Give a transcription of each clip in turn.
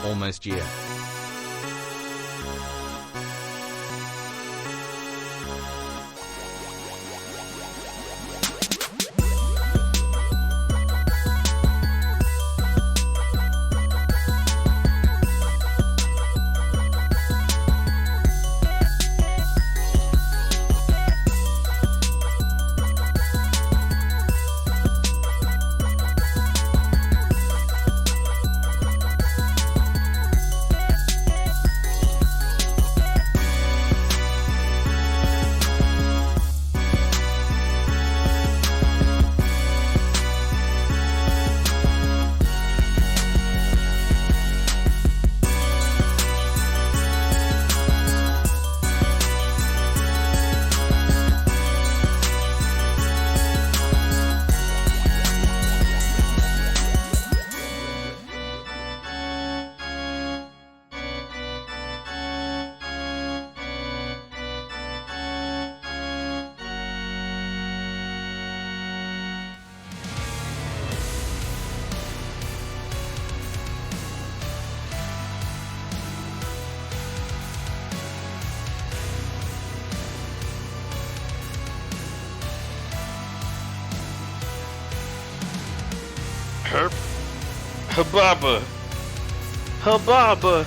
almost year. Hababa. Hababa.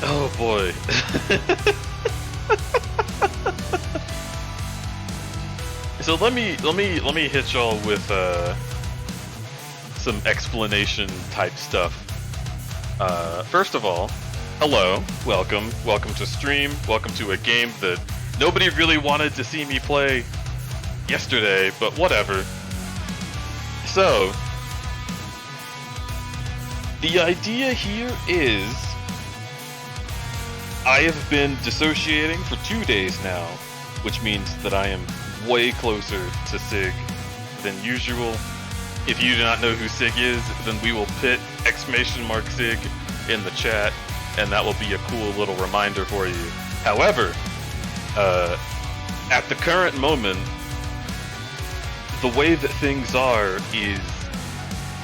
Oh boy. So let me hit y'all with some explanation type stuff. First of all, hello, welcome to stream, welcome to a game that nobody really wanted to see me play yesterday, but whatever. So, the idea here is, I have been dissociating for 2 days now, which means that I am way closer to SIG than usual. If you do not know who SIG is, then we will put !SIG in the chat, and that will be a cool little reminder for you. However, at the current moment, the way that things are is,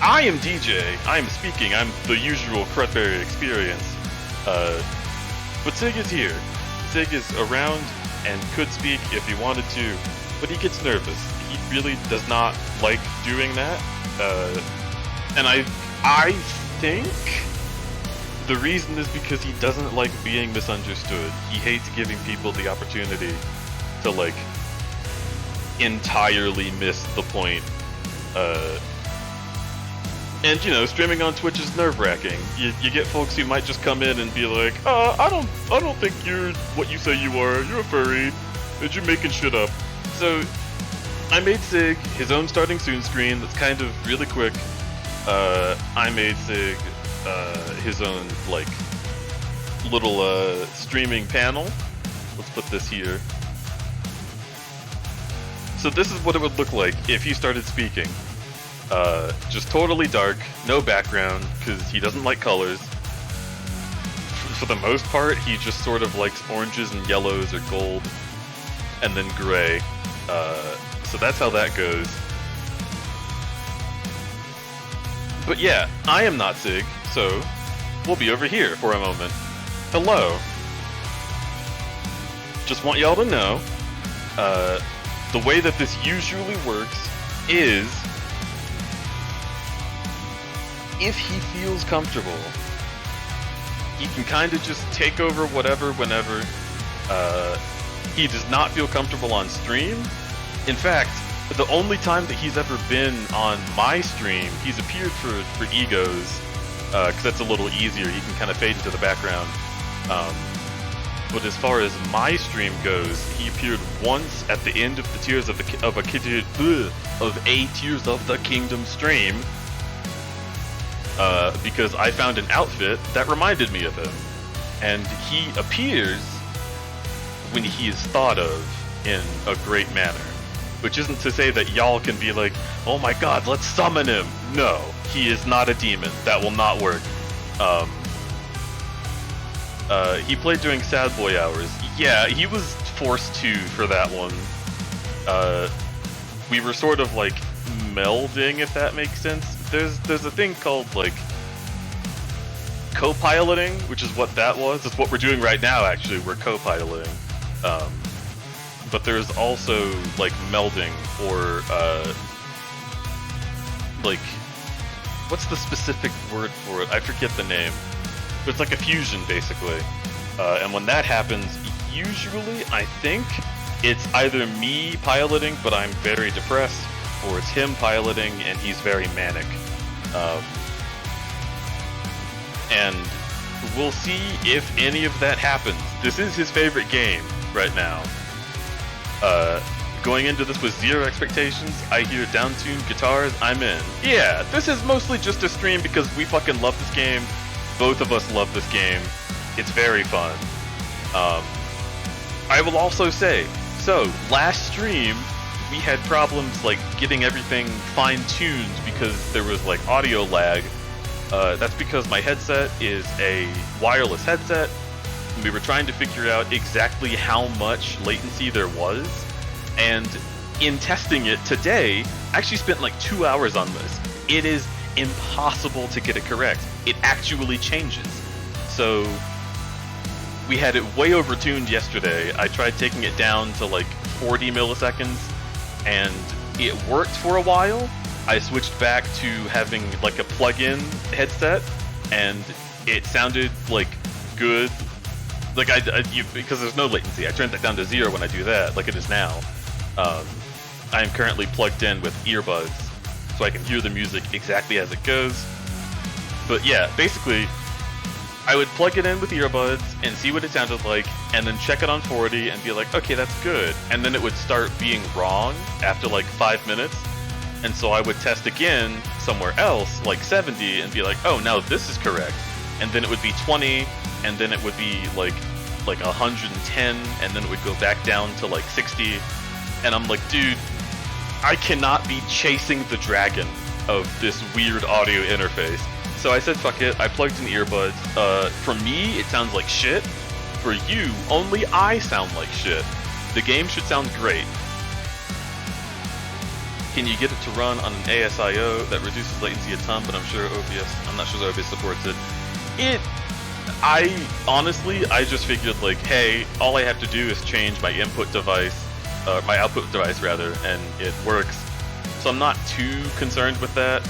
I am DJ, I am speaking, I'm the usual crudberry experience, but SIG is here. SIG is around and could speak if he wanted to, but he gets nervous. He really does not like doing that, and I think the reason is because he doesn't like being misunderstood. He hates giving people the opportunity to, like, entirely miss the point. And, you know, streaming on Twitch is nerve-wracking. You get folks who might just come in and be like, I don't think you're what you say you are. You're a furry. And you're making shit up. So, I made SIG his own starting soon screen that's kind of really quick. I made SIG his own, like, little streaming panel. Let's put this here. So this is what it would look like if he started speaking. Just totally dark, no background, because he doesn't like colors. For the most part, he just sort of likes oranges and yellows or gold, and then gray. So that's how that goes. But yeah, I am not SIG, so we'll be over here for a moment. Hello. Just want y'all to know, the way that this usually works is, if he feels comfortable, he can kind of just take over whatever, whenever. He does not feel comfortable on stream. In fact, the only time that he's ever been on my stream, he's appeared for Egos, because that's a little easier. He can kind of fade into the background. But as far as my stream goes, he appeared once at the end of the Tears of a Tears of the Kingdom stream, because I found an outfit that reminded me of him, and he appears when he is thought of in a great manner. Which isn't to say that y'all can be like, oh my god, let's summon him. No, he is not a demon. That will not work. He played during Sad Boy Hours. Yeah, he was forced to for that one. We were sort of like melding, if that makes sense. there's a thing called like co-piloting, which is what that was. It's what we're doing right now. Actually, we're co-piloting. But there's also like melding or like what's the specific word for it? I forget the name. But it's like a fusion basically. And when that happens, usually I think it's either me piloting, but I'm very depressed, or it's him piloting and he's very manic. And we'll see if any of that happens. This is his favorite game right now. Going into this with zero expectations, I hear down-tuned guitars, I'm in. Yeah, this is mostly just a stream because we fucking love this game. Both of us love this game. It's very fun. I will also say, so last stream we had problems like getting everything fine-tuned because there was like audio lag. That's because my headset is a wireless headset, and we were trying to figure out exactly how much latency there was. And in testing it today, I actually spent like 2 hours on this. It is impossible to get it correct. It actually changes. So we had it way overtuned yesterday. I tried taking it down to like 40 milliseconds, and it worked for a while. I switched back to having like a plug-in headset, and it sounded like good. Like because there's no latency. I turned that down to 0 when I do that, like it is now. I am currently plugged in with earbuds, so I can hear the music exactly as it goes. But yeah, basically, I would plug it in with earbuds and see what it sounded like, and then check it on 40 and be like, okay, that's good. And then it would start being wrong after like 5 minutes. And so I would test again somewhere else, like 70, and be like, oh, now this is correct. And then it would be 20, and then it would be like 110, and then it would go back down to like 60. And I'm like, dude, I cannot be chasing the dragon of this weird audio interface. So I said, fuck it, I plugged in earbuds. For me, it sounds like shit. For you, only I sound like shit. The game should sound great. Can you get it to run on an ASIO that reduces latency a ton, but I'm not sure OBS supports it. I honestly just figured like, hey, all I have to do is change my output device rather, and it works. So I'm not too concerned with that.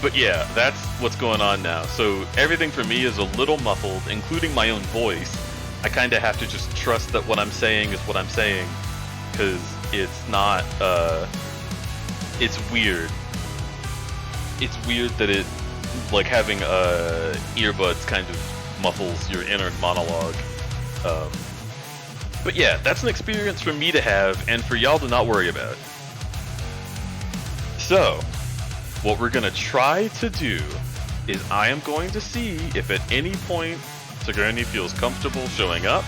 But yeah, that's what's going on now. So everything for me is a little muffled, including my own voice. I kind of have to just trust that what I'm saying is what I'm saying, because it's not, it's weird. It's weird that it, like having earbuds kind of muffles your inner monologue. But yeah, that's an experience for me to have, and for y'all to not worry about. So, what we're gonna try to do is I am going to see if at any point Sigourney feels comfortable showing up.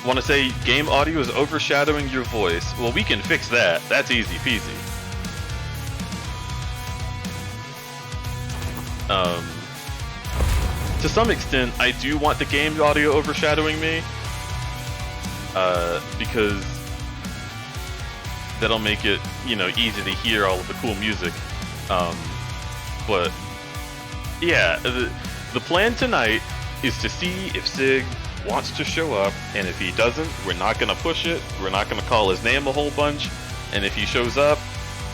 Want to say game audio is overshadowing your voice. Well, we can fix that. That's easy peasy. To some extent, I do want the game audio overshadowing me, because that'll make it, easy to hear all of the cool music. But yeah, the plan tonight is to see if SIG wants to show up, and if he doesn't, we're not gonna push it. We're not gonna call his name a whole bunch. And if he shows up,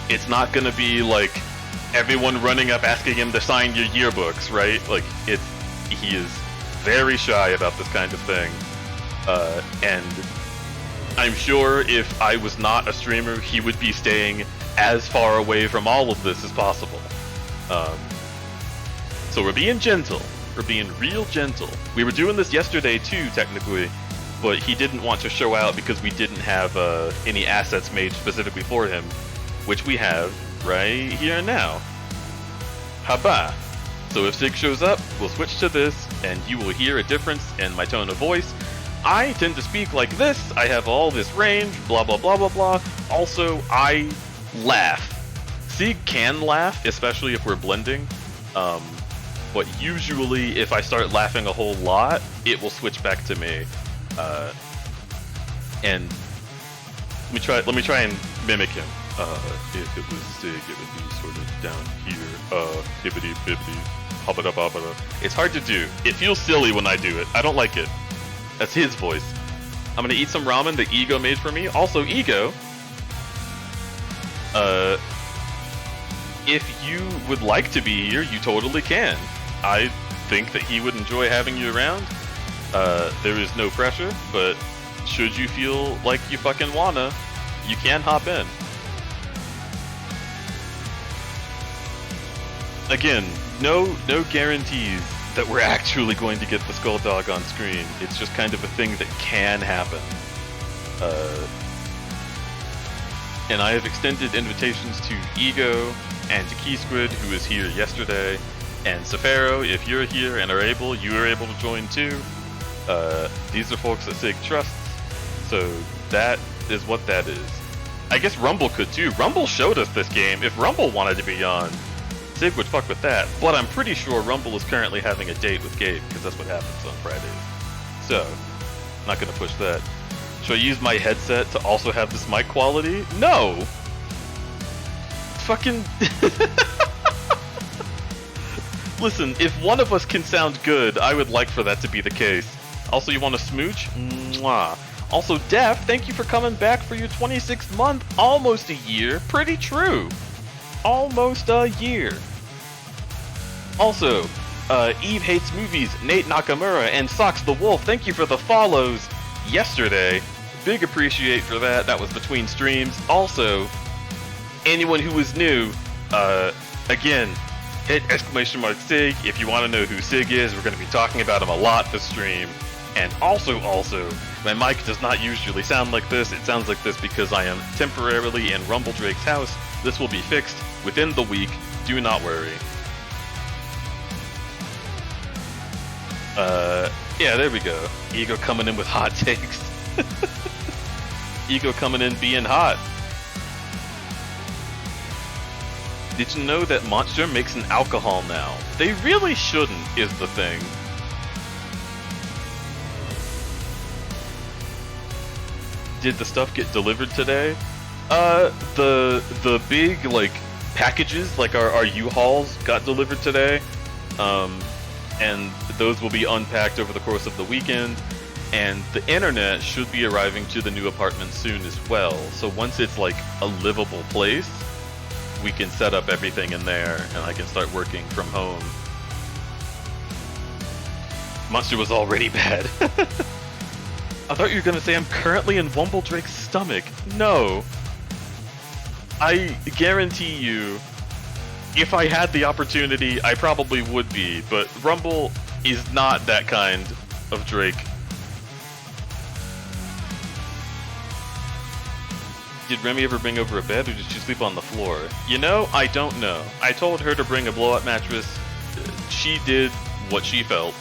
it's not gonna be like everyone running up asking him to sign your yearbooks, right? Like he is very shy about this kind of thing. And I'm sure if I was not a streamer, he would be staying as far away from all of this as possible. So we're being gentle. We're being real gentle. We were doing this yesterday too, technically, but he didn't want to show out because we didn't have any assets made specifically for him, which we have right here and now. Haba. So if SIG shows up, we'll switch to this, and you will hear a difference in my tone of voice. I tend to speak like this. I have all this range, blah, blah, blah, blah, blah. Also, I laugh. SIG can laugh, especially if we're blending. But usually, if I start laughing a whole lot, it will switch back to me. And let me try and mimic him. If it was SIG, it would be sort of down here. Hibbity bibbity, hobbada bobbada. It's hard to do. It feels silly when I do it. I don't like it. That's his voice. I'm gonna eat some ramen that Ego made for me. Also, Ego, if you would like to be here, you totally can. I think that he would enjoy having you around. There is no pressure, but should you feel like you fucking wanna, you can hop in. Again, no guarantees that we're actually going to get the Skull Dog on screen. It's just kind of a thing that can happen. And I have extended invitations to Ego and to Key Squid, who was here yesterday, and Safaro. If you're here and are able, you are able to join too. These are folks that SIG trusts, so that is what that is. I guess Rumble could too. Rumble showed us this game. If Rumble wanted to be on, SIG would fuck with that, but I'm pretty sure Rumble is currently having a date with Gabe, because that's what happens on Fridays. So, not gonna push that. Should I use my headset to also have this mic quality? No! Fucking... Listen, if one of us can sound good, I would like for that to be the case. Also, you want to smooch? Mwah. Also, Def, thank you for coming back for your 26th month, almost a year. Pretty true. Almost a year. Also, Eve Hates Movies, Nate Nakamura, and Socks the Wolf, thank you for the follows yesterday. Big appreciate for that. That was between streams. Also, anyone who was new, again, hit !SIG if you want to know who SIG is. We're going to be talking about him a lot this stream. And also, my mic does not usually sound like this. It sounds like this because I am temporarily in Rumble Drake's house. This will be fixed within the week. Do not worry. Yeah, there we go. Ego coming in with hot takes. Ego coming in being hot. Did you know that Monster makes an alcohol now? They really shouldn't, is the thing. Did the stuff get delivered today? The big, like, packages, like our U-Hauls, got delivered today. And those will be unpacked over the course of the weekend. And the internet should be arriving to the new apartment soon as well. So once it's, like, a livable place, we can set up everything in there, and I can start working from home. Monster was already bad. I thought you were gonna say I'm currently in Wumble Drake's stomach. No. I guarantee you, if I had the opportunity, I probably would be, but Rumble is not that kind of Drake. Did Remy ever bring over a bed, or did she sleep on the floor? You know, I don't know. I told her to bring a blow-up mattress. She did what she felt.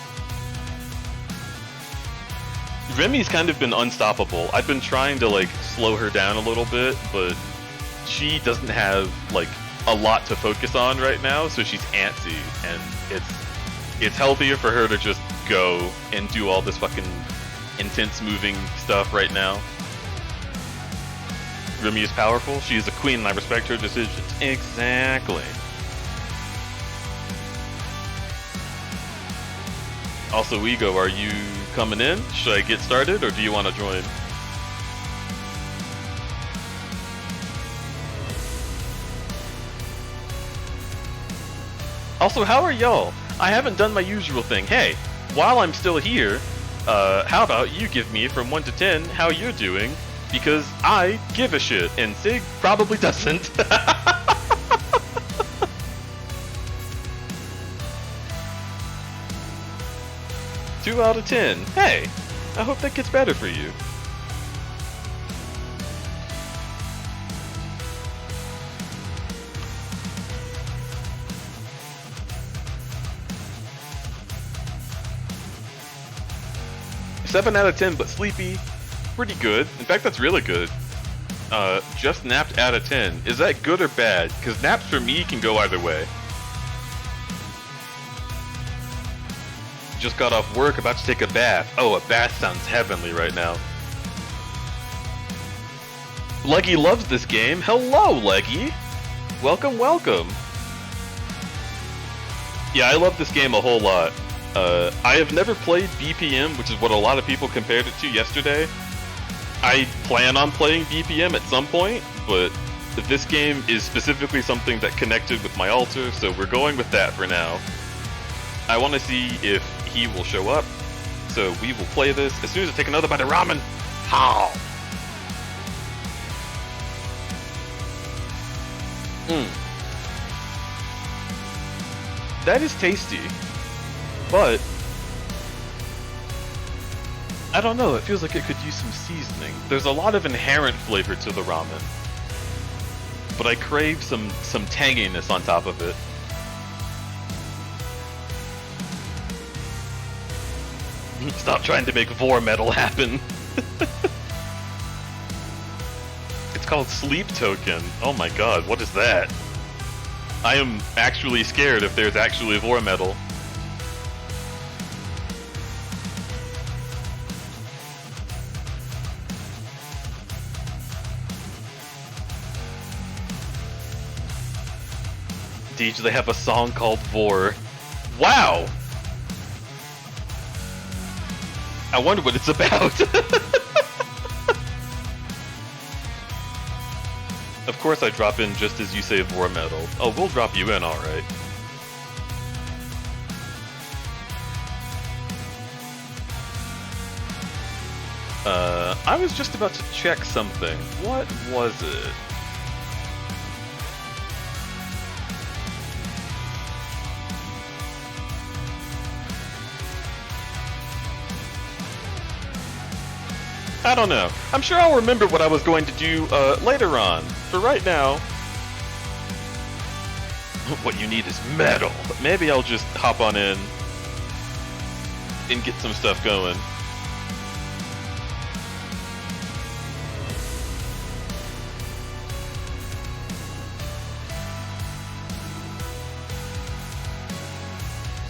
Remy's kind of been unstoppable. I've been trying to, like, slow her down a little bit, but she doesn't have, like, a lot to focus on right now, so she's antsy, and it's healthier for her to just go and do all this fucking intense moving stuff right now. Remy is powerful, she is a queen, and I respect her decisions. Exactly. Also, Ego, are you coming in? Should I get started, or do you want to join? Also, how are y'all? I haven't done my usual thing. Hey, while I'm still here, how about you give me from 1 to 10 how you're doing? Because I give a shit, and SIG probably doesn't. 2 out of 10. Hey, I hope that gets better for you. Seven out of 10, but sleepy. Pretty good. In fact, that's really good. Just napped out of 10. Is that good or bad? Because naps for me can go either way. Just got off work, about to take a bath. Oh, a bath sounds heavenly right now. Leggy loves this game. Hello, Leggy. Welcome, welcome. Yeah, I love this game a whole lot. I have never played BPM, which is what a lot of people compared it to yesterday. I plan on playing BPM at some point, but this game is specifically something that connected with my altar, so we're going with that for now. I want to see if he will show up, so we will play this as soon as I take another bite of ramen. How? That is tasty, but I don't know, it feels like it could use some seasoning. There's a lot of inherent flavor to the ramen, but I crave some tanginess on top of it. Stop trying to make vor metal happen. It's called Sleep Token. Oh my god, what is that? I am actually scared if there's actually vor metal. Deej, they have a song called Vor. Wow! I wonder what it's about. Of course I drop in just as you say Vor metal. Oh, we'll drop you in, alright. I was just about to check something. What was it? I don't know. I'm sure I'll remember what I was going to do later on. For right now, what you need is metal. Maybe I'll just hop on in and get some stuff going.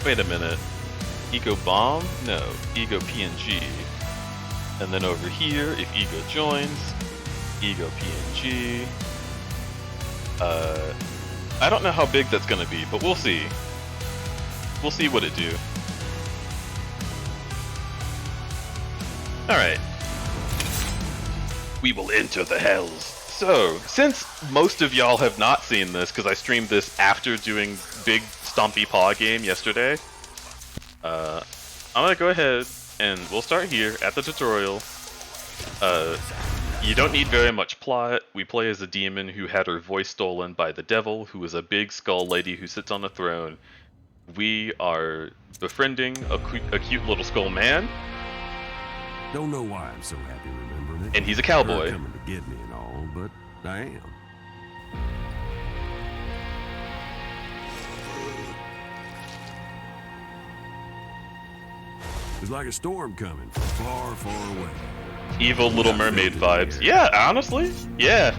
Wait a minute. Ego bomb? No. Ego PNG. And then over here, if Ego joins, Ego PNG. I don't know how big that's gonna be, but we'll see. We'll see what it do. Alright. We will enter the hells. So, since most of y'all have not seen this, because I streamed this after doing Big Stompy Paw game yesterday, I'm gonna go ahead and we'll start here at the tutorial. You don't need very much plot. We play as a demon who had her voice stolen by the devil, who is a big skull lady who sits on a throne. We are befriending a cute little skull man. Don't know why I'm so happy remembering it. And he's a cowboy. They're coming to get me and all, but I am. It's like a storm coming from far, far away. Evil Little Mermaid vibes. Yeah, honestly, yeah.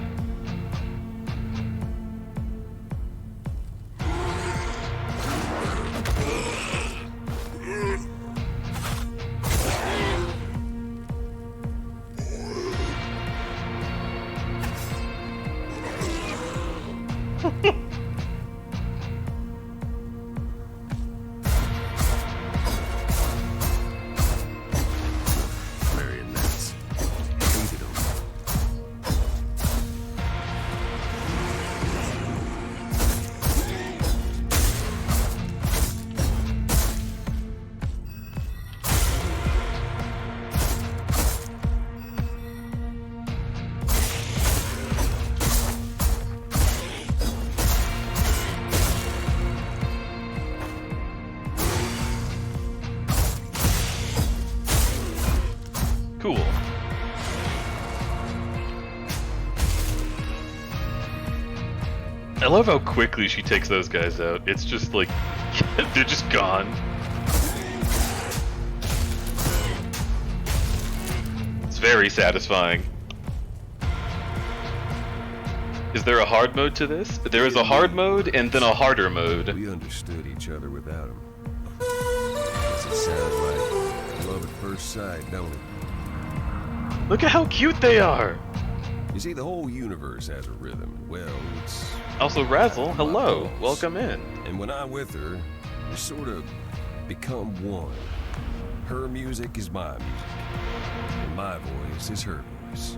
Cool. I love how quickly she takes those guys out. It's just like, they're just gone. It's very satisfying. Is there a hard mode to this? There is a hard mode and then a harder mode. We understood each other without him. Does it sound like love at first sight, don't it? Look at how cute they are! You see, the whole universe has a rhythm. Well, it's... Also, Razzle, hello. Welcome in. And when I'm with her, we sort of become one. Her music is my music. And my voice is her voice.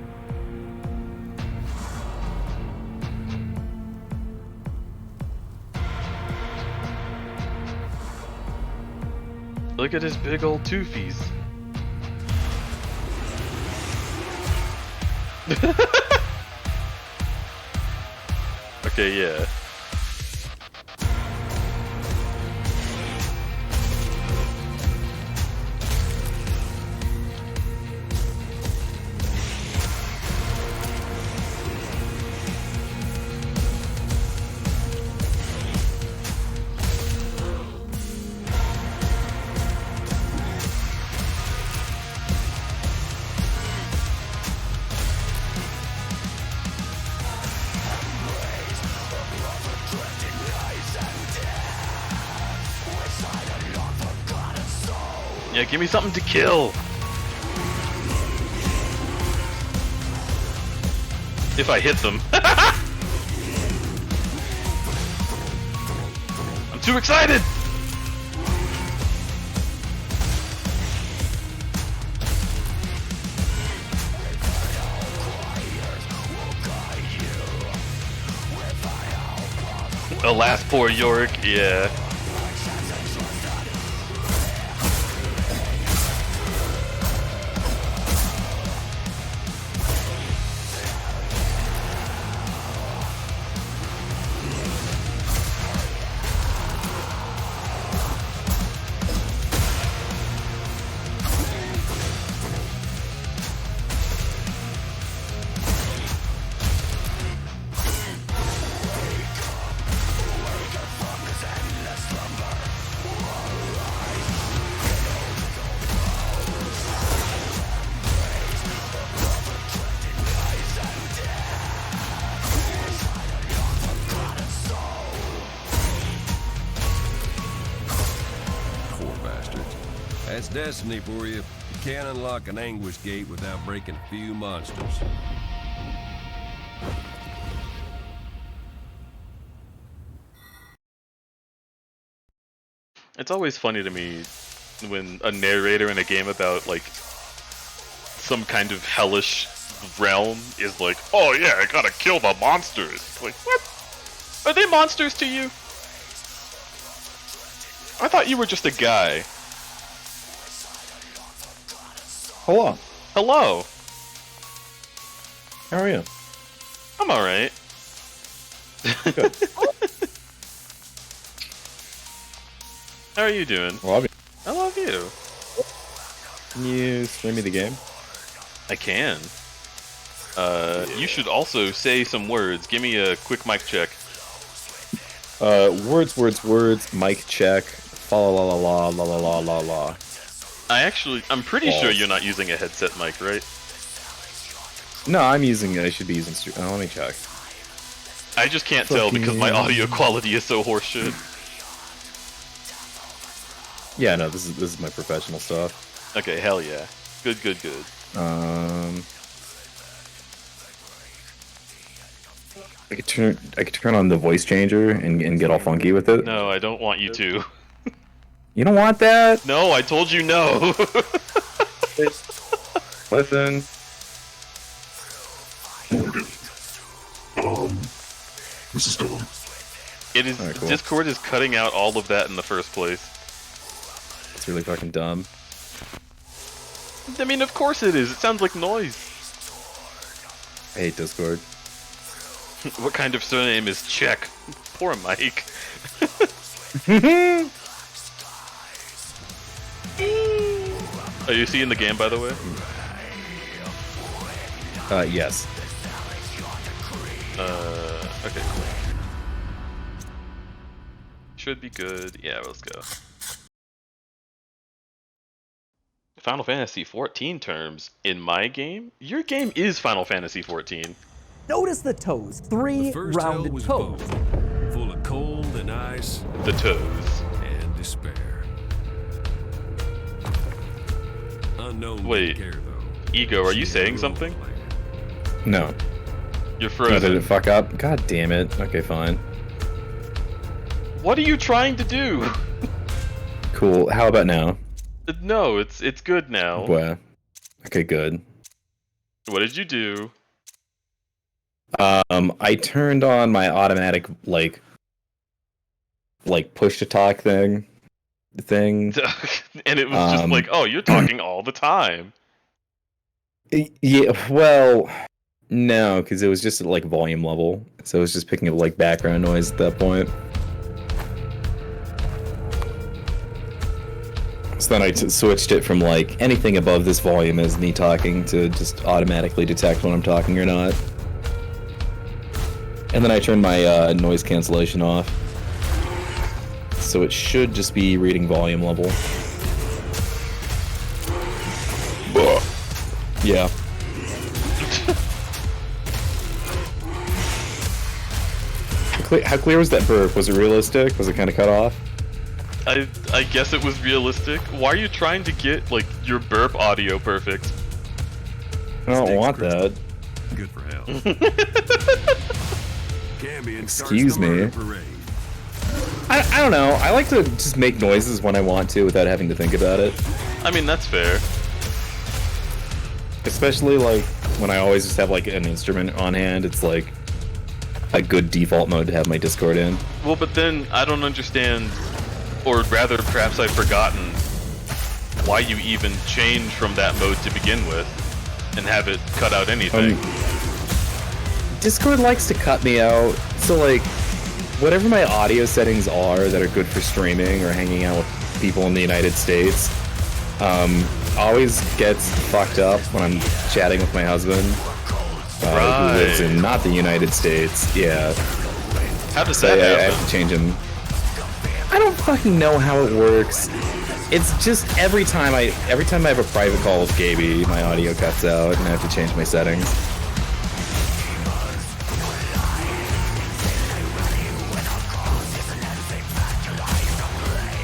Look at his big old toofies. Okay, yeah. Yeah, give me something to kill. If I hit them. I'm too excited! Alas, poor Yorick, yeah. That's destiny for you. You can't unlock an anguish gate without breaking a few monsters. It's always funny to me when a narrator in a game about, like, some kind of hellish realm is like, oh yeah, I gotta kill the monsters. Like, what? Are they monsters to you? I thought you were just a guy. Hello. Hello. How are you? I'm alright. Good. How are you doing? Love you. I love you. Can you stream me the game? I can. You should also say some words. Give me a quick mic check. Words, mic check, fa la la la la la la la la. I'm pretty sure you're not using a headset mic, right? No, I should be using, let me check. I just can't tell because my audio quality is so horseshit. Yeah, no, this is my professional stuff. Okay, hell yeah. Good. I could turn on the voice changer and get all funky with it. No, I don't want you to. You don't want that? No, I told you no. Listen. This is Dom. It is. Alright, cool. Discord is cutting out all of that in the first place. It's really fucking dumb. I mean, of course it is. It sounds like noise. I hate Discord. What kind of surname is Czech? Poor Mike. Are you seeing the game, by the way? Yes. Okay, cool. Should be good. Yeah, let's go. Final Fantasy 14 terms. In my game? Your game is Final Fantasy 14. Notice the toes. The Three first hell rounded was toes. both, full of cold and ice The toes. and despair. Unknown Wait. didn't care though. Ego, are you saying something? No. You're Oh, did frozen. it fuck up? God damn it. Okay, fine. What are you trying to do? Cool. How about now? No, it's good now. Well, okay, good. What did you do? I turned on my automatic like push to talk thing. And it was just like, oh, you're talking all the time. Yeah, well, no, because it was just at like volume level, so it was just picking up like background noise at that point. So then I switched it from like anything above this volume as me talking to just automatically detect when I'm talking or not. And then I turned my noise cancellation off. So it should just be reading volume level. Yeah. How clear was that burp? Was it realistic? Was it kind of cut off? I guess it was realistic. Why are you trying to get like your burp audio perfect? I don't Sticks want crystal. that. Good for hell. Cambion starts Excuse the me. murder parade. I don't know. I like to just make noises when I want to without having to think about it. I mean, that's fair. Especially like when I always just have like an instrument on hand. It's like a good default mode to have my Discord in. Well, but then I don't understand, or rather, perhaps I've forgotten why you even change from that mode to begin with and have it cut out anything. Discord likes to cut me out, so like whatever my audio settings are that are good for streaming or hanging out with people in the United States, always gets fucked up when I'm chatting with my husband, who lives in not the United States. Yeah, How does so that I happen? have to change him. I don't fucking know how it works. It's just every time I have a private call with Gaby, my audio cuts out and I have to change my settings.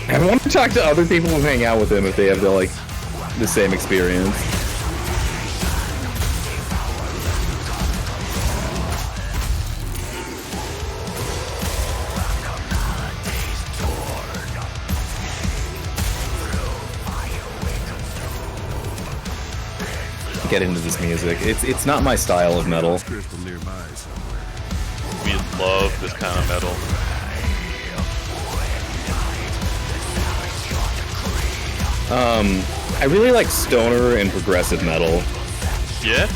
I want to talk to other people who hang out with him if they have the same experience. Get into this music. It's not my style of metal. Crystal nearby somewhere. We love this kind of metal. I really like stoner and progressive metal. Yeah?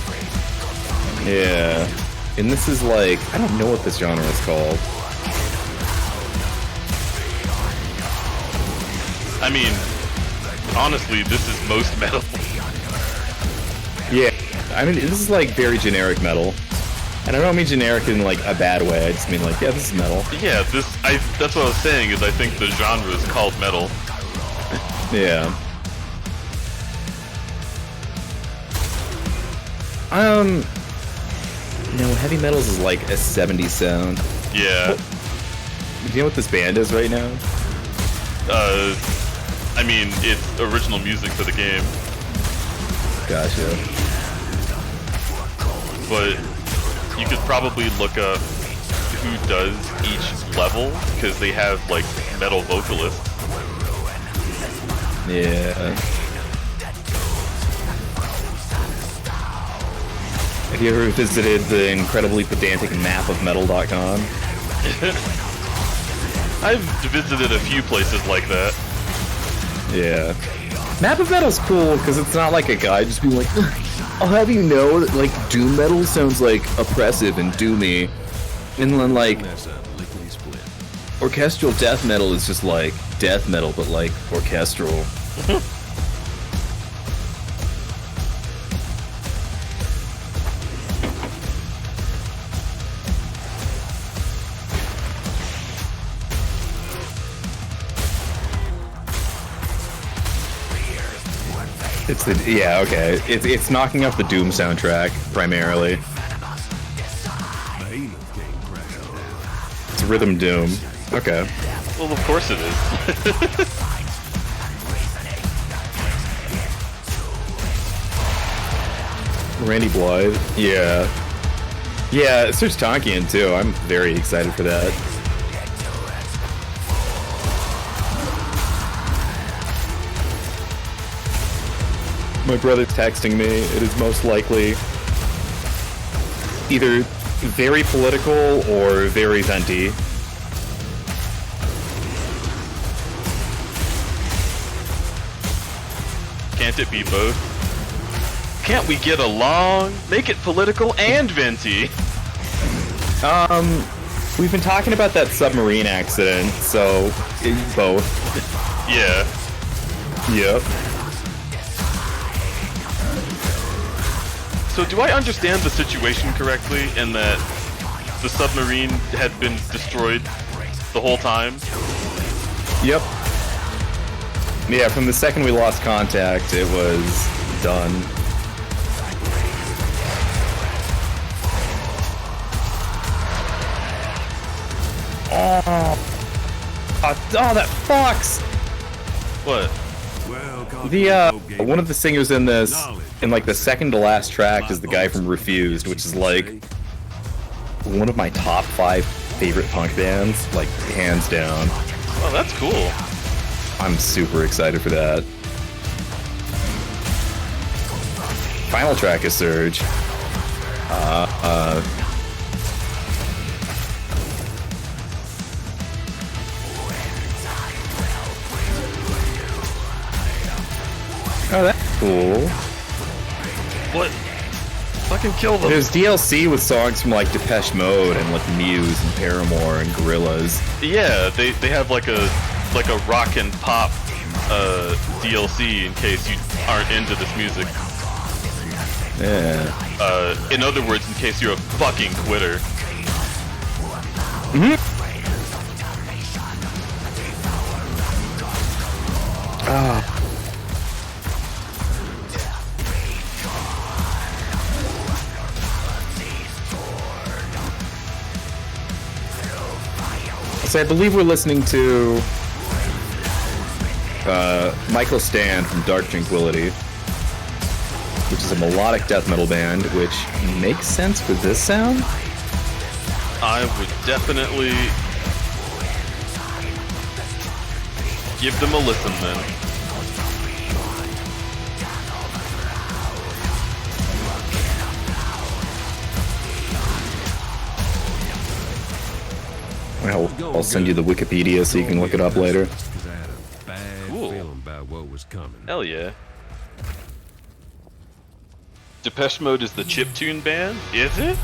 Yeah. And this is like, I don't know what this genre is called. I mean, honestly, this is most metal. Yeah. I mean, this is like very generic metal. And I don't mean generic in like a bad way. I just mean like, yeah, this is metal. Yeah, that's what I was saying, is I think the genre is called metal. Yeah. No, heavy metals is like a 70s sound. Yeah. Do you know what this band is right now? I mean, it's original music for the game, Gotcha. but you could probably look up who does each level, because they have, like, metal vocalists. Yeah. Have you ever visited the incredibly pedantic map of metal.com? I've visited a few places like that. Yeah. Map of Metal's cool because it's not like a guy just being like, I'll have you know that like doom metal sounds like oppressive and doomy. And then like That's a lickety split. orchestral death metal is just like death metal but like orchestral. It's the okay. It's knocking off the Doom soundtrack primarily. Behemoth came crashing down. It's rhythm Doom. Okay. Well, of course it is. Randy Blythe. Yeah. Yeah, Serge Tankian too. I'm very excited for that. My brother's texting me. It is most likely either very political or very venti. Can't it be both? Can't we get along? Make it political and venti. We've been talking about that submarine accident, so both. Yeah. Yep. So do I understand the situation correctly in that the submarine had been destroyed the whole time? Yep. Yeah, from the second we lost contact, it was done. Oh, that fox! What? One of the singers in this, in like the second to last track, is the guy from Refused, which is like one of my top 5 favorite punk bands, like hands down. Oh, that's cool. I'm super excited for that. Final track is Surge. Oh, that's cool. What? Fucking kill them. There's DLC with songs from like Depeche Mode and like Muse and Paramore and Gorillaz. Yeah, they have like a rock and pop DLC in case you aren't into this music. Yeah. In other words, in case you're a fucking quitter. Mm-hmm. Ah. So I believe we're listening to Michael Stand from Dark Tranquillity, which is a melodic death metal band, which makes sense for this sound. I would definitely give them a listen then. I'll send you the Wikipedia so you can look it up later. Cool. About what was coming. Hell yeah. Depeche Mode is the chiptune band? Is it?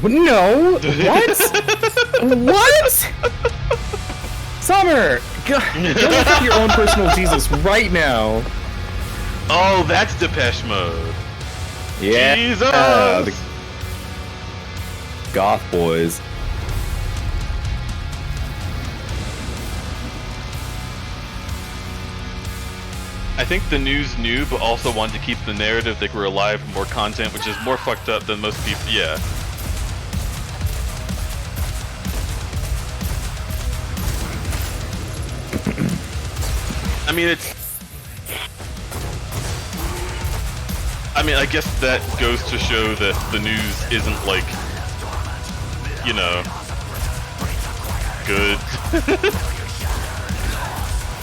No! What? What? Summer! Go look up your own personal Jesus right now. Oh, that's Depeche Mode. Yeah. Jesus! The goth boys. I think the news knew, but also wanted to keep the narrative that we're alive for more content, which is more fucked up than most people. Yeah. I mean, I guess that goes to show that the news isn't like, you know, good.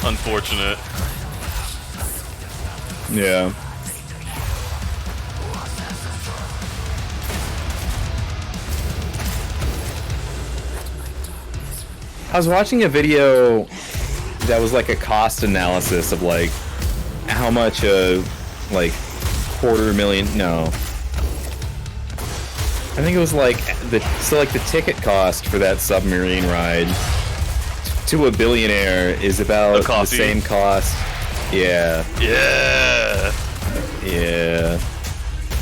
Unfortunate. Yeah. I was watching a video that was like a cost analysis of like how much like $250,000, no. I think it was like the ticket cost for that submarine ride to a billionaire is about the same cost. Yeah. Yeah. Yeah.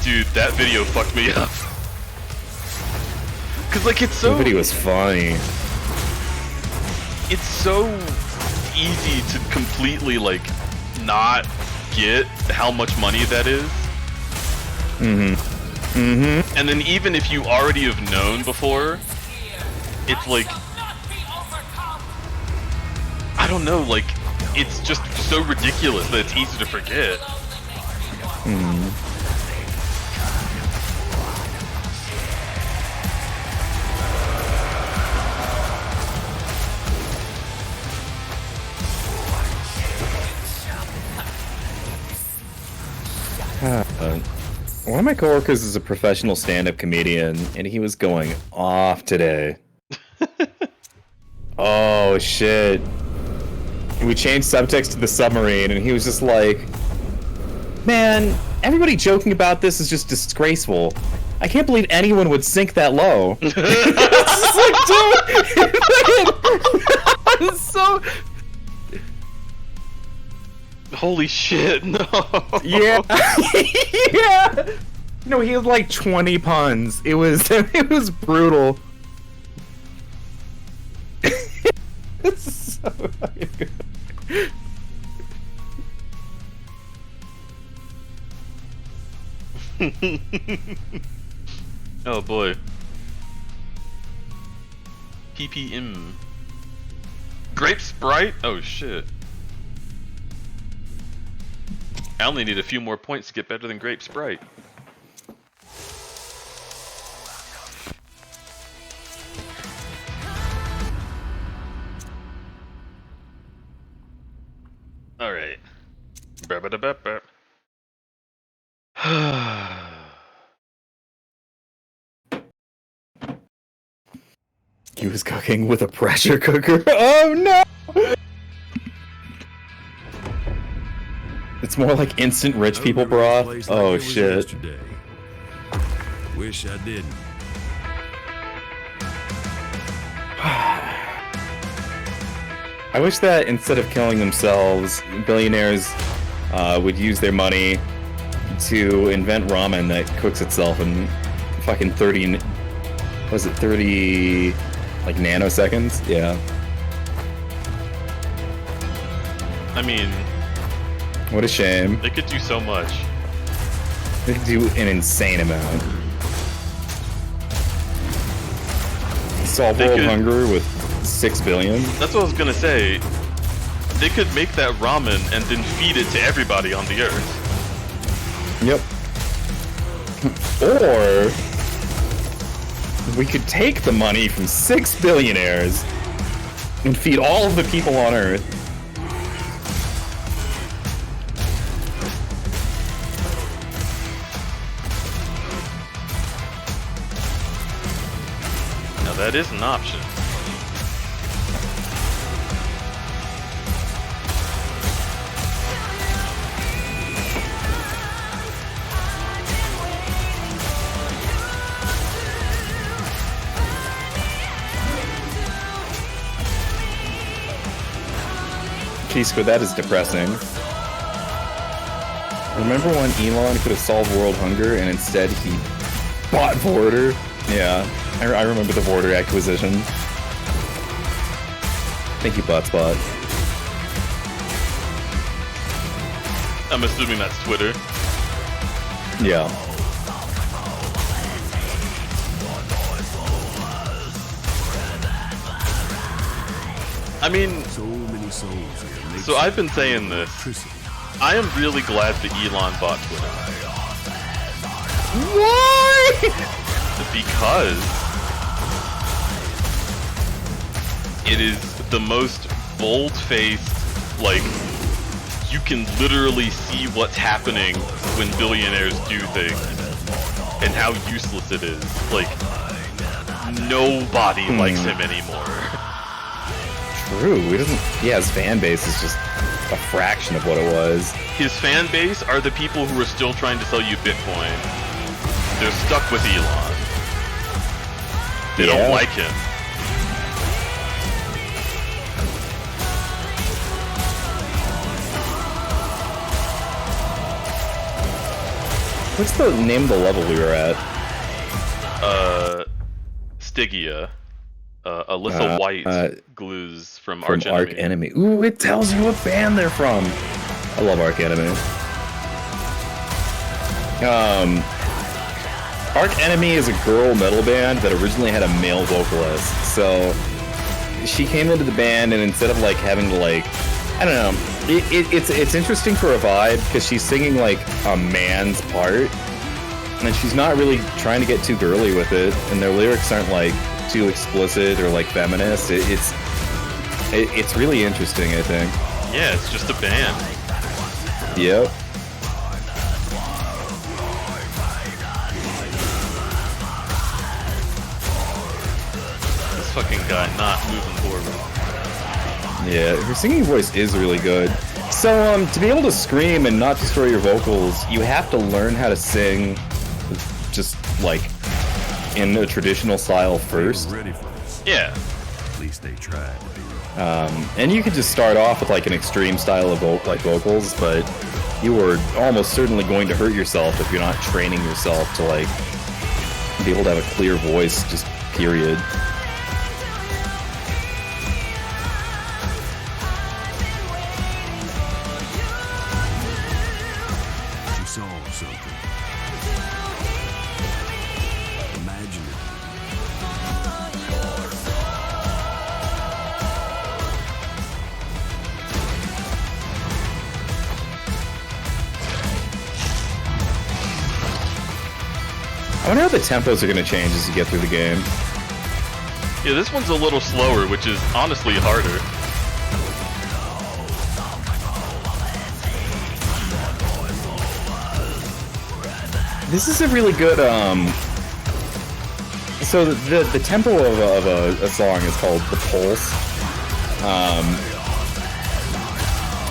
Dude, that video fucked me up. Cause like it's so. The video was funny. It's so easy to completely like not get how much money that is. Mm-hmm. Mm-hmm. And then even if you already have known before, it's like I don't know, like it's just so ridiculous that it's easy to forget. One of my coworkers is a professional stand-up comedian, and he was going off today. Oh, shit. We changed subtext to the submarine, and he was just like, man, everybody joking about this is just disgraceful. I can't believe anyone would sink that low. It's like, dude, so... Holy shit, no. Yeah. Yeah. No, he had like 20 puns. It was brutal. It's so fucking good. Oh boy. PPM. Grape Sprite? Oh shit. I only need a few more points to get better than Grape Sprite. Alright. He was cooking with a pressure cooker. Oh no! It's more like instant rich people broth. Oh shit. Wish I didn't. I wish that instead of killing themselves, billionaires would use their money to invent ramen that cooks itself in fucking 30 like nanoseconds? Yeah. I mean, What a shame. they could do so much. They could do an insane amount. Solve They world could- hunger with 6 billion. That's what I was gonna say. They could make that ramen and then feed it to everybody on the earth. Yep. Or we could take the money from 6 billionaires and feed all of the people on Earth. Now that is an option. Jeez, but that is depressing. Remember when Elon could have solved world hunger and instead he bought Vorder? Yeah, I remember the Vorder acquisition. Thank you, Botspot. I'm assuming that's Twitter. Yeah. I mean, So many souls here. Makes so I've been saying this. electricity. I am really glad that Elon bought Twitter. Why? Because it is the most bold-faced, like, you can literally see what's happening when billionaires do things and how useless it is. Like, nobody likes him anymore. True. He doesn't. Yeah, his fan base is just a fraction of what it was. His fan base are the people who are still trying to sell you Bitcoin. They're stuck with Elon. They Yeah. don't like him. What's the name of the level we were at? Stygia. Alyssa White glues from From Arch Arch Enemy. Enemy. Ooh, it tells you what band they're from. I love Arch Enemy. Arch Enemy is a girl metal band that originally had a male vocalist. So she came into the band, and instead of like having to like, I don't know, it's interesting for a vibe because she's singing like a man's part, and she's not really trying to get too girly with it, and their lyrics aren't like too explicit or like feminist. It's really interesting, I think. Yeah, it's just a band. Yep. fucking guy not moving forward. Yeah, her singing voice is really good. So, to be able to scream and not destroy your vocals, you have to learn how to sing just, like, in a traditional style first. Ready for this. Yeah. At least they tried to be. And you could just start off with, like, an extreme style of vocals, but you are almost certainly going to hurt yourself if you're not training yourself to, like, be able to have a clear voice, just period. She saw something. Imagine it. I wonder how the tempos are going to change as you get through the game. Yeah, this one's a little slower, which is honestly harder. This is a really good, so the tempo of a song is called the pulse.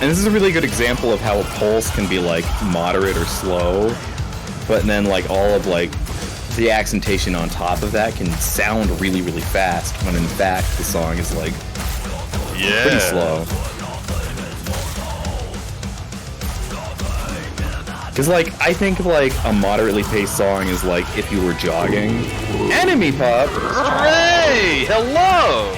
And this is a really good example of how a pulse can be, like, moderate or slow, but then, like, all of, like, the accentation on top of that can sound really, really fast, when in fact the song is, like, pretty slow. Because, like, I think of, like, a moderately paced song is like if you were jogging. Enemy pup! Hooray! Hello!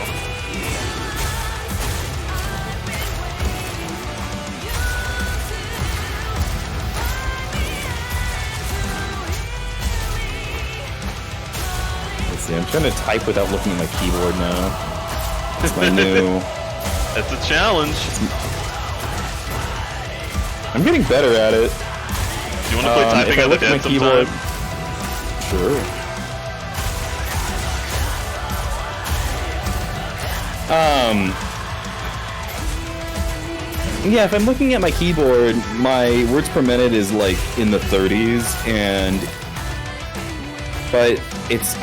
Let's see, I'm trying to type without looking at my keyboard now. It's my new... That's a challenge. I'm getting better at it. Do you want to play typing on the dead sometime? Sure. Yeah, if I'm looking at my keyboard, my words per minute is like in the 30s, but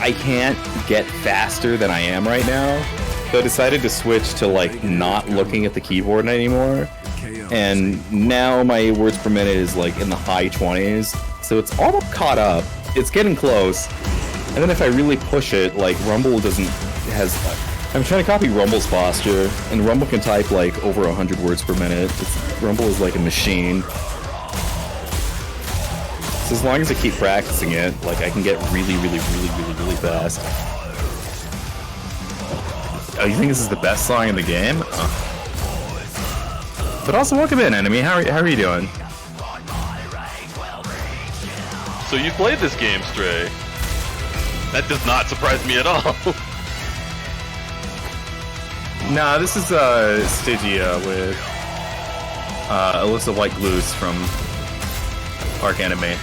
I can't get faster than I am right now. So I decided to switch to like not looking at the keyboard anymore. And now my words per minute is like in the high 20s, so it's almost caught up. It's getting close. And then if I really push it, like Rumble I'm trying to copy Rumble's posture, and Rumble can type like over 100 words per minute. Rumble is like a machine. So as long as I keep practicing it, like I can get really, really, really, really, really fast. Oh, you think this is the best song in the game? But also, welcome in, Enemy. How are you doing? So you played this game, Stray. That does not surprise me at all. Nah, this is Stygia with Alyssa White-Gluz from Arc Anime.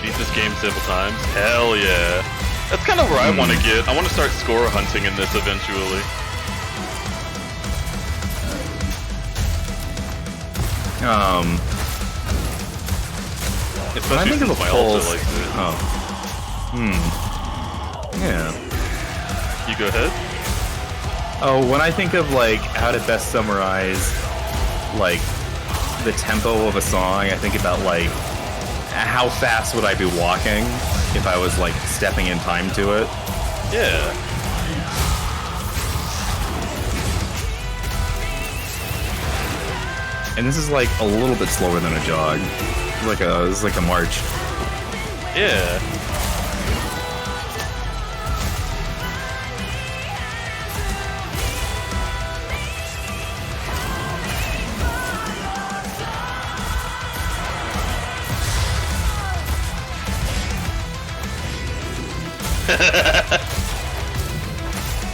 Beat this game several times. Hell yeah. That's kind of where I want to get. I want to start score hunting in this eventually. When I think of a my pulse, ulti likes it. Yeah. You go ahead. Oh, when I think of like how to best summarize like the tempo of a song, I think about like how fast would I be walking if I was like stepping in time to it. Yeah. And this is like a little bit slower than a jog. This is like a march. Yeah.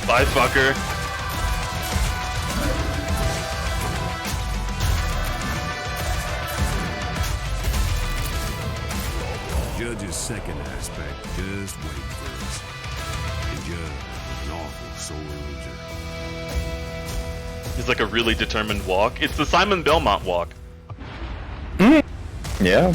Bye, fucker. Judge's second aspect, just wait for us. The judge is an awful soul It's like a really determined walk. It's the Simon Belmont walk. Yeah.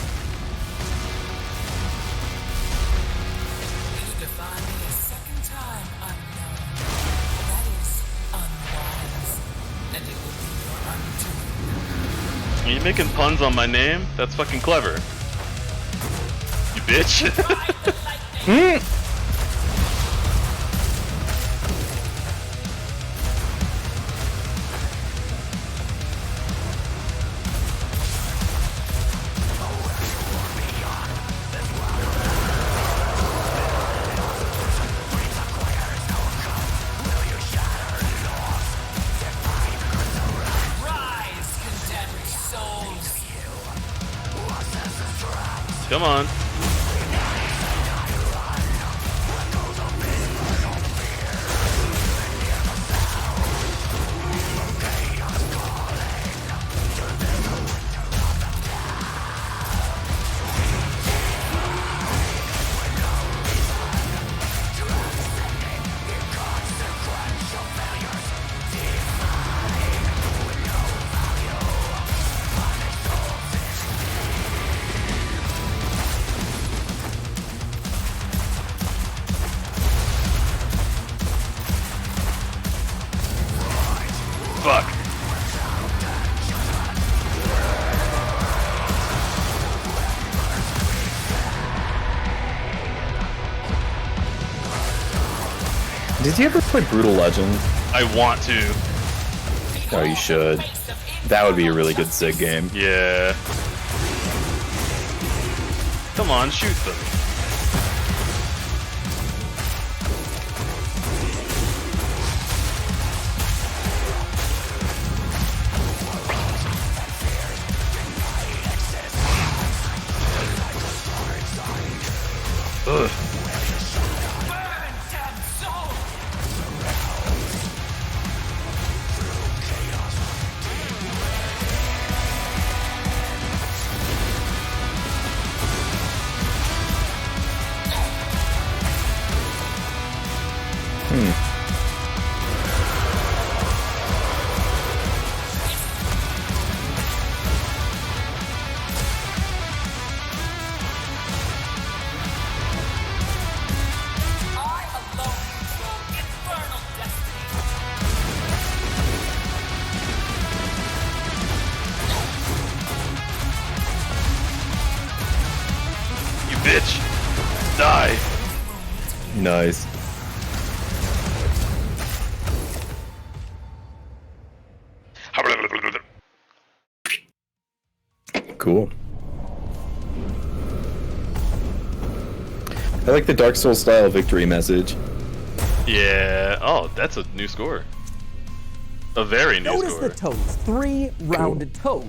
Are you making puns on my name? That's fucking clever. You bitch. Come on. Fuck. Did you ever play Brutal Legend? I want to. Oh, you should. That would be a really good SIG game. Yeah. Come on, shoot them. Ugh. Bitch! Die! Nice. Cool. I like the Dark Souls style victory message. Yeah. Oh, that's a new score. A very new Notice score. the toes. 3 rounded toes.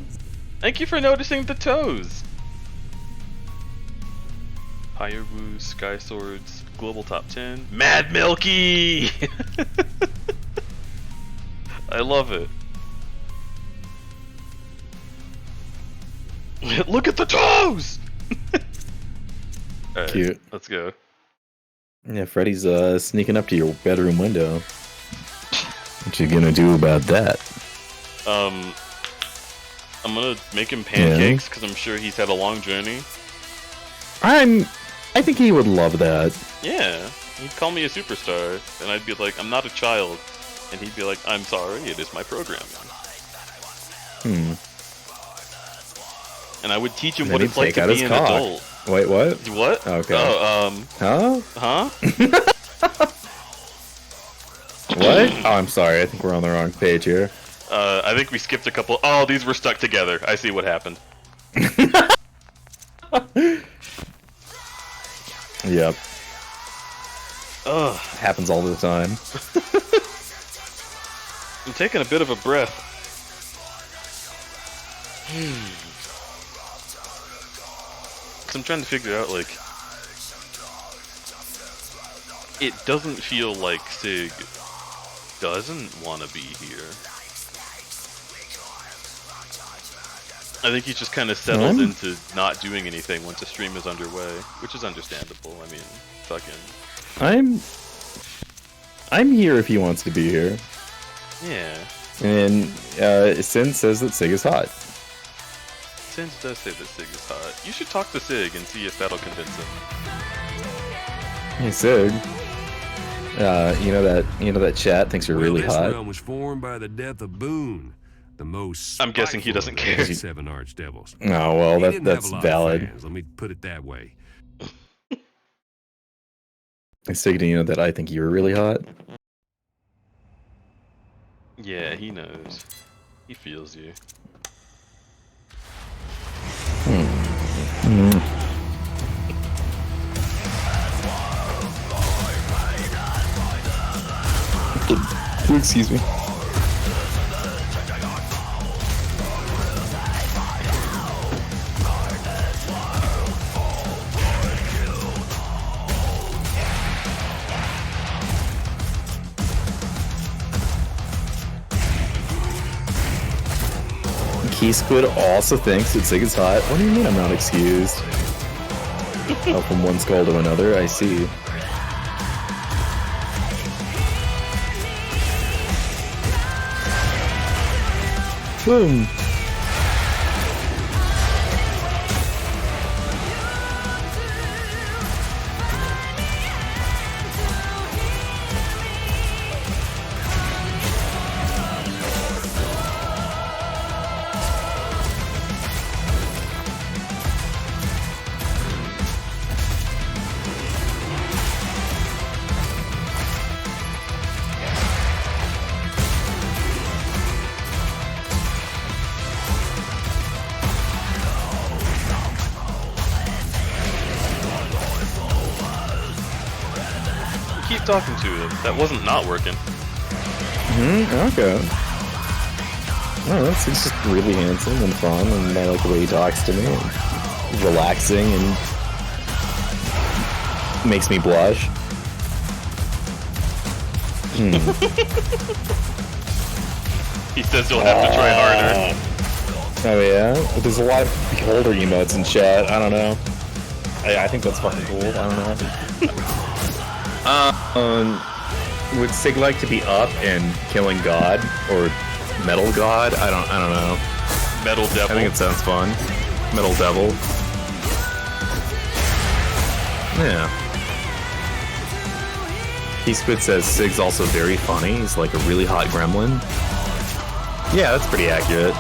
Thank you for noticing the toes. Pyrowu, Sky Swords, Global Top 10. Mad Milky! I love it. Look at the toes! Alright, Cute. let's go. Yeah, Freddy's sneaking up to your bedroom window. What you gonna do about that? I'm gonna make him pancakes because I'm sure he's had a long journey. I think he would love that. Yeah, he'd call me a superstar, and I'd be like, I'm not a child. And he'd be like, I'm sorry, it is my programming. And I would teach him Then what he'd it's like take to out be his an cock. adult. Wait, what? What? Okay. Oh, Huh? huh? What? Oh, I'm sorry. I think we're on the wrong page here. I think we skipped a couple. Oh, these were stuck together. I see what happened. Yep. Ugh. Happens all the time. I'm taking a bit of a breath. Cause I'm trying to figure out, like, it doesn't feel like SIG doesn't want to be here. I think he's just kind of settled into not doing anything once a stream is underway, which is understandable. I mean, fucking. I'm here if he wants to be here. Yeah. And Sin says that Sig is hot. Sin does say that Sig is hot. You should talk to Sig and see if that'll convince him. Hey Sig, you know that chat thinks you're really this hot. realm was formed by the death of Boone, the most. I'm guessing he doesn't spiteful of the care. 7 archdevils. Oh well, He didn't have that's a lot of valid. fans, let me put it that way. Hey Sig, do you know that I think you're really hot? Yeah, he knows. He feels you. Excuse me. Key Squid also thinks that Sig is hot. What do you mean I'm not excused? Oh, from one skull to another, I see. Boom. Keep talking to him. That wasn't not working. Okay. Oh, it's just really handsome and fun, and I like the way he talks to me. And relaxing and makes me blush. He says you'll have to try harder. Oh yeah? There's a lot of beholder emotes in chat. I don't know. I think that's fucking cool. I don't know. Would Sig like to be up and killing God or Metal God? I don't know. Metal Devil. I think it sounds fun. Metal Devil. Yeah. Squid says Sig's also very funny. He's like a really hot gremlin. Yeah, that's pretty accurate.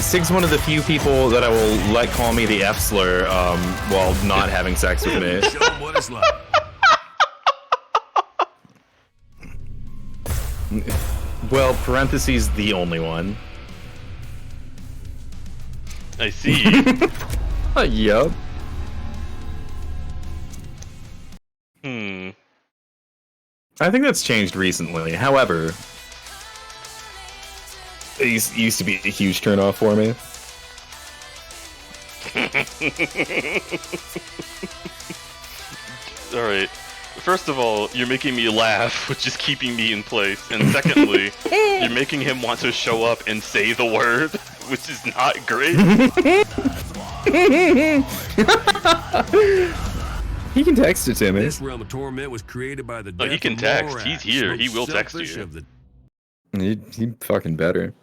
Sig's one of the few people that I will let call me the F slur while not having sex with me. Show 'em what it's like. Well, parentheses, the only one. I see. Yup. I think that's changed recently. However, it used to be a huge turnoff for me. Alright. First of all, you're making me laugh, which is keeping me in place. And secondly, you're making him want to show up and say the word, which is not great. He can text it to me. This realm of torment was created by the. Oh, he can text. He's here. He will text you. He fucking better.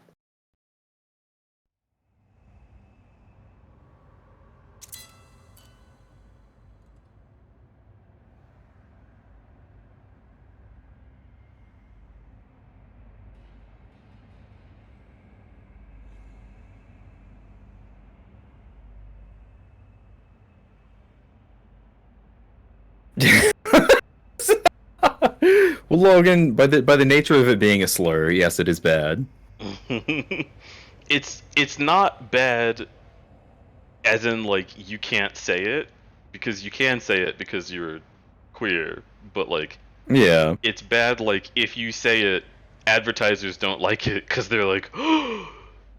Well, Logan, by the nature of it being a slur, yes, it is bad. It's not bad as in like you can't say it, because you can say it because you're queer, but like Yeah. it's bad like if you say it, advertisers don't like it because they're like, oh,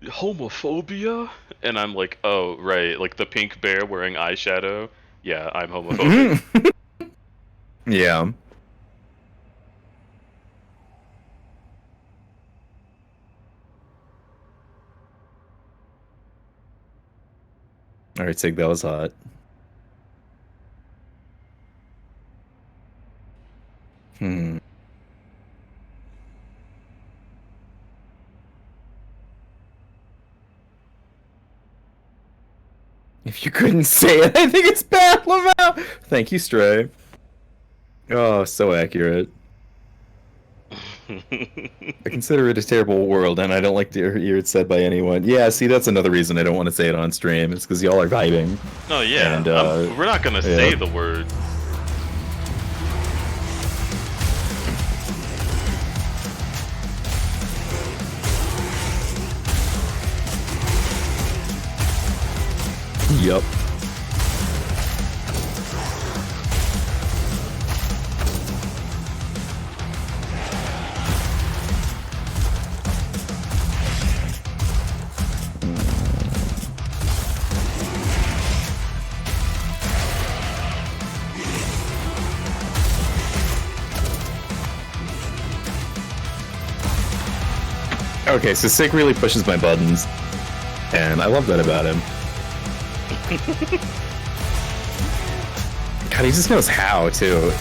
homophobia, and I'm like, oh right, like the pink bear wearing eyeshadow. Yeah, I'm homophobic. Yeah. Alright, Sig, that was hot. If you couldn't say it, I think it's bad, Lamau! Thank you, Stray. Oh, so accurate. I consider it a terrible world, and I don't like to hear it said by anyone. Yeah, see, that's another reason I don't want to say it on stream. It's because y'all are vibing. Oh yeah, And, we're not gonna say the word. Yup. Okay, so SIG really pushes my buttons, and I love that about him. God, he just knows how, too.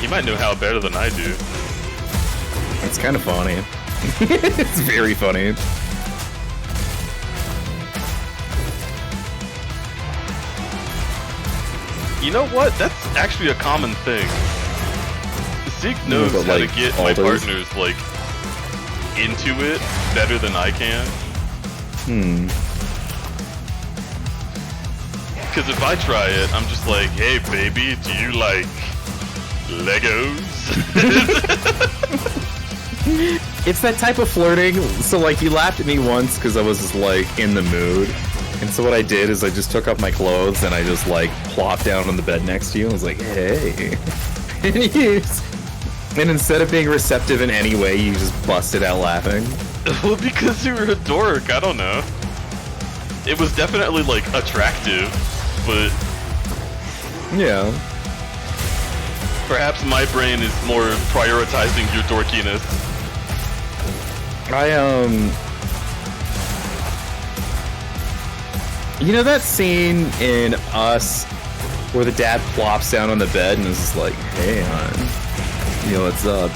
He might know how better than I do. It's kind of funny. It's very funny. You know what? That's actually a common thing. SIG knows but, how like, to get my alters? partners, like, into it better than I can. Because if I try it, I'm just like, hey baby, do you like Legos? It's that type of flirting. So, like, he laughed at me once because I was just, like, in the mood. And so what I did is I just took off my clothes and I just, like, plopped down on the bed next to you and was like, hey. And instead of being receptive in any way, you just busted out laughing. Well, because you were a dork, I don't know. It was definitely, like, attractive, but Yeah. perhaps my brain is more prioritizing your dorkiness. You know that scene in Us where the dad plops down on the bed and is just like, hey, hon, you know what's up?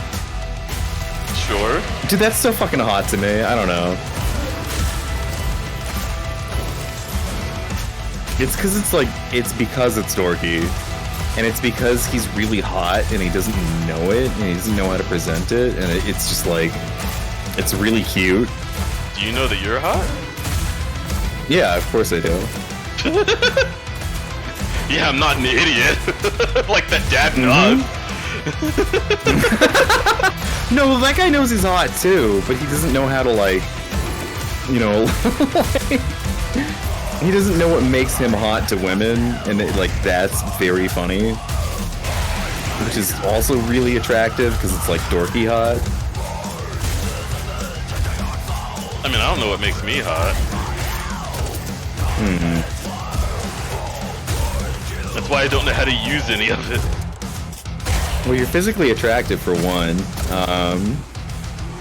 Sure. Dude, that's so fucking hot to me. I don't know. It's because it's dorky. And it's because he's really hot and he doesn't know it and he doesn't know how to present it. And it's just like, it's really cute. Do you know that you're hot? Yeah, of course I do. Yeah, I'm not an idiot. Like that dad does. No, well, that guy knows he's hot too, but he doesn't know how to, like, you know, he doesn't know what makes him hot to women, and that's very funny. Which is also really attractive because it's like dorky hot. I mean, I don't know what makes me hot. That's why I don't know how to use any of it. Well, you're physically attractive for one.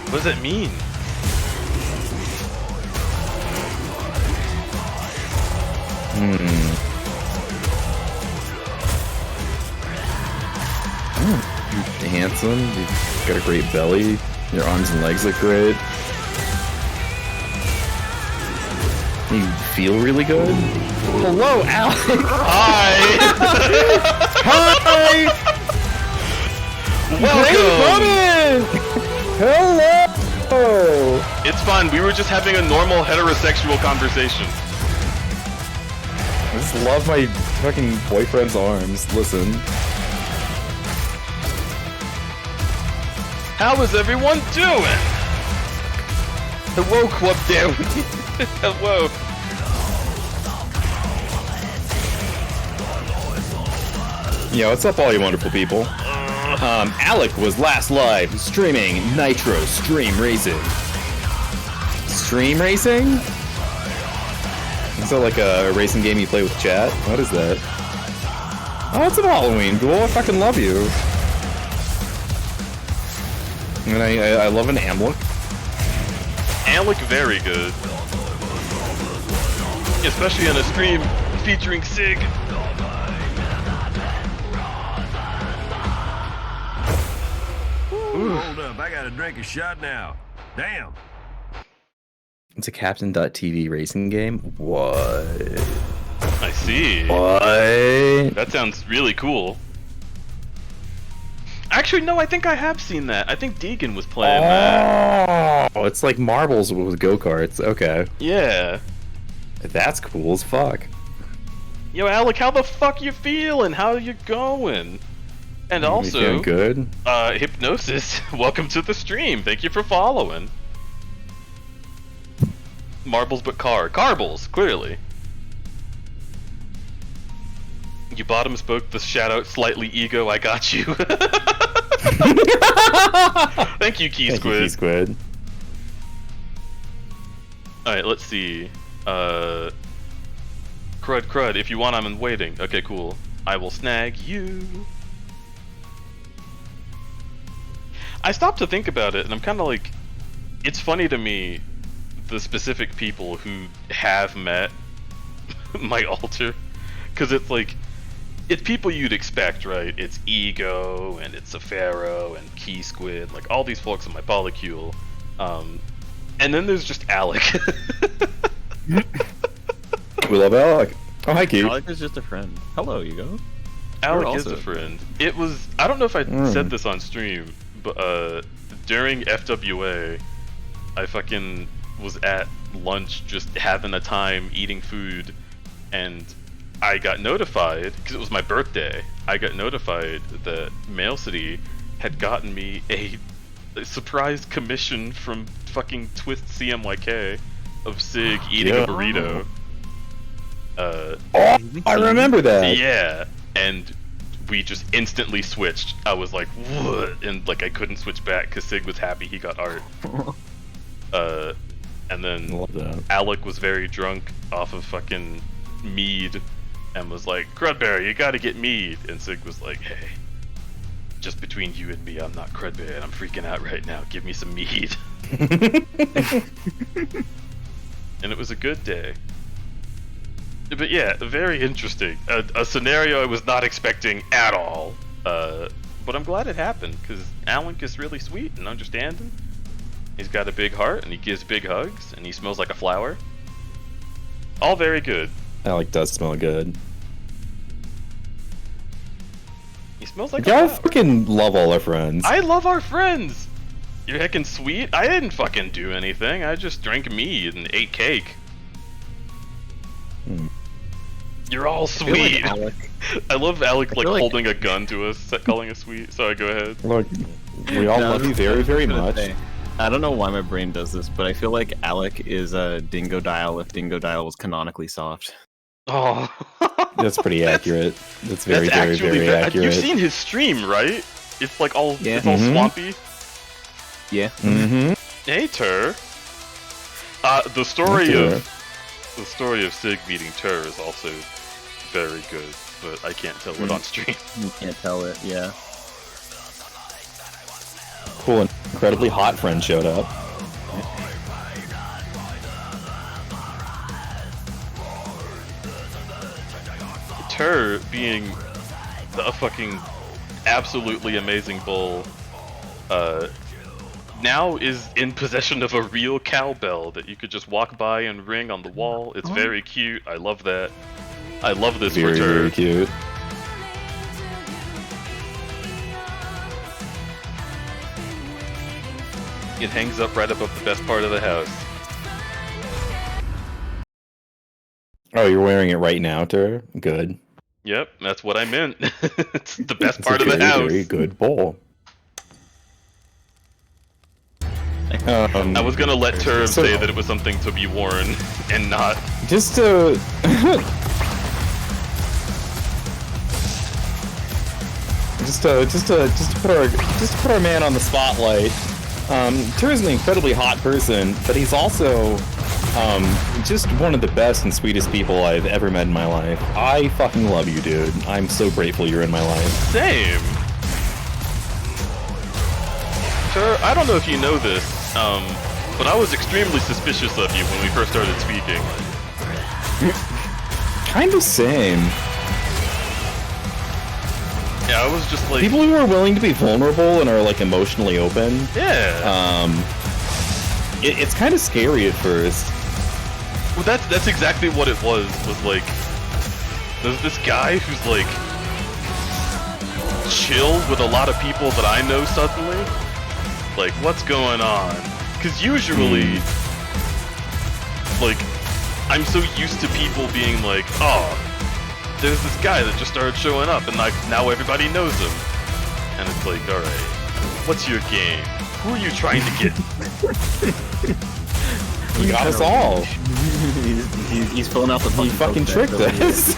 What does that mean? You're handsome. You've got a great belly. Your arms and legs look great. You feel really good. Hello, Alex. Hi! Hi. Welcome! Hello. It's fine, we were just having a normal heterosexual conversation. I just love my fucking boyfriend's arms. Listen. How is everyone doing? Hello, Club Down. Hello. Yeah, what's up, all you wonderful people? Alec was last live streaming Nitro Stream Racing. Stream Racing? Is that like a racing game you play with chat? What is that? Oh, it's a Halloween ghoul. I fucking love you. And I love an Amlook. Alec very good. Especially on a stream featuring SIG. Hold up, I gotta drink a shot now. Damn. It's a Captain.tv racing game? What? I see. What? That sounds really cool. Actually, no, I think I have seen that. I think Deegan was playing that. Oh, it's like marbles with go-karts. Okay. Yeah. That's cool as fuck. Yo, Alec, how the fuck you feeling? How you going? And also, feeling good? Hypnosis, welcome to the stream. Thank you for following. Marbles but Carbles, clearly. You bottom spoke the shout out slightly ego, I got you. Thank you, Key Thank Squid. you, Key Squid. Alright, let's see. Crud, if you want, I'm in waiting. Okay, cool. I will snag you. I stopped to think about it, and I'm kind of like, it's funny to me, the specific people who have met my alter, because it's like, it's people you'd expect, right? It's Ego, and it's Safaro, and Key Squid, like all these folks in my polycule, and then there's just Alec. We love Alec. Oh, hi, Key. Alec is just a friend. Hello, you go. Alec is a friend. It was, I don't know if I said this on stream, but during FWA, I fucking was at lunch just having a time eating food, and I got notified, because it was my birthday, I got notified that Mail City had gotten me a surprise commission from fucking Twist CMYK of SIG eating a burrito. I remember that. Yeah, and we just instantly switched. I was like, what? And like I couldn't switch back because SIG was happy he got art. And then Love that. Alec was very drunk off of fucking mead and was like, Crudberry, you gotta get mead. And SIG was like, hey, just between you and me, I'm not Crudberry and I'm freaking out right now. Give me some mead. And it was a good day. But yeah, very interesting. A scenario I was not expecting at all. But I'm glad it happened, because Alec is really sweet and understanding. He's got a big heart, and he gives big hugs, and he smells like a flower. All very good. Alec does smell good. He smells like Y'all a flower. fucking love all our friends. I love our friends! You're heckin' sweet? I didn't fucking do anything. I just drank mead and ate cake. You're all sweet. I love Alec like holding a gun to us, calling us sweet. Sorry, go ahead. Look, we all love you very, very much. I don't know why my brain does this, but I feel like Alec is a Dingo Dial if Dingo Dial was canonically soft. Oh, That's pretty accurate. That's very, very, actually very accurate. You've seen his stream, right? It's like all Yeah. it's all swampy. Yeah. Mm-hmm. Hey, Tur. The story of SIG meeting Tur is also very good, but I can't tell it on stream. You can't tell it, yeah. Cool, an incredibly hot friend showed up. Tur being a fucking absolutely amazing bull, now is in possession of a real cowbell that you could just walk by and ring on the wall. It's very cute. I love that. I love this Very, for Tur. very cute. It hangs up right above the best part of the house. Oh, you're wearing it right now, Tur? Good. Yep, that's what I meant. It's the best It's part a of the very, house. very good bowl. I was gonna let Tur So- say that it was something to be worn and not. Just to... just to put our man on the spotlight. Tur is an incredibly hot person, but he's also just one of the best and sweetest people I've ever met in my life. I fucking love you, dude. I'm so grateful you're in my life. Same. Tur, I don't know if you know this, but I was extremely suspicious of you when we first started speaking. Kind of same. Yeah, I was just like... People who are willing to be vulnerable and are, like, emotionally open. Yeah. It's kind of scary at first. Well, that's exactly what it was like, there's this guy who's, like, chill with a lot of people that I know suddenly. Like, what's going on? Because usually, like, I'm so used to people being like, oh, there's this guy that just started showing up, and like now everybody knows him. And it's like, alright, what's your game? Who are you trying to get? You got us all. He's filling out the He fucking tricked us.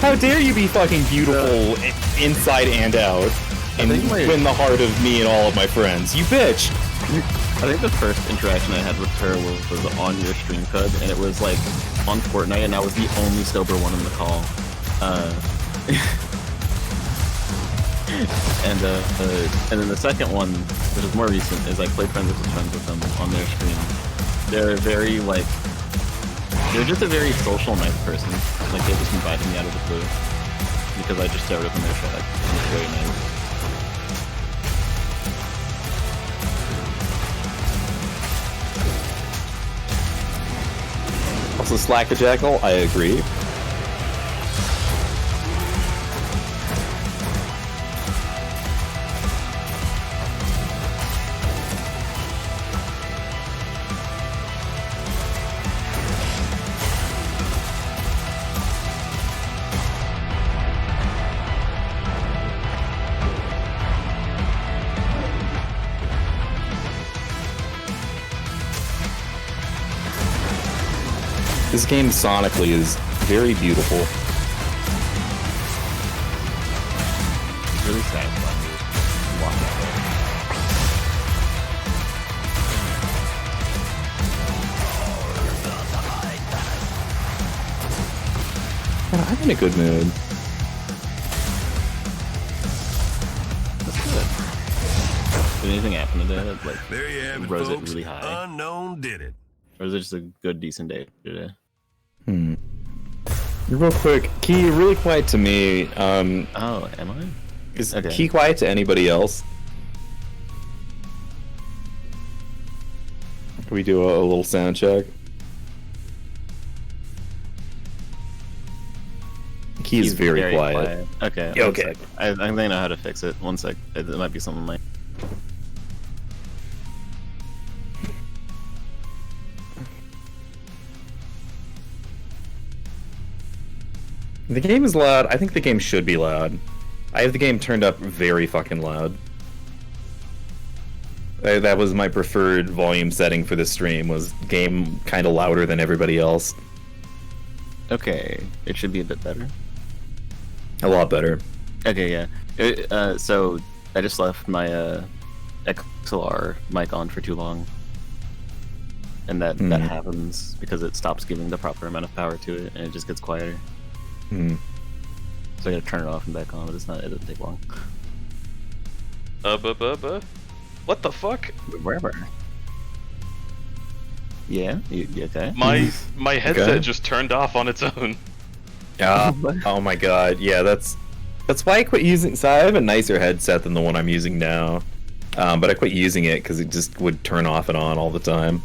How dare you be fucking beautiful inside and out and win the heart of me and all of my friends. You bitch. I think the first interaction I had with her was on your stream, Cud, and it was like on Fortnite, and I was the only sober one in the call. And then the second one, which is more recent, is I played Friends with them on their stream. They're very like, they're just a very social, nice person. Like they just invited me out of the blue because I just started from their chat. And it's very nice. Also, Slacker Jackal, I agree. This game sonically is very beautiful. It's really satisfying to walk out there. I'm in a good mood. That's good. Did anything happen today that like There you have it, rose it folks. really high? Unknown did it. Or is it just a good, decent day today? Real quick, Key, you're really quiet to me. Oh, am I? Is Okay. Key quiet to anybody else? Can we do a little sound check? Key is very quiet. Okay. Yeah, one okay. sec. I think I know how to fix it. One sec. It might be something like. The game is loud. I think the game should be loud. I have the game turned up very fucking loud. That was my preferred volume setting for this stream, was game kind of louder than everybody else. Okay, it should be a bit better. A lot better. Okay, yeah. So I just left my XLR mic on for too long, and that happens because it stops giving the proper amount of power to it, and it just gets quieter. Hmm. So I gotta turn it off and back on, but it doesn't take long. What the fuck? Wherever. Yeah, you okay? My headset Okay. just turned off on its own. Yeah. Oh my god. Yeah, that's why I quit using. So I have a nicer headset than the one I'm using now, but I quit using it because it just would turn off and on all the time.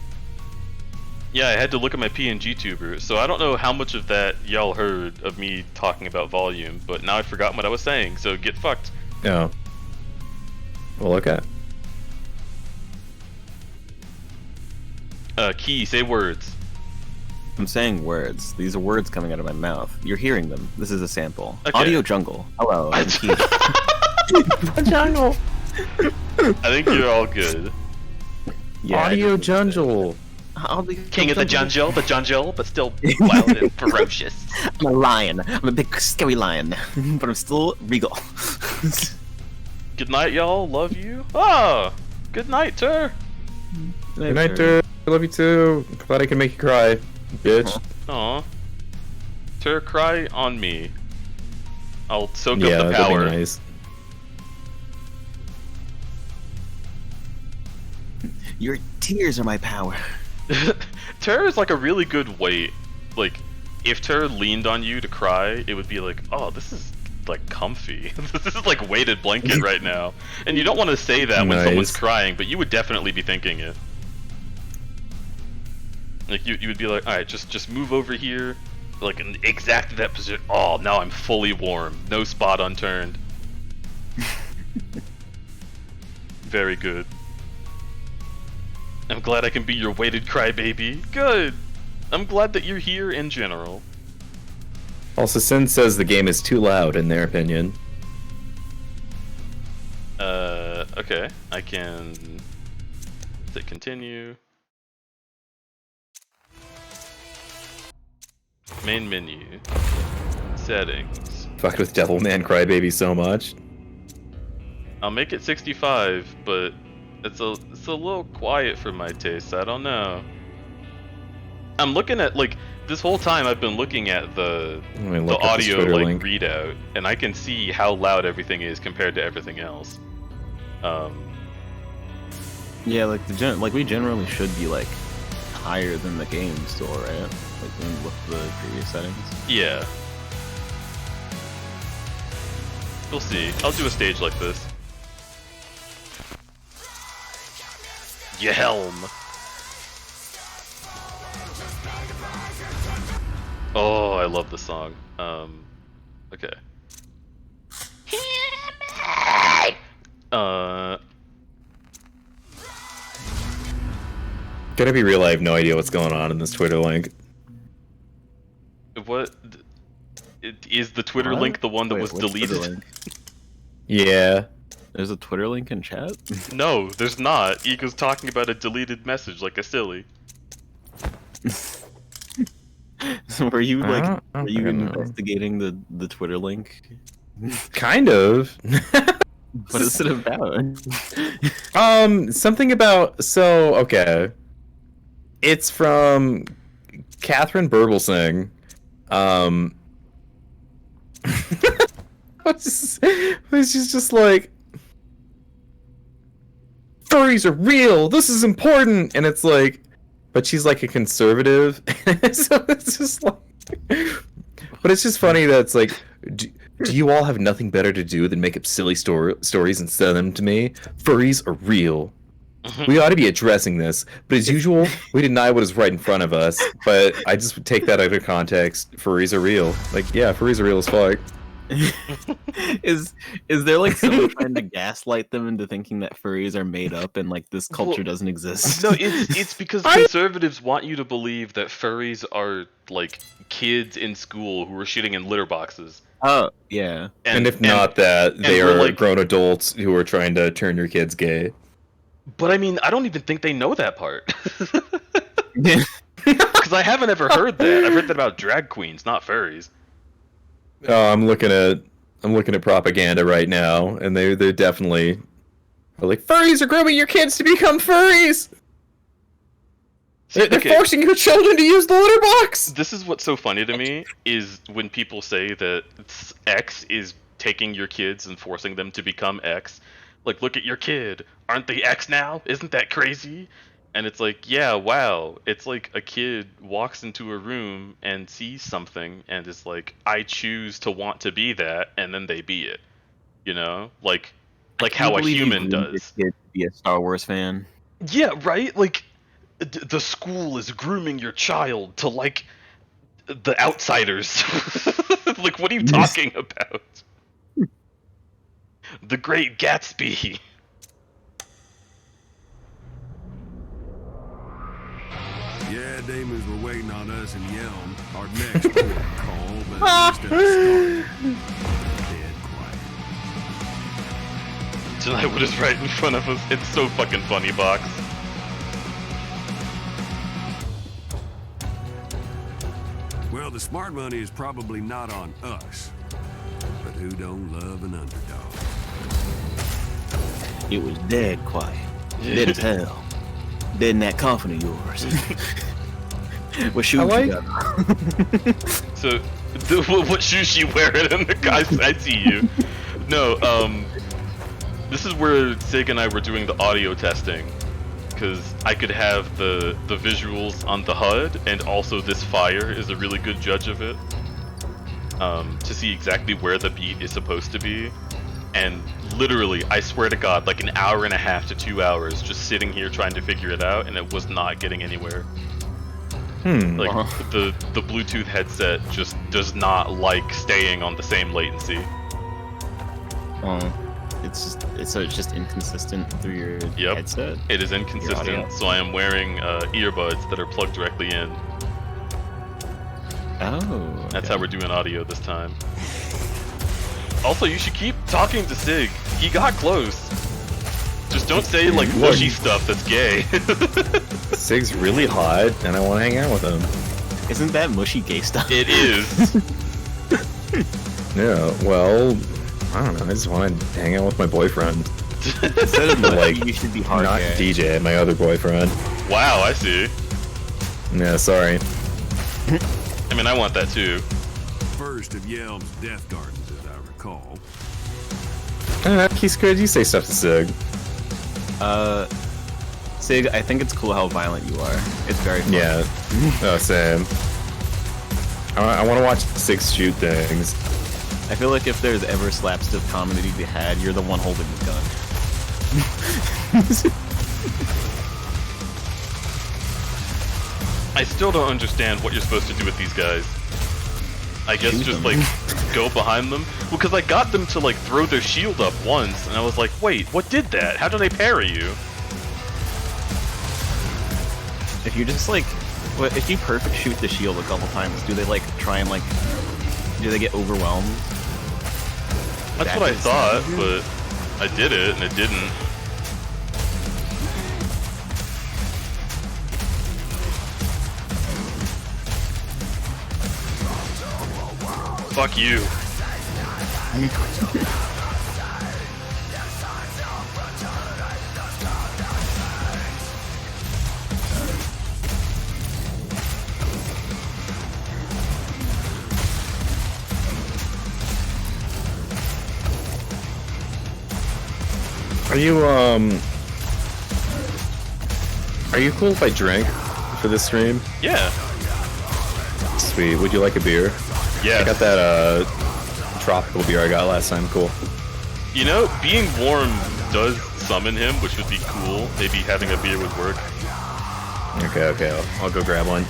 Yeah, I had to look at my PNG tuber, so I don't know how much of that y'all heard of me talking about volume, but now I've forgotten what I was saying, so get fucked. Yeah. Well, okay. Key, say words. I'm saying words. These are words coming out of my mouth. You're hearing them. This is a sample. Okay. Audio Jungle. Hello. I'm Keith. Jungle. I think you're all good. Yeah, Audio Jungle. King of the jungle, but still wild and ferocious. I'm a lion. I'm a big scary lion, but I'm still regal. Good night, y'all. Love you. Ah, good night, Tur. Good night, dude. I love you too. Glad I can make you cry, bitch. Aw. Tur, cry on me. I'll soak Yeah, up the that'd power. be nice. Your tears are my power. Tur is like a really good weight. Like, if Ter leaned on you to cry, it would be like, oh, this is like comfy. This is like weighted blanket right now. And you don't want to say that when someone's crying, but you would definitely be thinking it. Like you would be like, all right, just move over here, like exact that position. Oh, now I'm fully warm, no spot unturned. Very good. I'm glad I can be your weighted crybaby. Good. I'm glad that you're here in general. Also, Sin says the game is too loud, in their opinion. Okay. I can hit continue. Main menu. Settings. Fucked with Devilman Crybaby so much. I'll make it 65, but it's a little quiet for my taste. I don't know. I'm looking at, like, this whole time I've been looking at the audio like readout, and I can see how loud everything is compared to everything else. Yeah, like we generally should be like higher than the game still, right? Like with the previous settings. Yeah. We'll see. I'll do a stage like this. Your helm. Oh, I love the song. Okay. Gotta be real, I have no idea what's going on in this Twitter link. What? Is the Twitter link the one that was deleted? Yeah. There's a Twitter link in chat? No, there's not. Ego's talking about a deleted message like a silly. So were you investigating the Twitter link? Kind of. What is it about? Something about, okay. It's from Catherine Burblesing. She's just like, furries are real, this is important, and it's like, but she's like a conservative, so it's just like, but it's just funny that it's like, do you all have nothing better to do than make up silly stories and send them to me? Furries are real. We ought to be addressing this, but as usual, we deny what is right in front of us, but I just would take that out of context. Furries are real. Like, yeah, furries are real as fuck. Is there like someone trying to gaslight them into thinking that furries are made up and like this culture doesn't exist? No, it's because conservatives want you to believe that furries are like kids in school who are shitting in litter boxes. Oh, yeah. And if not that, they are like grown adults who are trying to turn your kids gay. But I mean, I don't even think they know that part. Because I haven't ever heard that. I've heard that about drag queens, not furries. Oh, I'm looking at propaganda right now, and they're definitely are like, furries are grooming your kids to become furries. They're forcing your children to use the litter box. This is what's so funny to me is when people say that X is taking your kids and forcing them to become X. Like, look at your kid. Aren't they X now? Isn't that crazy? And it's like, yeah, wow. It's like a kid walks into a room and sees something and is like, I choose to want to be that, and then they be it. You know? Like how a human does. Kid to be a Star Wars fan. Yeah, right? Like, the school is grooming your child to like the outsiders. Like, what are you talking about? The Great Gatsby. Yeah, demons were waiting on us in Yelm, our next port call, but instead of starting, dead quiet. Tonight, what is right in front of us? It's so fucking funny, Box. Well, the smart money is probably not on us, but who don't love an underdog? It was dead quiet. Dead as hell. Dead in that coffin of yours. What shoes you got? So, what shoes she wearing? And the guy, I see you. No, this is where SIG and I were doing the audio testing. because I could have the visuals on the HUD, and also this fire is a really good judge of it. To see exactly where the beat is supposed to be. And literally, I swear to God, like an hour and a half to 2 hours just sitting here trying to figure it out, and it was not getting anywhere. Like, the Bluetooth headset just does not like staying on the same latency. It's just inconsistent through your headset? It is inconsistent, so I am wearing earbuds that are plugged directly in. Oh. That's how we're doing audio this time. Also, you should keep talking to SIG. He got close. Just don't say, like, mushy stuff that's gay. SIG's really hot, and I want to hang out with him. Isn't that mushy gay stuff? It is. Yeah, well, I don't know. I just want to hang out with my boyfriend. Instead of like, you should be hard not gay. DJ, my other boyfriend. Wow, I see. Yeah, sorry. I mean, I want that too. First of Yelm's Death Gardens, as I recall. He's good. You say stuff to SIG. Sig, I think it's cool how violent you are. It's very fun. Yeah. Oh, same. I want to watch SIG shoot things. I feel like if there's ever slapstick comedy to be had, you're the one holding the gun. I still don't understand what you're supposed to do with these guys. I guess Shoot just them. like go behind them. Well, because I got them to like throw their shield up once, and I was like, wait, what did that? How do they parry you? If you just like, if you perfect shoot the shield a couple times, do they like try and like, do they get overwhelmed? That's what I thought, but I did it and it didn't. Fuck you. Are you cool if I drink for this stream? Yeah. Sweet. Would you like a beer? Yeah. I got that tropical beer I got last time. Cool. You know, being warm does summon him, which would be cool. Maybe having a beer would work. Okay. I'll go grab one.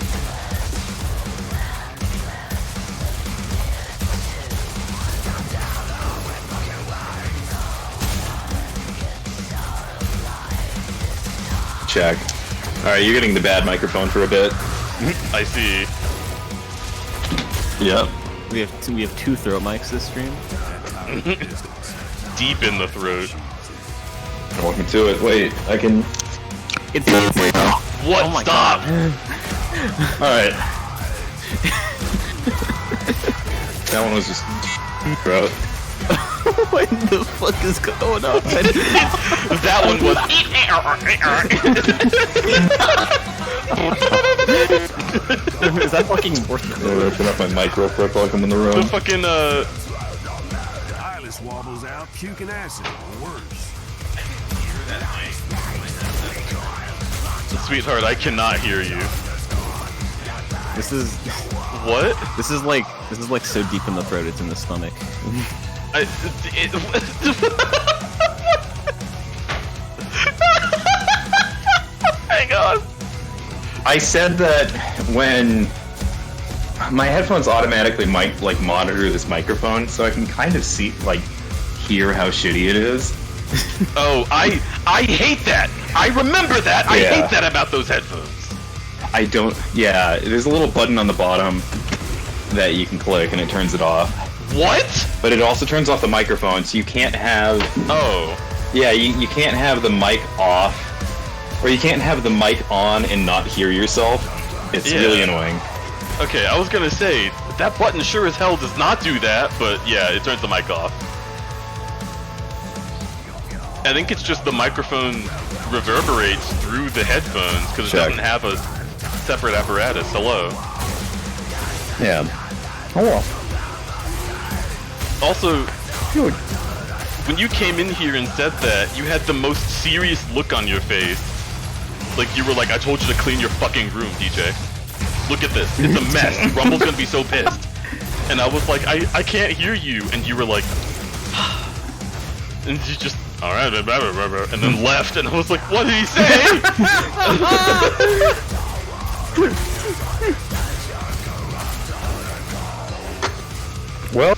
Check. Alright, you're getting the bad microphone for a bit. I see. Yep. We have two throat mics this stream. Deep in the throat. Welcome to it. Wait, I can... It's What? Oh my Stop! Alright. That one was just... throat. What the fuck is going on? That one was. Is that fucking worth it? I'll open up my mic real quick while I come in the room. The fucking Eyeless wobbles out, puking acid, or worse. Sweetheart, I cannot hear you. This is What? this is like so deep in the throat it's in the stomach. Hang on. I said that when my headphones automatically monitor this microphone, so I can kind of see, hear how shitty it is. Oh, I hate that. I remember that. I hate that about those headphones. I don't. Yeah, there's a little button on the bottom that you can click, and it turns it off. What? But it also turns off the microphone, so you can't have. Oh. Yeah, you can't have the mic off, or you can't have the mic on and not hear yourself. It's really annoying. Okay, I was gonna say that button sure as hell does not do that, but yeah, it turns the mic off. I think it's just the microphone reverberates through the headphones because it doesn't have a separate apparatus. Hello. Yeah. Oh well. Also, when you came in here and said that, you had the most serious look on your face. Like, you were like, I told you to clean your fucking room, DJ. Look at this. It's a mess. Rumble's gonna be so pissed. And I was like, I can't hear you. And you were like, and you just, alright, and then left. And I was like, what did he say? Well,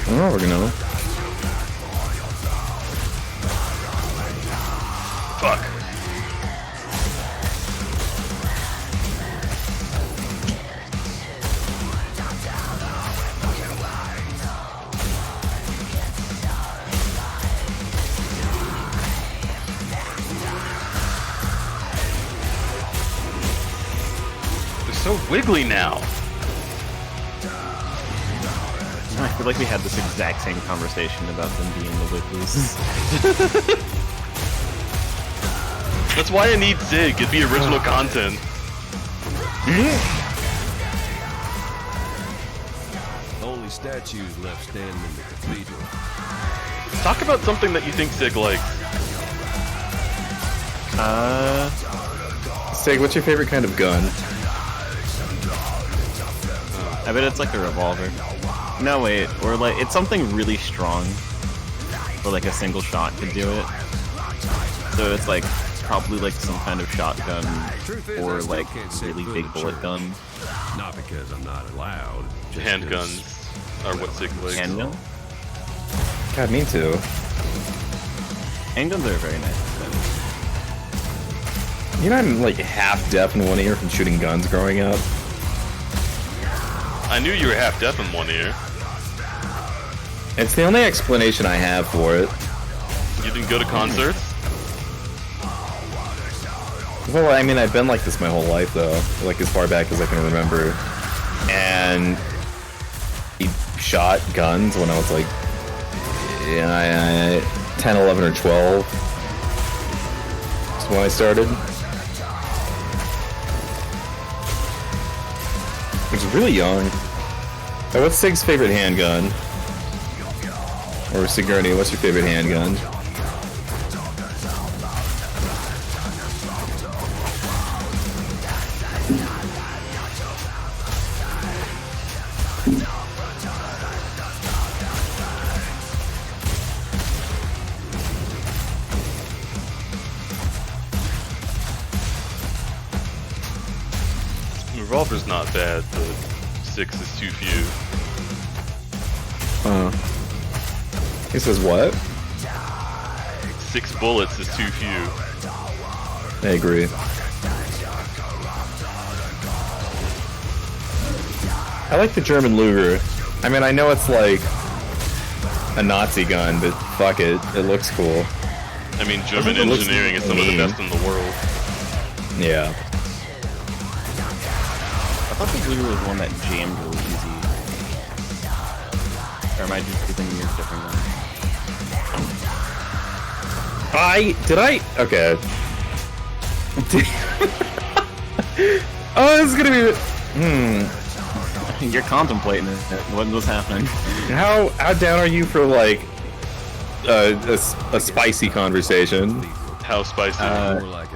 oh, we're gonna. Fuck. They're so wiggly now. I feel like we had this exact same conversation about them being the Wigglies. That's why I need SIG. It'd be original content. Only statues left standing in the cathedral. Talk about something that you think SIG likes. Sig, what's your favorite kind of gun? I bet it's like a revolver. No, wait, or like, it's something really strong. Or like a single shot could do it. So it's like, probably like some kind of shotgun, or like really big bullet gun. Not because I'm not allowed. Just Handguns are what SIG likes. Handgun? God, me too. Handguns are very nice. You know, I'm like half deaf in one ear from shooting guns growing up. I knew you were half deaf in one ear. It's the only explanation I have for it. You didn't go to concerts? Well, I mean, I've been like this my whole life, though. Like, as far back as I can remember. And he shot guns when I was like, 10, 11, or 12. That's when I started. I was really young. What's Sig's favorite handgun? Or Sigourney, what's your favorite handgun? Revolver's not bad, but 6 is too few. He says what? 6 bullets is too few. I agree. I like the German Luger. I mean, I know it's like a Nazi gun, but fuck it, it looks cool. I mean, German It looks engineering is some of the mean. best in the world. Yeah. I thought the Luger was one that jammed really easy. Or am I just thinking of a different one? Okay. Oh, this is gonna be. You're contemplating it. What was happening? How down are you for like a spicy conversation? How spicy?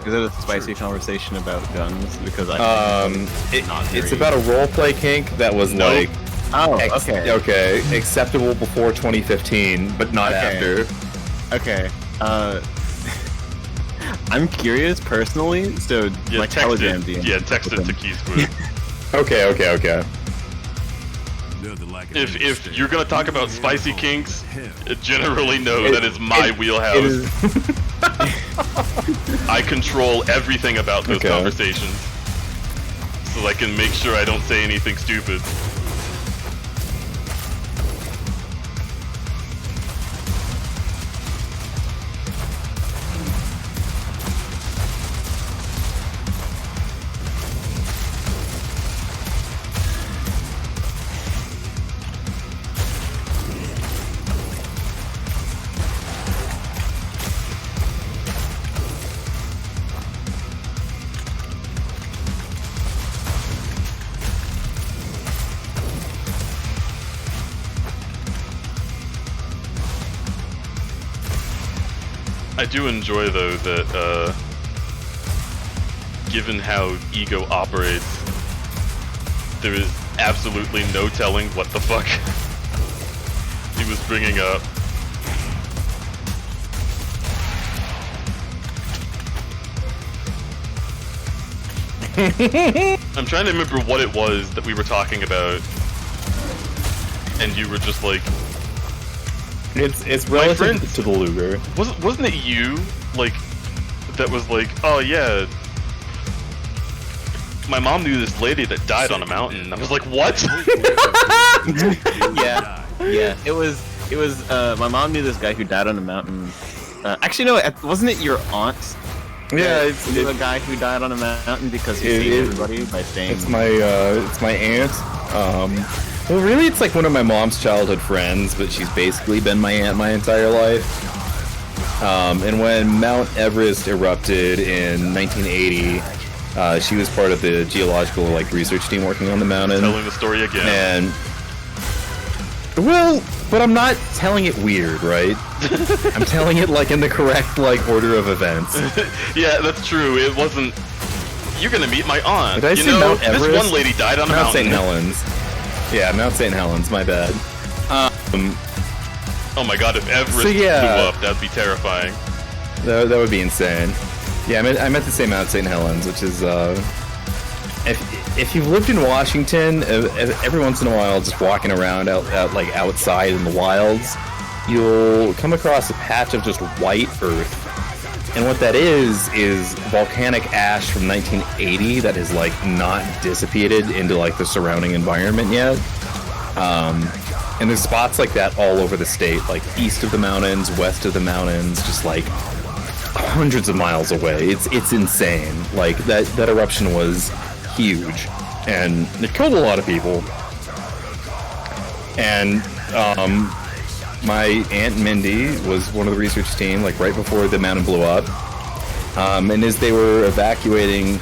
Is it a spicy conversation about guns? Because It's about a roleplay kink that was like okay, acceptable before 2015, but not after. Okay. I'm curious personally, so Yeah, my text Telegram it. DM. Yeah, text it to Keith's group. Okay. If you're gonna talk about spicy kinks, generally know that is my wheelhouse. I control everything about those conversations, so I can make sure I don't say anything stupid. I do enjoy though that given how ego operates, there is absolutely no telling what the fuck he was bringing up. I'm trying to remember what it was that we were talking about, and you were just like, It's relative to the Luger. wasn't it you, like, that was like, oh yeah, my mom knew this lady that died on a mountain. I was like, what? Yeah, it was my mom knew this guy who died on a mountain. Actually, no, wasn't it your aunt? Yeah, it's a guy who died on a mountain because he saved everybody by staying. It's my aunt. Well, really, it's like one of my mom's childhood friends, but she's basically been my aunt my entire life. And when Mount Everest erupted in 1980, she was part of the geological research team working on the mountain. Telling the story again. And well, but I'm not telling it weird, right? I'm telling it in the correct order of events. Yeah, that's true. It wasn't. You're gonna meet my aunt. Did I say Mount Everest? This one lady died on a Mount mountain. St. Helens. Yeah, Mount St. Helens. My bad. Oh my god, if Everest blew up, that'd be terrifying. That would be insane. Yeah, I meant to say Mount St. Helens, which is if you've lived in Washington, every once in a while, just walking around outside in the wilds, you'll come across a patch of just white earth. And what that is volcanic ash from 1980 that has not dissipated into the surrounding environment yet. And there's spots like that all over the state, east of the mountains, west of the mountains, just hundreds of miles away. It's insane. That eruption was huge, and it killed a lot of people. And my Aunt Mindy was one of the research team, right before the mountain blew up. And as they were evacuating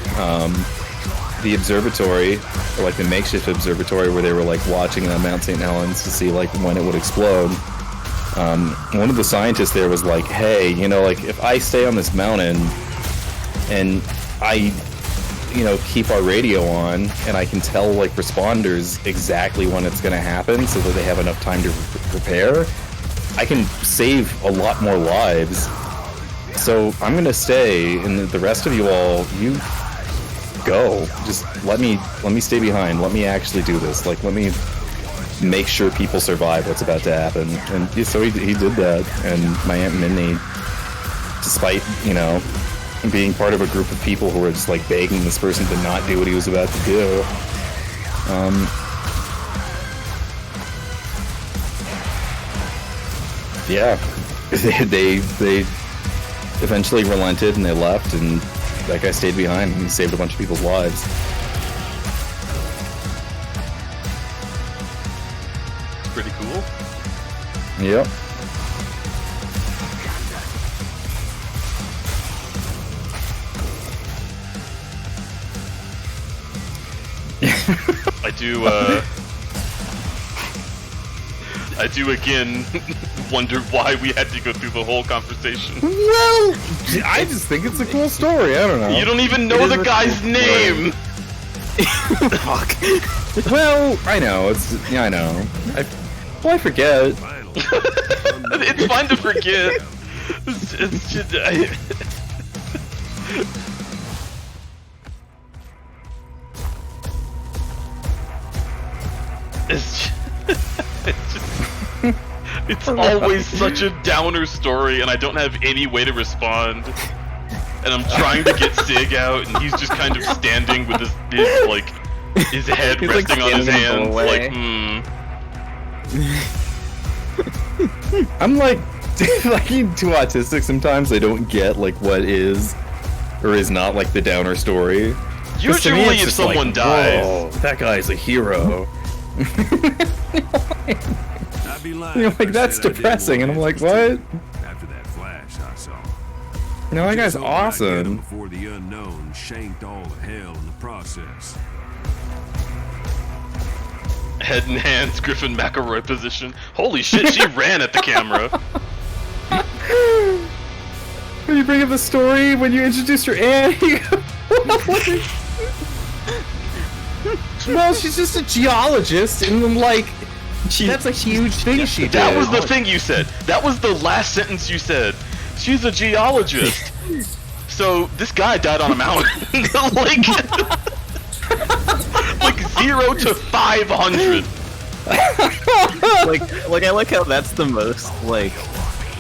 the observatory, or the makeshift observatory where they were watching Mount St. Helens to see when it would explode, one of the scientists there was like, hey, if I stay on this mountain and I keep our radio on and I can tell responders exactly when it's going to happen so that they have enough time to prepare, I can save a lot more lives. So I'm going to stay, and the rest of you all, you go. Just let me stay behind. Let me actually do this. Let me make sure people survive what's about to happen. And so he did that. And my Aunt Minnie, despite, being part of a group of people who were just begging this person to not do what he was about to do, yeah, they eventually relented and they left, and that guy stayed behind and he saved a bunch of people's lives. It's pretty cool. Yep. I do again wonder why we had to go through the whole conversation. Well, I just think it's a cool story. I don't know. You don't even know the guy's name! Fuck. Well, I know. I know. I forget. It's fine to forget. It's just, it's always such a downer story, and I don't have any way to respond. And I'm trying to get Sig out, and he's just kind of standing with his head resting on his hands, I'm too autistic sometimes. I don't get what is or is not the downer story. Usually, if someone dies, whoa, that guy's a hero. I'd be lying You're if I that's said I didn't depressing, want and I'm like, answers what? to you after that flash I saw. No, that guy's Just hoping I'd get him awesome. before the unknown shanked all of hell in the process. head and hands, Griffin McElroy position. Holy shit, she ran at the camera. When you bring up the story, when you introduce your aunt, you go, Well, she's just a geologist, and then, like, that's a huge thing she did. That was the thing you said. That was the last sentence you said. She's a geologist. So this guy died on a mountain. like 0 to 500. like I like how that's the most like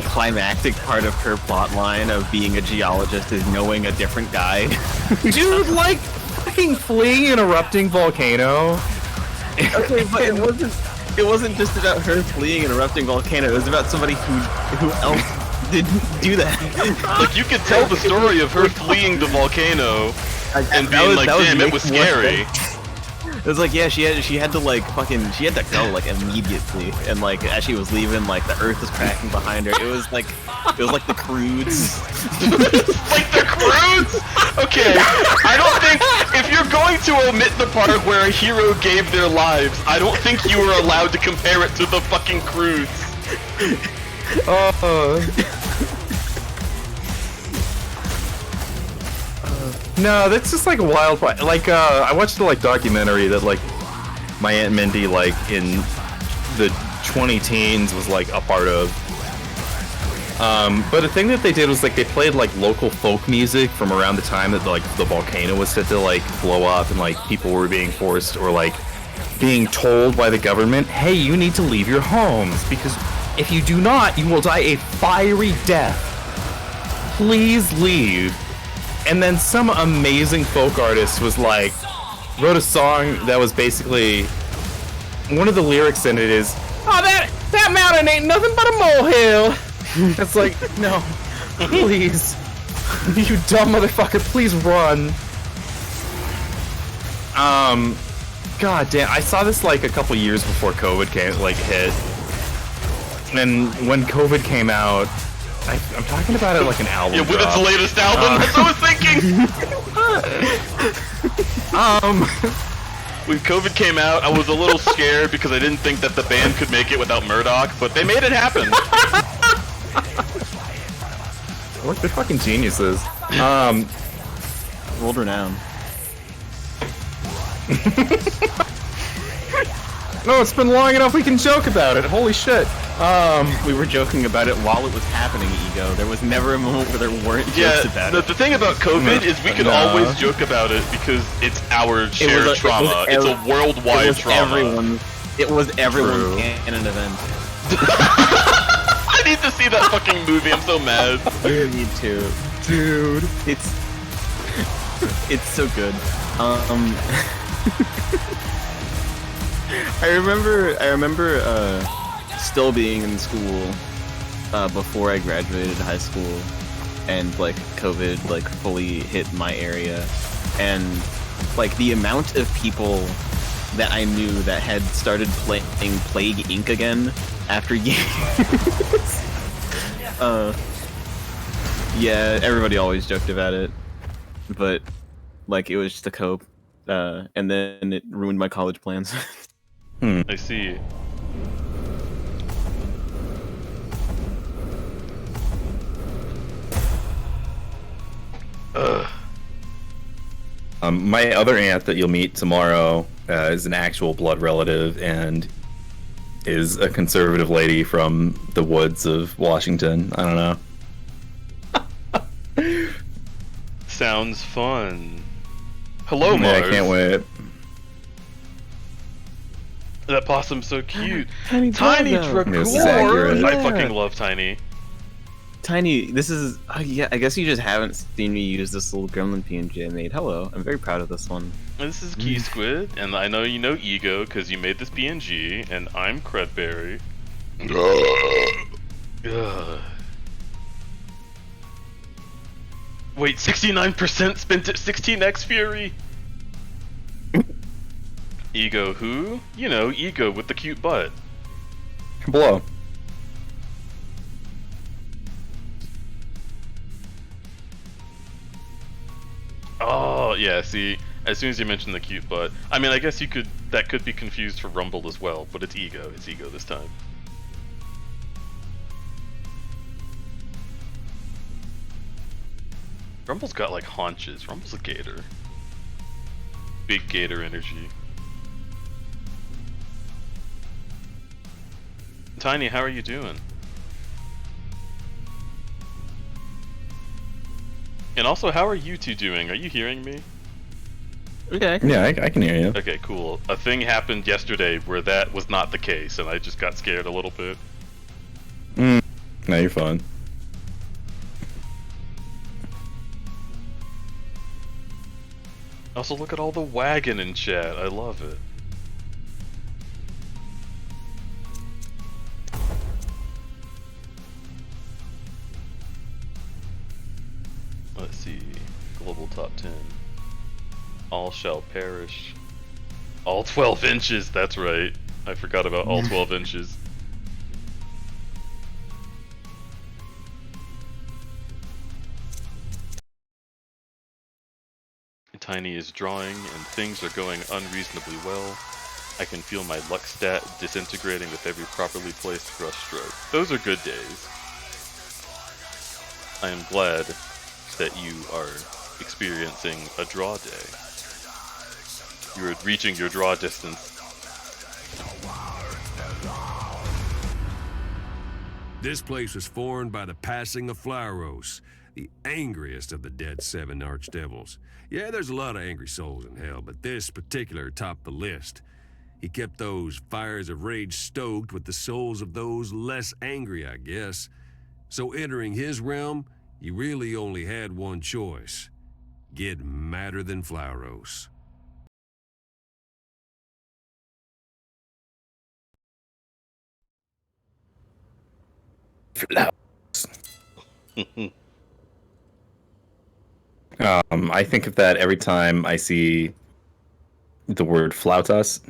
climactic part of her plot line of being a geologist is knowing a different guy. Dude, like, fucking fleeing an erupting volcano. Okay, but it wasn't just about her fleeing an erupting volcano. It was about somebody who else didn't do that. Like you could tell the story of her fleeing the volcano and being like, damn, it was scary. It was like, yeah, she had to like fucking, she had to go like immediately, and like as she was leaving, like the earth was cracking behind her. It was like the Croods. Like the Croods? Okay, I don't think, if you're going to omit the part where a hero gave their lives, I don't think you are allowed to compare it to the fucking Croods. No, that's just like a wild part. Like, I watched the like documentary that like my Aunt Mindy like in the 20-teens was like a part of. But the thing that they did was like they played like local folk music from around the time that like the volcano was set to like blow up, and like people were being forced or like being told by the government, hey, you need to leave your homes because if you do not, you will die a fiery death. Please leave. And then some amazing folk artist was like, wrote a song that was basically, one of the lyrics in it is, oh, that mountain ain't nothing but a molehill. It's like, no, please, you dumb motherfucker, please run. God damn, I saw this like a couple years before COVID hit. And when COVID came out, I'm talking about it like an album. Yeah, with its latest album. That's what I was thinking. When COVID came out, I was a little scared because I didn't think that the band could make it without Murdoch, but they made it happen. Look, they're fucking geniuses. World renowned. No, it's been long enough we can joke about it. Holy shit. We were joking about it while it was happening, Ego. There was never a moment where there weren't jokes about it. The thing about COVID is we can always joke about it because it's our shared trauma. It's a worldwide trauma. It was everyone's canon event. I need to see that fucking movie. I'm so mad. You need to. Dude. It's so good. I remember still being in school before I graduated high school, and like COVID like fully hit my area, and like the amount of people that I knew that had started playing Plague Inc. again after years. Yeah, everybody always joked about it, but like it was just a cope, and then it ruined my college plans. I see. My other aunt that you'll meet tomorrow is an actual blood relative and is a conservative lady from the woods of Washington. I don't know. Sounds fun. Hello, Mars. Yeah, I can't wait. That possum's so cute. Tiny Dracor! This is accurate. I fucking love Tiny. Tiny, this is... yeah, I guess you just haven't seen me use this little gremlin PNG I made. Hello, I'm very proud of this one. This is Key Squid, and I know you know Ego because you made this PNG, and I'm Crudberry. Wait, 69% spent at 16x Fury? Ego who? You know, Ego with the cute butt. Blow. Oh, yeah, see, as soon as you mentioned the cute butt, I mean, I guess that could be confused for Rumble as well, but it's Ego this time. Rumble's got like haunches. Rumble's a gator. Big gator energy. Tiny, how are you doing? And also, how are you two doing? Are you hearing me? Okay. Yeah, I can hear you. Okay, cool. A thing happened yesterday where that was not the case, and I just got scared a little bit. No, you're fine. Also, look at all the wagon in chat. I love it. Let's see. Global top 10. All shall perish. All 12 inches, that's right. I forgot about all 12 inches. Tiny is drawing, and things are going unreasonably well. I can feel my luck stat disintegrating with every properly placed brush stroke. Those are good days. I am glad that you are experiencing a draw day. You are reaching your draw distance. This place was formed by the passing of Flauros, the angriest of the dead 7 archdevils. Yeah, there's a lot of angry souls in hell, but this particular topped the list. He kept those fires of rage stoked with the souls of those less angry, I guess. So entering his realm, you really only had one choice. Get madder than Flauros. I think of that every time I see the word flautas,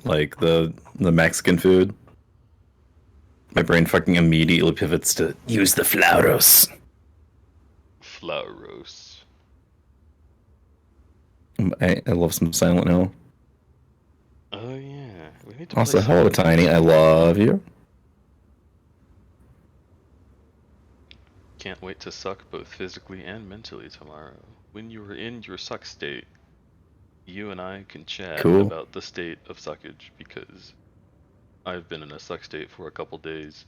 like the Mexican food. My brain fucking immediately pivots to use the flauros. Flauros. I love some Silent Hill. Oh yeah. We need to Also, play hello, some- Tiny. I love you. Can't wait to suck both physically and mentally tomorrow. When you are in your suck state, you and I can chat Cool. about the state of suckage, because I've been in a suck state for a couple days.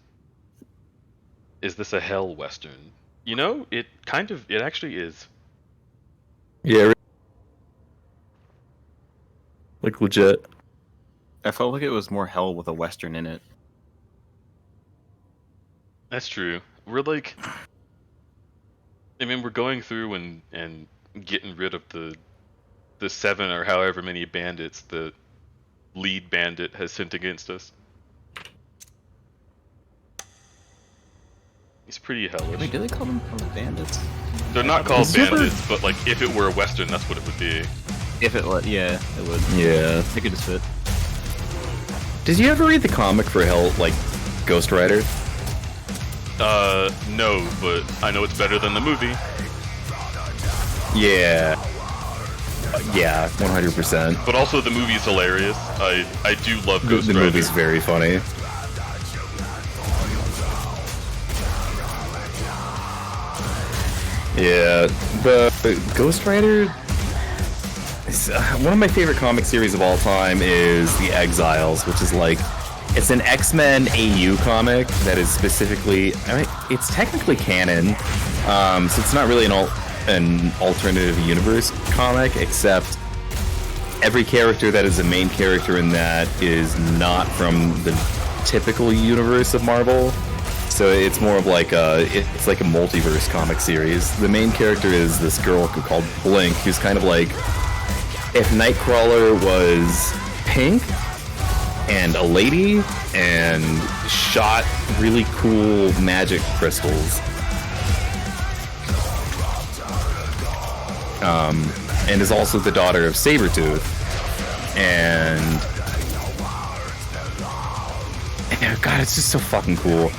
Is this a hell western? You know, it actually is. Yeah. Like legit. I felt like it was more hell with a western in it. That's true. We're like, I mean, we're going through and getting rid of the 7 or however many bandits the lead bandit has sent against us. He's pretty hellish. Wait, do they call them bandits? They're not called Is there- bandits, but like if it were a western, that's what it would be. If it was, yeah, it would. Yeah. It could just fit. Did you ever read the comic for Hell, like Ghost Rider? No, but I know it's better than the movie. Yeah. Yeah, 100%. But also the movie's hilarious. I do love The, Ghost the Rider. movie's very funny. Yeah, the Ghost Rider. One of my favorite comic series of all time is The Exiles, which is like, it's an X-Men AU comic that is specifically, I mean, it's technically canon, so it's not really an alternative universe comic, except every character that is a main character in that is not from the typical universe of Marvel. So it's more of like it's like a multiverse comic series. The main character is this girl called Blink, who's kind of like if Nightcrawler was pink and a lady and shot really cool magic crystals. And is also the daughter of Sabretooth. And God, it's just so fucking cool.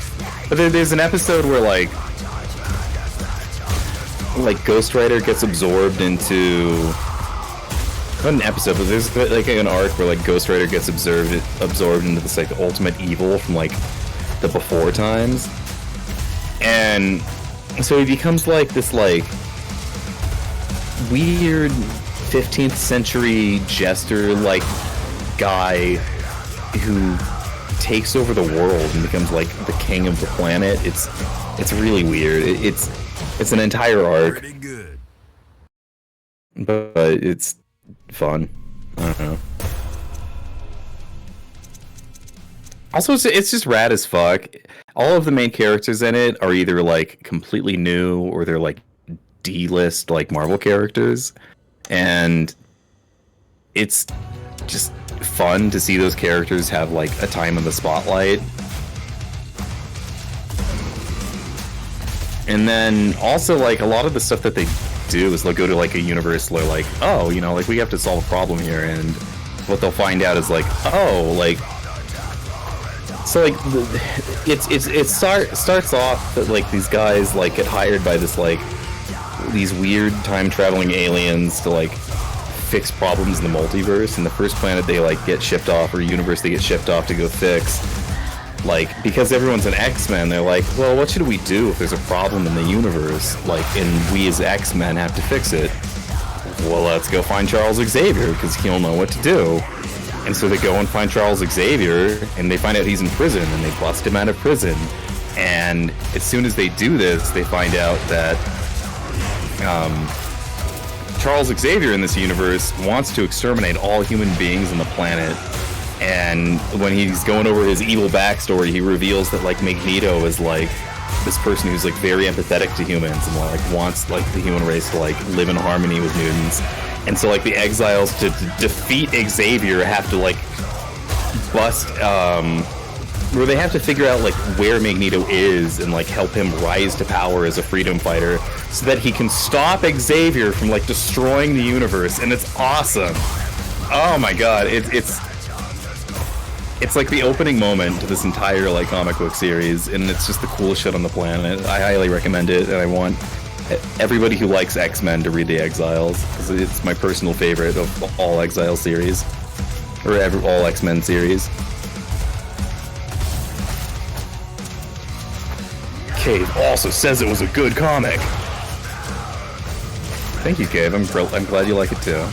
But there's an episode where like Ghost Rider gets absorbed into, not an episode, but there's like an arc where like Ghost Rider gets absorbed into this like ultimate evil from like the before times, and so he becomes like this like weird 15th century jester like guy who takes over the world and becomes like the king of the planet. It's really weird. It's an entire arc, Pretty good. but it's fun. I don't know. Also, it's just rad as fuck. All of the main characters in it are either like completely new or they're like D-list like Marvel characters, and it's just fun to see those characters have like a time in the spotlight. And then also like a lot of the stuff that they do is they'll go to like a universe where like, oh, you know, like we have to solve a problem here, and what they'll find out is like, oh, like so like it starts off that like these guys like get hired by this like these weird time traveling aliens to like fix problems in the multiverse, and the first planet they like get shipped off, or universe they get shipped off to go fix, like because everyone's an X-Men, they're like, well, what should we do if there's a problem in the universe, like, and we as X-Men have to fix it? Well, let's go find Charles Xavier because he'll know what to do. And so they go and find Charles Xavier, and they find out he's in prison, and they bust him out of prison. And as soon as they do this, they find out that Charles Xavier in this universe wants to exterminate all human beings on the planet. And when he's going over his evil backstory, he reveals that like Magneto is like this person who's like very empathetic to humans and like wants like the human race to like live in harmony with mutants. And so like the exiles to defeat Xavier have to like bust where they have to figure out like where Magneto is and like help him rise to power as a freedom fighter so that he can stop Xavier from like destroying the universe. And it's awesome. Oh my god, it's like the opening moment to this entire like comic book series, and it's just the coolest shit on the planet. I highly recommend it, and I want everybody who likes X-Men to read The Exiles, because it's my personal favorite of all Exile series, or all X-Men series. Cave also says it was a good comic. Thank you, Cave. I'm glad you like it too.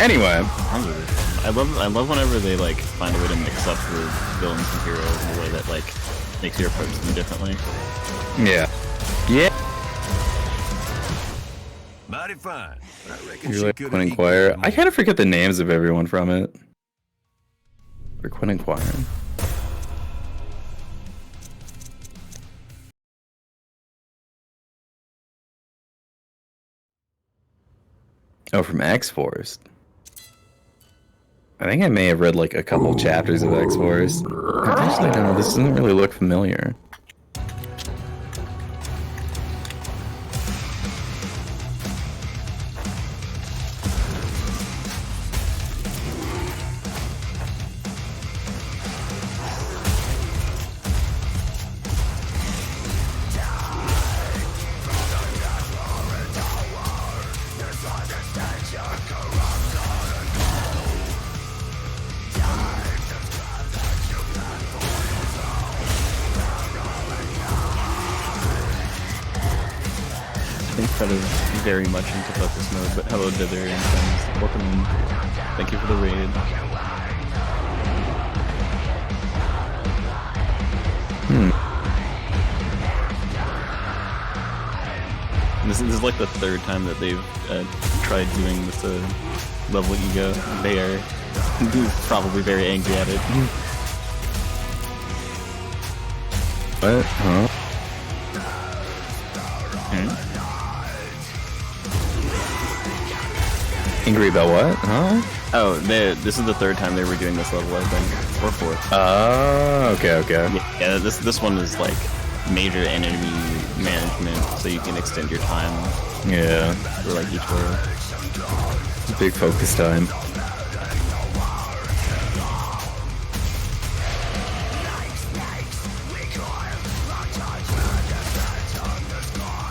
Anyway, I love whenever they like find a way to mix up the villains and heroes in a way that like makes you approach them differently. yeah. Mighty fine. I reckon You she like could Quinn and Quire? I kind of forget the names of everyone from it. For Quinn and Quire. Oh, from X-Force. I think I may have read like a couple chapters of X-Force. Actually, no, this doesn't really look familiar. I think Fred is very much into focus mode, but hello Dither and friends. Welcome in. Thank you for the raid. This is like the third time that they've tried doing this level ego. They are probably very angry at it. What? Huh? Angry about what? Huh? Oh, this is the third time they were doing this level, I think, or fourth. Oh, okay. Yeah, this one is like major enemy management, so you can extend your time. Yeah. For like each world. Big focus time.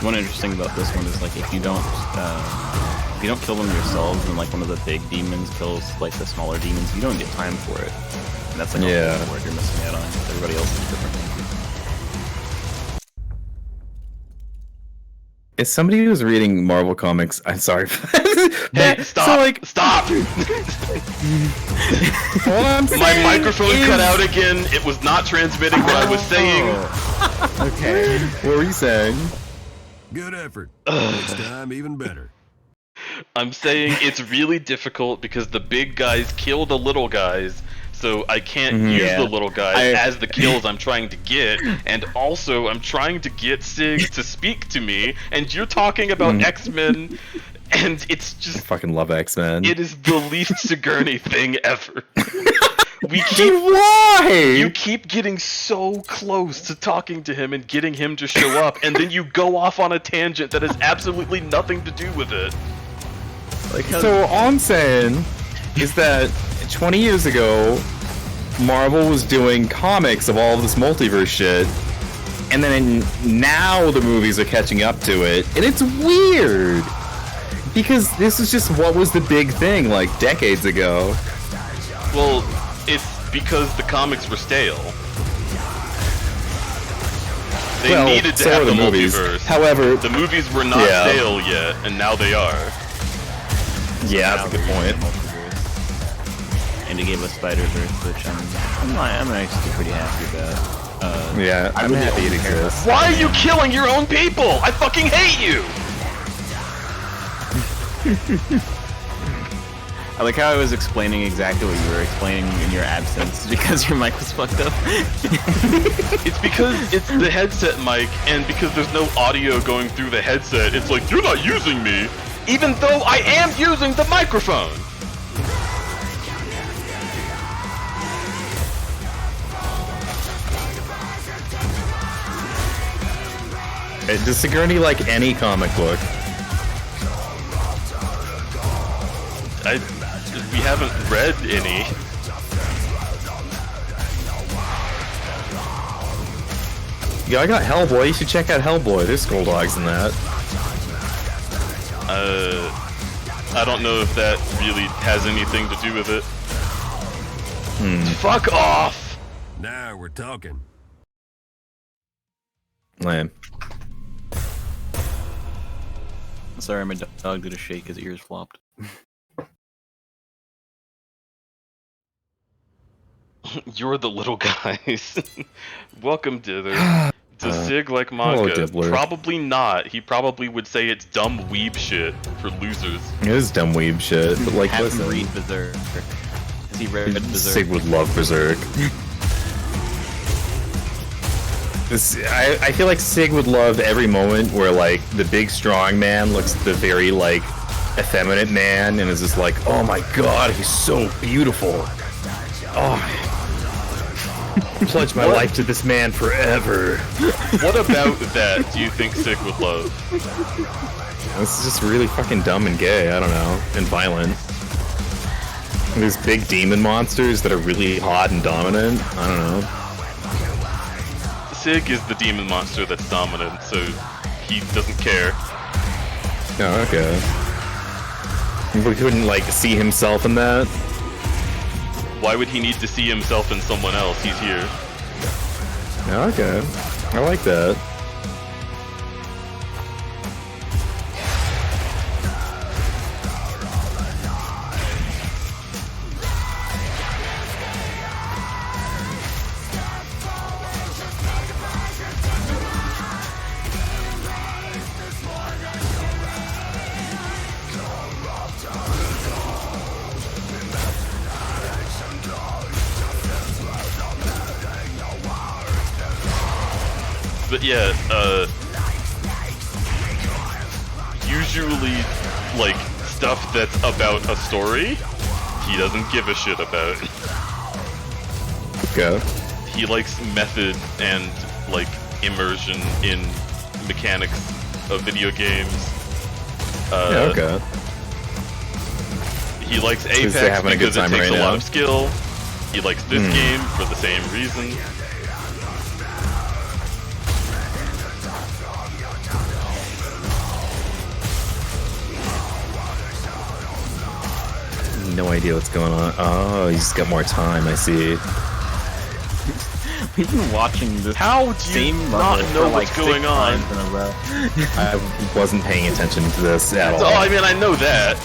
One interesting about this one is like if you don't kill them yourselves, and like one of the big demons kills like the smaller demons, you don't get time for it. And that's like a reward you're missing out on. Everybody else is different. As somebody who's reading Marvel comics, I'm sorry. Hey, stop! So, like, Stop! all I'm My saying microphone is- cut out again. It was not transmitting what I was saying. Okay. What were you saying? Good effort. Next time, even better. I'm saying it's really difficult because the big guys kill the little guys, so I can't use Yeah. the little guys as the kills I'm trying to get, and also I'm trying to get SIG to speak to me, and you're talking about X-Men, and it's I just, fucking love X-Men. it is the least Sigourney thing ever. We keep, Dude, why? you keep getting so close to talking to him and getting him to show up, and then you go off on a tangent that has absolutely nothing to do with it. Like how So all I'm saying is that 20 years ago, Marvel was doing comics of all of this multiverse shit, and then now the movies are catching up to it, and it's weird because this is just what was the big thing like decades ago. Well, it's because the comics were stale. They Well, needed to so have are the the movies. multiverse. However, The movies were not Yeah. stale yet, and now they are. yeah, that's a good point. and it gave us Spider-Verse, which I'm actually pretty happy about. Yeah, I'm really happy it only care about- exists. Why are you killing your own people? I fucking hate you! I like how I was explaining exactly what you were explaining in your absence because your mic was fucked up. It's because it's the headset mic, and because there's no audio going through the headset, it's like, you're not using me, even though I am using the microphone! Does Sigourney like any comic book? We haven't read any. Yeah, I got Hellboy. You should check out Hellboy. There's skull dogs in that. I don't know if that really has anything to do with it. Fuck off! Now we're talking. Lame. Sorry, my dog did a shake, his ears flopped. You're the little guys. Welcome, Dither. Does Sig like manga? Dibbler. Probably not. He probably would say it's dumb weeb shit for losers. It is dumb weeb shit, but like, Have him listen, read Berserk. Has he read Berserk? Sig would love Berserk. I feel like Sig would love every moment where like the big strong man looks at the very like effeminate man and is just like, oh my god, he's so beautiful. Oh, pledge my life to this man forever. What about that do you think Sig would love? This is just really fucking dumb and gay. I don't know, and violent. And there's big demon monsters that are really hot and dominant. I don't know. Sig is the demon monster that's dominant, so he doesn't care. Oh, okay. We couldn't like see himself in that. Why would he need to see himself in someone else? He's here. Okay, I like that. But yeah, usually, like, stuff that's about a story, he doesn't give a shit about. Okay. He likes method and, like, immersion in mechanics of video games. Yeah, okay. He likes they're Apex having a good because it time takes right a lot now. of skill. He likes this game for the same reason. No idea what's going on. Oh, he's got more time. I see. We've been watching this How do you same not level know for like what's going 6 on? times in a row. I wasn't paying attention to this at all. Oh, I mean, I know that.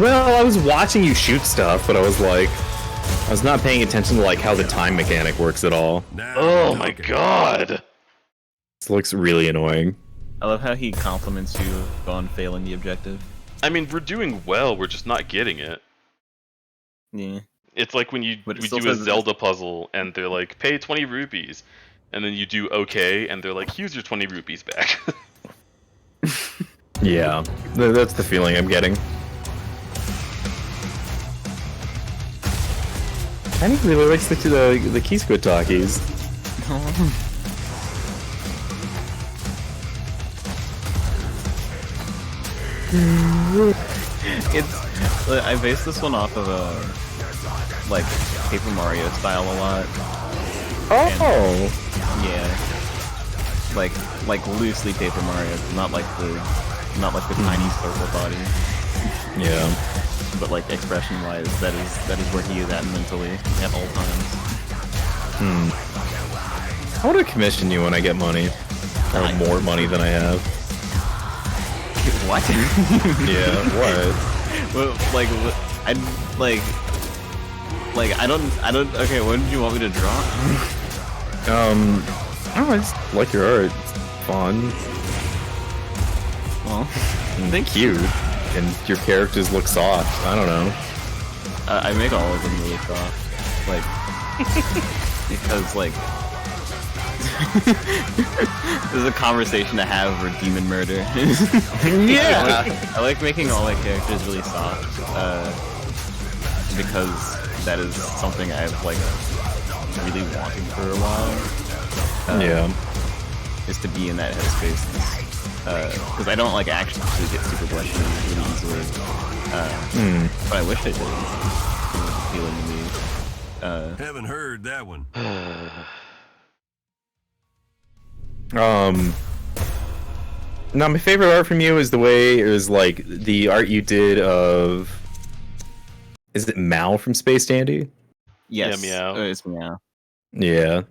Well, I was watching you shoot stuff, but I was not paying attention to like how the time mechanic works at all. Now Oh you're my talking. god. This looks really annoying. I love how he compliments you on failing the objective. I mean, we're doing well, we're just not getting it. Yeah. It's like when you But it we still do a says Zelda puzzle and they're like, pay 20 rupees. And then you do okay, and they're like, here's your 20 rupees back. Yeah, that's the feeling I'm getting. Tiny really likes the Key Squid talkies. I based this one off of a like Paper Mario style a lot. Oh! Yeah. Like loosely Paper Mario, not like the tiny circle body. Yeah. But like expression wise, that is where he is at mentally at all times. I want to commission you when I get money. Or more money than I have. What? Yeah, what? Well, I don't. Okay, what did you want me to draw? I just like your art. It's fun. Well, Thank you. And your characters look soft. I don't know. I made all of them really soft, like because like there's a conversation to have for demon murder. Yeah. I like making all my characters really soft, because that is something I've like really wanted for a while. Yeah. Is to be in that headspace. Because I don't like actually get super blushy really easily. But I wish I did. It was appealing to me. Haven't heard that one. Now my favorite art from you is the way it was like the art you did of. Is it Mal from Space Dandy? Yes. Yeah, Meow. It's Meow. Yeah.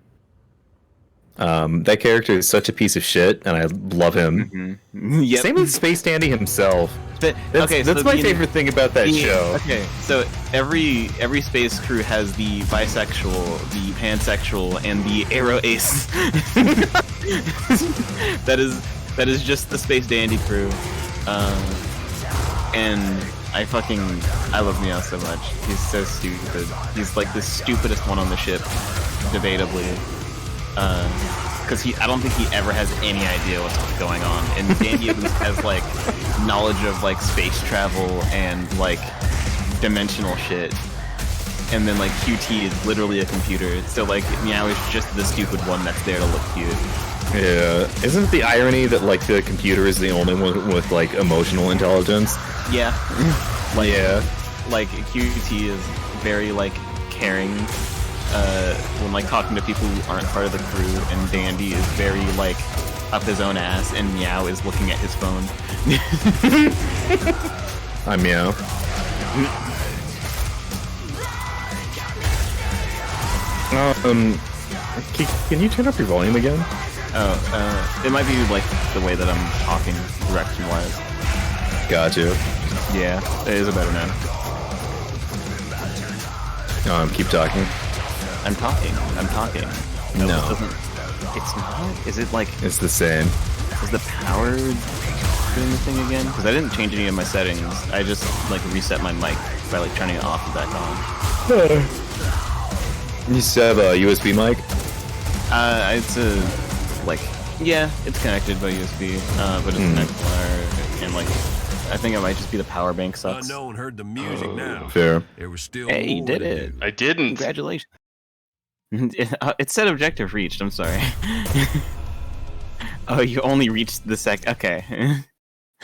That character is such a piece of shit, and I love him. Yep. Same with Space Dandy himself. But, That's, that's my favorite thing about that show. Okay, so every space crew has the bisexual, the pansexual, and the aero ace. that is just the Space Dandy crew. And I love Meow so much. He's so stupid. He's like the stupidest one on the ship, debatably. Because I don't think he ever has any idea what's going on. And Dandy at least has like knowledge of like space travel and like dimensional shit. And then like QT is literally a computer, so like Meow is just the stupid one that's there to look cute. Yeah. Isn't it the irony that like the computer is the only one with like emotional intelligence? Yeah. Yeah. Like QT is very like caring when like talking to people who aren't part of the crew, and Dandy is very like up his own ass, and Meow is looking at his phone. I'm Meow. Can you turn up your volume again? It might be like the way that I'm talking direction-wise. Gotcha. Yeah, it is better now. Keep talking. I'm talking. No. It doesn't. It's not. Is it like? It's the same. Is the power doing the thing again? Because I didn't change any of my settings. I just like reset my mic by like turning it off and back on. You still have a USB mic? It's a like yeah, it's connected by USB, but it's connected wire, and like I think it might just be the power bank sucks. Unknown heard the music now. Fair. There was still Hey, you more did to it. do. I didn't. Congratulations. It said objective reached. I'm sorry. Oh, you only reached the Okay.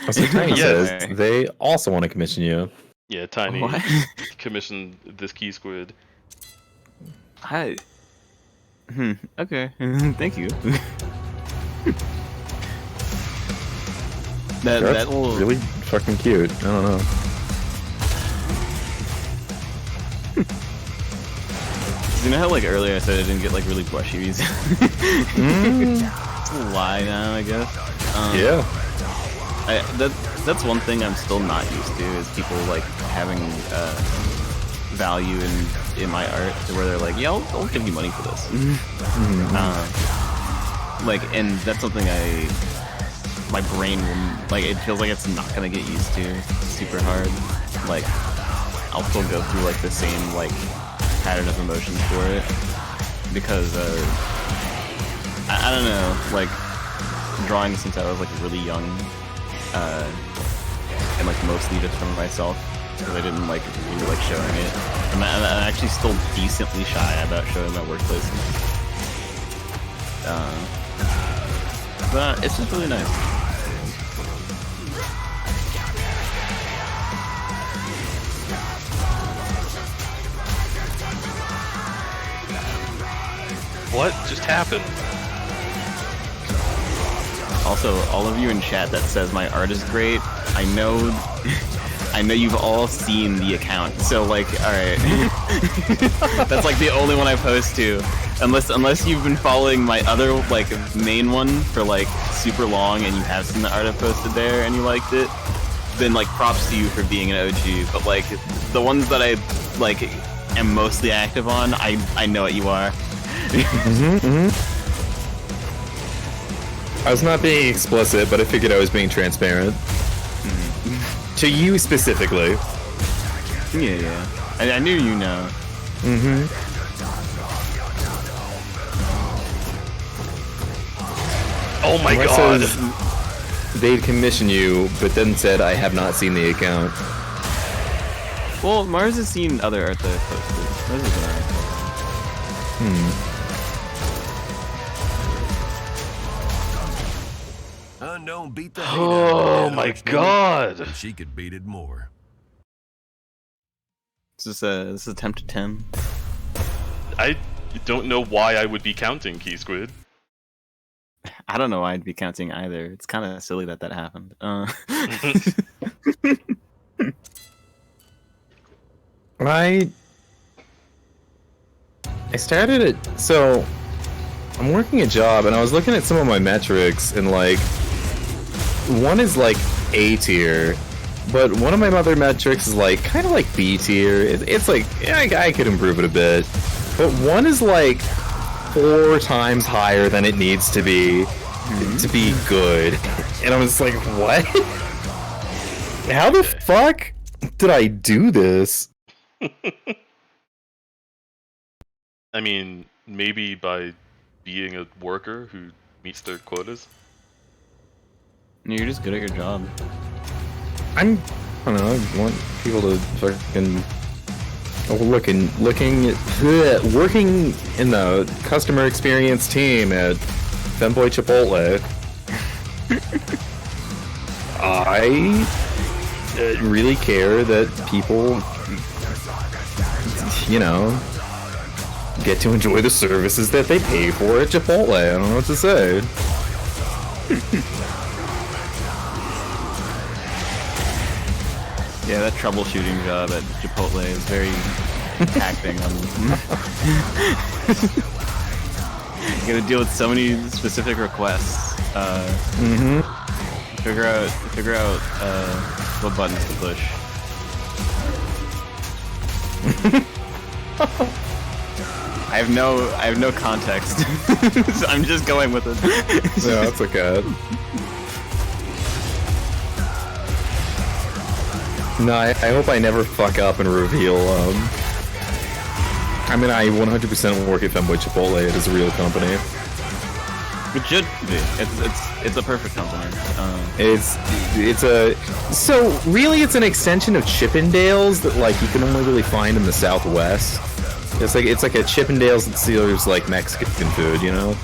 That's what Tiny Yes. says. They also want to commission you. Yeah, Tiny What? commissioned this key squid. Hi. Okay. Thank you. that That's will really fucking cute. I don't know. You know how like earlier I said I didn't get like really blushies? It's a lie now, I guess. Yeah. That's one thing I'm still not used to is people like having value in my art to where they're like, yeah, I'll give you money for this. Like, and that's something my brain will, like, it feels like it's not gonna get used to super hard. Like, I'll still go through like the same like pattern of emotions for it because I don't know, like drawing since I was like really young and like mostly just from myself because I didn't like really like showing it. I'm actually still decently shy about showing my workplace. But it's just really nice. What just happened? Also, all of you in chat that says my art is great, I know you've all seen the account. So like, all right, that's like the only one I post to, unless you've been following my other like main one for like super long and you have seen the art I posted there and you liked it. Then like props to you for being an OG. But like the ones that I like am mostly active on, I know what you are. I was not being explicit, but I figured I was being transparent. To you specifically. Yeah. I knew you know. Oh my Unless god! They'd commission you, but then said I have not seen the account. Well, Mars has seen other art that I posted. Mars has been alright. Unknown beat the hate Oh my god! and she could beat it more. This is attempt to 10. I don't know why I would be counting, Key Squid. I don't know why I'd be counting either. It's kind of silly that happened. I started it, so I'm working a job and I was looking at some of my metrics and like one is like A tier, but one of my other metrics is like kind of like B tier. It's like, yeah, I could improve it a bit, but one is like 4 times higher than it needs to be good. And I was like, what? How the fuck did I do this? I mean, maybe by being a worker who meets their quotas. You're just good at your job. I don't know, I want people to fucking working in the customer experience team at Femboy Chipotle. I really care that people, you know, get to enjoy the services that they pay for at Chipotle. I don't know what to say. Yeah, that troubleshooting job at Chipotle is very taxing on you gotta deal with so many specific requests. Figure out what buttons to push. I have no context. So I'm just going with it. Yeah, that's okay. No, I hope I never fuck up and reveal, I mean, I 100% work at Femboy Chipotle. It is a real company. It should be. It's a perfect company. So really it's an extension of Chippendales that like you can only really find in the Southwest. It's like a Chippendales that sells like Mexican food, you know?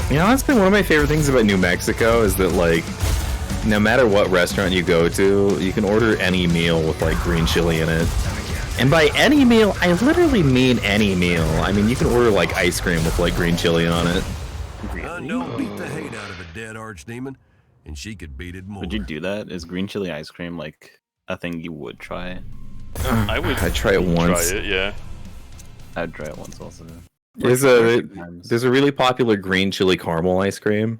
You know, that's been one of my favorite things about New Mexico is that, like, no matter what restaurant you go to, you can order any meal with like green chili in it. And by any meal, I literally mean any meal. I mean, you can order like ice cream with like green chili on it. Don't beat the hate out of a dead archdemon, and she could beat it more. Would you do that? Is green chili ice cream like a thing you would try? I'd try it once. Try it, yeah. I'd try it once also. There's a really popular green chili caramel ice cream.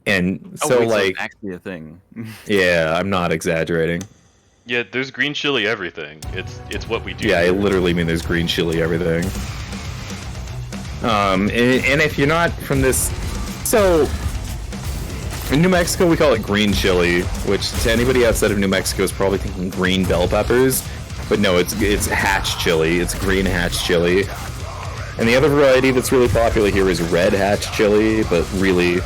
And so like it's actually a thing. yeah, I'm not exaggerating. Yeah, there's green chili everything. It's what we do. Yeah, I literally mean there's green chili everything. And if you're not from this, so in New Mexico we call it green chili, which to anybody outside of New Mexico is probably thinking green bell peppers, but no, it's hatch chili. It's green hatch chili. And the other variety that's really popular here is red hatch chili, but really,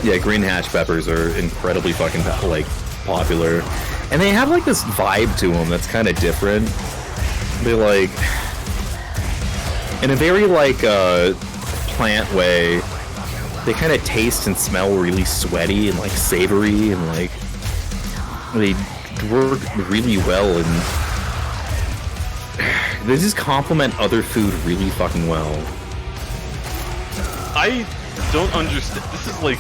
yeah, green hatch peppers are incredibly fucking like popular, and they have like this vibe to them that's kind of different. They like, in a very like plant way, they kind of taste and smell really sweaty and like savory, and like they work really well, and they just complement other food really fucking well. I don't understand. This is like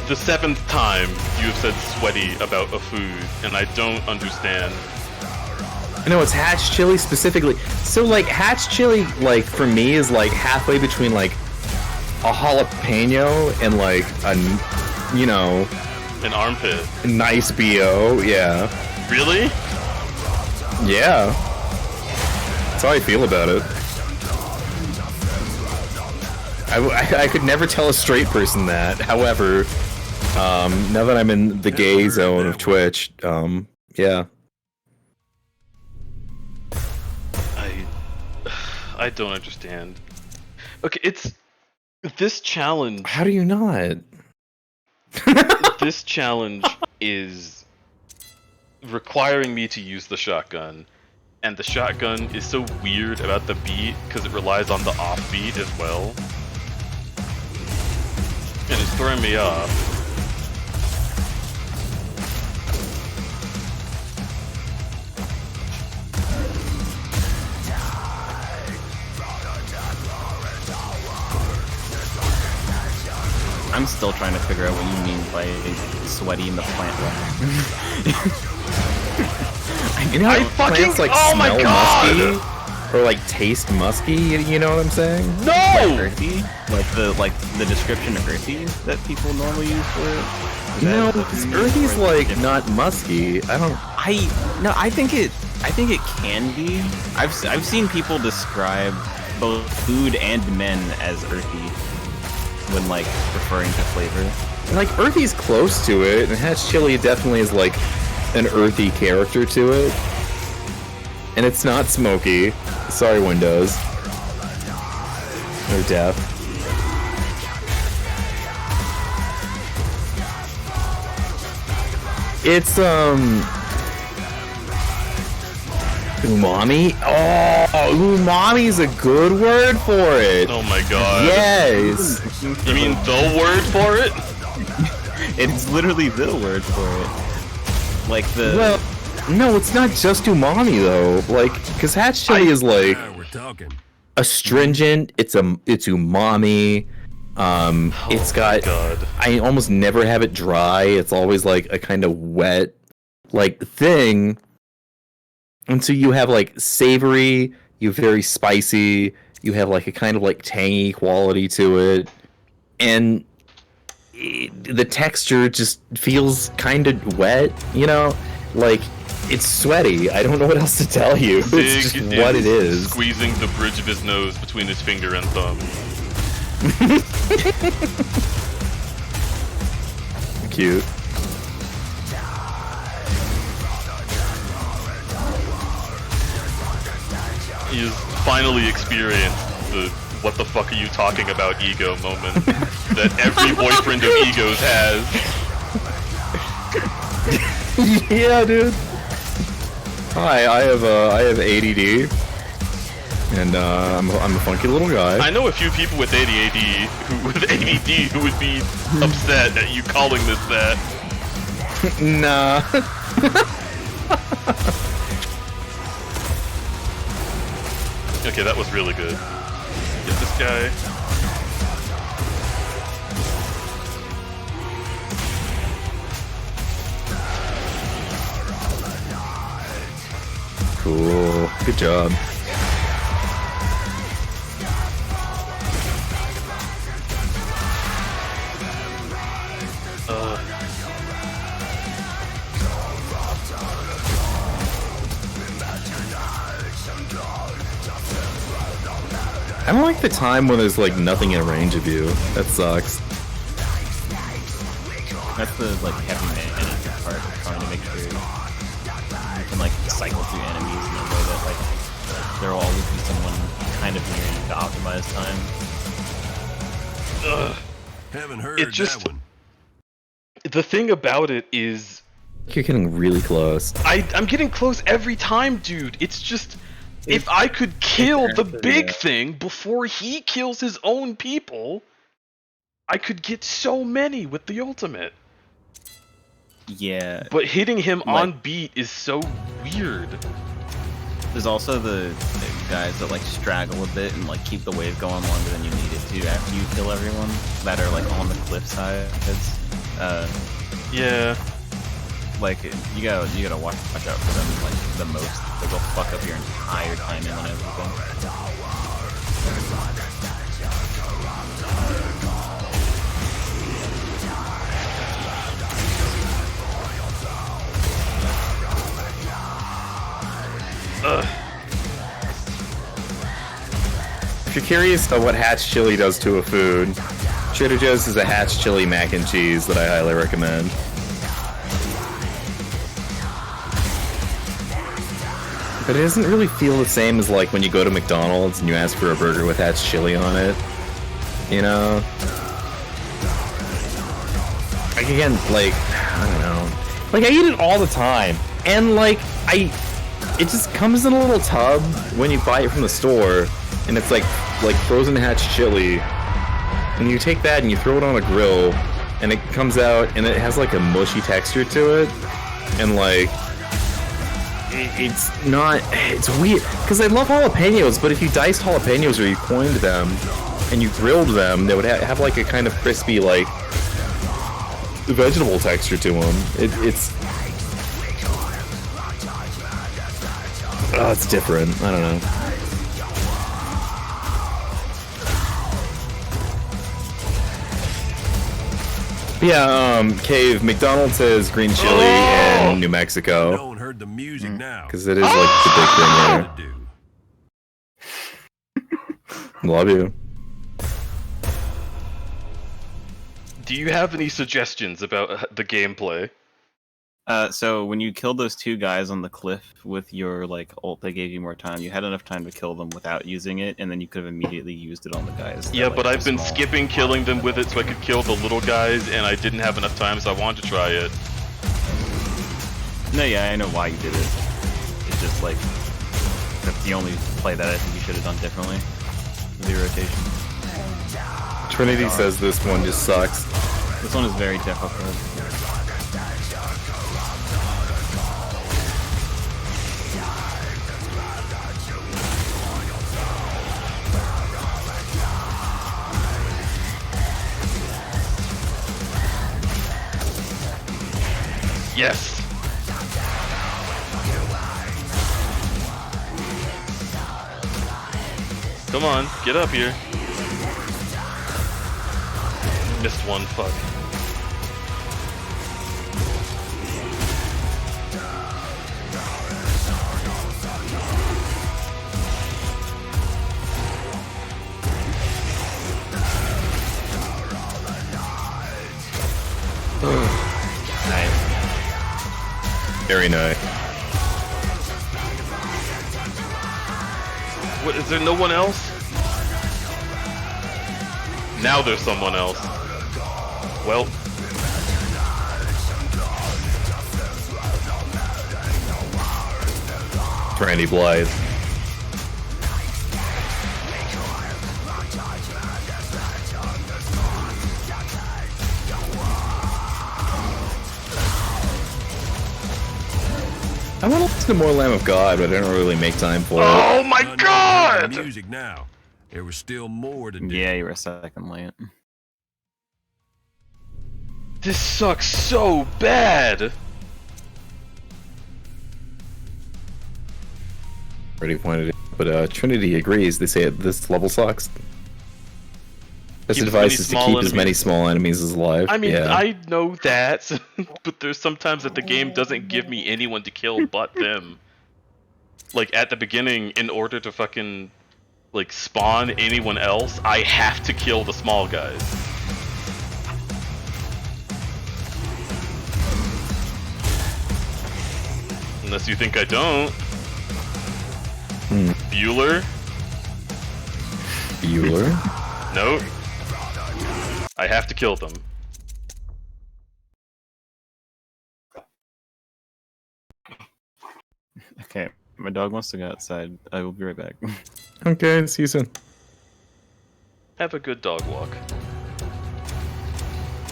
the 7th time you have said sweaty about a food, and I don't understand. No, it's hatch chili specifically. So like hatch chili, like for me, is like halfway between like a jalapeno and like a, you know, An armpit. nice BO. Yeah, Really? yeah. That's how I feel about it. I could never tell a straight person that. However, now that I'm in the gay zone of Twitch, yeah. I don't understand. Okay, it's this challenge. How do you not? This challenge is requiring me to use the shotgun, and the shotgun is so weird about the beat because it relies on the offbeat as well, and it's throwing me off. I'm still trying to figure out what you mean by sweaty in the plant way. You know, I plants, fucking- like, oh my smell God! musky, or like taste musky. You know what I'm saying? No! Earthy? Like the description of earthy that people normally use for it? Is No, that because what you mean, earthy's or is it like different? not musky. I think it can be. I've seen people describe both food and men as earthy when like referring to flavor. like earthy's close to it, and hatch chili definitely is like an earthy character to it, and it's not smoky. Sorry, Windows. Or deaf. It's umami. Oh, umami's a good word for it. Oh my god. Yes. You mean the word for it? It's literally the word for it. Like the Well, no, it's not just umami though. Like, because hatch chili is like Now we're talking. astringent. It's umami. It's got. God. I almost never have it dry. It's always like a kind of wet, like thing. And so you have like savory. You have very spicy. You have like a kind of like tangy quality to it, and the texture just feels kind of wet. You know, like it's sweaty. I don't know what else to tell you. It's just Zig what it is. Squeezing the bridge of his nose between his finger and thumb. Cute. He's finally experienced the "what the fuck are you talking about" ego moment that every boyfriend of egos has. Yeah, dude. Hi, I have ADD. and I'm a funky little guy. I know a few people with ADD who would be upset at you calling this that. Nah. Okay, that was really good. Get this guy. Cool. Good job. I don't like the time when there's like nothing in range of you. That sucks. That's the like heavy management part of trying to make sure you can like cycle through enemies in a way that like there will always be someone kind of near you to optimize time. Haven't heard It just- that one. The thing about it is, You're getting really close. I'm getting close every time, dude. It's just, if I could kill the big thing before he kills his own people, I could get so many with the ultimate. Yeah. But hitting him Like- on beat is so weird. There's also the guys that like straggle a bit and like keep the wave going longer than you need it to after you kill everyone that are like on the cliff sides. Yeah. Like you gotta watch out for them like the most. They'll fuck up your entire timing on everything. If you're curious about what Hatch chili does to a food, Trader Joe's is a Hatch chili mac and cheese that I highly recommend. But it doesn't really feel the same as like when you go to McDonald's and you ask for a burger with Hatch chili on it. You know? Like again, like, I don't know. Like I eat it all the time. And like, it just comes in a little tub when you buy it from the store. And it's like frozen Hatch chili. And you take that and you throw it on a grill. And it comes out and it has like a mushy texture to it. And like, it's weird. Because I love jalapenos, but if you diced jalapenos or you coined them and you grilled them, they would have like a kind of crispy, like, vegetable texture to them. It's different. I don't know. Yeah, Cave, McDonald's has green chili in New Mexico. No one heard the music now. Because it is like the big thing Do. there. Love you. Do you have any suggestions about the gameplay? So when you killed those two guys on the cliff with your like ult that gave you more time, you had enough time to kill them without using it, and then you could have immediately used it on the guys. that, Yeah, like, but were I've been small. skipping killing them with it so I could kill the little guys, and I didn't have enough time, so I wanted to try it. No, yeah, I know why you did it. It's just like that's the only play that I think you should have done differently. The rotation. Trinity says this one just sucks. This one is very difficult. Yes! Come on, get up here. Missed one, fuck. Nice. Very nice. What, is there no one else? Now there's someone else. Well. Randy Blythe. I want to listen to more Lamb of God, but I don't really make time for it. Oh my None of god! the music now. There was still more to do. Yeah, you were a second late. This sucks so bad! Already pointed it, but Trinity agrees. They say this level sucks. Best Keep as advice many is to small keep as many enemies. small enemies as alive. I mean, yeah. I know that, but there's sometimes that the game doesn't give me anyone to kill but them. Like, at the beginning, in order to fucking, like, spawn anyone else, I have to kill the small guys. Unless you think I don't. Bueller? Bueller. Nope. I have to kill them. Okay, my dog wants to go outside. I will be right back. Okay, see you soon. Have a good dog walk.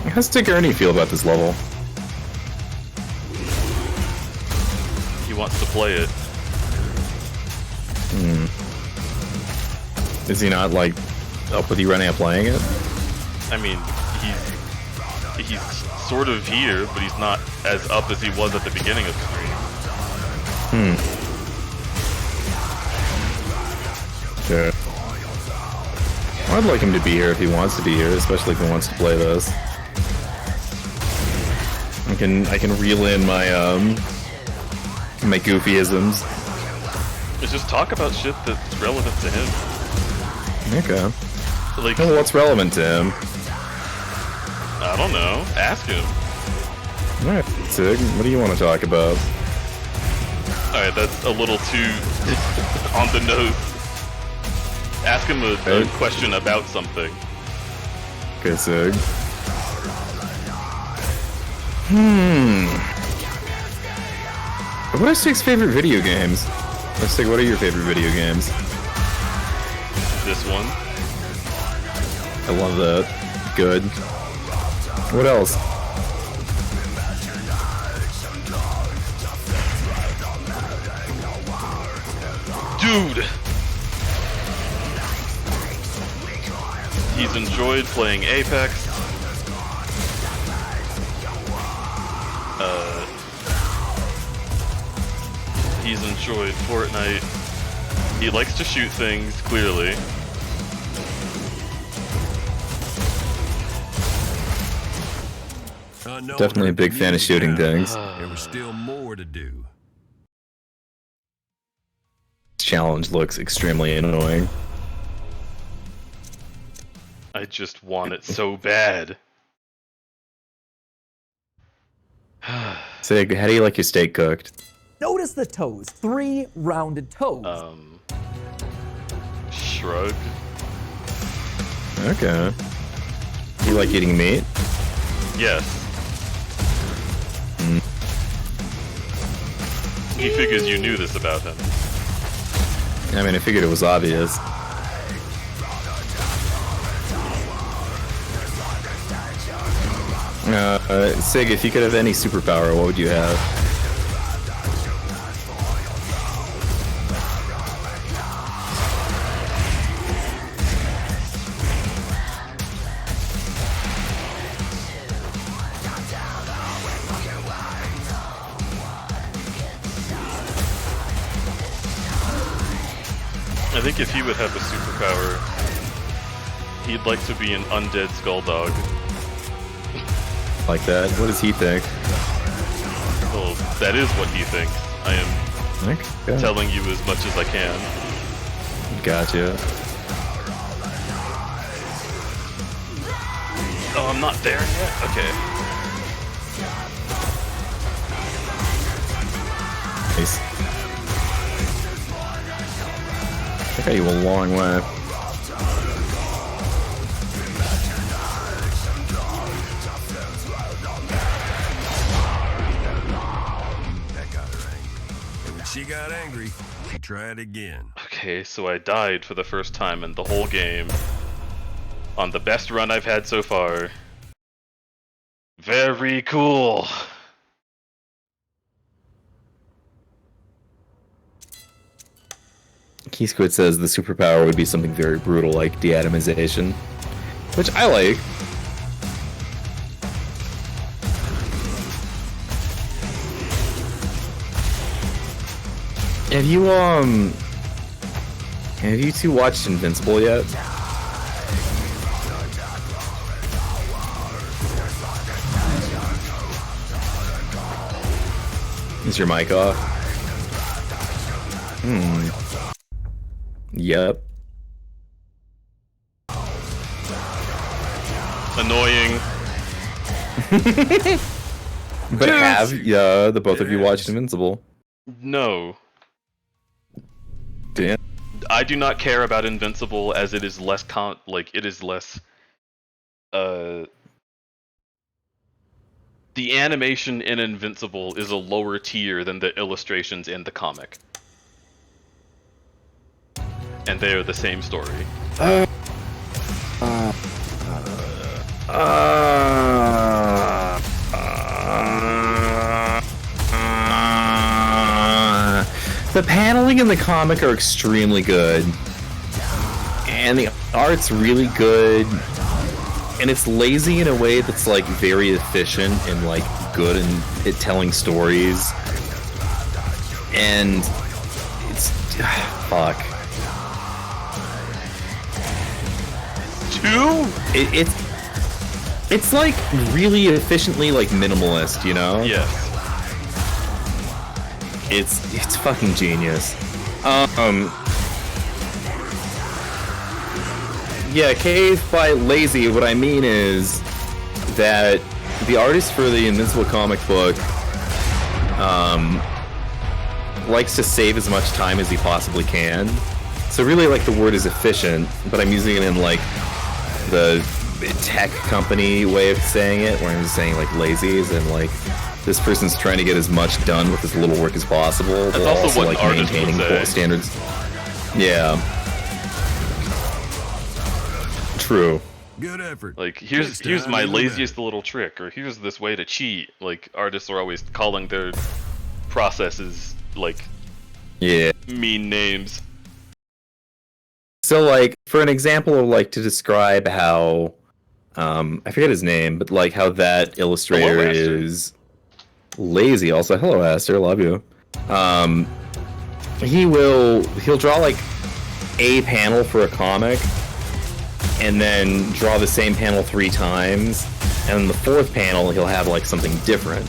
How's Ernie feel about this level? He wants to play it. Is he not, like, up with you running and playing it? I mean, he's sort of here, but he's not as up as he was at the beginning of the stream. Sure. I'd like him to be here if he wants to be here, especially if he wants to play this. I can reel in my my goofyisms. It's just talk about shit that's relevant to him. Okay. Like, Well, what's relevant to him? I don't know. Ask him. Alright, Sig, what do you want to talk about? Alright, that's a little too on the nose. Ask him a question about something. Okay, Sig. What are Sig's favorite video games? Sig, what are your favorite video games? This one. I love that. Good. What else? Dude! He's enjoyed playing Apex. He's enjoyed Fortnite. He likes to shoot things, clearly. Definitely a big fan of shooting things. There was still more to do. This challenge looks extremely annoying. I just want it so bad. Sig, how do you like your steak cooked? Notice the toes. 3 rounded toes. Shrug. Okay. You like eating meat? Yes. He figures you knew this about him. I mean, I figured it was obvious. Sig, if you could have any superpower, what would you have? I think if he would have a superpower, he'd like to be an undead Skulldog. Like that? What does he think? Well, that is what he thinks. I am Okay. telling you as much as I can. Gotcha. Oh, I'm not there yet? Okay. Nice. I got you a long way. And when she got angry, she tried again. Okay, so I died for the first time in the whole game. On the best run I've had so far. Very cool. Keysquid says the superpower would be something very brutal like deatomization, which I like. Have you two watched Invincible yet? Is your mic off? Yep. Annoying. But have the both of you watched Invincible? No. Damn. I do not care about Invincible as it is less the animation in Invincible is a lower tier than the illustrations in the comic. And they are the same story. The paneling in the comic are extremely good. And the art's really good. And it's lazy in a way that's like very efficient and like good at telling stories. And it's fuck. It's like really efficiently like minimalist, you know? Yes. It's fucking genius. Yeah, Cave by lazy, what I mean is that the artist for the Invincible comic book likes to save as much time as he possibly can. So really like the word is efficient, but I'm using it in like the tech company way of saying it, where I'm just saying like lazy as in like this person's trying to get as much done with as little work as possible. That's also what like an artist would say. Standards. Yeah. True. Good effort. Like, here's my laziest little trick, or here's this way to cheat. Like, artists are always calling their processes, like, mean names. So, like, for an example of, like, to describe how, I forget his name, but, like, how that illustrator is lazy. Also, hello, Aster, love you. He'll draw, like, a panel for a comic, and then draw the same panel 3 times, and in the 4th panel he'll have like something different.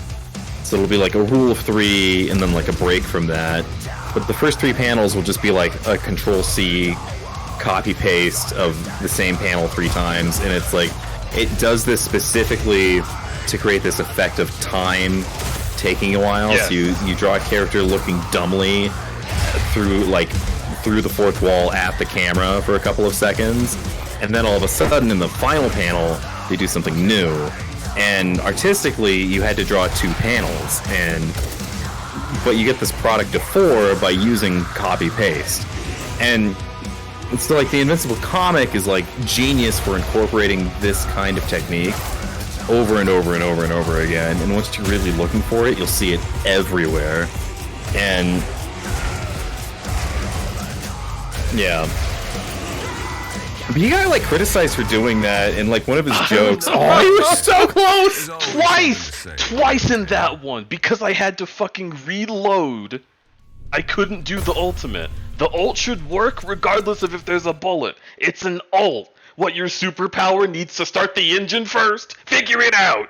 So it'll be like a rule of 3 and then like a break from that. But the first 3 panels will just be like a Control-C copy paste of the same panel 3 times, and it's like it does this specifically to create this effect of time taking a while. Yes. So you draw a character looking dumbly through the 4th wall at the camera for a couple of seconds. And then all of a sudden, in the final panel, they do something new. And artistically, you had to draw 2 panels, but you get this product of 4 by using copy-paste. And it's like the Invincible comic is like genius for incorporating this kind of technique over and over and over and over again. And once you're really looking for it, you'll see it everywhere. And yeah. But he got like criticized for doing that, and like one of his jokes. Oh, he was so close! Twice in that one, because I had to fucking reload. I couldn't do the ultimate. The ult should work regardless of if there's a bullet. It's an ult. What, your superpower needs to start the engine first? Figure it out!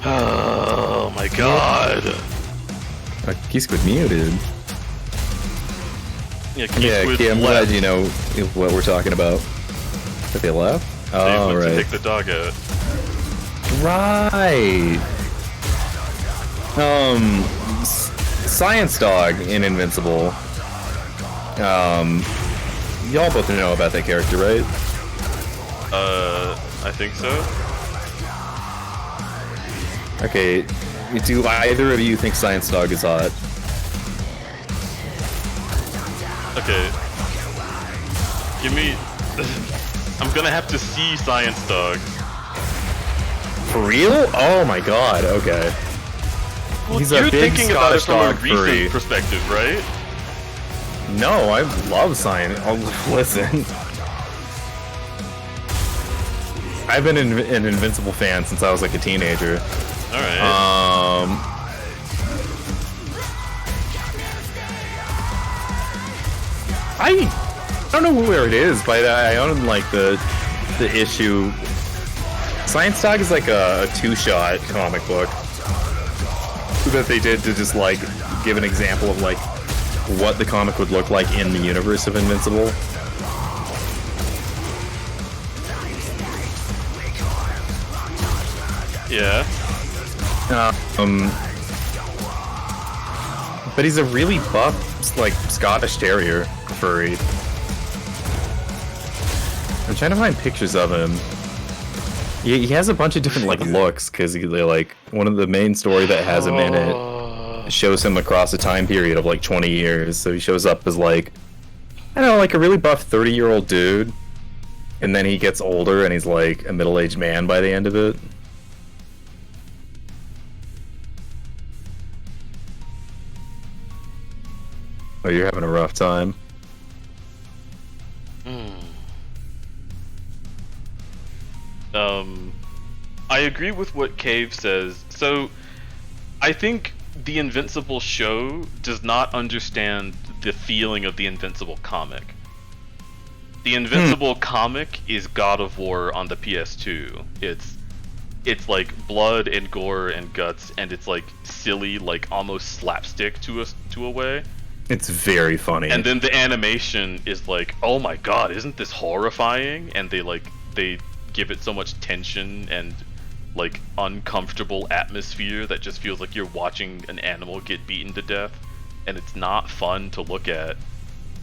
Oh my god. He's good muted. Yeah, I'm glad you know what we're talking about. That they left? They went right. to take the dog out. Right. Science Dog in Invincible. Y'all both know about that character, right? I think so. Okay. Do either of you think Science Dog is hot? Okay. Give me... I'm gonna have to see Science Dog. For real? Oh my god, okay. Well, He's you're a big thinking about it Scottish from a dog recent furry. perspective, right? No, I love science. Oh, listen. I've been an Invincible fan since I was like a teenager. Alright. I don't know where it is, but I own like the issue. Science Dog is like a two-shot comic book that they did to just like give an example of like what the comic would look like in the universe of Invincible. Yeah. But he's a really buff, like Scottish Terrier furry. I'm trying to find pictures of him. He has a bunch of different like looks because he like one of the main story that has him in it shows him across a time period of like 20 years. So he shows up as like I don't know, like a really buff 30-year-old dude, and then he gets older and he's like a middle-aged man by the end of it. Oh, you're having a rough time. I agree with what Cave says. So, I think the Invincible show does not understand the feeling of the Invincible comic. The Invincible comic is God of War on the PS2. It's like blood and gore and guts, and it's like silly, like almost slapstick to a way. It's very funny. And then the animation is like, oh my god, isn't this horrifying? And they give it so much tension and like uncomfortable atmosphere that just feels like you're watching an animal get beaten to death, and it's not fun to look at.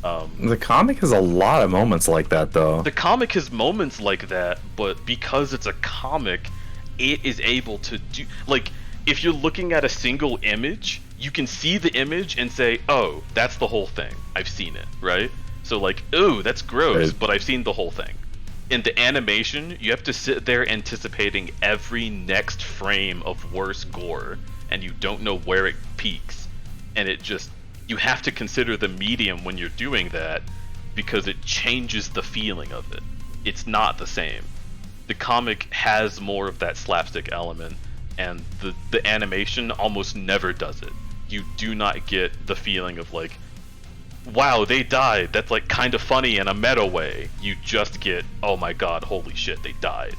The comic has a lot of moments like that, though. The comic has moments like that, but because it's a comic, it is able to do like if you're looking at a single image, you can see the image and say, oh, that's the whole thing. I've seen it, right? So like, ooh, that's gross, but I've seen the whole thing. In the animation, you have to sit there anticipating every next frame of worse gore, and you don't know where it peaks. And it just, you have to consider the medium when you're doing that, because it changes the feeling of it. It's not the same. The comic has more of that slapstick element, and the animation almost never does it. You do not get the feeling of like, wow, they died, that's like kind of funny in a meta way. You just get, oh my god, holy shit, they died.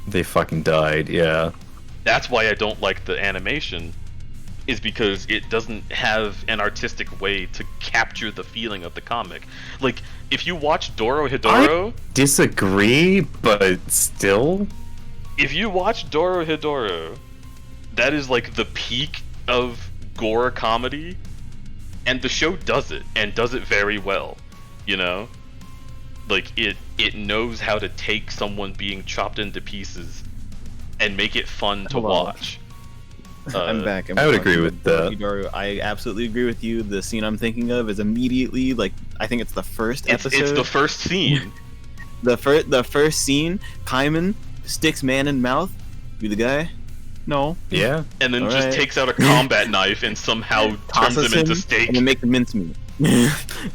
They fucking died, yeah. That's why I don't like the animation, is because it doesn't have an artistic way to capture the feeling of the comic. Like, if you watch Doro Hidoro... I disagree, but still... If you watch Doro Hidoro, that is like the peak of gore comedy, and the show does it, and does it very well, you know? Like, it knows how to take someone being chopped into pieces and make it fun to watch. I'm back. I would agree with that. Hidoro. I absolutely agree with you. The scene I'm thinking of is immediately, like, I think it's the first episode. It's the first scene. the first scene, Kaiman sticks man in mouth. You the guy? No. Yeah. And then All just right. takes out a combat knife and somehow turns Tosses him into him, steak. And then makes mincemeat.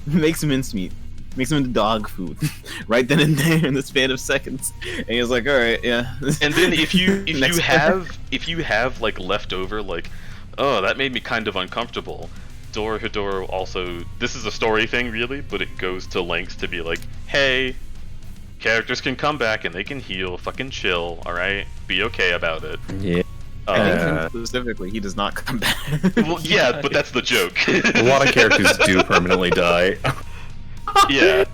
Makes mincemeat. Makes him into dog food. Right then and there in the span of seconds. And he's like, alright, yeah. And then if you Next have like leftover, like, oh, that made me kind of uncomfortable. Doro Hidoro also, this is a story thing really, but it goes to lengths to be like, hey, characters can come back and they can heal, fucking chill, alright? Be okay about it. Yeah. I think specifically, he does not come back. Well, yeah, but that's the joke. A lot of characters do permanently die. Yeah,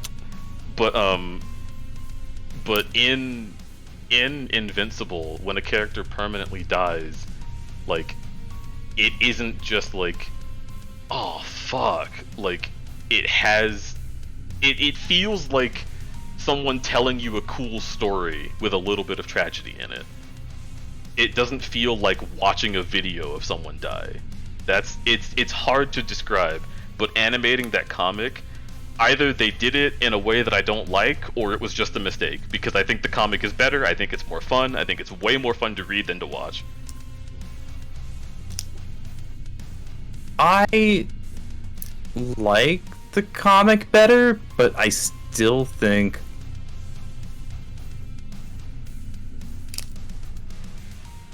but in Invincible, when a character permanently dies, like, it isn't just like, oh fuck, like, it feels like someone telling you a cool story with a little bit of tragedy in it. It doesn't feel like watching a video of someone die. It's hard to describe, but animating that comic either they did it in a way that I don't like, or it was just a mistake. Because I think the comic is better, I think it's more fun, I think it's way more fun to read than to watch. I like the comic better, but I still think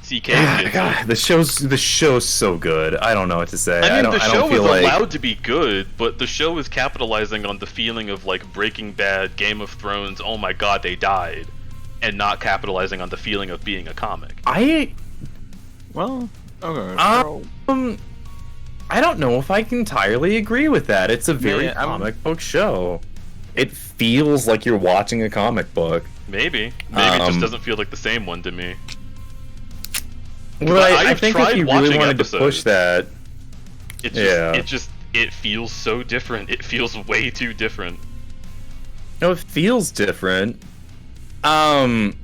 CK. God, the show's so good. I don't know what to say. I mean, the show is like... allowed to be good, but the show is capitalizing on the feeling of like Breaking Bad, Game of Thrones, oh my god, they died, and not capitalizing on the feeling of being a comic. Well, okay. I don't know if I can entirely agree with that. It's a very comic book show. It feels like you're watching a comic book. Maybe it just doesn't feel like the same one to me. Well, I think if you really wanted to push that, it feels so different. It feels way too different. No, it feels different. Like,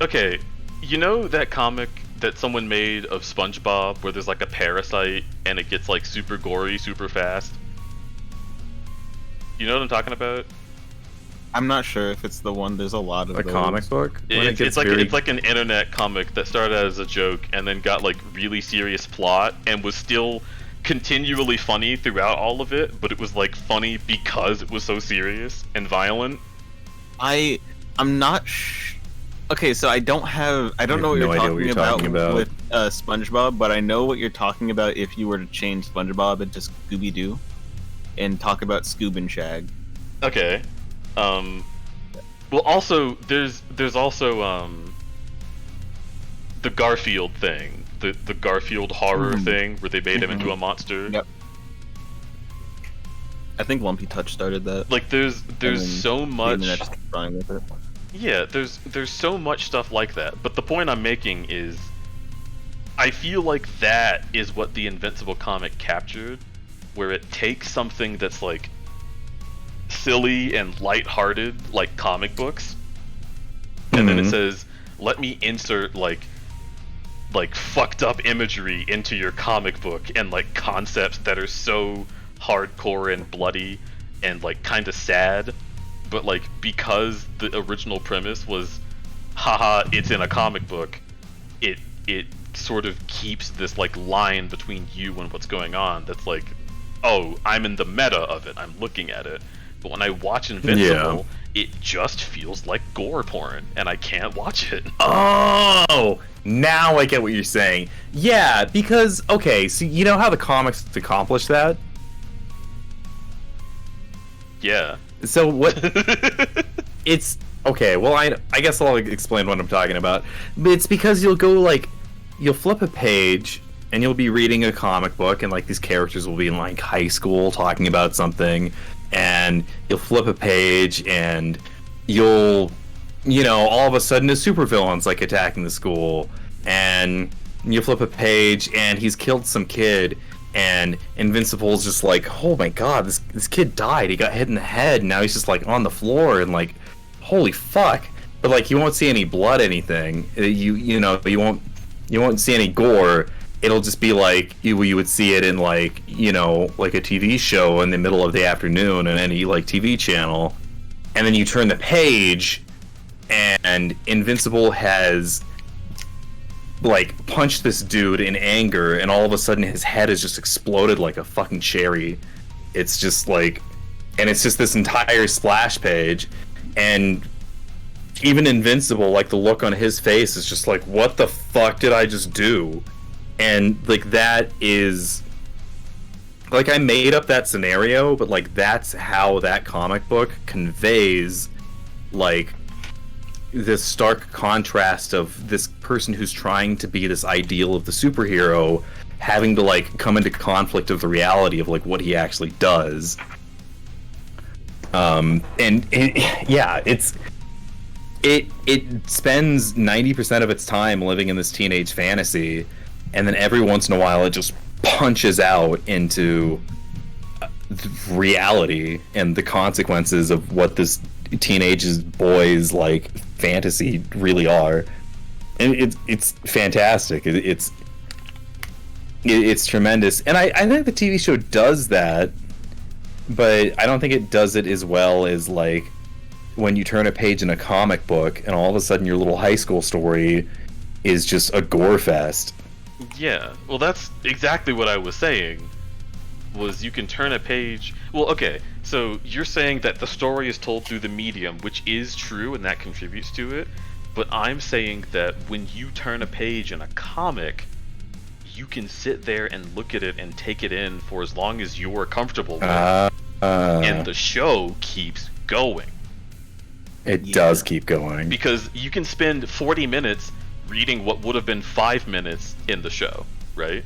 okay, you know that comic that someone made of SpongeBob where there's like a parasite and it gets like super gory super fast? You know what I'm talking about? I'm not sure if it's the one. There's a lot of a those. comic book. It's like an internet comic that started out as a joke and then got like really serious plot and was still continually funny throughout all of it, but it was like funny because it was so serious and violent. I'm not. Okay, so I don't know what you're talking about with SpongeBob, but I know what you're talking about if you were to change SpongeBob into Scooby-Doo and talk about Scoob and Shag. Okay. Well, also there's also the Garfield thing, the Garfield horror thing where they made him into a monster. Yep. I think Lumpy Touch started that. Like there's so much. With it. Yeah, there's so much stuff like that. But the point I'm making is, I feel like that is what the Invincible comic captured, where it takes something that's like silly and lighthearted, like comic books, and then it says, let me insert like fucked up imagery into your comic book and like concepts that are so hardcore and bloody and like kind of sad, but like because the original premise was haha it's in a comic book, it sort of keeps this like line between you and what's going on that's like, oh, I'm in the meta of it, I'm looking at it. But when I watch Invincible, it just feels like gore porn, and I can't watch it. Oh, now I get what you're saying. Yeah, because, okay, so you know how the comics accomplish that? Yeah. So what... It's... Okay, well, I guess I'll explain what I'm talking about. It's because you'll go, like... You'll flip a page, and you'll be reading a comic book, and, like, these characters will be in, like, high school talking about something... And you'll flip a page, and you'll, you know, all of a sudden a supervillain's like attacking the school, and you flip a page, and he's killed some kid, and Invincible's just like, oh my god, this kid died. He got hit in the head, and now he's just like on the floor, and like, holy fuck. But like, you won't see any blood, anything. You know, you won't see any gore. It'll just be like you would see it in like, you know, like a TV show in the middle of the afternoon on any like TV channel, and then you turn the page, and Invincible has like punched this dude in anger, and all of a sudden his head has just exploded like a fucking cherry. It's just like, and it's just this entire splash page, and even Invincible, like the look on his face is just like, what the fuck did I just do? And, like, that is... Like, I made up that scenario, but, like, that's how that comic book conveys, like, this stark contrast of this person who's trying to be this ideal of the superhero having to, like, come into conflict of the reality of, like, what he actually does. It spends 90% of its time living in this teenage fantasy, and then every once in a while it just punches out into reality and the consequences of what this teenage boy's like fantasy really are. And it's fantastic. It's tremendous, and I think the TV show does that, but I don't think it does it as well as like when you turn a page in a comic book and all of a sudden your little high school story is just a gore fest. Yeah, well, that's exactly what I was saying. Was you can turn a page. Well, okay, so you're saying that the story is told through the medium, which is true, and that contributes to it. But I'm saying that when you turn a page in a comic, you can sit there and look at it and take it in for as long as you're comfortable with. And the show keeps going. It does keep going. Because you can spend 40 minutes reading what would have been 5 minutes in the show, right?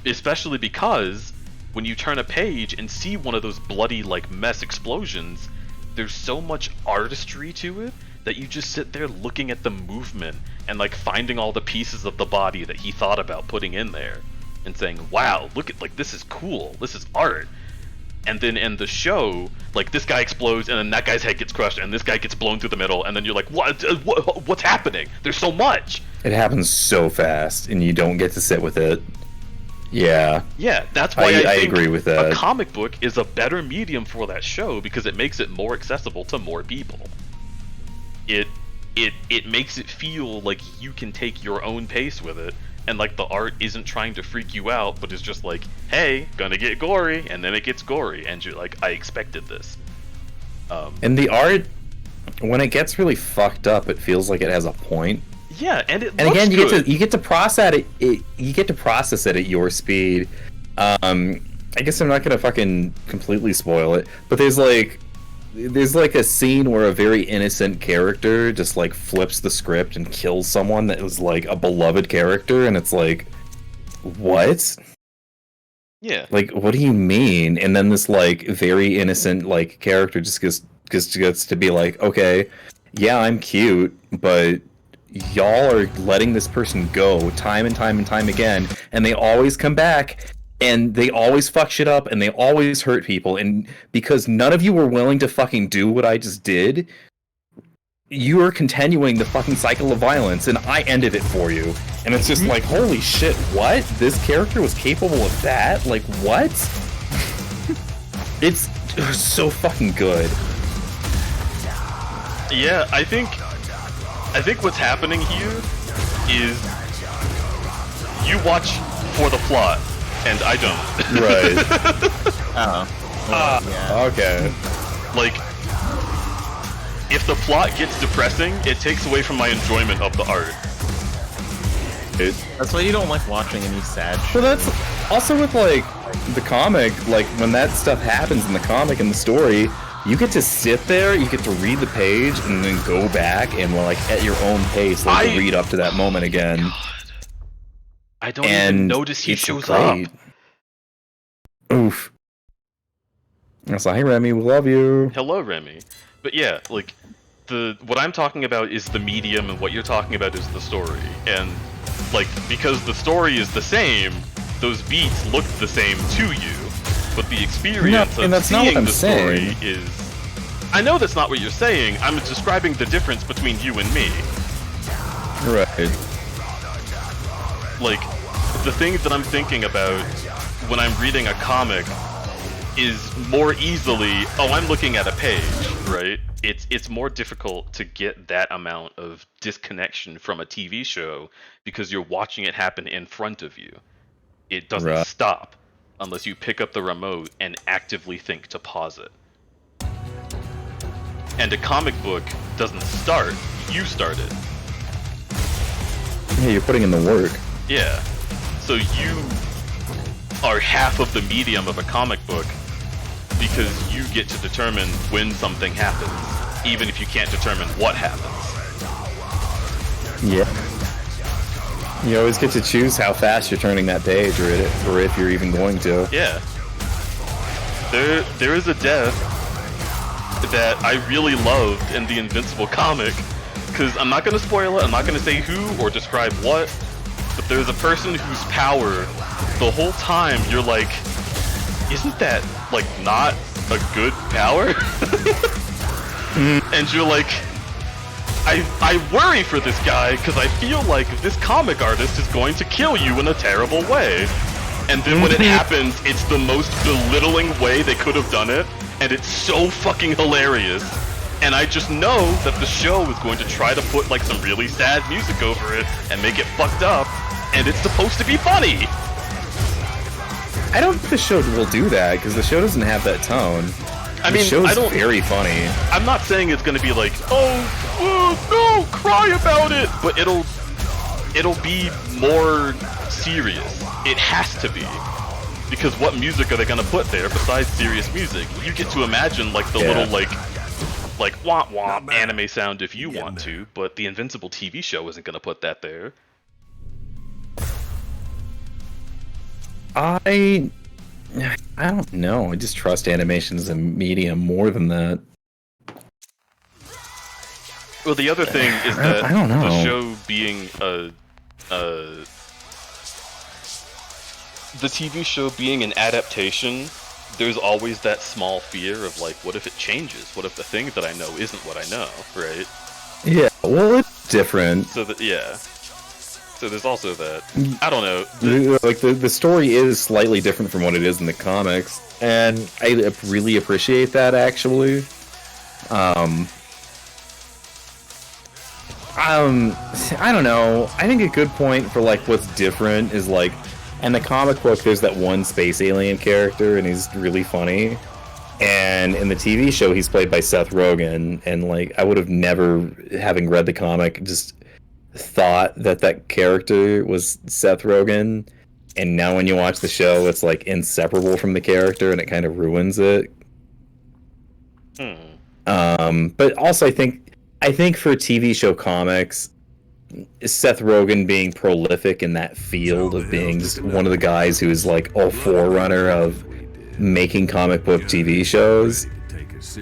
Especially because when you turn a page and see one of those bloody, like, mess explosions, there's so much artistry to it that you just sit there looking at the movement and, like, finding all the pieces of the body that he thought about putting in there and saying, wow, look at, like, this is cool, this is art. And then in the show, like, this guy explodes, and then that guy's head gets crushed, and this guy gets blown through the middle, and then you're like, what's happening? There's so much! It happens so fast, and you don't get to sit with it. Yeah. Yeah, that's why I think agree with that. A comic book is a better medium for that show, because it makes it more accessible to more people. It makes it feel like you can take your own pace with it, and like the art isn't trying to freak you out, but it's just like, hey, gonna get gory, and then it gets gory, and you're like, I expected this. And the art, when it gets really fucked up, it feels like it has a point. Yeah, and it and looks again, good. you get to process it. You get to process it at your speed. I guess I'm not gonna fucking completely spoil it, but there's like a scene where a very innocent character just like flips the script and kills someone that was like a beloved character, and it's like, what? Yeah. Like, what do you mean? And then this like very innocent like character just gets to be like, okay, yeah, I'm cute, but y'all are letting this person go time and time and time again, and they always come back. And they always fuck shit up, and they always hurt people, and because none of you were willing to fucking do what I just did, you are continuing the fucking cycle of violence, and I ended it for you. And it's just like, holy shit, what? This character was capable of that? Like, what? It's so fucking good. Yeah, I think what's happening here is you watch for the plot. And I don't. Right. Yeah. Okay. Like, if the plot gets depressing, it takes away from my enjoyment of the art. That's why you don't like watching any sad shit. Well, that's also with, like, the comic, like, when that stuff happens in the comic and the story, you get to sit there, you get to read the page, and then go back and, like, at your own pace, like, read up to that moment again. God. I don't even notice he shows up. Oof. So, hey, Remy, we love you. Hello, Remy. But yeah, like, what I'm talking about is the medium, and what you're talking about is the story. And, like, because the story is the same, those beats look the same to you, but the experience of seeing the story is... I know that's not what you're saying, I'm describing the difference between you and me. Right. Like, the thing that I'm thinking about when I'm reading a comic is more easily, oh, I'm looking at a page, right? It's more difficult to get that amount of disconnection from a TV show because you're watching it happen in front of you. It doesn't stop unless you pick up the remote and actively think to pause it. And a comic book doesn't start, you start it. Yeah, you're putting in the work. Yeah. So you are half of the medium of a comic book because you get to determine when something happens, even if you can't determine what happens. Yeah. You always get to choose how fast you're turning that page, or if you're even going to. Yeah. There is a death that I really loved in the Invincible comic, because I'm not going to spoil it, I'm not going to say who or describe what, but there's a person whose power, the whole time you're like, isn't that, like, not a good power? And you're like, I worry for this guy because I feel like this comic artist is going to kill you in a terrible way. And then when it happens, it's the most belittling way they could have done it, and it's so fucking hilarious. And I just know that the show is going to try to put like some really sad music over it and make it fucked up, and it's supposed to be funny. I don't think the show will do that because the show doesn't have that tone. I mean, the show's I don't, very funny. I'm not saying it's gonna be like, no, cry about it, but it'll be more serious. It has to be. Because what music are they gonna put there besides serious music? You get to imagine like the little like womp womp anime sound if you want to, but the Invincible TV show isn't gonna put that there. I don't know. I just trust animation as a medium more than that. Well, the other thing is that I don't know. the show being the TV show being an adaptation, there's always that small fear of like, what if it changes? What if the thing that I know isn't what I know, right? Yeah, well, it's different. So that So there's also that. I don't know. Like the story is slightly different from what it is in the comics, and I really appreciate that actually. I don't know. I think a good point for like what's different is like, in the comic book, there's that one space alien character, and he's really funny. And in the TV show, he's played by Seth Rogen, and like I would have never, having read the comic, just thought that that character was Seth Rogen. And now when you watch the show, it's like inseparable from the character, and it kind of ruins it. But also, I think for TV show comics, Seth Rogen being prolific in that field of being just one of the guys who is like a forerunner of making comic book TV shows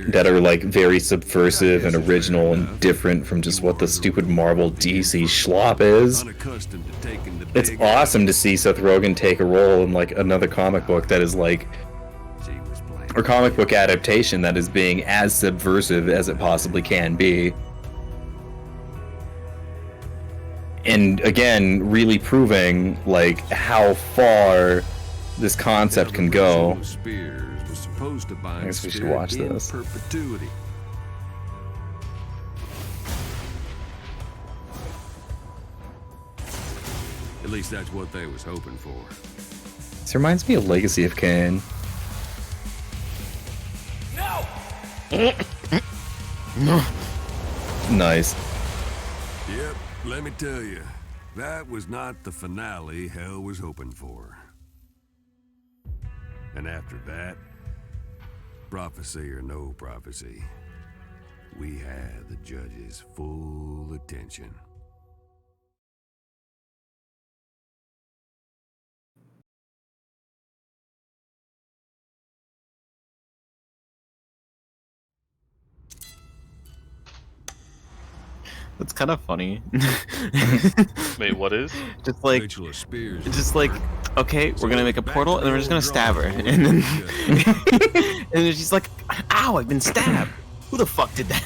that are like very subversive and original and different from just what the stupid Marvel DC schlop is. It's awesome to see Seth Rogen take a role in like another comic book that is like, or comic book adaptation that is being as subversive as it possibly can be. And again, really proving like how far this concept can go. I guess we should watch this. At least that's what they was hoping for. This reminds me of Legacy of Kain. No. Nice. Yep, let me tell you, that was not the finale hell was hoping for. And after that, prophecy or no prophecy, we had the judge's full attention. That's kind of funny. Wait, what is? Just like, okay, we're gonna make a portal, and then we're just gonna stab her, and then, and then she's like, "Ow, I've been stabbed." Who the fuck did that?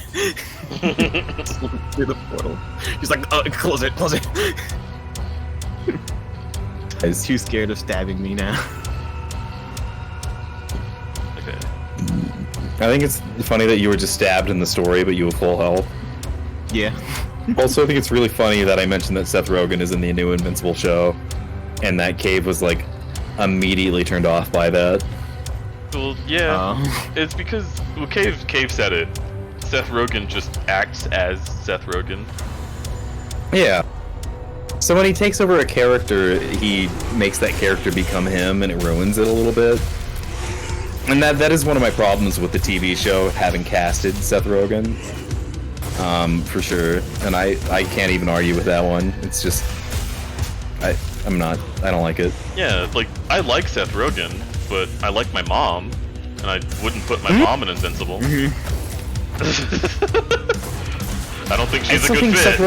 Through the portal. She's like, "Oh, close it, close it." I was too scared of stabbing me now. Okay. I think it's funny that you were just stabbed in the story, but you have full health. Yeah. Also, I think it's really funny that I mentioned that Seth Rogen is in the new Invincible show, and that Cave was like immediately turned off by that. Well, yeah, it's because Cave said it. Seth Rogen just acts as Seth Rogen. Yeah. So when he takes over a character, he makes that character become him, and it ruins it a little bit. And that is one of my problems with the TV show, having casted Seth Rogen. For sure. And I can't even argue with that one. It's just, I don't like it. Yeah, like, I like Seth Rogen, but I like my mom, and I wouldn't put my mom in Invincible. I don't think she's a good fit.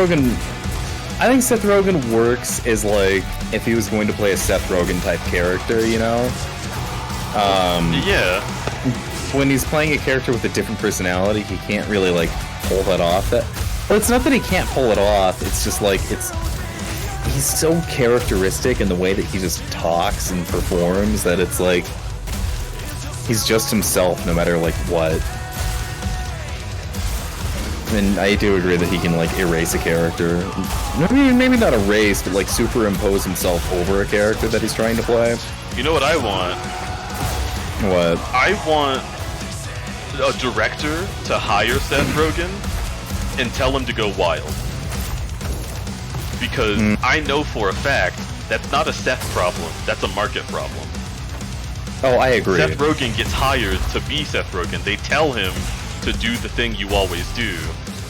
I think Seth Rogen works as like, if he was going to play a Seth Rogen type character, you know? Yeah. When he's playing a character with a different personality, he can't really like pull that off Well, it's not that he can't pull it off. It's just like he's so characteristic in the way that he just talks and performs that it's like he's just himself no matter like what. And I do agree that he can like erase a character. Maybe not erase, but like superimpose himself over a character that he's trying to play. You know what I want? What? I want a director to hire Seth Rogen and tell him to go wild. Because I know for a fact that's not a Seth problem, that's a market problem. Oh, I agree. Seth Rogen gets hired to be Seth Rogen. They tell him to do the thing you always do,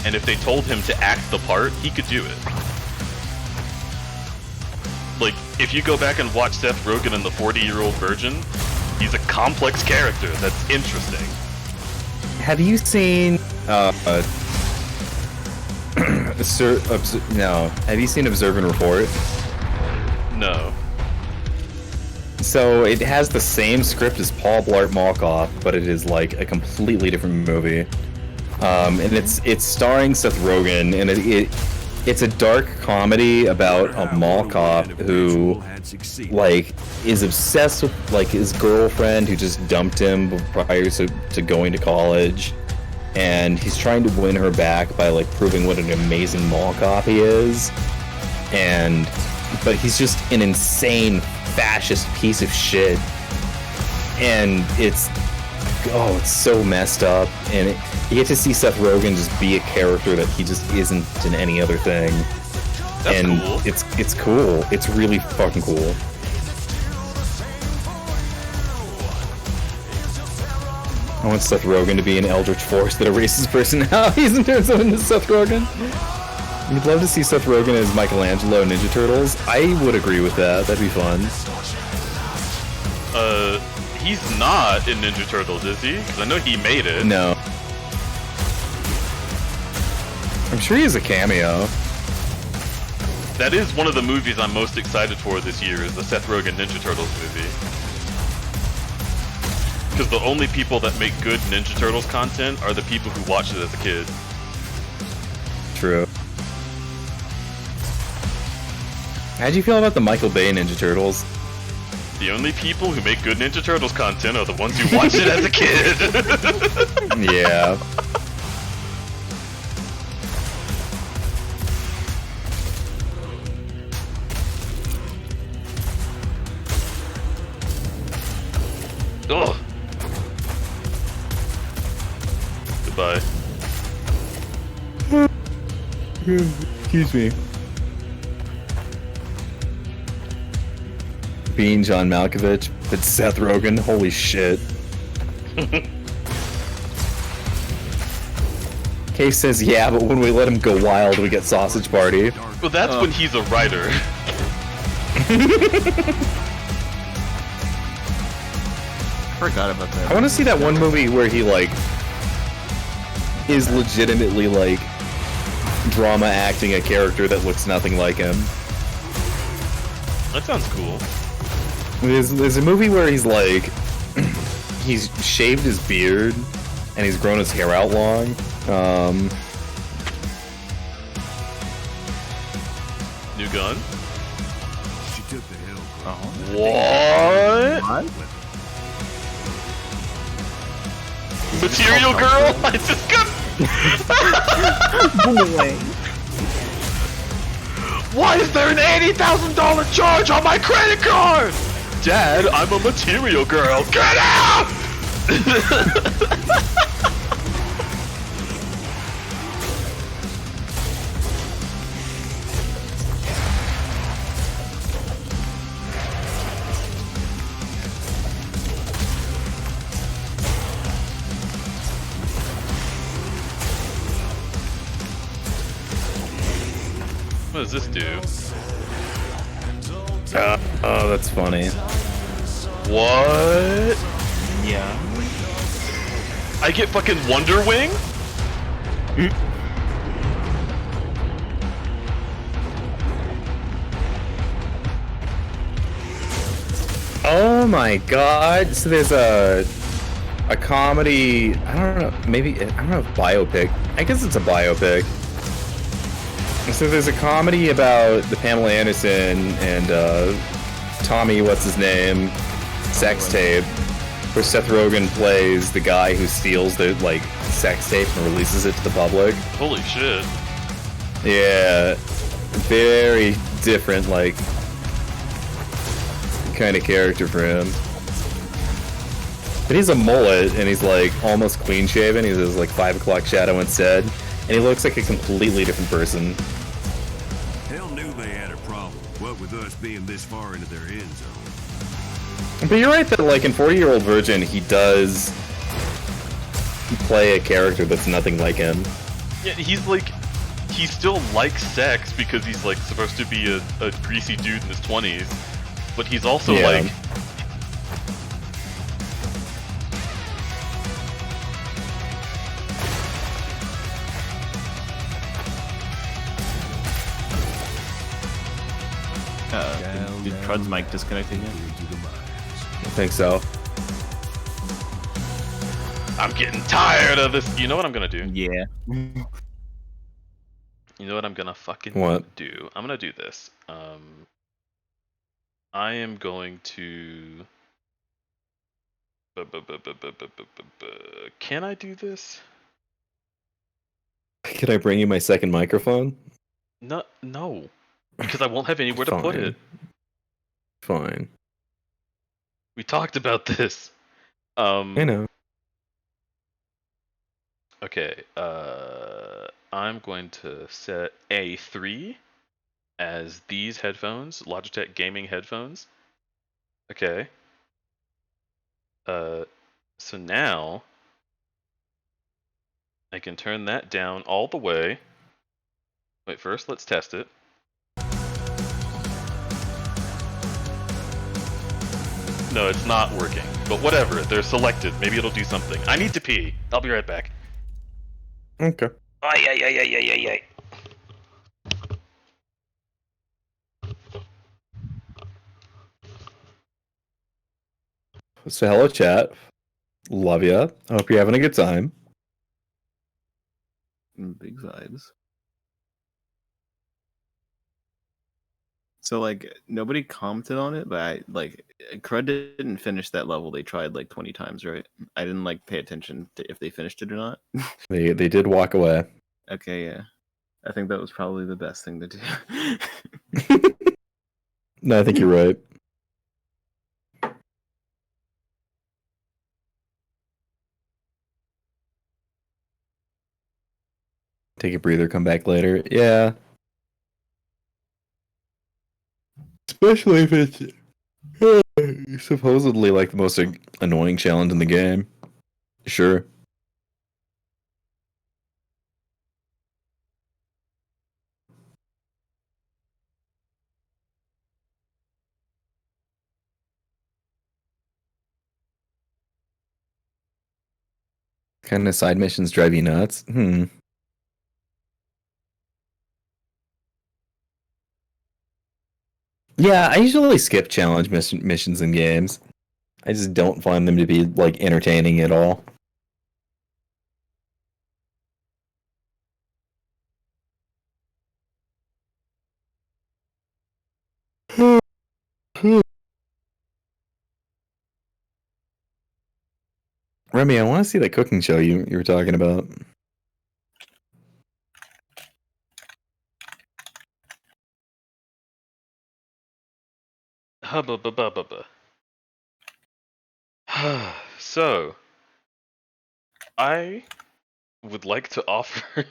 and if they told him to act the part, he could do it. Like, if you go back and watch Seth Rogen in The 40-Year-Old Virgin, he's a complex character that's interesting. Have you seen no. Have you seen Observe and Report? No. So it has the same script as Paul Blart Mall Cop, but it is like a completely different movie. And it's starring Seth Rogen, and it's a dark comedy about a mall cop who like is obsessed with like his girlfriend who just dumped him prior to going to college, and he's trying to win her back by like proving what an amazing mall cop he is. But he's just an insane fascist piece of shit, and it's so messed up, and you get to see Seth Rogen just be a character that he just isn't in any other thing. That's and cool. It's cool. It's really fucking cool. I want Seth Rogen to be an eldritch force that erases personalities and turns them into Seth Rogen. You'd love to see Seth Rogen as Michelangelo in Ninja Turtles. I would agree with that. That'd be fun. He's not in Ninja Turtles, is he? Because I know he made it. No. I'm sure he has a cameo. That is one of the movies I'm most excited for this year, is the Seth Rogen Ninja Turtles movie. Because the only people that make good Ninja Turtles content are the people who watched it as a kid. True. How'd you feel about the Michael Bay Ninja Turtles? The only people who make good Ninja Turtles content are the ones who watched it as a kid. Yeah. Ugh. Goodbye. Excuse me. Being John Malkovich, but Seth Rogen, holy shit. Case says, yeah, but when we let him go wild, we get Sausage Party. Well, that's when he's a writer. Forgot about that. I want to see that one movie where he, like, is legitimately, like, drama acting a character that looks nothing like him. That sounds cool. There's a movie where he's like, he's shaved his beard and he's grown his hair out long. New gun? She took the hill. What? Material Girl? I just got... Boy. Why is there an $80,000 charge on my credit card? Dad, I'm a Material Girl. Get out! What does this do? Oh, that's funny. What? Yeah. I get fucking Wonder Wing? Oh my god! So there's a comedy. I don't know. Maybe I don't know if biopic. I guess it's a biopic So there's a comedy about the Pamela Anderson and Tommy, what's his name, sex tape, where Seth Rogen plays the guy who steals the like sex tape and releases it to the public. Holy shit. Yeah, very different, like, kind of character for him. But he's a mullet, and he's like almost clean shaven. He has like 5 o'clock shadow instead, and he looks like a completely different person. Hell knew they had a problem. What with us being this far into their end zone. But you're right that, like, in 40-Year-Old Virgin, he does play a character that's nothing like him. Yeah, he's like, he still likes sex because he's like supposed to be a greasy dude in his 20s, but he's also like. Did Crud's mic disconnect again? I think so. I'm getting tired of this. You know what I'm gonna do? Yeah. You know what I'm gonna fucking do? I'm gonna do this. I am going to. Can I do this? Can I bring you my second microphone? No, because I won't have anywhere to put it. Fine. We talked about this. I know. Okay, I'm going to set A3 as these headphones, Logitech gaming headphones. Okay. So now I can turn that down all the way. Wait, first let's test it. No, it's not working. But whatever, they're selected. Maybe it'll do something. I need to pee. I'll be right back. Okay. Ay. So hello, chat. Love ya. I hope you're having a good time. Big vibes. So, like, nobody commented on it, but Crud didn't finish that level. They tried like 20 times, right? I didn't like pay attention to if they finished it or not. They did walk away. Okay, yeah. I think that was probably the best thing to do. No, I think you're right. Take a breather, come back later. Yeah. Especially if it's supposedly like the most annoying challenge in the game. Sure. Kind of side missions drive you nuts? Yeah, I usually skip challenge missions in games. I just don't find them to be, like, entertaining at all. Remy, I want to see that cooking show you were talking about. So, I would like to offer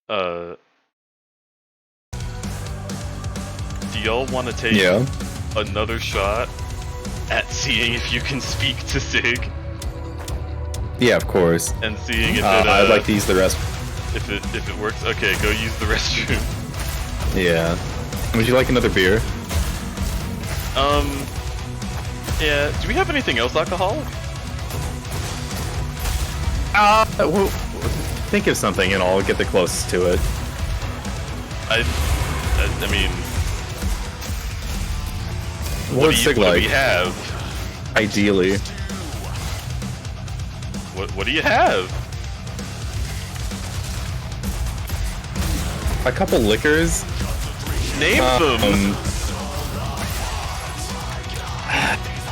do y'all want to take another shot at seeing if you can speak to SIG? Yeah, of course. And seeing if I'd like to use the rest. If it works, okay, go use the restroom. Yeah. Would you like another beer? Yeah. Do we have anything else alcoholic? Well, think of something and I'll get the closest to it. I mean, What do we have? Ideally. What do you have? a couple liquors. Name them.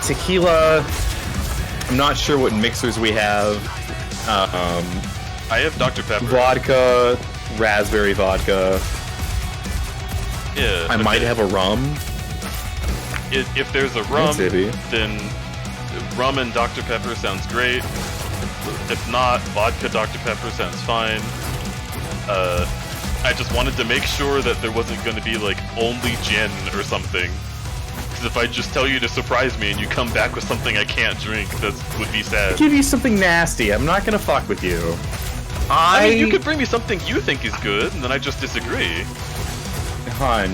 Tequila. I'm not sure what mixers we have. I have Dr. Pepper. Vodka, raspberry vodka. Yeah. I might have a rum. If there's a rum, Maybe. then rum and Dr. Pepper sounds great. If not, vodka Dr. Pepper sounds fine. I just wanted to make sure that there wasn't going to be like only gin or something. Because if I just tell you to surprise me and you come back with something I can't drink, that would be sad. Give you something nasty. I'm not gonna fuck with you. I mean, you could bring me something you think is good, and then I just disagree. Hon,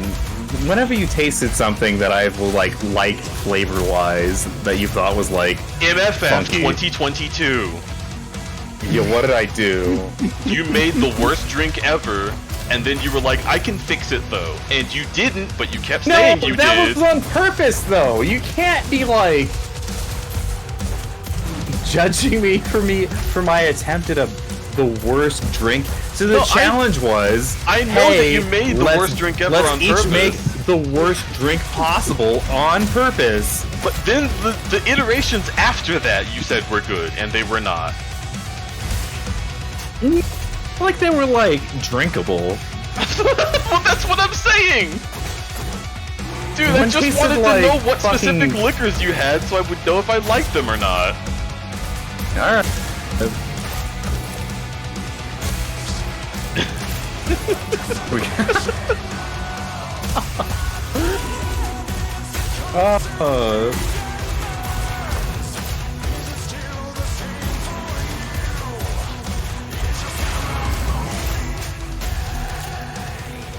whenever you tasted something that I've liked flavor-wise that you thought was like MFF funky. 2022. Yeah, what did I do? You made the worst drink ever, and then you were like, I can fix it though. And you didn't, but you kept saying you that did. was on purpose though. You can't be like judging me for my attempt at the worst drink. So the challenge was, I know that you made the worst drink ever on purpose. Let's each make the worst drink possible on purpose. But then the iterations after that you said were good, and they were not. Like they were like drinkable. Well, that's what I'm saying! Dude, I When just tasted wanted to like know what fucking- specific liquors you had so I would know if I liked them or not. Alright.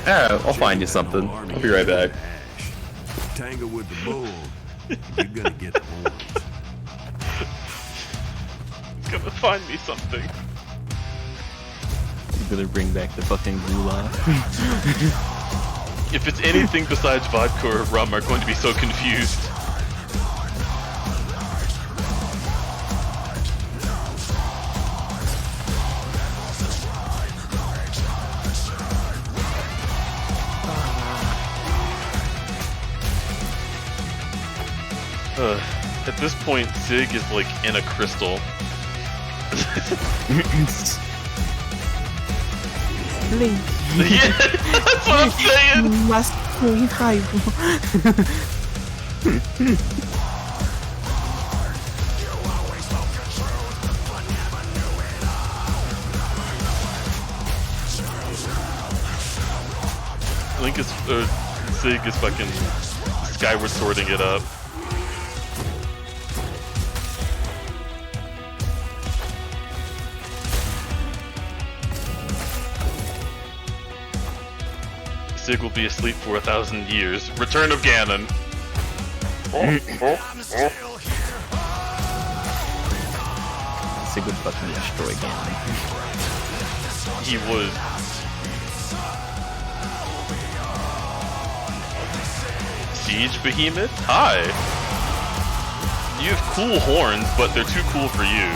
Yeah, I'll find you something. I'll be right back. Tangle with the bull, you're gonna get the horns. He's gonna find me something. You're gonna bring back the fucking goulash. If it's anything besides vodka or rum, I'm going to be so confused. At this point, SIG is like in a crystal. Link, Yeah, that's what I'm saying! you must revive. Link is, SIG is fucking skyward sorting it up. SIG will be asleep for 1,000 years. Return of Ganon. Sig would fucking destroy Ganon. He would. Siege Behemoth? Hi. You have cool horns, but they're too cool for you.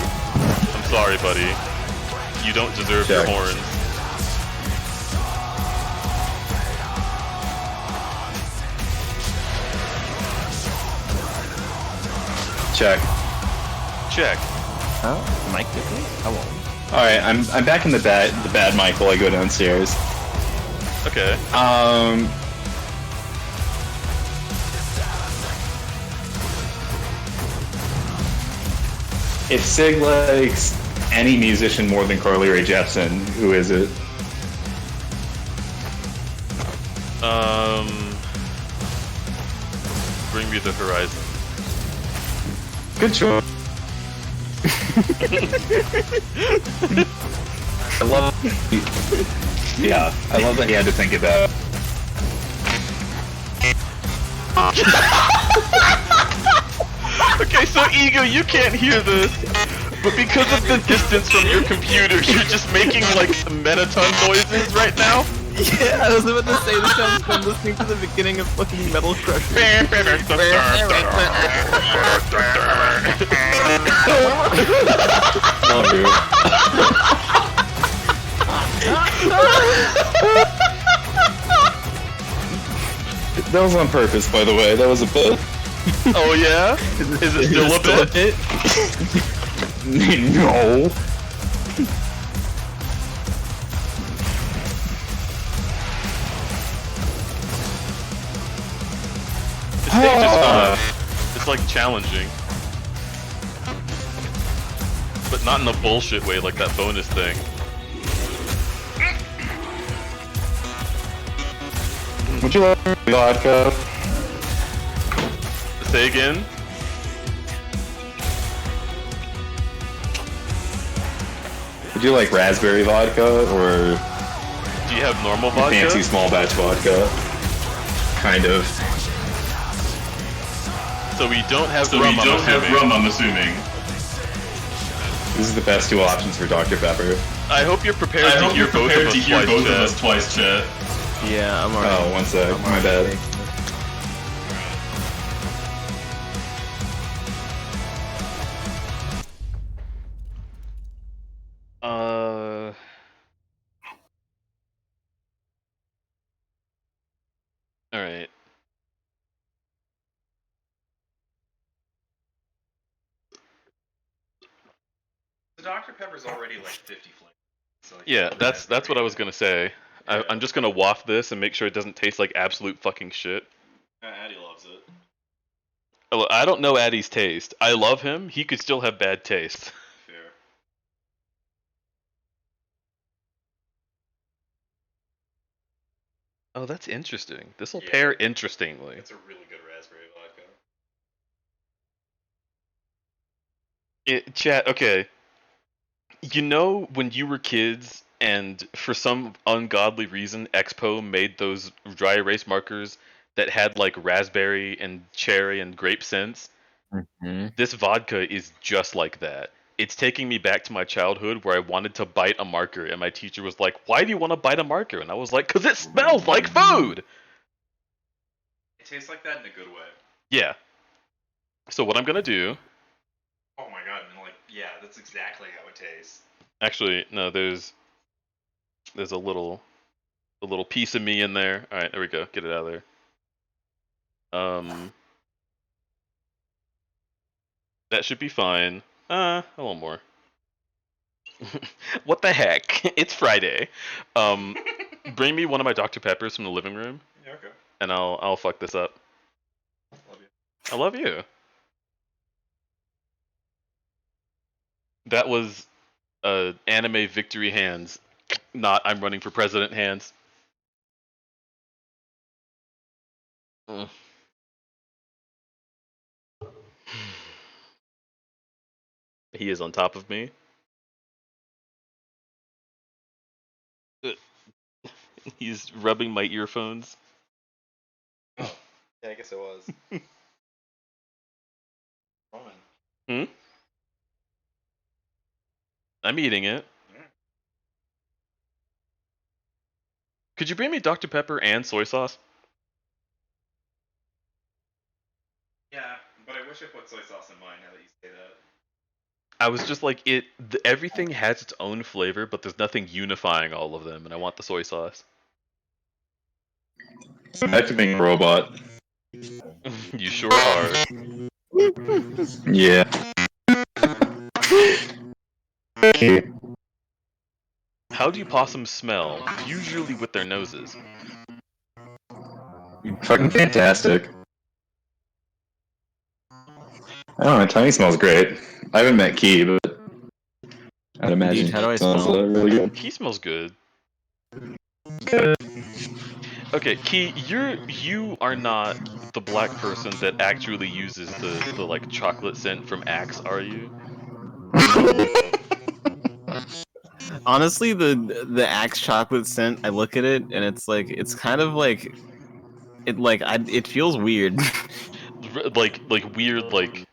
I'm sorry, buddy. You don't deserve your Check. horns. Check. Check. Oh, Mike did it? How long? All right, I'm back in the bad mic while I go downstairs. Okay. If Sig likes any musician more than Carly Rae Jepsen, who is it? Bring me the horizon. Good choice. I love. Yeah, I love that he had to think about. Okay, so Ego, you can't hear this, but because of the distance from your computer, you're just making like metaton noises right now. Yeah, I was about to say this sounds fun listening to the beginning of fucking Metal Crusher. Love you. That was on purpose, by the way. That was a bit. Oh yeah? Is it still a bit? No. The stage is fun. It's like challenging. But not in a bullshit way like that bonus thing. Would you like vodka? Say again? Would you like raspberry vodka or Do you have normal vodka? fancy small batch vodka? Kind of. So we don't have rum, I'm assuming. This is the best two options for Dr. Pepper. I hope you're prepared to hear both of us twice, Chet. Yeah, I'm alright. Oh, one sec. My bad. Alright. The Dr. Pepper's already like 50 flavors. So like, Yeah, that's what I was gonna say. I'm just gonna waft this and make sure it doesn't taste like absolute fucking shit. Addy loves it. I don't know Addy's taste. I love him. He could still have bad taste. Fair. Oh, that's interesting. This will Yeah. pair interestingly. It's a really good raspberry vodka. Chat, okay. You know when you were kids and for some ungodly reason Expo made those dry erase markers that had like raspberry and cherry and grape scents? Mm-hmm. This vodka is just like that. It's taking me back to my childhood where I wanted to bite a marker and my teacher was like, "Why do you want to bite a marker?" And I was like, "'Cause it smells like food!" It tastes like that in a good way. Yeah. So what I'm gonna do... Oh my god, and like, yeah, that's exactly how it tastes. Actually, no, there's a little piece of me in there. Alright, there we go. Get it out of there. That should be fine. A little more. What the heck? It's Friday. Bring me one of my Dr. Peppers from the living room, Yeah, okay. and I'll fuck this up. Love you. I love you. That was anime victory hands, not I'm running for president hands. Mm. He is on top of me. He's rubbing my earphones. Oh, yeah, I guess it was. Roman. Hmm? I'm eating it. Yeah. Could you bring me Dr. Pepper and soy sauce? Yeah, but I wish I put soy sauce in mine now that you say that. I was just like, everything has its own flavor, but there's nothing unifying all of them, and I want the soy sauce. Activating a robot. You sure are. Yeah. How do possums smell? Usually with their noses. Fucking fantastic. I don't know, Tiny smells great. I haven't met Key, but I'd imagine Dude, how do I it smells smell? really good. He smells good. Okay, Key, you are not the black person that actually uses the like chocolate scent from Axe, are you? Honestly, the Axe chocolate scent, I look at it and it's like it's kind of like it feels weird. like weird like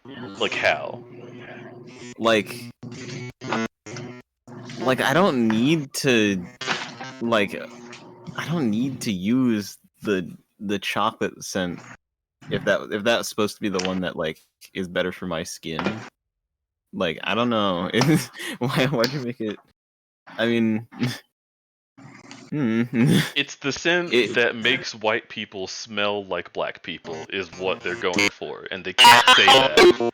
how? like I don't need to use the chocolate scent if that's supposed to be the one that like is better for my skin. Like, I don't know. Why'd you make it? I mean, It's the scent that makes white people smell like black people is what they're going for, and they can't say that.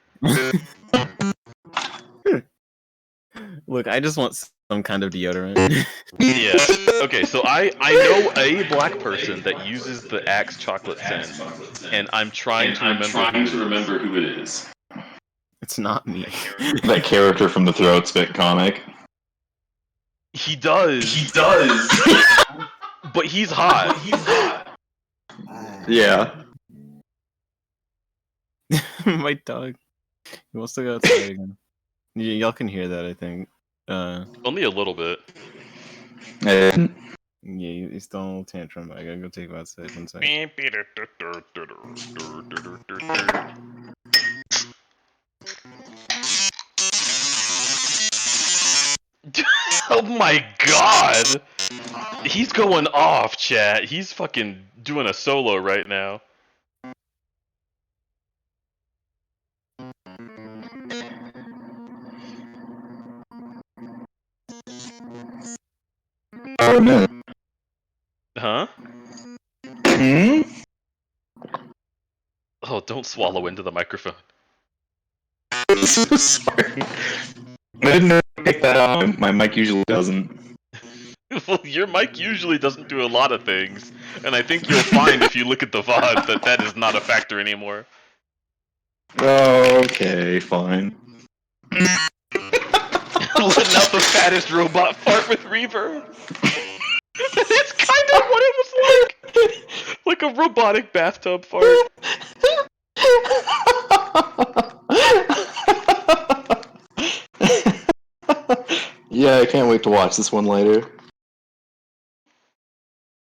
Look, I just want some kind of deodorant. Yeah. Okay, so I know a black person that uses the Axe chocolate scent, and I'm trying to remember who it is. It's not me. That character from the Throat Spit comic. He does. But he's hot. Yeah. My dog. He wants to go outside again. Y'all can hear that, I think. Only a little bit. Yeah, he's still on a little tantrum. I gotta go take him outside. 1 second. Oh my god! He's going off, chat. He's fucking doing a solo right now. Oh no. Huh? Hmm? Oh, don't swallow into the microphone. Sorry. I didn't know to pick that up. My mic usually doesn't. Well, your mic usually doesn't do a lot of things, and I think you'll find if you look at the VOD that that is not a factor anymore. Okay, fine. Letting out the fattest robot fart with reverb. It's kind of what it was like a robotic bathtub fart. Yeah, I can't wait to watch this one later.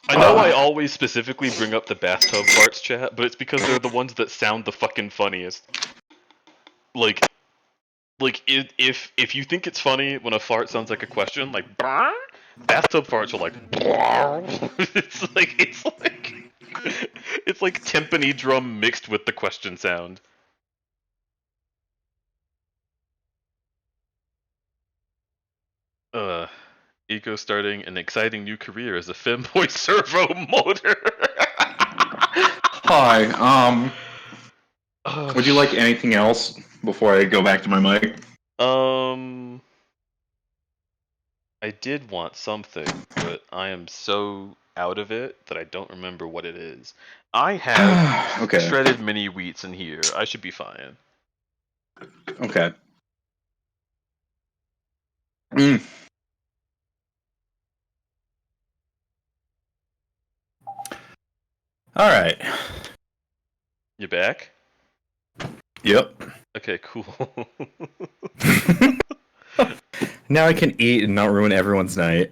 I know I always specifically bring up the bathtub farts, chat, but it's because they're the ones that sound the fucking funniest. Like if you think it's funny when a fart sounds like a question, like "Brr?" Bathtub farts are like "Brr?" it's like timpani drum mixed with the question sound. Eco starting an exciting new career as a femboy servo motor. Hi, would you like anything else before I go back to my mic? I did want something, but I am so out of it that I don't remember what it is. I have Okay. shredded mini wheats in here. I should be fine. Okay. Mm. All right. You back? Yep. Okay, cool. Now I can eat and not ruin everyone's night.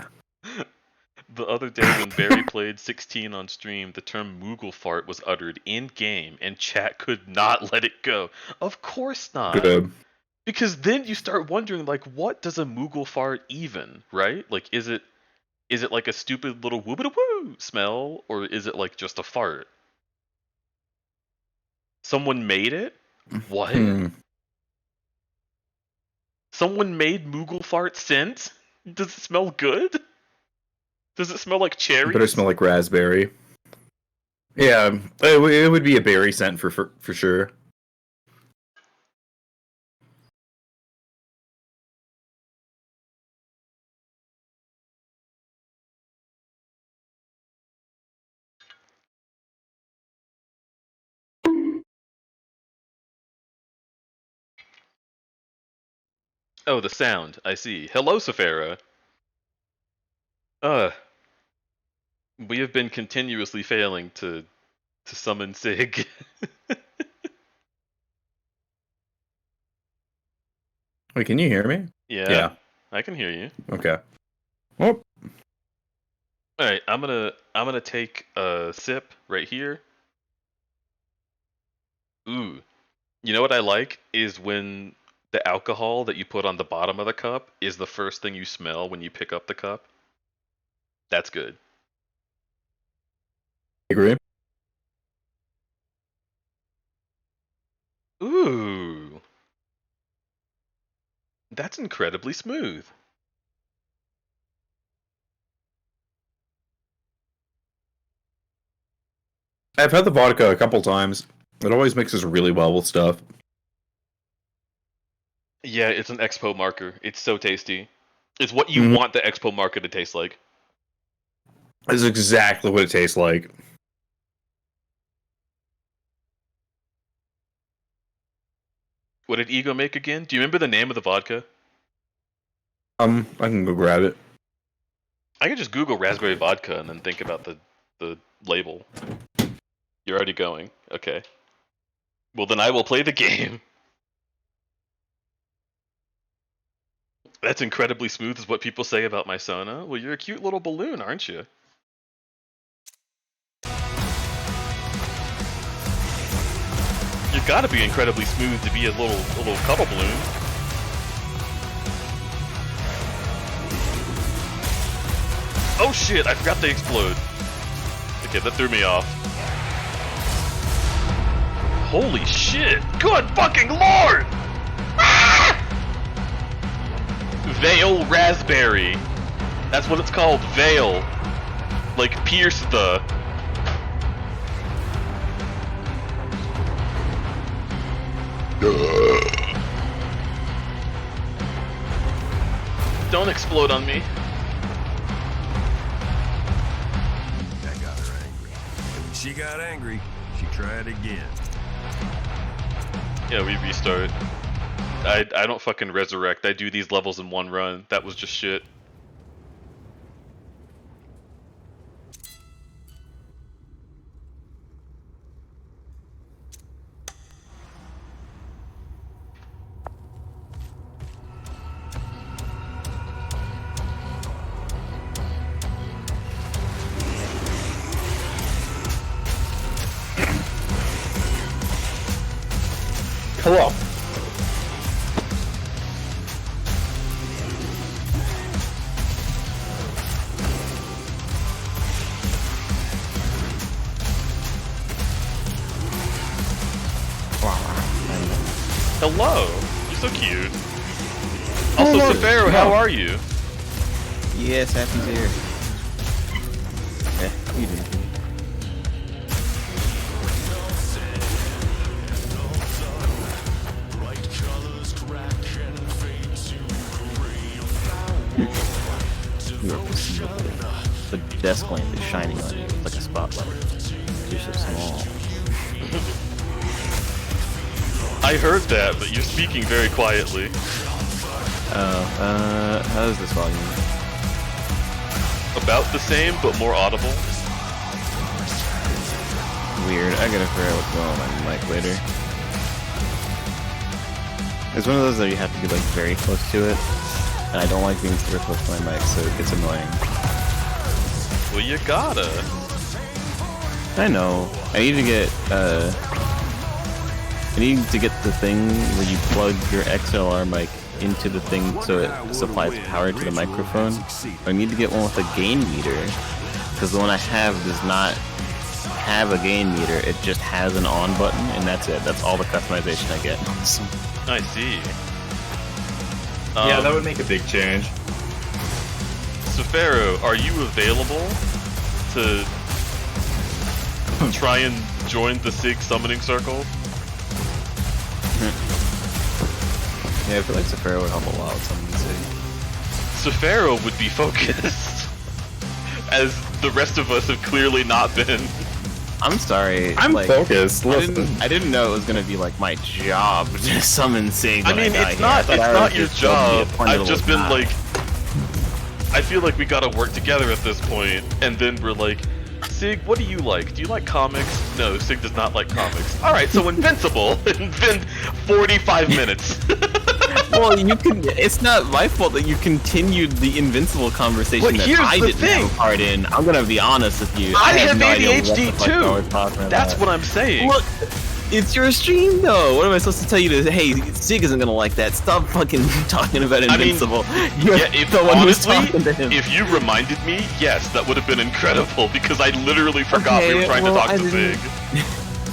The other day when Barry played 16 on stream, the term Moogle fart was uttered in-game, and chat could not let it go. Of course not. Good. Because then you start wondering, like, what does a Moogle fart even, right? Like, is it like a stupid little woo-ba-da-woo smell, or is it like just a fart? Someone made it? What? Someone made Moogle fart scent? Does it smell good? Does it smell like cherries? Better smell like raspberry. Yeah, it would be a berry scent for sure. Oh, the sound. I see. Hello, Saphira. We have been continuously failing to summon SIG. Wait, can you hear me? Yeah. I can hear you. Okay. Oh. All right, I'm gonna take a sip right here. Ooh, you know what I like is when the alcohol that you put on the bottom of the cup is the first thing you smell when you pick up the cup. That's good. Agree. Ooh, that's incredibly smooth. I've had the vodka a couple times. It always mixes really well with stuff. Yeah, it's an expo marker. It's so tasty. It's what you want the expo marker to taste like. It's exactly what it tastes like. What did Ego make again? Do you remember the name of the vodka? I can go grab it. I could just Google raspberry vodka and then think about the label. You're already going. Okay. Well, then I will play the game. That's incredibly smooth is what people say about my Sona. Well, you're a cute little balloon, aren't you? You gotta be incredibly smooth to be a little cuddle balloon. Oh shit, I forgot they explode. Okay, that threw me off. Holy shit! Good fucking lord! Ah! Veil Raspberry. That's what it's called, Veil. Like, pierce the... Don't explode on me. That got her angry. And when she got angry, she tried again. Yeah, we restart. I don't fucking resurrect. I do these levels in one run. That was just shit. Hello. Hello! You're so cute. Also, Safaro, how are you? Yes, Happy's here. Yeah, how you doing? The desk lamp is shining on you like a spotlight. You're so small. I heard that, but you're speaking very quietly. How is this volume? About the same, but more audible. Weird. I gotta figure out what's going on my mic later. It's one of those that you have to be like very close to it, and I don't like being super close to my mic, so it gets annoying. Well, you gotta. I know. I need to get the thing where you plug your XLR mic into the thing so it supplies power to the microphone. I need to get one with a gain meter, because the one I have does not have a gain meter. It just has an on button, and that's it. That's all the customization I get. I see. Yeah, that would make a big change. Safaro, are you available to try and join the SIG summoning circle? Yeah, I feel like Safaro would help a lot with something SIG. Safaro would be focused, as the rest of us have clearly not been. I'm sorry. I'm focused. I didn't know it was gonna be like my job to summon SIG. I mean, it's not your job. I've just been like, I feel like we gotta work together at this point, and then we're like, SIG, what do you like? Do you like comics? No, SIG does not like comics. Alright, so Invincible, it's been 45 minutes. Well, you can. It's not my fault that you continued the Invincible conversation that I didn't have a part in. I'm gonna be honest with you. I have no idea what ADHD the fuck I was talking too. about. That's what I'm saying. Look, it's your stream though. What am I supposed to tell you to? Hey, SIG isn't gonna like that. Stop fucking talking about Invincible. You're if the one who's honestly, talking to him. if you reminded me, yes, that would have been incredible because I literally forgot we were trying to talk to SIG.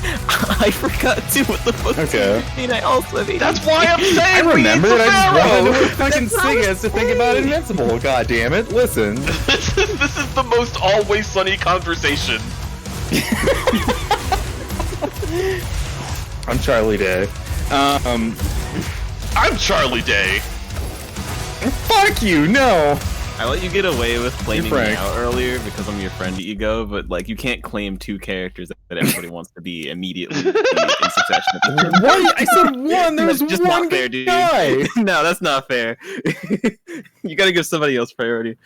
I forgot too. What the fuck? Okay. I mean, I also have ADHD. That's why I'm saying I remember we need that. I just wanted to know what That's fucking SIG has to think about Invincible. God damn it! Listen. This is the most always sunny conversation. I'm Charlie Day. I'm Charlie Day. Fuck you, no! I let you get away with claiming me Frank. out earlier because I'm your friend Ego, but like you can't claim two characters that everybody wants to be immediately in succession. What? I said one. There was That's just one not fair, dude. guy. No, that's not fair. You gotta give somebody else priority.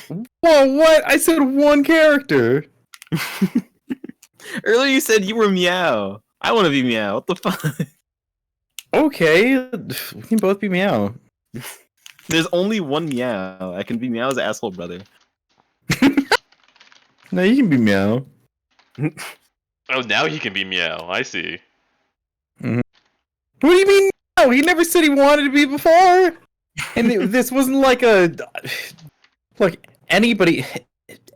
Whoa, what? I said one character. Earlier you said you were Meow. I want to be Meow. What the fuck? Okay, we can both be Meow. There's only one Meow. I can be Meow's asshole brother. No, you can be Meow. Oh, now he can be Meow. I see. What do you mean no? He never said he wanted to be before. And this wasn't like a... Look, anybody...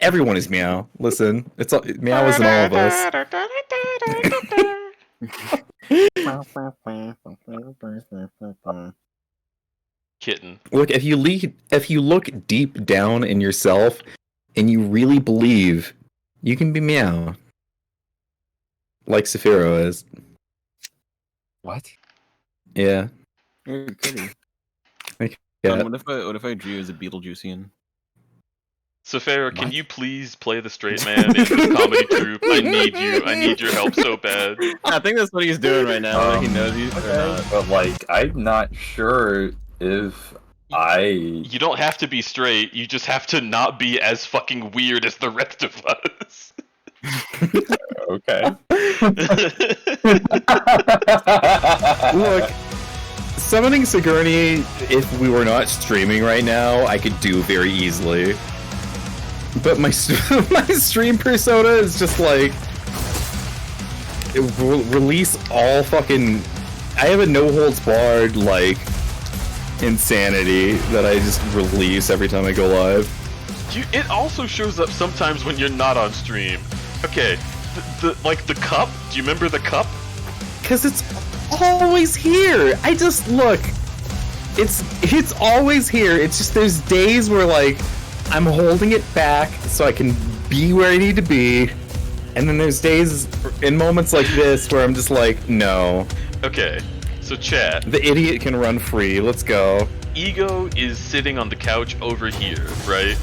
Everyone is Meow. Listen, it's all, Meow isn't all of us. Kitten. Look, if you look deep down in yourself and you really believe, you can be Meow. Like Saphiro is. What? Yeah. You're kidding. Yeah. What if I drew as a Beetlejuicean? Safara, can you please play the straight man in this comedy troupe? I need you. I need your help so bad. I think that's what he's doing right now, whether he knows you or not. But like, I'm not sure if You don't have to be straight, you just have to not be as fucking weird as the rest of us. Okay. Look, summoning Sigourney, if we were not streaming right now, I could do very easily. But my my stream persona is just like release all fucking. I have a no holds barred like insanity that I just release every time I go live. It also shows up sometimes when you're not on stream. Okay, the cup. Do you remember the cup? Cause it's always here. I just look. It's always here. It's just there's days where like I'm holding it back so I can be where I need to be, and then there's days in moments like this where I'm just like, no. Okay, so chat. The idiot can run free. Let's go. Ego is sitting on the couch over here, right?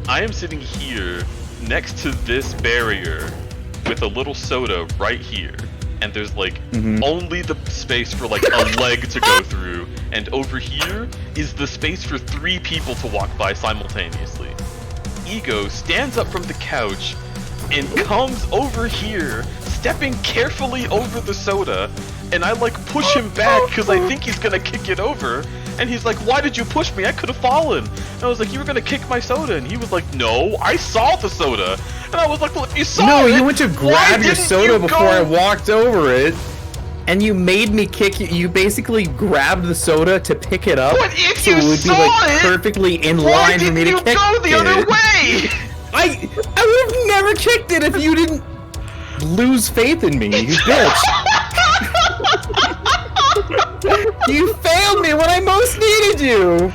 I am sitting here next to this barrier with a little soda right here. And there's like only the space for like a leg to go through, and over here is the space for 3 people to walk by simultaneously. Ego stands up from the couch and comes over here, stepping carefully over the soda, and I like push him back because I think he's gonna kick it over, and he's like, "Why did you push me? I could have fallen." And I was like, "You were gonna kick my soda," and he was like, "No, I saw the soda." And I was like, "Well, if you saw No, it, you went to grab your soda before I walked over it, and you made me kick you. You basically grabbed the soda to pick it up, But if so you it would be saw like it, perfectly in why line for didn't me to you kick go the other it. way?" I would have never kicked it if you didn't lose faith in me, you bitch. You failed me when I most needed you.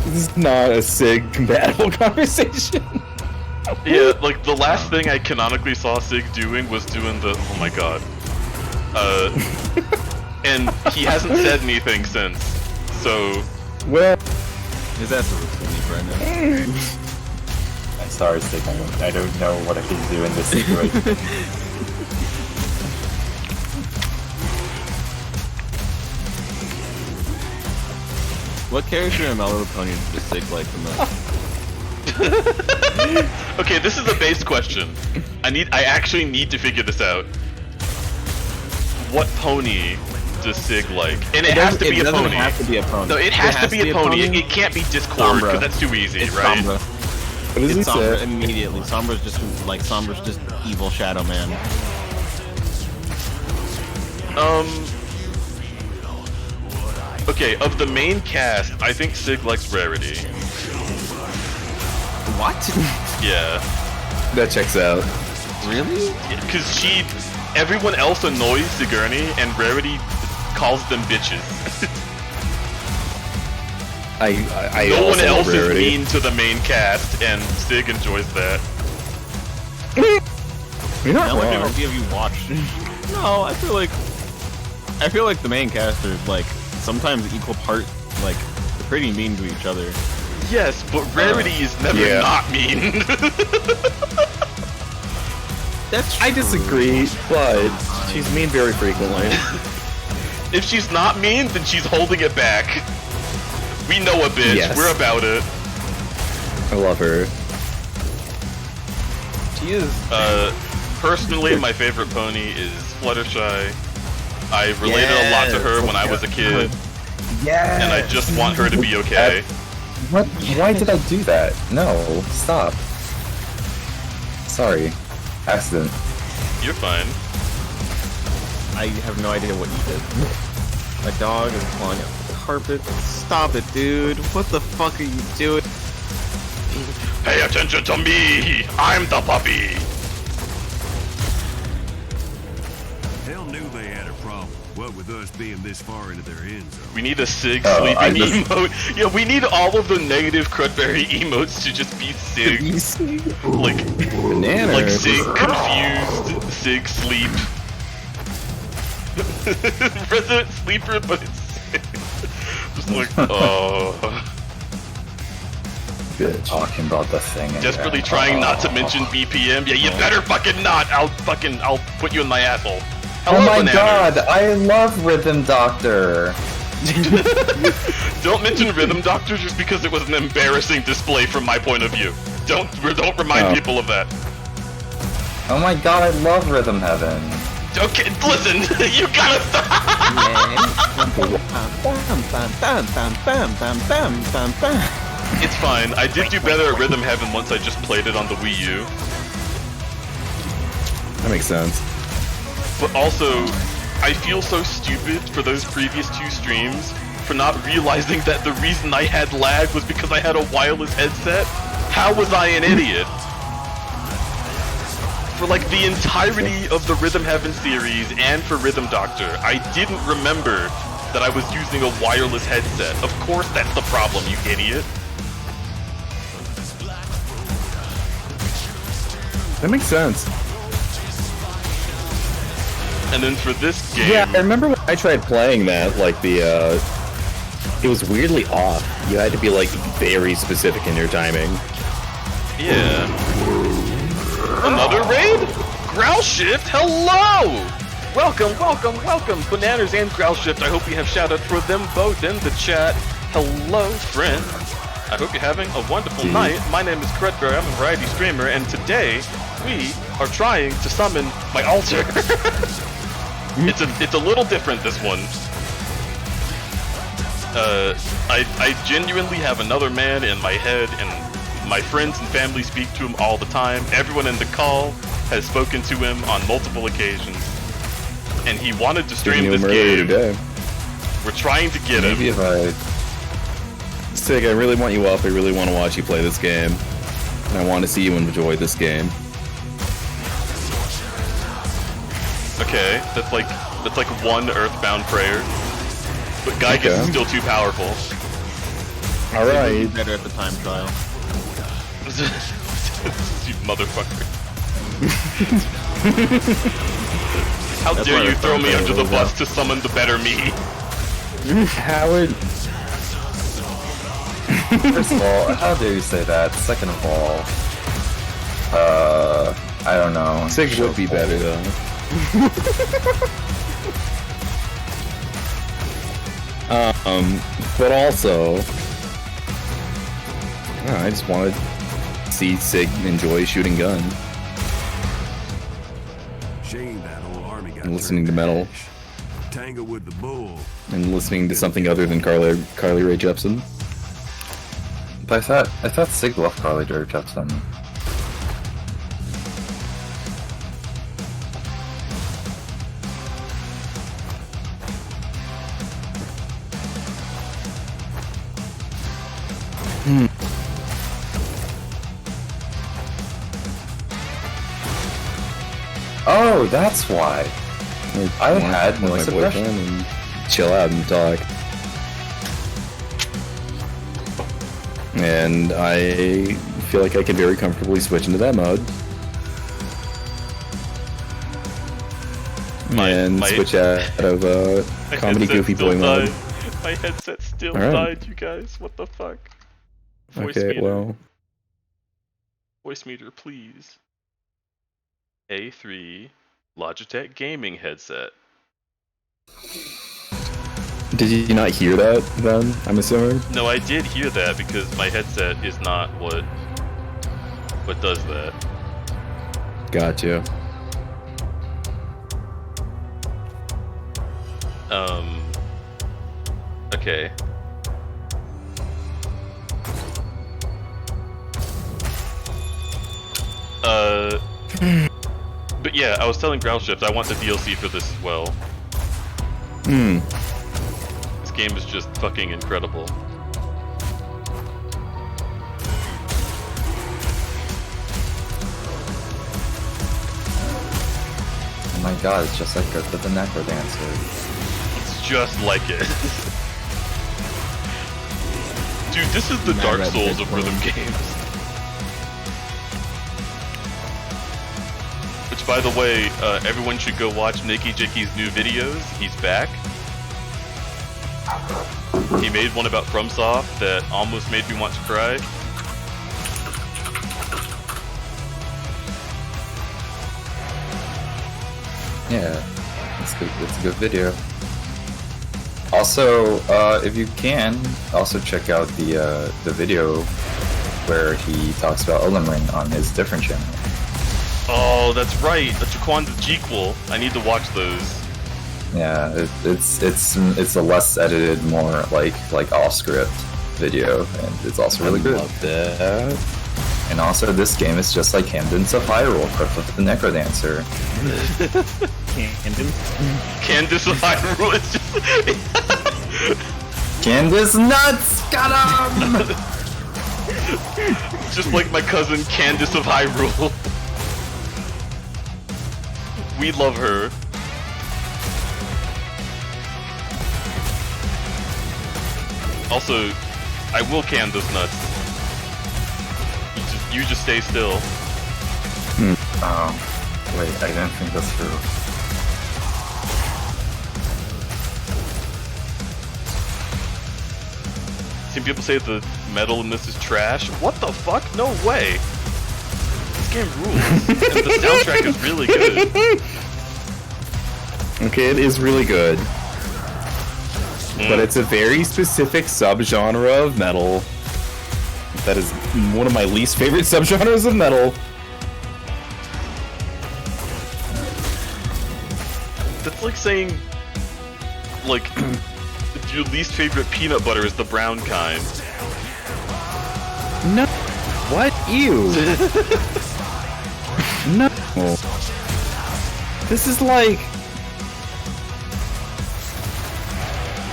This is not a SIG compatible conversation. Yeah, like the last thing I canonically saw SIG doing was doing the oh my god. And he hasn't said anything since. So well, his ass is asleep right now. I'm sorry, Stick. I don't know what I can do in this situation. What character in My Little Pony does Sig like the most? okay, this is a base question. I actually need to figure this out. What pony does Sig like? And it has to be a pony. It doesn't have to be a pony. No, it has to be a pony. It can't be Discord because that's too easy, right? Sombra. What does he It's Sombra say? immediately. Sombra's just evil Shadow Man. Okay, of the main cast, I think Sig likes Rarity. What? Yeah. That checks out. Really? Because everyone else annoys Sigourney, and Rarity calls them bitches. I no one also else is Rarity. mean to the main cast, and Sig enjoys that. You're not Now, like, wrong. have you watched? No, I feel like the main casters, like, sometimes equal part, like, they're pretty mean to each other. Yes, but Rarity is never not mean. That's I disagree, but she's mean very frequently. If she's not mean, then she's holding it back. We know a bitch. Yes. We're about it. I love her. She is. Personally, my favorite pony is Fluttershy. I related a lot to her when I was a kid. Yeah. And I just want her to be okay. What? Why did I do that? No, stop. Sorry. Accident. You're fine. I have no idea what you did. My dog is clawing at the carpet. Stop it, dude. What the fuck are you doing? Pay attention to me! I'm the puppy! Hell knew they had a problem. What with us being this far into their end zone. We need a SIG I sleeping just- emote. Yeah, we need all of the negative crudberry emotes to just be SIG. Like Bananas. SIG confused, SIG sleep. Resident sleeper, but it's SIG. Just like, oh. Bitch. Talking about the thing. Desperately trying not to mention BPM. Yeah, you better fucking not. I'll put you in my asshole. Oh Hello, my bananas. god, I love Rhythm Doctor. Don't mention Rhythm Doctor just because it was an embarrassing display from my point of view. Don't remind people of that. Oh my god, I love Rhythm Heaven. Okay, listen, you gotta stop. It's fine. I did do better at Rhythm Heaven once I just played it on the Wii U. That makes sense. But also, I feel so stupid for those previous 2 streams for not realizing that the reason I had lag was because I had a wireless headset. How was I an idiot? For like the entirety of the Rhythm Heaven series and for Rhythm Doctor, I didn't remember that I was using a wireless headset. Of course that's the problem, you idiot. That makes sense. And then for this game... Yeah, I remember when I tried playing that, like it was weirdly off. You had to be like very specific in your timing. Yeah. Another raid? Growl Shift, hello! Welcome, Bananas and Growl Shift. I hope you have shout-outs for them both in the chat. Hello, friend. I hope you're having a wonderful night. My name is crudberry, I'm a variety streamer, and today we are trying to summon my altar. It's a little different, this one. I genuinely have another man in my head, and my friends and family speak to him all the time. Everyone in the call has spoken to him on multiple occasions, and he wanted to stream this game. Today. We're trying to get Maybe him. if I... Sig, I really want you up. I really want to watch you play this game. And I want to see you enjoy this game. Okay, that's like one Earthbound prayer. But Gygas is still too powerful. Alright. Better at the time trial. You motherfucker. How That's dare why you the throw me thumbs under the are bus to summon the better me? Howard. First of all, how dare you say that? Second of all, I don't know. Sig would be better though. But also, I just want to see Sig enjoy shooting gun Shame that whole army got and listening to metal tangle with the bull. and listening to something other than Carly Rae Jepsen. But I thought Sig loved Carly Rae Jepsen. Oh, that's why. I had my noise boyfriend suppression. and chill out and talk. And I feel like I can very comfortably switch into that mode. and switch out of comedy goofy boy mode. My headset still Alright. died, you guys. What the fuck? Voice Okay, meter. well, Voice meter, please. A3 Logitech gaming headset. did you not hear that then? I'm assuming. No, I did hear that because my headset is not what does that. Gotcha. Okay. But yeah, I was telling Groundshift I want the DLC for this as well. This game is just fucking incredible. Oh my god, it's just like Ghost of the Necrodancer. It's just like it. Dude, this is the Dark Souls of rhythm games. Which, by the way, everyone should go watch Nicky Jicky's new videos. He's back. He made one about FromSoft that almost made me want to cry. Yeah, it's good. It's a good video. Also, if you can, also check out the video where he talks about Elden Ring on his different channel. Oh, that's right, the Jaquan the Jequel. I need to watch those. Yeah, it's a less edited, more like off script video, and it's also really good. Love that. And also, this game is just like Camden's of Hyrule, Crypt of the Necrodancer. Candace of Hyrule is just... Candace nuts! Got him! Just like my cousin Candace of Hyrule. We love her. Also, I will can those nuts. You just stay still. Wait, I didn't think that's true. Some people say the metal in this is trash. What the fuck? No way! This game rules. And the soundtrack is really good. Okay, it is really good. But it's a very specific subgenre of metal. That is one of my least favorite subgenres of metal. That's like saying, like, your least favorite peanut butter is the brown kind. No. What? Ew. No. This is like...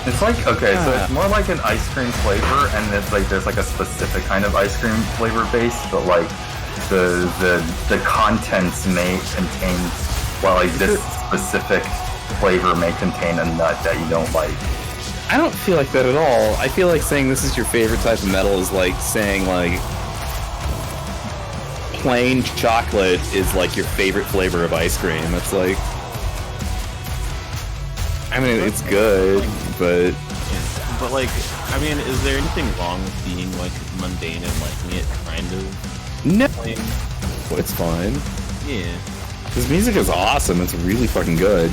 It's like, okay, so it's more like an ice cream flavor, and it's like there's like a specific kind of ice cream flavor base, but like the contents may contain, well, like this specific flavor may contain a nut that you don't like. I don't feel like that at all. I feel like saying this is your favorite type of metal is like saying like plain chocolate is like your favorite flavor of ice cream. It's like, I mean, it's good, but like, I mean, is there anything wrong with being like mundane and liking it, kind of? No, it's fine. Yeah. This music is awesome. It's really fucking good.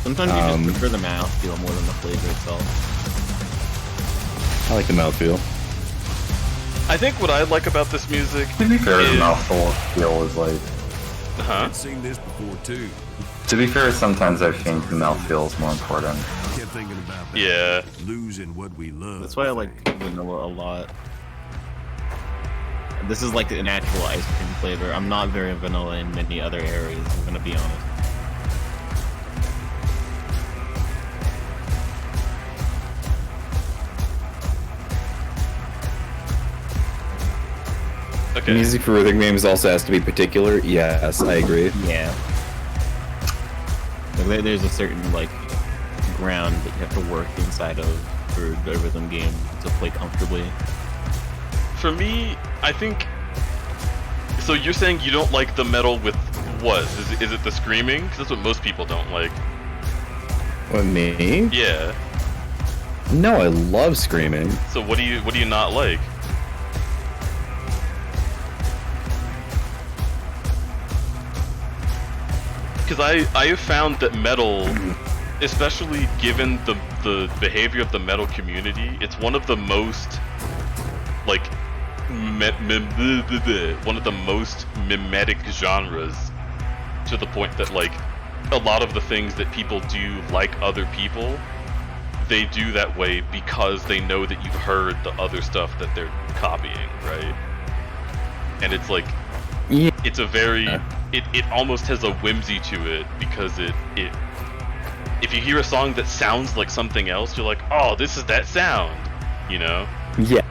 Sometimes you just prefer the mouthfeel more than the flavor itself. I like the mouthfeel. I think what I like about this music To be fair, is... the mouthfeel is like... Huh? I've seen this before too. To be fair, sometimes I think the mouthfeel is more important. Kept thinking about that. Yeah. Losing what we love. That's why I like vanilla a lot. This is like an actual ice cream flavor. I'm not very vanilla in many other areas, I'm gonna be honest. Okay. Music for rhythm games also has to be particular. Yes, I agree. Yeah. Like, there's a certain like ground that you have to work inside of for a rhythm game to play comfortably. For me, I think... So you're saying you don't like the metal with What? Is it the screaming? Because that's what most people don't like. What, me? Yeah. No, I love screaming. So what do you not like? Because I have found that metal, especially given the behavior of the metal community, it's one of the most like one of the most mimetic genres, to the point that like a lot of the things that people do like other people, they do that way because they know that you've heard the other stuff that they're copying, right? And it's like, Yeah. it's a very, it almost has a whimsy to it, because it if you hear a song that sounds like something else, you're like, oh, this is that sound, you know? Yeah.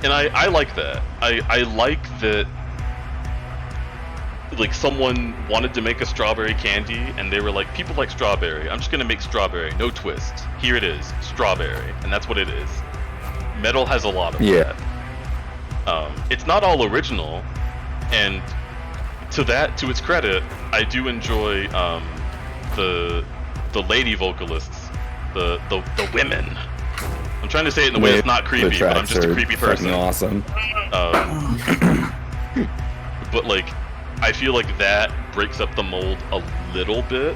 And I like that. I like that, like, someone wanted to make a strawberry candy, and they were like, people like strawberry, I'm just gonna make strawberry, no twist. Here it is, strawberry, and that's what it is. Metal has a lot of that. It's not all original, and to its credit, I do enjoy the lady vocalists, the women. I'm trying to say it in a way that's not creepy, but I'm just a creepy person. Awesome. But like, I feel like that breaks up the mold a little bit.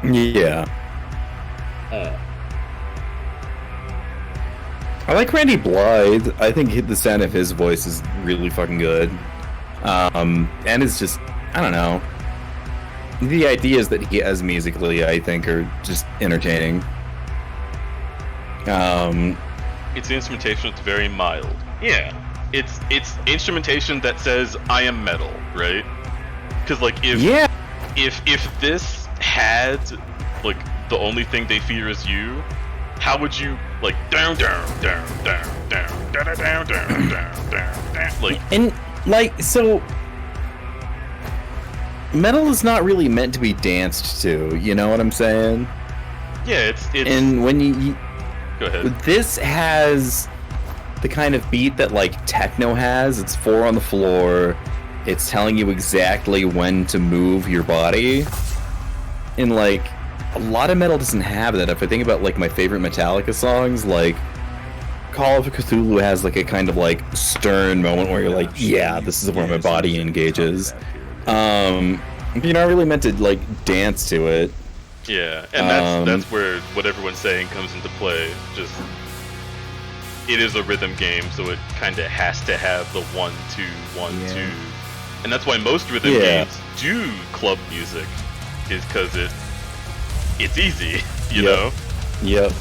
Yeah. I like Randy Blythe. I think the sound of his voice is really fucking good. And it's just, I don't know. The ideas that he has musically, I think, are just entertaining. Its instrumentation is very mild. Yeah. It's instrumentation that says, I am metal, right? Because like, if this had like the only thing they fear is you, how would you like down like, and like, so metal is not really meant to be danced to, you know what I'm saying? Yeah, it's and when you go ahead. This has the kind of beat that like techno has. It's 4 on the floor. It's telling you exactly when to move your body. And like, a lot of metal doesn't have that. If I think about like my favorite Metallica songs, like Call of Cthulhu has like a kind of like stern moment where you're like, yeah, this is where my body engages. You're not really meant to like dance to it. Yeah, and that's where what everyone's saying comes into play. Just, it is a rhythm game, so it kind of has to have the 1, 2, 1, 2, and that's why most rhythm games do club music, is because it's easy, you know. Yep.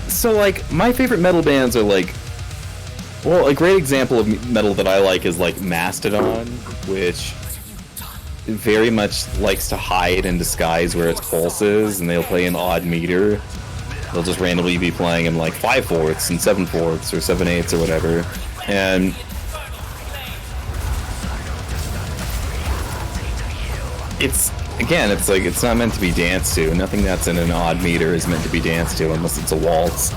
So like, my favorite metal bands are like, well, a great example of metal that I like is like Mastodon, which very much likes to hide and disguise where its pulse is, and they'll play an odd meter. They'll just randomly be playing in like 5/4 and 7/4 or 7/8 or whatever. And it's, again, it's like, it's not meant to be danced to. Nothing that's in an odd meter is meant to be danced to unless it's a waltz.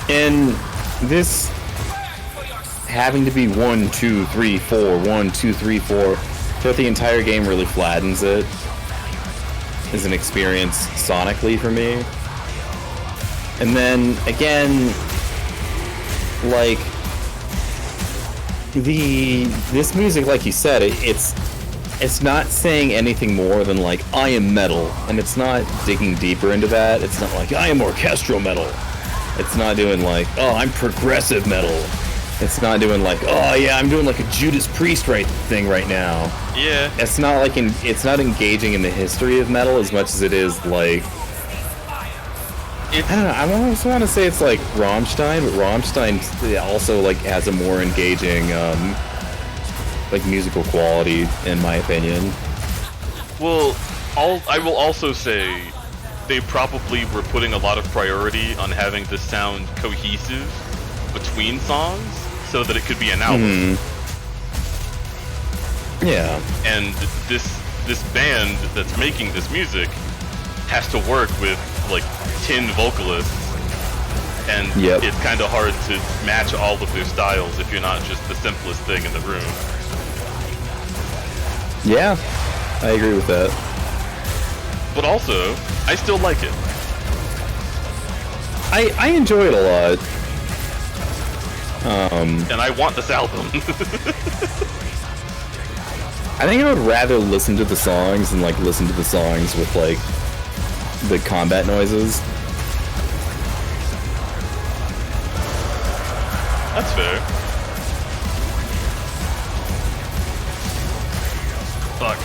And this having to be 1, 2, 3, 4, 1, 2, 3, 4 throughout the entire game really flattens it as an experience sonically for me. And then again, like, this music, like you said, it's not saying anything more than like, I am metal, and it's not digging deeper into that. It's not like, I am orchestral metal. It's not doing like, oh, I'm progressive metal. It's not doing like, oh yeah, I'm doing like a Judas Priest thing right now. Yeah. It's not like, it's not engaging in the history of metal as much as it is like, I don't know, I almost want to say it's like Rammstein, but Rammstein also like has a more engaging like musical quality, in my opinion. Well, I will also say they probably were putting a lot of priority on having this sound cohesive between songs so that it could be an album. Yeah. And this band that's making this music has to work with like 10 vocalists, and it's kind of hard to match all of their styles if you're not just the simplest thing in the room. Yeah, I agree with that. But also, I still like it. I enjoy it a lot. And I want this album. I think I would rather listen to the songs than like listen to the songs with like the combat noises. That's fair. Fuck.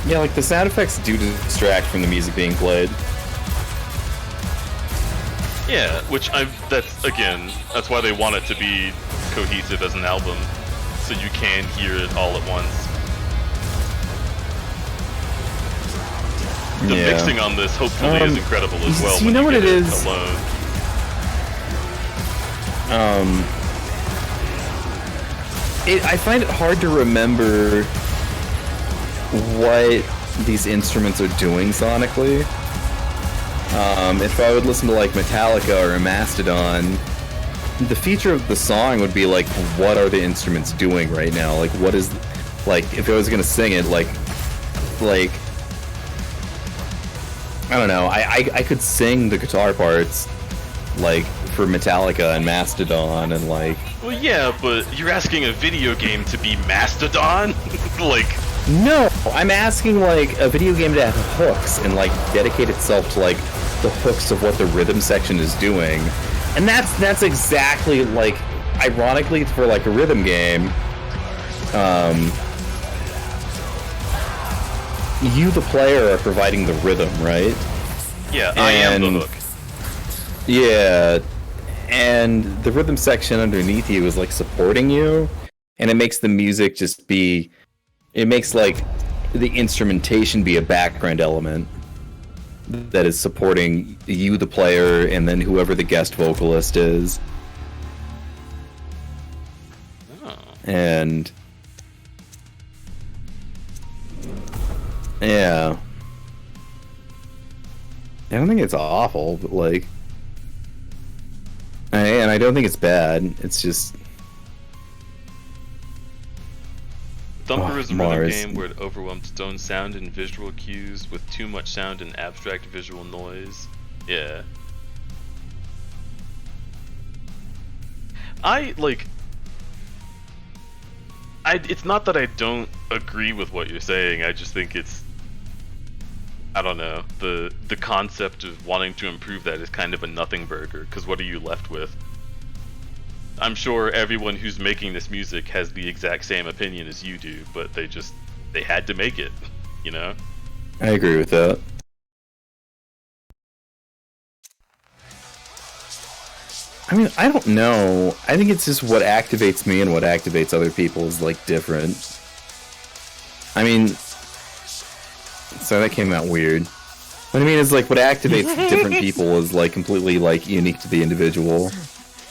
Yeah, like the sound effects do distract from the music being played. Yeah, which that's why they want it to be cohesive as an album, so you can hear it all at once. The mixing on this hopefully is incredible as well. You know what it is? Alone. I find it hard to remember what these instruments are doing sonically. If I would listen to like Metallica or Mastodon, the feature of the song would be like, what are the instruments doing right now? Like, what is, like, if I was gonna sing it, like, I don't know. I could sing the guitar parts, like, for Metallica and Mastodon and like. Well, yeah, but you're asking a video game to be Mastodon? Like. No, I'm asking like a video game to have hooks and like dedicate itself to like the hooks of what the rhythm section is doing. And that's exactly like, ironically, for like a rhythm game, you the player are providing the rhythm, right? Yeah, I am the hook. Yeah, and the rhythm section underneath you is like supporting you, and it makes the music just be, it makes like the instrumentation be a background element that is supporting you, the player, and then whoever the guest vocalist is. Oh. And yeah, I don't think it's awful, but like, and I don't think it's bad. It's just Thumper is a rhythm game where it overwhelms its own sound and visual cues with too much sound and abstract visual noise. Yeah. It's not that I don't agree with what you're saying, I just think it's, I don't know, the concept of wanting to improve that is kind of a nothing burger, because what are you left with? I'm sure everyone who's making this music has the exact same opinion as you do, but they had to make it, you know? I agree with that. I mean, I don't know. I think it's just what activates me and what activates other people is, like, different. I mean, so that came out weird. What I mean is, like, what activates different people is, like, completely, like, unique to the individual.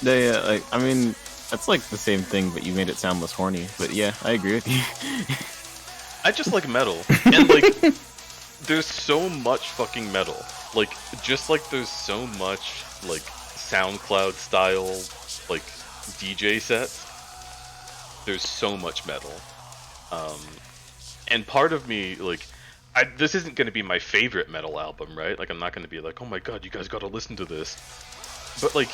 Yeah, like, I mean, that's like the same thing, but you made it sound less horny. But yeah, I agree with you. I just like metal. And, like, there's so much fucking metal. Like, just like there's so much, like, SoundCloud style, like, DJ sets, there's so much metal. And part of me, like, this isn't going to be my favorite metal album, right? Like, I'm not going to be like, oh my god, you guys gotta listen to this. But, like,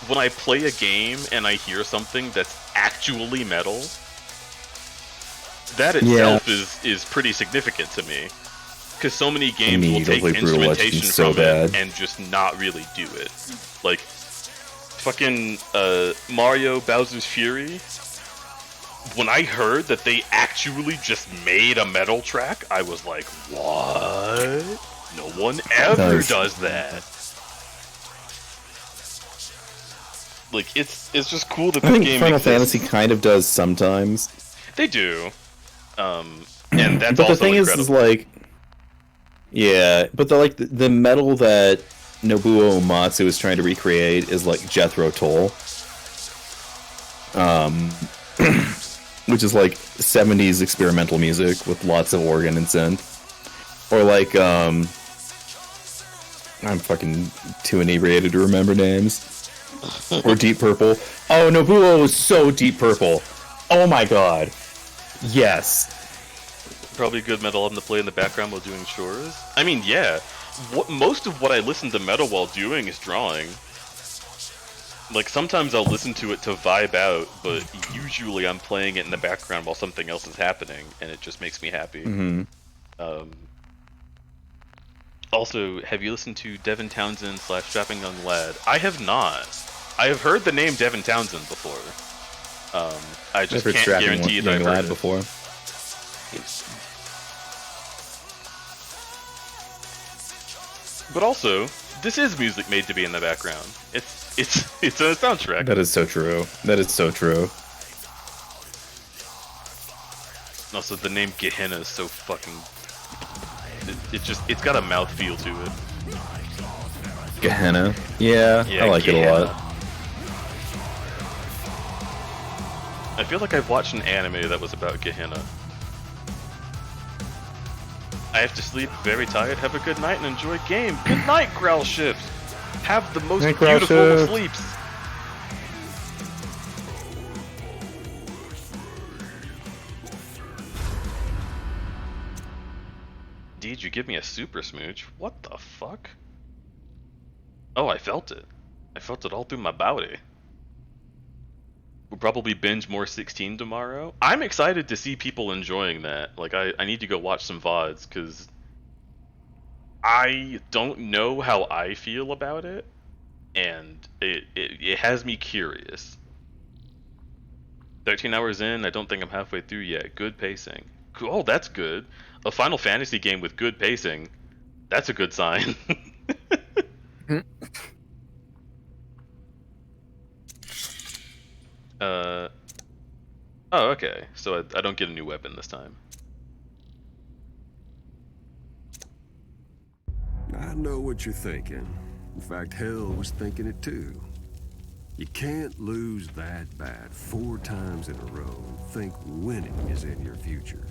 when I play a game and I hear something that's actually metal, that itself is pretty significant to me. Because so many games will take instrumentation from it and just not really do it. Like, fucking Mario Bowser's Fury, when I heard that they actually just made a metal track, I was like, what? No one ever does that. Like, it's just cool that this game I think Final Fantasy kind of does sometimes. They do. And that's but also the thing is like, yeah, but the metal that Nobuo Uematsu is trying to recreate is like Jethro Tull. which is like 70s experimental music with lots of organ and synth. Or like, I'm fucking too inebriated to remember names. Or Deep Purple. Oh, Nobuo was so Deep Purple. Oh my god. Yes. Probably good metal album to play in the background while doing chores. I mean, yeah. Most of what I listen to metal while doing is drawing. Like, sometimes I'll listen to it to vibe out, but usually I'm playing it in the background while something else is happening, and it just makes me happy. Mm-hmm. Also, have you listened to Devin Townsend / Strapping Young Lad? I have not. I have heard the name Devin Townsend before. I just can't guarantee that I've heard it before. But also, this is music made to be in the background. It's a soundtrack. That is so true. That is so true. Also, the name Gehenna is so fucking... It's got a mouthfeel to it. Gehenna? Yeah, I like Gehenna. It a lot. I feel like I've watched an anime that was about Gehenna. I have to sleep, very tired, have a good night, and enjoy game. Good night, Growl Shift! Have the most beautiful of sleeps! Did you give me a super smooch? What the fuck? Oh, I felt it. I felt it all through my body. We'll probably binge more 16 tomorrow. I'm excited to see people enjoying that. Like, I need to go watch some VODs, because I don't know how I feel about it, and it has me curious. 13 hours in, I don't think I'm halfway through yet. Good pacing. Oh, that's good. A Final Fantasy game with good pacing. That's a good sign. Oh, okay. So I don't get a new weapon this time. I know what you're thinking. In fact, Hell was thinking it too. You can't lose that bad 4 times in a row and think winning is in your future.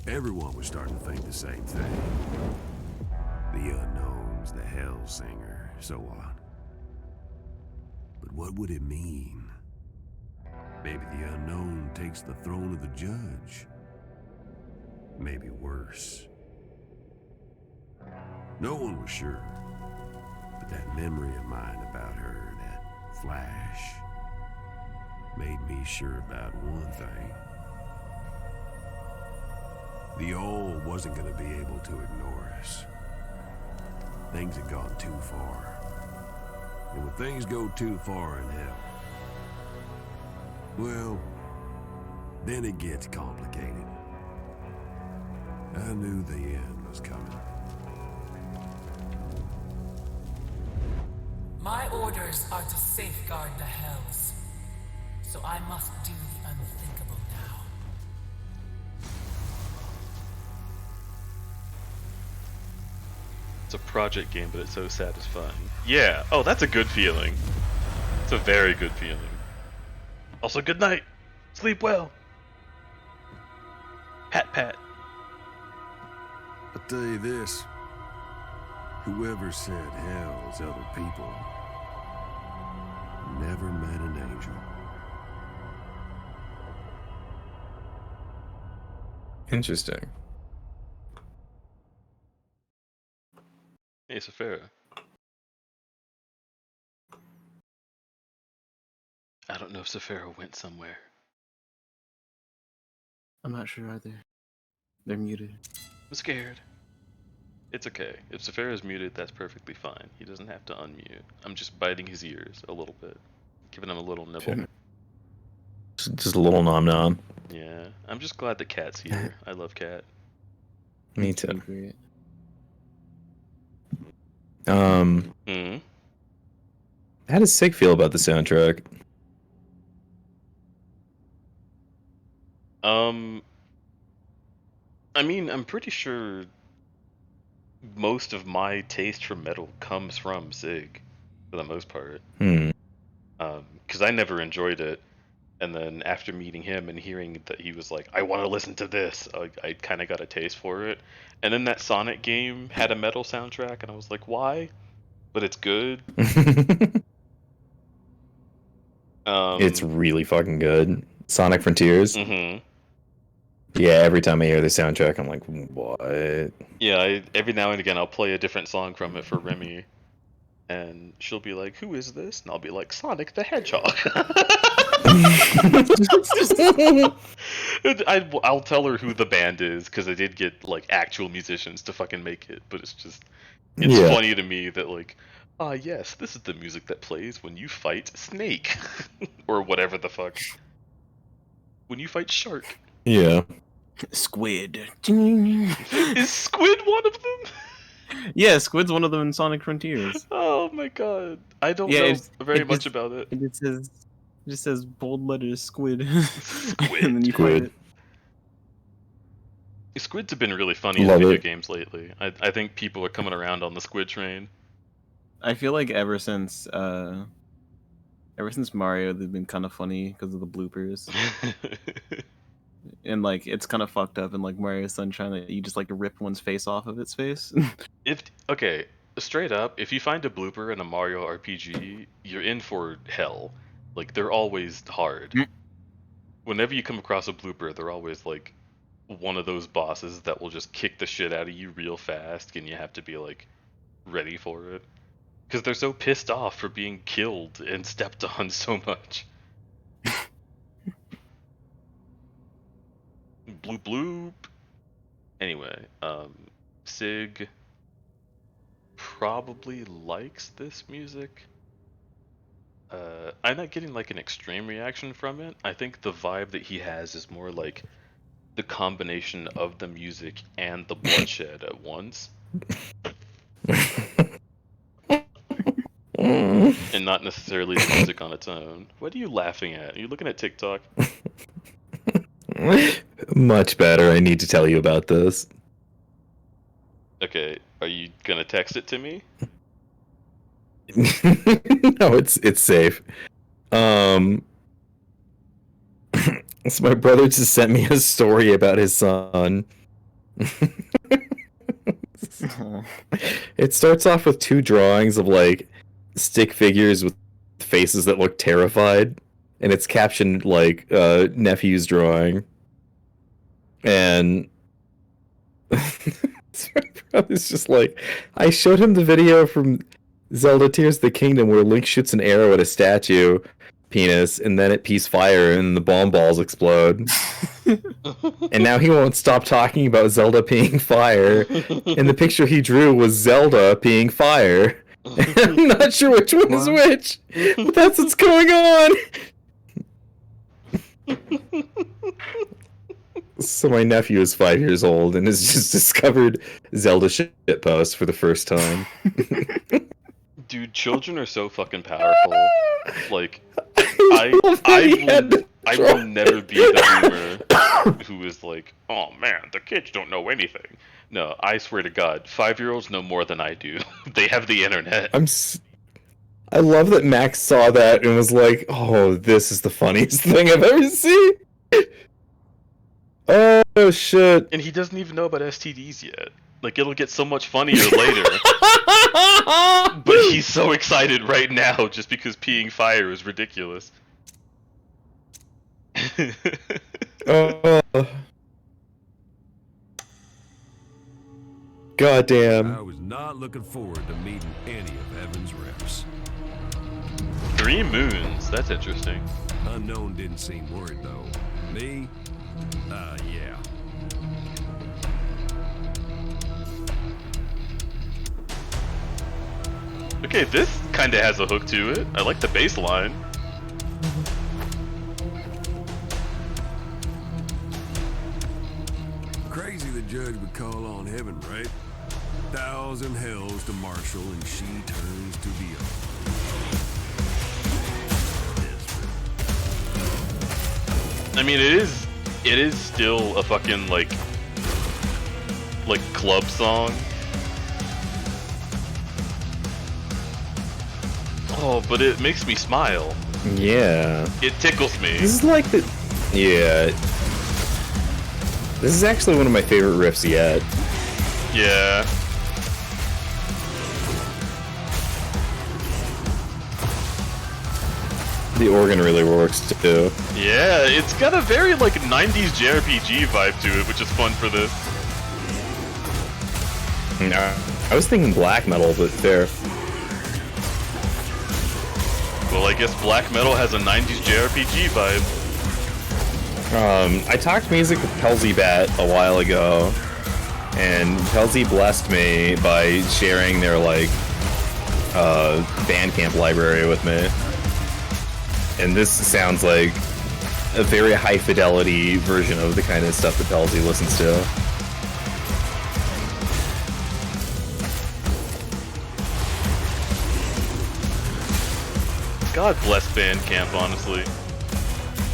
Everyone was starting to think the same thing. The unknowns, the Hellsinger, so on. But what would it mean? Maybe the unknown takes the throne of the judge. Maybe worse. No one was sure, but that memory of mine about her, that flash, made me sure about one thing. The All wasn't going to be able to ignore us. Things had gone too far. And when things go too far in Hell, well, then it gets complicated. I knew the end was coming. My orders are to safeguard the Hells, so I must do the unthinkable now. It's a project game, but it's so satisfying. Yeah. Oh, that's a good feeling. It's a very good feeling. Also, good night. Sleep well. Pat pat. I'll tell you this. Whoever said hell is other people never met an angel. Interesting. Hey, Saphira. I don't know if Saphira went somewhere. I'm not sure either. They're muted. I'm scared. It's okay. If Saphira's muted, that's perfectly fine. He doesn't have to unmute. I'm just biting his ears a little bit. Giving him a little nibble. Just a little nom nom. Yeah. I'm just glad the cat's here. I love Cat. Me too. Great. How does SIG feel about the soundtrack? I mean, I'm pretty sure most of my taste for metal comes from SIG, for the most part. Because I never enjoyed it. And then after meeting him and hearing that he was like, I want to listen to this, I kind of got a taste for it. And then that Sonic game had a metal soundtrack, and I was like, why? But it's good. It's really fucking good. Sonic Frontiers. Mm-hmm. Yeah, every time I hear the soundtrack, I'm like, what? Yeah, every now and again I'll play a different song from it for Remy, and she'll be like, who is this? And I'll be like, Sonic the Hedgehog. I'll tell her who the band is, because I did get like actual musicians to fucking make it, but it's funny to me that like, yes, this is the music that plays when you fight Snake, or whatever the fuck. When you fight Shark. Yeah. Squid. Is Squid one of them? Yeah, Squid's one of them in Sonic Frontiers. Oh my god. I don't know very much about it. It just says bold letters Squid. Squid. And then you fight it. Squids have been really funny in video games lately. I think people are coming around on the Squid train. I feel like ever since Mario, they've been kind of funny because of the bloopers. And like it's kind of fucked up in like Mario Sunshine that you just like rip one's face off of its face. Okay, straight up, if you find a blooper in a Mario RPG, you're in for hell. Like they're always hard. Whenever you come across a blooper, they're always like one of those bosses that will just kick the shit out of you real fast, and you have to be like ready for it. Because they're so pissed off for being killed and stepped on so much. Bloop bloop. Anyway, SIG probably likes this music. I'm not getting like an extreme reaction from it. I think the vibe that he has is more like the combination of the music and the bloodshed at once. And not necessarily the music on its own. What are you laughing at? Are you looking at TikTok? Much better. I need to tell you about this. Okay, are you gonna text it to me? No, it's safe. So my brother just sent me a story about his son. It starts off with 2 drawings of like stick figures with faces that look terrified, and it's captioned like nephew's drawing. And it's just like, I showed him the video from Zelda Tears of the Kingdom where Link shoots an arrow at a statue penis, and then it pees fire and the bomb balls explode. And now he won't stop talking about Zelda peeing fire, and the picture he drew was Zelda peeing fire. I'm not sure which one is which, but that's what's going on. So my nephew is 5 years old and has just discovered Zelda shitpost for the first time. Dude, children are so fucking powerful. Like, I will never be the boomer who is like, oh man, the kids don't know anything. No, I swear to God, 5-year-olds know more than I do. They have the internet. I love that Max saw that and was like, oh, this is the funniest thing I've ever seen. Oh shit. And he doesn't even know about STDs yet. Like, it'll get so much funnier later. But he's so excited right now just because peeing fire is ridiculous. Goddamn. I was not looking forward to meeting any of Evan's reps. 3 moons, that's interesting. Unknown didn't seem worried though. Me? Yeah. Okay, this kinda has a hook to it. I like the bass line. Crazy the judge would call on heaven, right? 1,000 hells to Marshall and she turns to the other. I mean, it is still a fucking like club song. Oh, but it makes me smile. Yeah. It tickles me. This is like the... Yeah. This is actually one of my favorite riffs yet. Yeah. The organ really works too. Yeah, it's got a very like 90s JRPG vibe to it, which is fun for this. Nah, I was thinking black metal, but fair. Well, I guess black metal has a 90s JRPG vibe. I talked music with Pelzy Bat a while ago, and Pelzy blessed me by sharing their like Bandcamp library with me. And this sounds like a very high fidelity version of the kind of stuff that Pelzy listens to. God bless Bandcamp, honestly.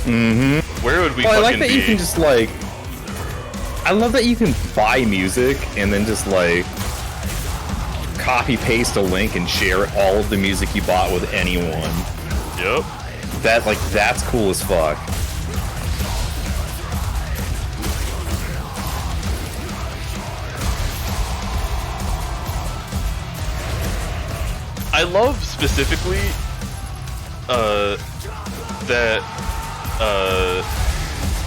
Mm-hmm. Where would we well, fucking I like that be? you can just like... I love that you can buy music and then just like copy-paste a link and share all of the music you bought with anyone. Yep. That's cool as fuck. I love specifically that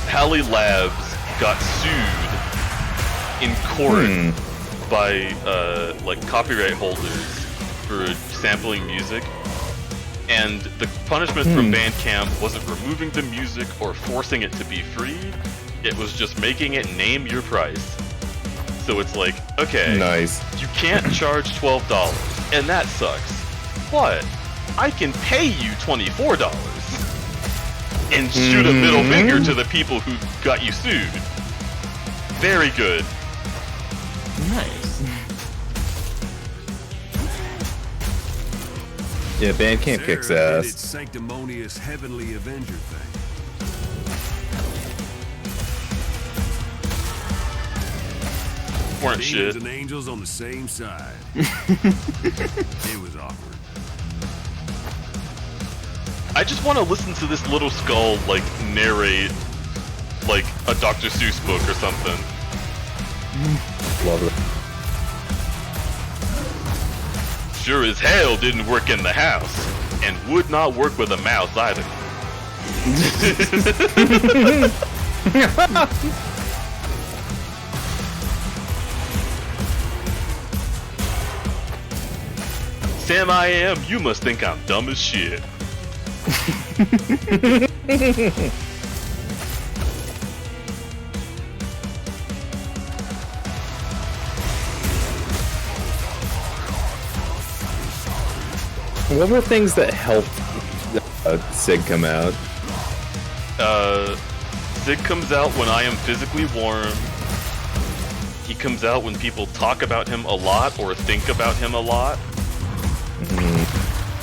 Halley Labs got sued in court by like copyright holders for sampling music, and the punishment from Bandcamp wasn't removing the music or forcing it to be free. It was just making it name your price. So it's like, okay, nice. You can't charge $12, and that sucks. But I can pay you $24 and shoot a middle finger to the people who got you sued. Very good. Nice. Yeah, Bandcamp kicks Sarah did ass. its sanctimonious heavenly Avenger thing. Weren't Demons shit. and angels on the same side. It was awkward. I just want to listen to this little skull like narrate like a Dr. Seuss book or something. Love it. Sure as hell didn't work in the house, and would not work with a mouse either. Sam I am, you must think I'm dumb as shit. What were things that helped SIG come out? SIG comes out when I am physically warm. He comes out when people talk about him a lot or think about him a lot.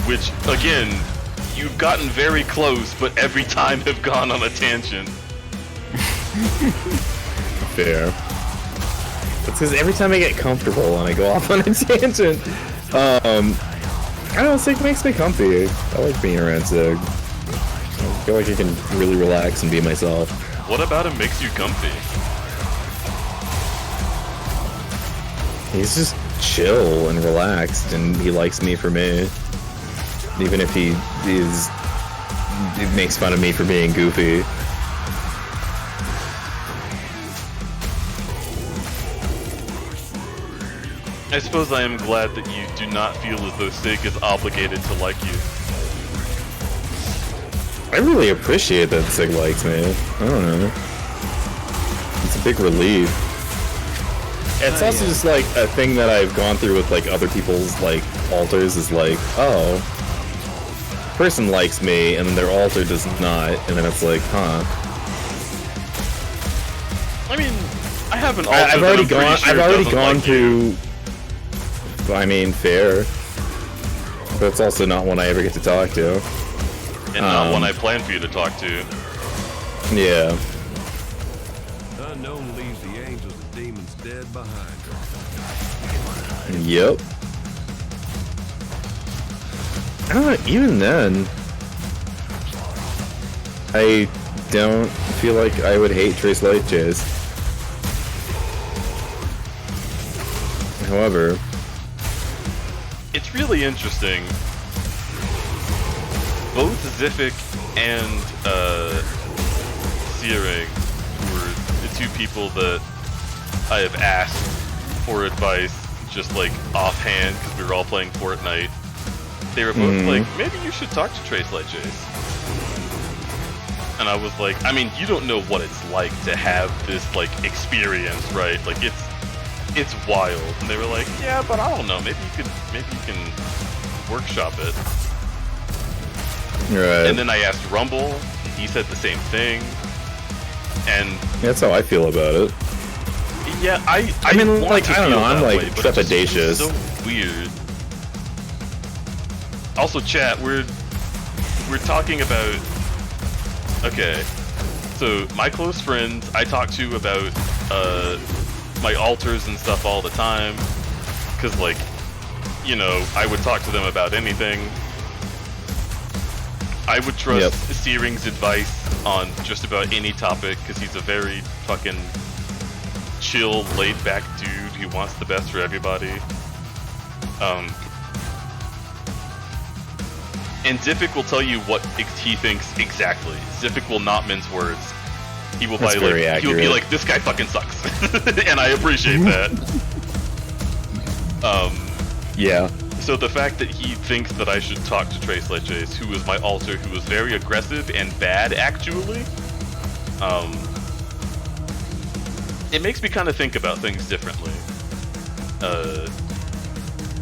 Which, again, you've gotten very close, but every time have gone on a tangent. Fair. It's because every time I get comfortable and I go off on a tangent, I don't know, SIG makes me comfy. I like being around SIG. I feel like I can really relax and be myself. What about him makes you comfy? He's just chill and relaxed, and he likes me for me. Even if he makes fun of me for being goofy. I suppose I am glad that you do not feel as though SIG is obligated to like you. I really appreciate that SIG likes me. I don't know. It's a big relief. It's also just like a thing that I've gone through with like other people's like alters is like, oh, person likes me and then their alter does not, and then it's like, huh. I mean, I have an alter I've already gone. sure I've already doesn't gone like you. to. I mean, fair. But it's also not one I ever get to talk to. And not one I plan for you to talk to. Yeah. Unknown leaves the angels and demons dead behind her. Yep. I don't know, even then, I don't feel like I would hate Trace Light Chase. However, it's really interesting. Both Zifik and Searing were the two people that I have asked for advice, just like offhand, because we were all playing Fortnite. They were both like, maybe you should talk to Trace Light Chase. And I was like, I mean, you don't know what it's like to have this like experience, right? Like it's wild. And they were like, yeah, but I don't know. Maybe you can workshop it. right. And then I asked Rumble, and he said the same thing. And That's how I feel about it. yeah, I mean, want like, to I don't feel know, I'm that like way, but it just trepidatious. feels so weird. Also, chat, we're talking about. Okay, so my close friends I talk to about my alters and stuff all the time, because like, you know, I would talk to them about anything. I would trust Searing's advice on just about any topic, because he's a very fucking chill, laid-back dude who wants the best for everybody. And Zifik will tell you what he thinks exactly. Zifik will not mince words. He will That's very he will be accurate. like, this guy fucking sucks. And I appreciate that. Yeah. So the fact that he thinks that I should talk to Trace Light Chase, who is my alter, who is very aggressive and bad, actually, it makes me kind of think about things differently.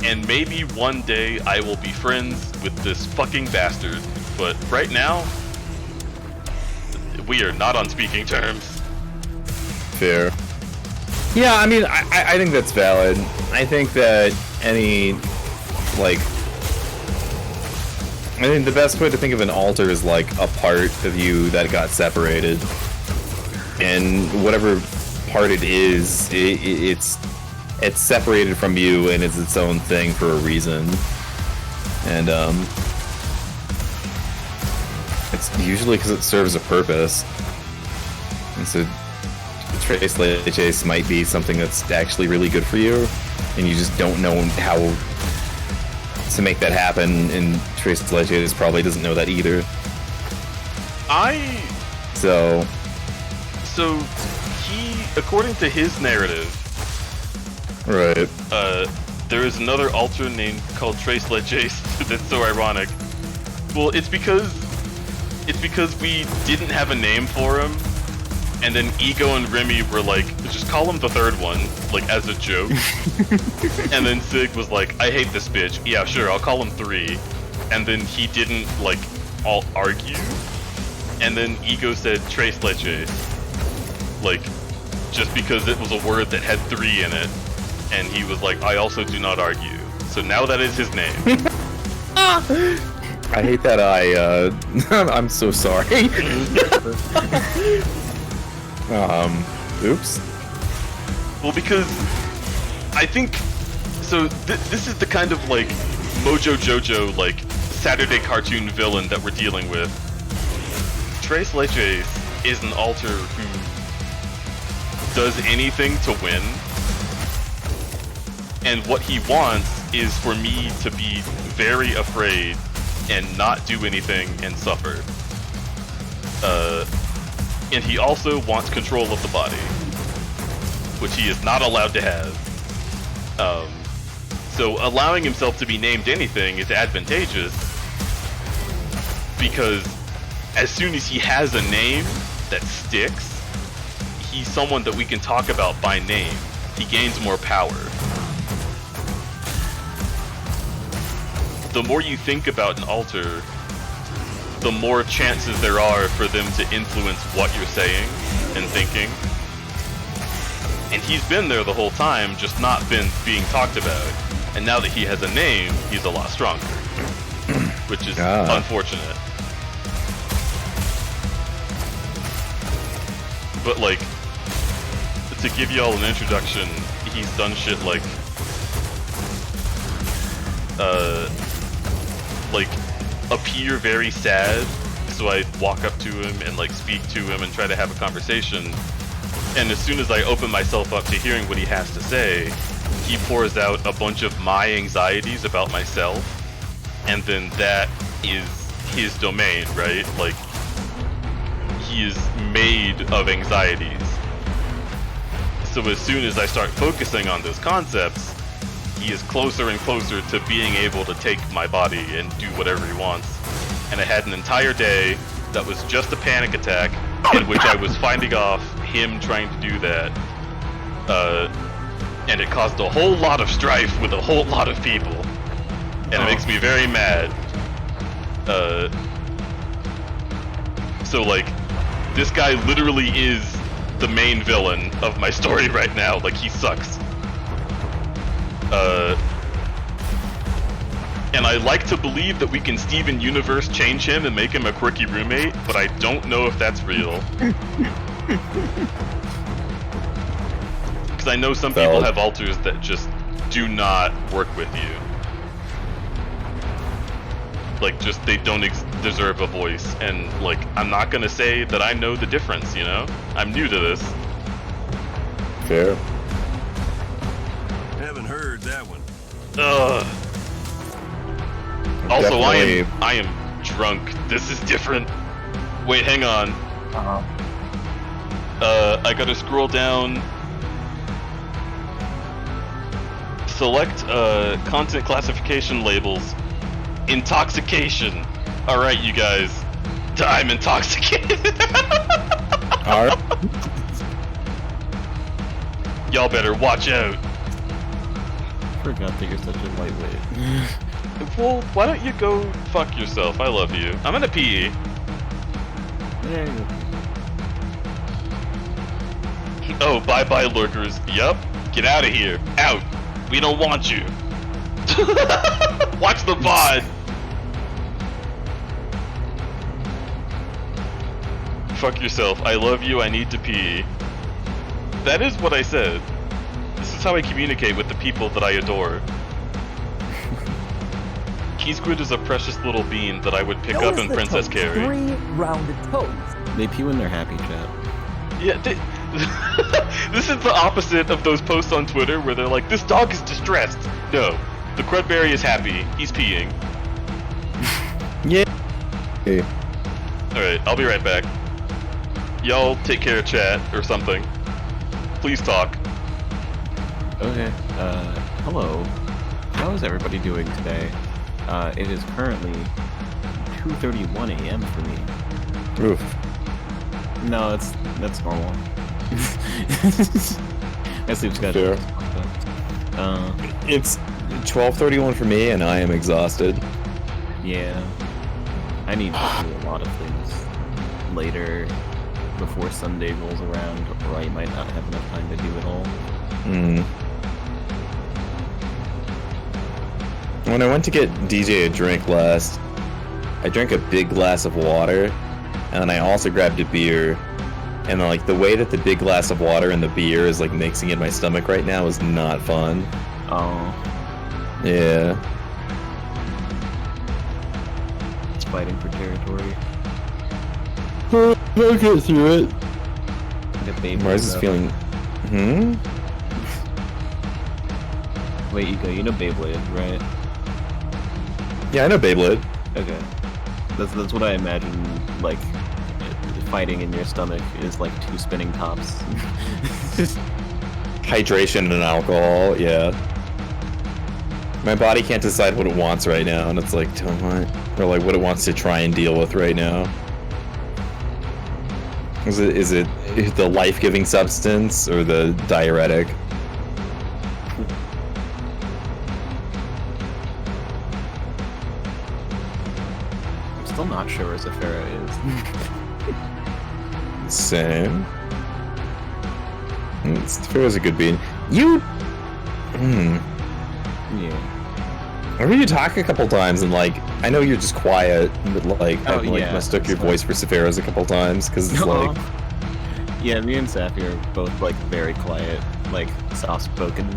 And maybe one day I will be friends with this fucking bastard, but right now, we are not on speaking terms. Fair. Yeah, I mean, I think that's valid. I think that any, like, I think the best way to think of an alter is like a part of you that got separated. And whatever part it is, it's separated from you and it's its own thing for a reason. And, it's usually because it serves a purpose. And so Trace Light Chase might be something that's actually really good for you, and you just don't know how to make that happen, and Trace Light Chase probably doesn't know that either. So he, according to his narrative, right, there is another alter named called Trace Light Chase. That's so ironic. Well, it's because we didn't have a name for him, and then Ego and Remy were like, just call him the third one, like as a joke. And then Sig was like, I hate this bitch. Yeah, sure, I'll call him 3. And then he didn't like all argue. And then Ego said Trace Light Chase, like just because it was a word that had 3 in it. And he was like, I also do not argue. So now that is his name. I hate that I'm so sorry. Oops. Well, because I think so. This is the kind of like Mojo Jojo, like Saturday cartoon villain that we're dealing with. Trace Light Chase is an alter who does anything to win, and what he wants is for me to be very afraid and not do anything and suffer. And he also wants control of the body, which he is not allowed to have. So allowing himself to be named anything is advantageous, because as soon as he has a name that sticks, he's someone that we can talk about by name. He gains more power. The more you think about an alter, the more chances there are for them to influence what you're saying and thinking. And he's been there the whole time, just not been being talked about. And now that he has a name, he's a lot stronger. Which is unfortunate. But like, to give y'all an introduction, he's done shit like appear very sad so I walk up to him and like speak to him and try to have a conversation. And as soon as I open myself up to hearing what he has to say, he pours out a bunch of my anxieties about myself, and then that is his domain, right? Like, he is made of anxieties. So as soon as I start focusing on those concepts, he is closer and closer to being able to take my body and do whatever he wants. And I had an entire day that was just a panic attack in which I was fighting off him trying to do that. And it caused a whole lot of strife with a whole lot of people. And it makes me very mad. So like, this guy literally is the main villain of my story right now. Like, he sucks. And I like to believe that we can Steven Universe change him and make him a quirky roommate, but I don't know if that's real. Because I know some people have alters that just do not work with you. Like, just, they don't deserve a voice. And, like, I'm not gonna say that I know the difference, you know? I'm new to this. Fair. Haven't heard that one. Ugh. Also, Definitely. I am drunk. This is different. Wait, hang on. I gotta scroll down. Select content classification labels. Intoxication. All right, you guys. I'm intoxicated. All right. Y'all better watch out. I forgot that you're such a lightweight. Well, why don't you go fuck yourself? I love you. I'm gonna pee. Oh, bye-bye, lurkers. Yup. Get out of here. Out. We don't want you. Watch the VOD. Fuck yourself. I love you. I need to pee. That is what I said. This is how I communicate with the people that I adore. Keysquid is a precious little bean that I would pick up in Princess Carrie. 3 rounded toes. They pee when they're happy, chat. Yeah, this is the opposite of those posts on Twitter where they're like, this dog is distressed. No, the crudberry is happy. He's peeing. Yeah. Hey. Alright, I'll be right back. Y'all take care of chat or something. Please talk. Okay, hello. How is everybody doing today? It is currently 2:31 a.m. for me. Oof. No, that's normal. My sleep schedule. It's 12:31 for me, and I am exhausted. Yeah. I need to do a lot of things later before Sunday rolls around, or I might not have enough time to do it all. When I went to get DJ a drink last, I drank a big glass of water, and then I also grabbed a beer. And like the way that the big glass of water and the beer is like mixing in my stomach right now is not fun. Oh. Yeah. It's fighting for territory. I'll get through it. Mars is feeling... Wait, you know Beyblade, right? Yeah, I know Beyblade. Okay. That's what I imagine, like, fighting in your stomach is like 2 spinning tops. Hydration and alcohol, yeah. My body can't decide what it wants right now, and it's like, don't want... Or like what it wants to try and deal with right now. Is it the life-giving substance or the diuretic? I'm still not sure where Zafira is. Same. Zafira's a good bean. You... Yeah. I heard you talk a couple times, and like, I know you're just quiet, but like, Oh, I've like yeah. mistook your voice for Zafira's a couple times, because it's like... Yeah, me and Safi are both like very quiet, like soft-spoken.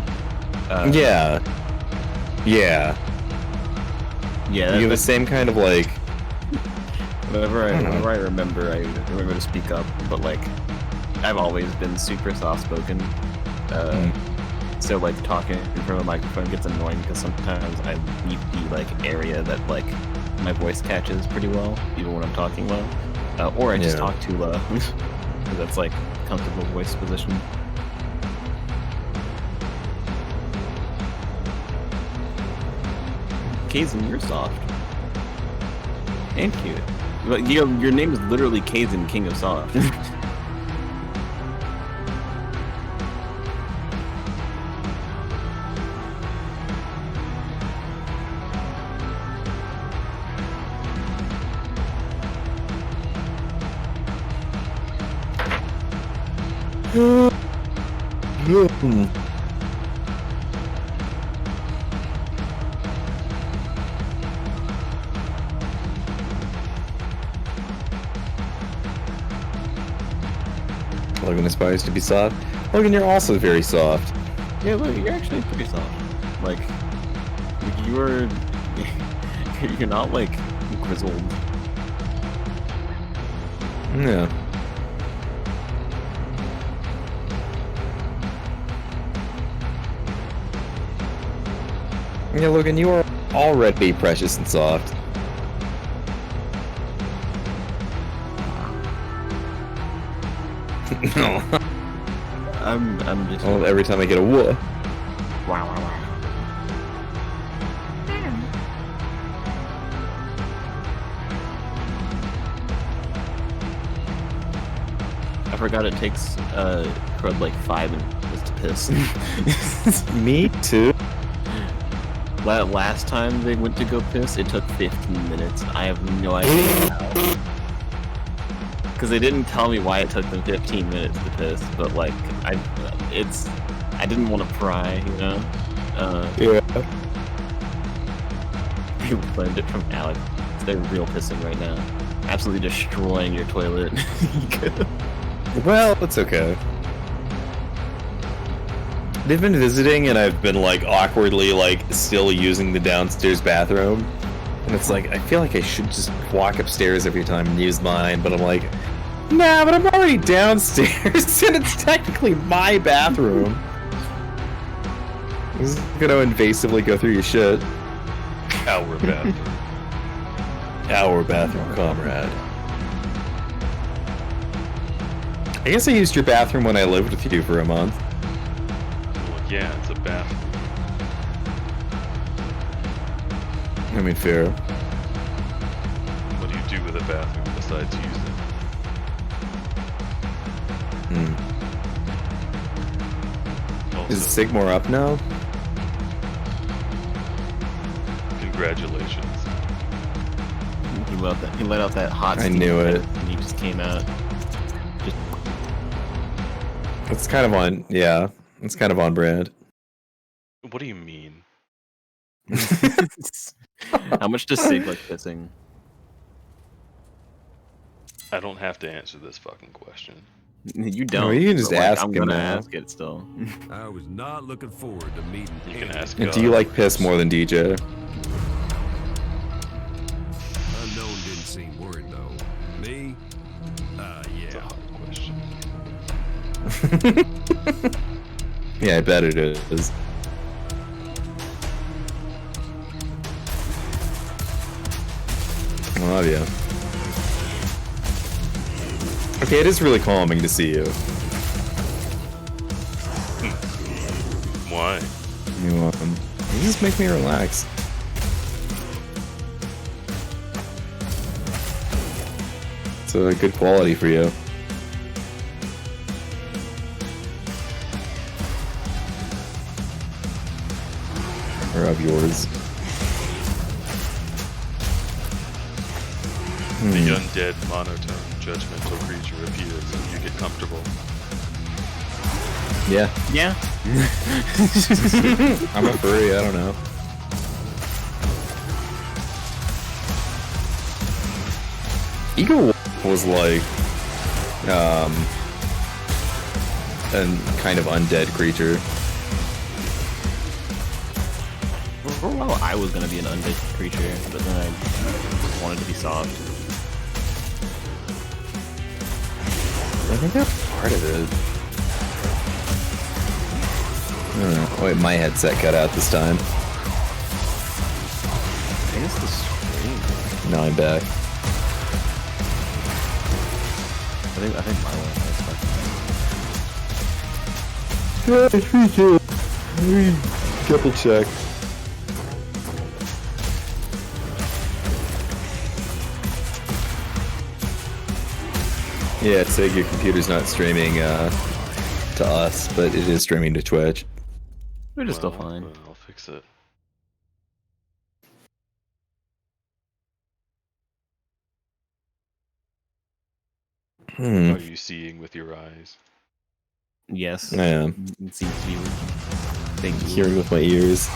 Yeah. Yeah. Yeah. You have the same kind of like Whenever I remember, I remember to speak up. But like, I've always been super soft-spoken. So like talking in front of a microphone gets annoying because sometimes I need to be like area that like my voice catches pretty well, even when I'm talking low, or I just talk too low. Because that's like comfortable voice position. Kazin, you're soft and cute. But you know, your name is literally Kazin, King of Soft. Logan aspires to be soft. Logan, you're also very soft. Yeah, look, you're actually pretty soft. Like, you're not like grizzled. Yeah. Yeah, Logan, you are already precious and soft. No. I'm just. Well, every time I get a whoa. Wow, wow, wow. I forgot it takes Crud like 5 minutes to piss. Me too. Last time they went to go piss, it took 15 minutes. I have no idea how. Because they didn't tell me why it took them 15 minutes to piss, but like, I didn't want to pry, you know? Yeah. You learned it from Alex. They're real pissing right now. Absolutely destroying your toilet. Well, it's okay. They've been visiting and I've been like awkwardly like still using the downstairs bathroom. And it's like, I feel like I should just walk upstairs every time and use mine, but I'm like, nah, but I'm already downstairs and it's technically my bathroom. This is gonna invasively go through your shit. Our bathroom. Our bathroom, comrade. I guess I used your bathroom when I lived with you for a month. Well, yeah, it's a bathroom. I mean, fair. What do you do with a bathroom besides use it? Also, Is Sigmore up now? congratulations. He let out that hot I steam knew it. and he just came out. Just It's kind of on, yeah. It's kind of on brand. What do you mean? how much does Sig like pissing? I don't have to answer this fucking question. You don't. No, you can just but, like, ask I'm him gonna now. ask it still. I was not looking forward to meeting You can ask And do you like piss more than DJ? Unknown didn't seem worried though. Me? It's a Yeah. hard question. Yeah, I bet it is. I love you. Okay, it is really calming to see you. Why? You're welcome. You just make me relax. It's a good quality for you. Or of yours. The undead, monotone, judgmental creature appears and you get comfortable. Yeah. Yeah. I'm a furry, I don't know. Eagle was like, a kind of undead creature. For a while, I was gonna be an undead creature, but then I wanted to be soft. I think that's part of it. Wait, my headset cut out this time. I guess the screen. Now I'm back. I think my one Yeah, double check. Yeah, SIG, your computer's not streaming to us, but it is streaming to Twitch. We're just still fine. I'll fix it. Are you seeing with your eyes? Yes. I am. It seems to be working. Thank you. Hearing with my ears.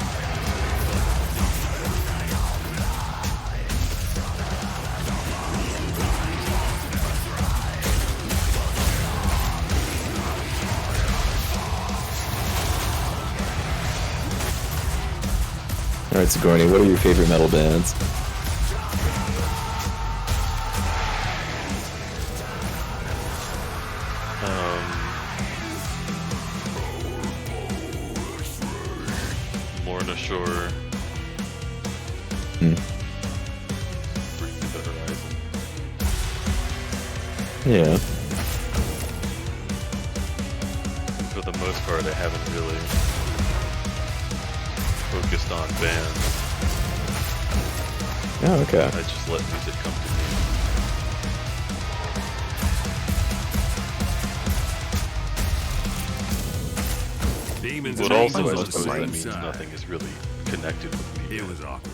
Alright, Sigourney, what are your favorite metal bands? Lorna Shore. Bring to the horizon. Yeah. For the most part, I haven't really focused on bands. Oh, okay. I just let music come to me. Demons But and also, I angels on the suppose that same means side. nothing is really connected with me. It was awkward.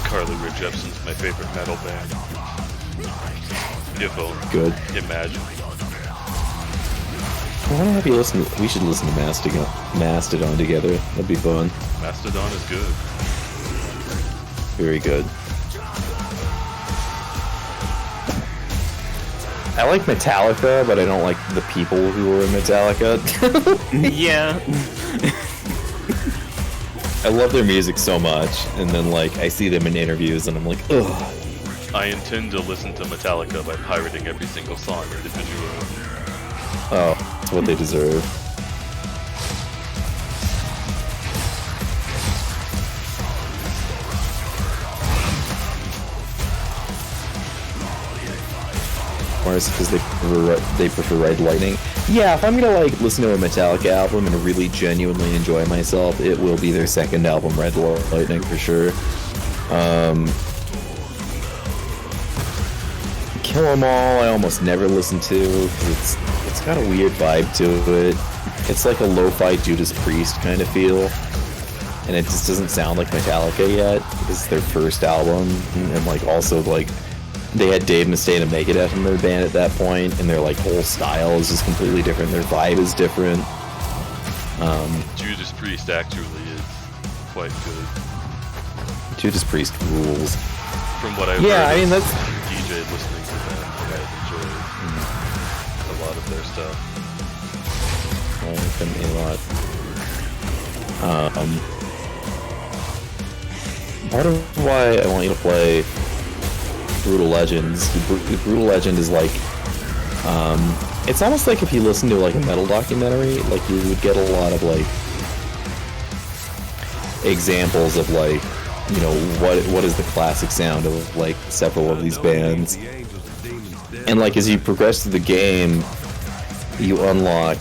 Carly Rae Jepsen's my favorite metal band. If I'll Good. imagine. I want to have you listen. We should listen to Mastodon together. That'd be fun. Mastodon is good. Very good. I like Metallica, but I don't like the people who are in Metallica. Yeah. I love their music so much, and then like I see them in interviews, and I'm like, ugh. I intend to listen to Metallica by pirating every single song individually. Oh, that's what they deserve. Or is it because they prefer Red Lightning? Yeah, if I'm gonna like listen to a Metallica album and really genuinely enjoy myself, it will be their second album, Red Lightning, for sure. Kill 'Em All, I almost never listen to because it's got a weird vibe to it. It's like a lo-fi Judas Priest kind of feel, and it just doesn't sound like Metallica yet because it's their first album, and like also like they had Dave Mustaine and Megadeth in their band at that point, and their like whole style is just completely different. Their vibe is different. Judas Priest actually is quite good. Judas Priest rules. From what I've Yeah, heard I mean, as that's- a DJ listening to them, I've enjoyed a lot of their stuff. I like them a lot. Part of why I want you to play Brutal Legends. Brutal Legend is like, it's almost like if you listen to like a metal documentary, like you would get a lot of like examples of like, you know, what is the classic sound of like several of these bands, and like as you progress through the game, you unlock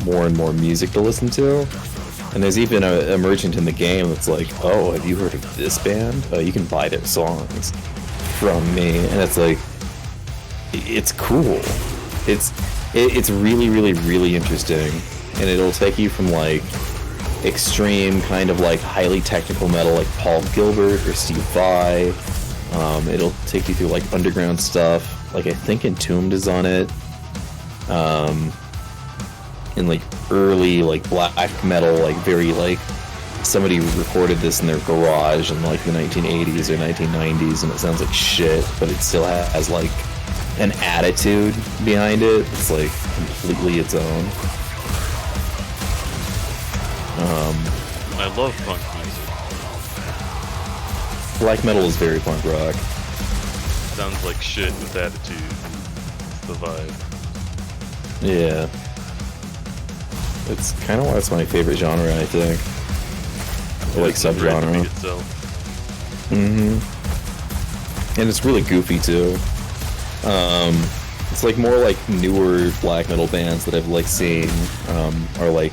more and more music to listen to. And there's even a merchant in the game that's like, oh, have you heard of this band? You can buy their songs from me. And it's like, it's cool. It's really, really, really interesting. And it'll take you from like extreme kind of like highly technical metal like Paul Gilbert or Steve Vai. It'll take you through like underground stuff. Like I think Entombed is on it. In like early like black metal, like very like somebody recorded this in their garage in like the 1980s or 1990s, and it sounds like shit, but it still has like an attitude behind it. It's like completely its own. I love punk music. Black metal is very punk rock. Sounds like shit with attitude. It's the vibe. Yeah. It's kind of why it's my favorite genre, I think. Or like subgenre. Mm-hmm. And it's really goofy too. It's like more like newer black metal bands that I've like seen are like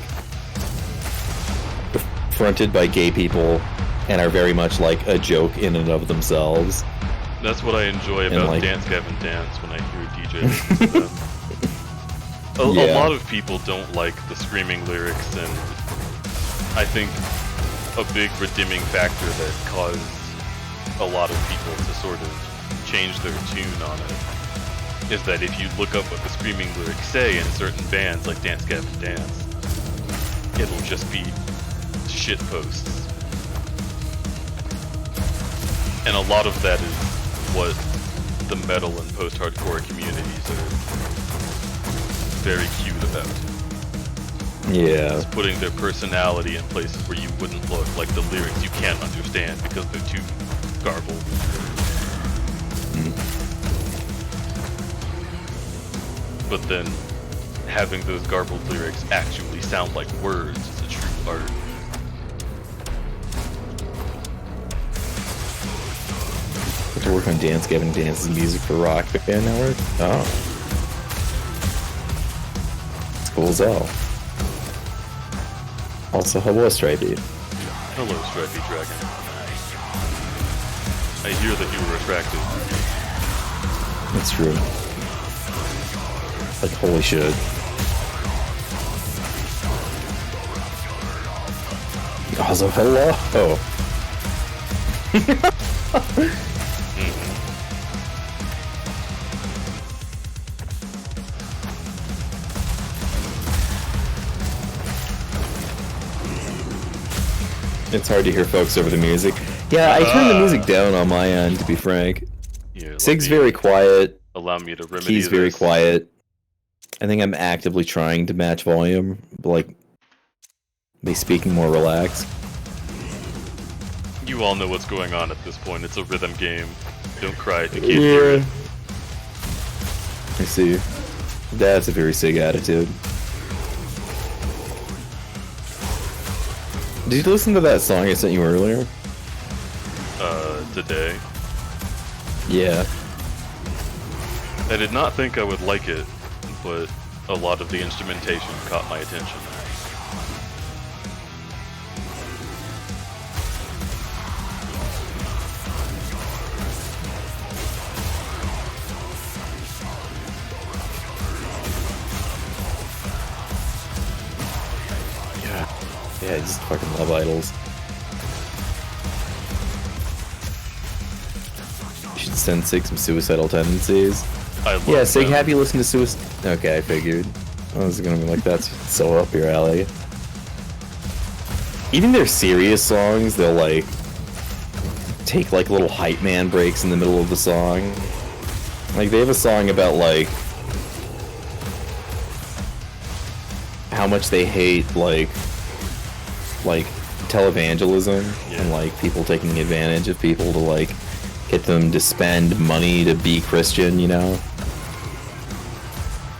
fronted by gay people and are very much like a joke in and of themselves. That's what I enjoy about like, Dance Gavin Dance when I hear DJ listen to them. A lot of people don't like the screaming lyrics, and I think a big redeeming factor that caused a lot of people to sort of change their tune on it is that if you look up what the screaming lyrics say in certain bands like Dance Gavin Dance, it'll just be shit posts. And a lot of that is what the metal and post-hardcore communities are very cute about. Yeah. It's putting their personality in places where you wouldn't look, like the lyrics you can't understand because they're too garbled. But then having those garbled lyrics actually sound like words is a true art. To work on Dance Gavin Dance's music for Rock Band Network? Oh. It's cool as hell. Also, hello, Stripey. Hello, Stripey Dragon. I hear that you were attractive. That's true. Like, holy shit. Also, hello. Oh. It's hard to hear folks over the music. Yeah, I turned the music down on my end, to be frank. Yeah, SIG's very quiet. Allow me to remedy Key's very this. quiet. I think I'm actively trying to match volume, like, by speaking more relaxed. You all know what's going on at this point. It's a rhythm game. Don't cry if you can't hear it. I see. That's a very SIG attitude. Did you listen to that song I sent you earlier? Today? Yeah. I did not think I would like it, but a lot of the instrumentation caught my attention. Yeah, I just fucking love idols. You should send SIG some suicidal tendencies. I love yeah, SIG, them. have you listened to suicide? Okay, I figured. I was gonna be like, that's so up your alley. Even their serious songs, they'll like take like little hype man breaks in the middle of the song. Like they have a song about like how much they hate like televangelism and like people taking advantage of people to like get them to spend money to be Christian, you know?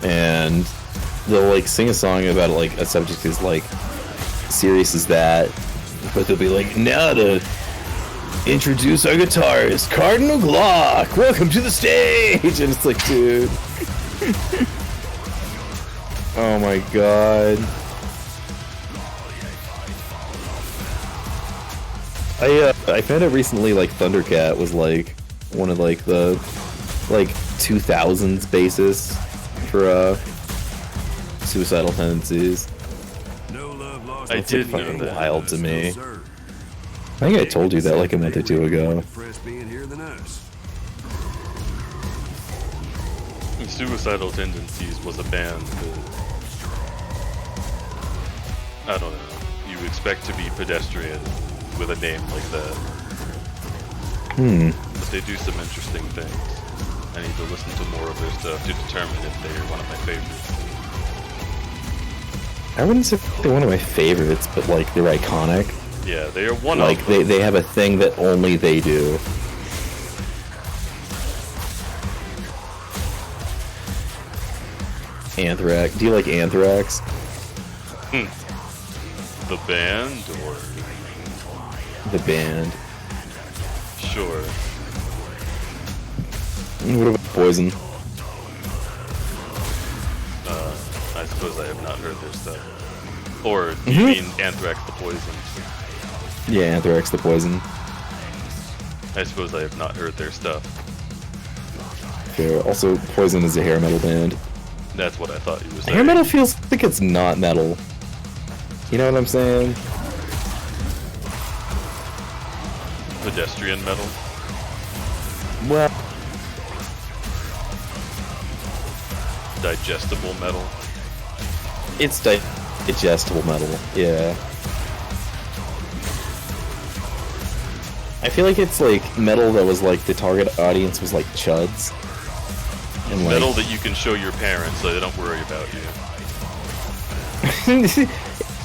And they'll like sing a song about like a subject as like serious as that, but they'll be like, now to introduce our guitarist, Cardinal Glock, welcome to the stage! And it's like, dude. Oh my god. I found out recently like Thundercat was like one of like the like 2000s bassists for suicidal tendencies. I did know fucking that. wild to me. I think I told you that like a month or two ago. Suicidal Tendencies was a band that, I don't know, you expect to be pedestrian with a name like that. But they do some interesting things. I need to listen to more of their stuff to determine if they're one of my favorites. I wouldn't say they're one of my favorites, but like they're iconic. Yeah, they are one like of them. they have a thing that only they do. Anthrax. Do you like Anthrax? The band or the band? Sure. What about Poison? I suppose I have not heard their stuff. Or do you mean Anthrax the Poison? Yeah, Anthrax the Poison. I suppose I have not heard their stuff. Fair. Also, Poison is a hair metal band. That's what I thought you were saying. Hair metal feels like it's not metal. You know what I'm saying? Pedestrian metal? Well... Digestible metal? It's digestible metal, yeah. I feel like it's like metal that was like the target audience was like chuds. And metal like... that you can show your parents so they don't worry about you.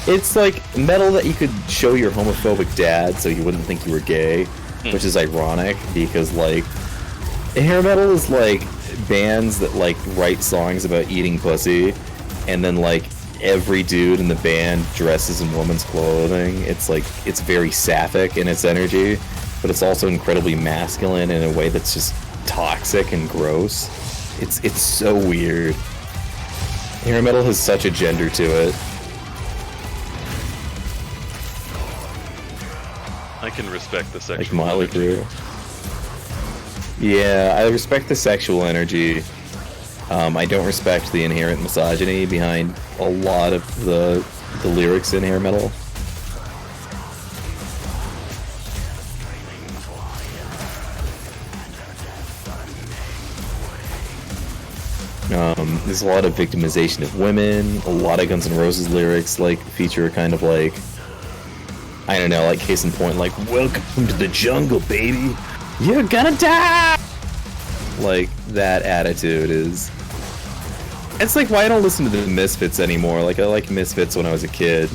It's like metal that you could show your homophobic dad so he wouldn't think you were gay, which is ironic because like hair metal is like bands that like write songs about eating pussy and then like every dude in the band dresses in woman's clothing. It's like it's very sapphic in its energy, but it's also incredibly masculine in a way that's just toxic and gross. It's so weird. Hair metal has such a gender to it. I can respect the sexual like Motley Crue. Yeah, I respect the sexual energy. I don't respect the inherent misogyny behind a lot of the lyrics in hair metal. There's a lot of victimization of women. A lot of Guns N' Roses lyrics like feature kind of like, I don't know, like case in point, like "Welcome to the jungle, baby. You're gonna die." Like that attitude is. It's like why I don't listen to the Misfits anymore. Like I liked Misfits when I was a kid,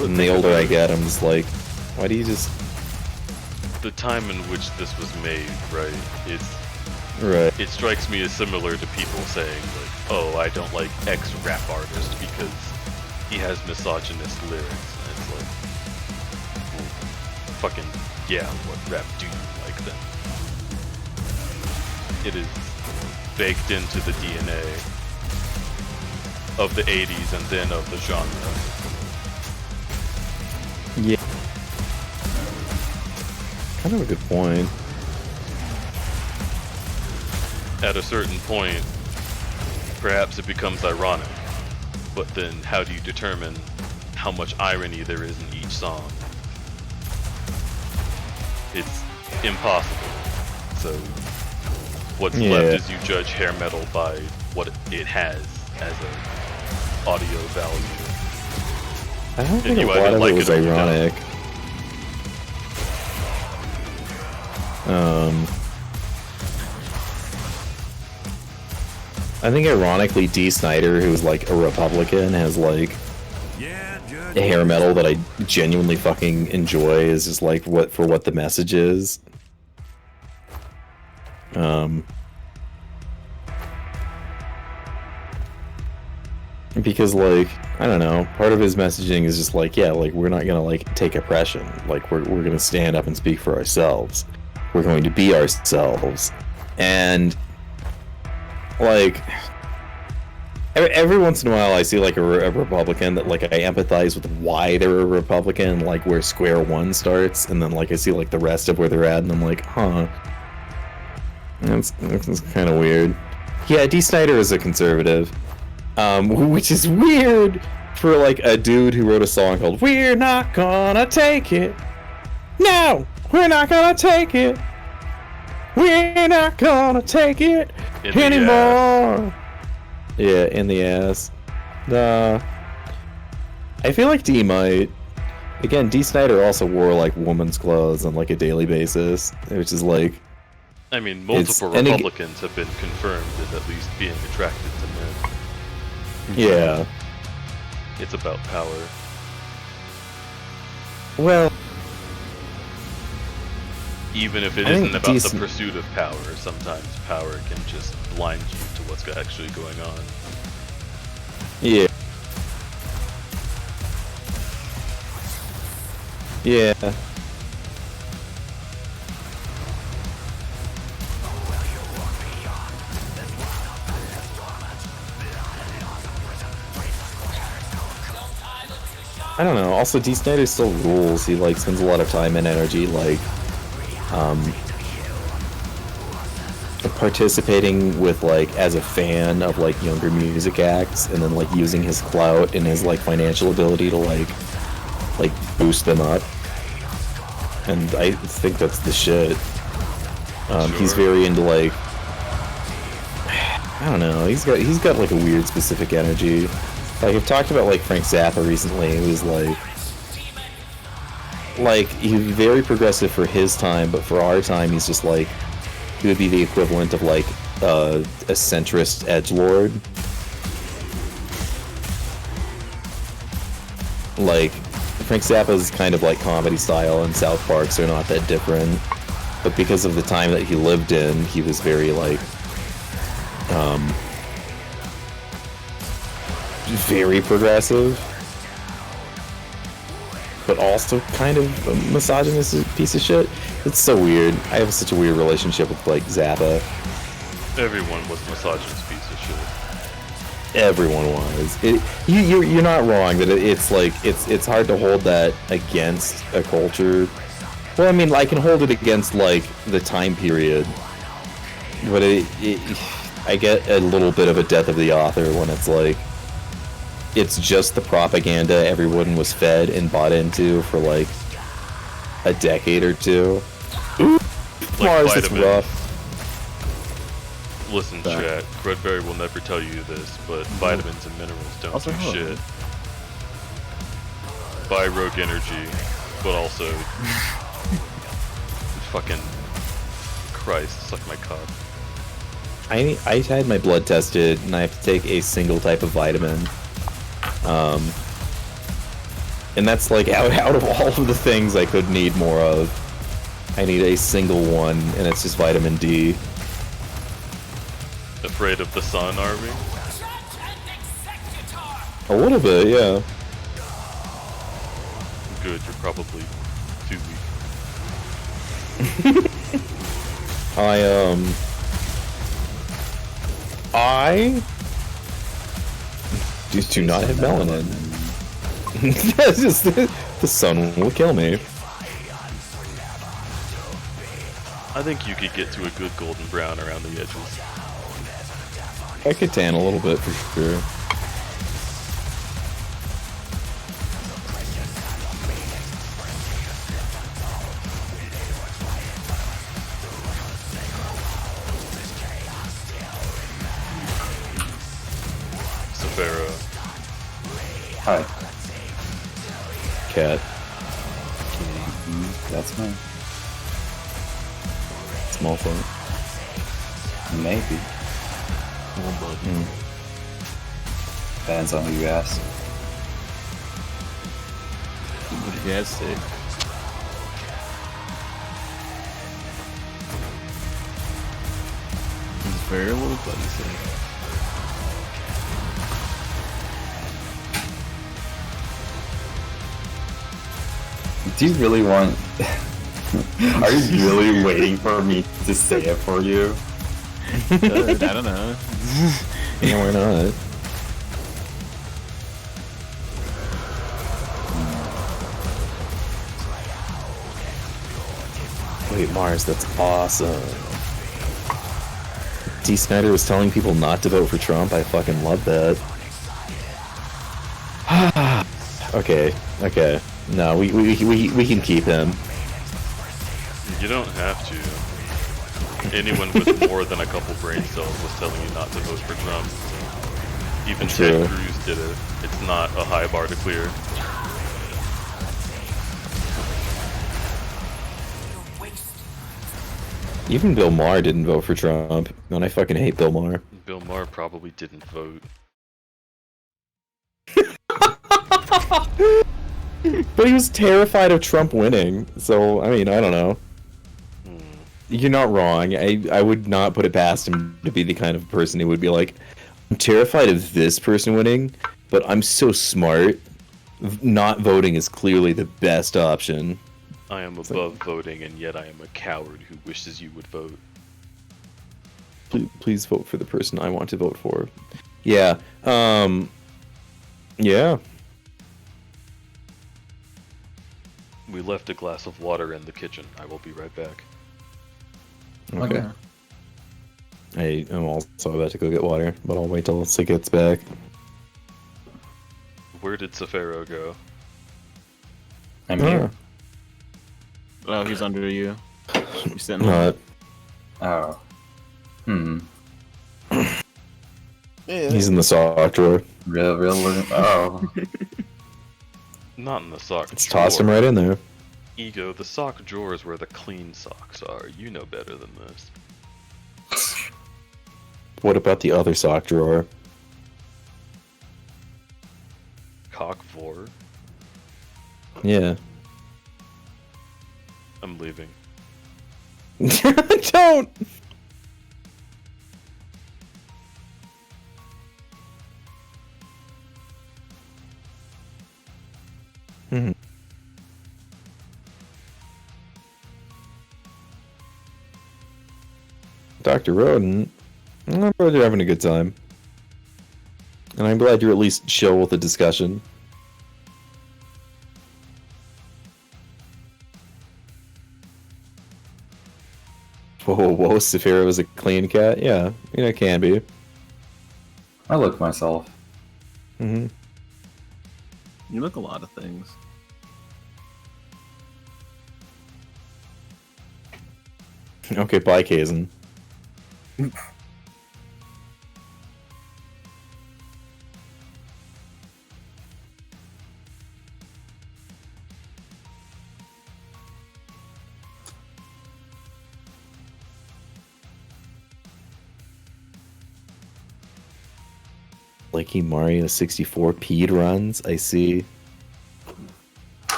and the older I get, I'm just like, why do you just? The time in which this was made, right? Right. It strikes me as similar to people saying like, "Oh, I don't like X rap artist because he has misogynist lyrics." And it's like, well, fucking yeah, what rap do you like then? It is baked into the DNA of the 80s and then of the genre. Yeah. Kind of a good point. At a certain point, perhaps it becomes ironic, but then how do you determine how much irony there is in each song? It's impossible. So what's left is you judge hair metal by what it has as an audio value. I don't think a lot of it was ironic. I think ironically D. Snyder, who's like a Republican, has like a hair metal that I genuinely fucking enjoy is just like what the message is. Because like, I don't know, part of his messaging is just like, yeah, like we're not gonna like take oppression. Like we're gonna stand up and speak for ourselves. We're going to be ourselves. And like every once in a while I see like a Republican that like I empathize with why they're a Republican, like where square one starts, and then like I see like the rest of where they're at and I'm like, huh, that's kind of weird. Yeah, D. Snyder is a conservative, which is weird for like a dude who wrote a song called "We're Not Gonna Take It." No, we're not gonna take it. We're not gonna take it anymore. Yeah, in the ass. I feel like D might. Again, D. Snyder also wore like woman's clothes on like a daily basis, which is like I mean, multiple Republicans have been confirmed as at least being attracted to men. Yeah. It's about power. Well, even if it isn't about the pursuit of power, sometimes power can just blind you to what's actually going on. Yeah. Yeah. I don't know. Also, D. Snyder still rules. He like spends a lot of time and energy like participating with like as a fan of like younger music acts, and then like using his clout and his like financial ability to like boost them up. And I think that's the shit. Sure. He's very into like, I don't know. He's got like a weird specific energy. Like I've talked about like Frank Zappa recently. He was like he was very progressive for his time, but for our time, he's just like he would be the equivalent of like a centrist edgelord. Like Frank Zappa's kind of like comedy style and South Park's are not that different, but because of the time that he lived in, he was very like very progressive, but also kind of a misogynistic piece of shit. It's so weird. I have such a weird relationship with like Zappa. Everyone was a misogynist piece of shit. Everyone was. You're not wrong that it's like it's hard to hold that against a culture. Well, I mean, I can hold it against like the time period, but I get a little bit of a death of the author when it's like it's just the propaganda everyone was fed and bought into for like a decade or two. Ooh, Like Mars, it's rough. Listen, chat, Crudberry will never tell you this, but vitamins and minerals don't do shit. Buy Rogue Energy, but also fucking Christ, suck my cock. I had my blood tested, and I have to take a single type of vitamin. And that's like out of all of the things I could need more of, I need a single one, and it's just vitamin D. Afraid of the sun, are we? A little bit, yeah. Good, you're probably too weak. I just do not have melanin. That's just the sun will kill me. I think you could get to a good golden brown around the edges. I could tan a little bit for sure. Safara. Hi. Cat. That's me. Small phone. Maybe. Depends on who you ask. What did you guys say? It's very little buddy say. Do you really want... Are you really waiting for me to say it for you? I don't know. Yeah, why not? Wait, Mars, that's awesome. D. Snyder was telling people not to vote for Trump. I fucking love that. Okay. No, we can keep him. You don't have to. Anyone with more than a couple brain cells was telling you not to vote for Trump. Even Ted Cruz did it. It's not a high bar to clear. Even Bill Maher didn't vote for Trump, and I fucking hate Bill Maher. Bill Maher probably didn't vote. But he was terrified of Trump winning, so, I mean, I don't know. You're not wrong. I would not put it past him to be the kind of person who would be like, I'm terrified of this person winning, but I'm so smart. Not voting is clearly the best option. I am above voting, and yet I am a coward who wishes you would vote. Please vote for the person I want to vote for. Yeah. Yeah. We left a glass of water in the kitchen. I will be right back. Okay. I am also about to go get water, but I'll wait till Sig gets back. Where did Safaro go? I'm here. Oh, he's under you. You're sitting Not. Oh. He's in the sock drawer. Real. Oh. Not in the sock Let's drawer. toss him right in there. Ego, the sock drawer is where the clean socks are. You know better than this. What about the other sock drawer? Cock vor. Yeah. I'm leaving. Don't! Dr. Roden, I'm glad you're having a good time. And I'm glad you're at least chill with the discussion. Whoa, Saphira is a clean cat? Yeah, it can be. I look myself. Mm-hmm. You look a lot of things. Okay, bye, Kazan. Likey Mario 64 peed runs, I see.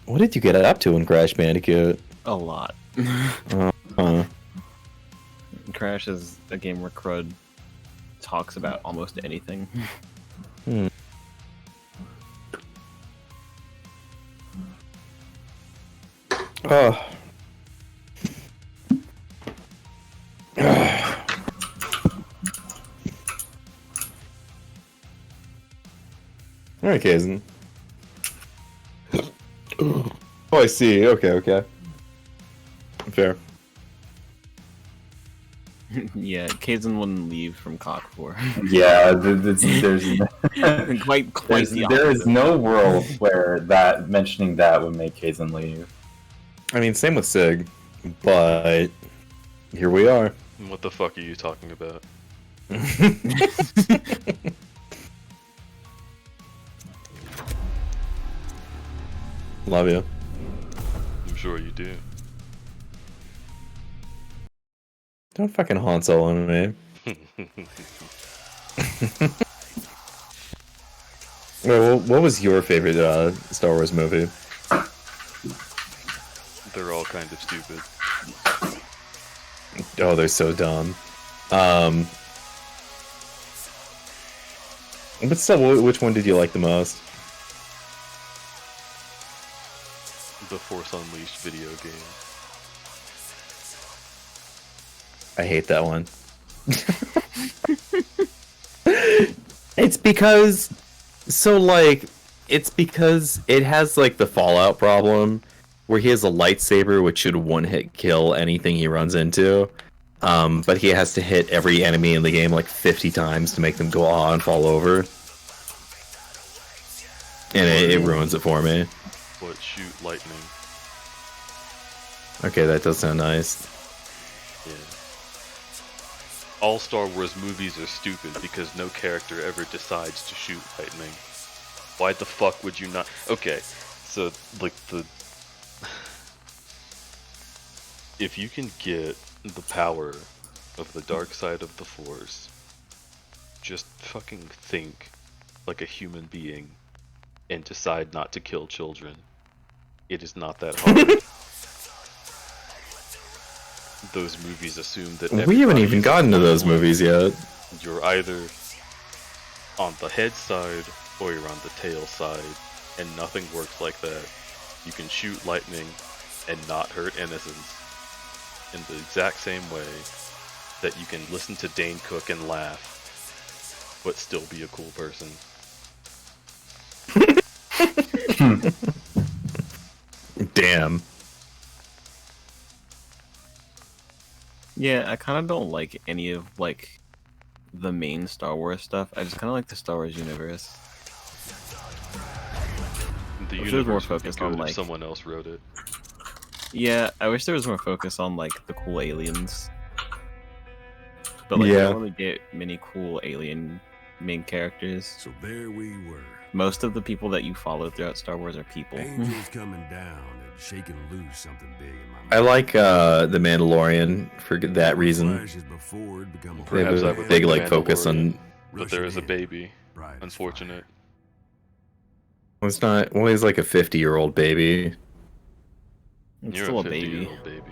What did you get up to in Crash Bandicoot? A lot. Crash is a game where Crud talks about almost anything. Oh. Alright, Kazan. Oh, I see. Okay. Fair. Yeah, Kazan wouldn't leave from Cock 4. Yeah, there's quite the there is opposite. no world where mentioning that would make Kazan leave. I mean, same with Sig, but here we are. What the fuck are you talking about? Love you. I'm sure you do. Don't fucking Han Solo me. Well, what was your favorite Star Wars movie? They're all kind of stupid. Oh, they're so dumb. But still, which one did you like the most? The Force Unleashed video game. I hate that one. It's because it has like the Fallout problem where he has a lightsaber which should one-hit kill anything he runs into. But he has to hit every enemy in the game like 50 times to make them go on and fall over. And it ruins it for me. But shoot lightning. Okay, that does sound nice. Yeah. All Star Wars movies are stupid because no character ever decides to shoot lightning. Why the fuck would you not? Okay, so like If you can get the power of the dark side of the Force, just fucking think like a human being and decide not to kill children. It is not that hard. Those movies assume that We haven't everybody even is gotten to those equal. movies yet. You're either on the head side or you're on the tail side, and nothing works like that. You can shoot lightning and not hurt innocents in the exact same way that you can listen to Dane Cook and laugh, but still be a cool person. Damn. Yeah, I kind of don't like any of like the main Star Wars stuff. I just kind of like the Star Wars universe. The I wish there was more universe would be focus good on if like. someone else wrote it. Yeah, I wish there was more focus on like the cool aliens. But like, Yeah. we don't really get many cool alien main characters. So there we were. Most of the people that you follow throughout Star Wars are people. Angels coming down and shaking loose something big in my mind. I like the Mandalorian for that reason. Flashes before it become a They have Perhaps I a would big like like focus Mandalorian, on. but there is a Rushing in, baby. bright as Unfortunate. Well, it's not. Well, he's like a 50-year-old baby. It's You're still a a baby. 50-year-old baby.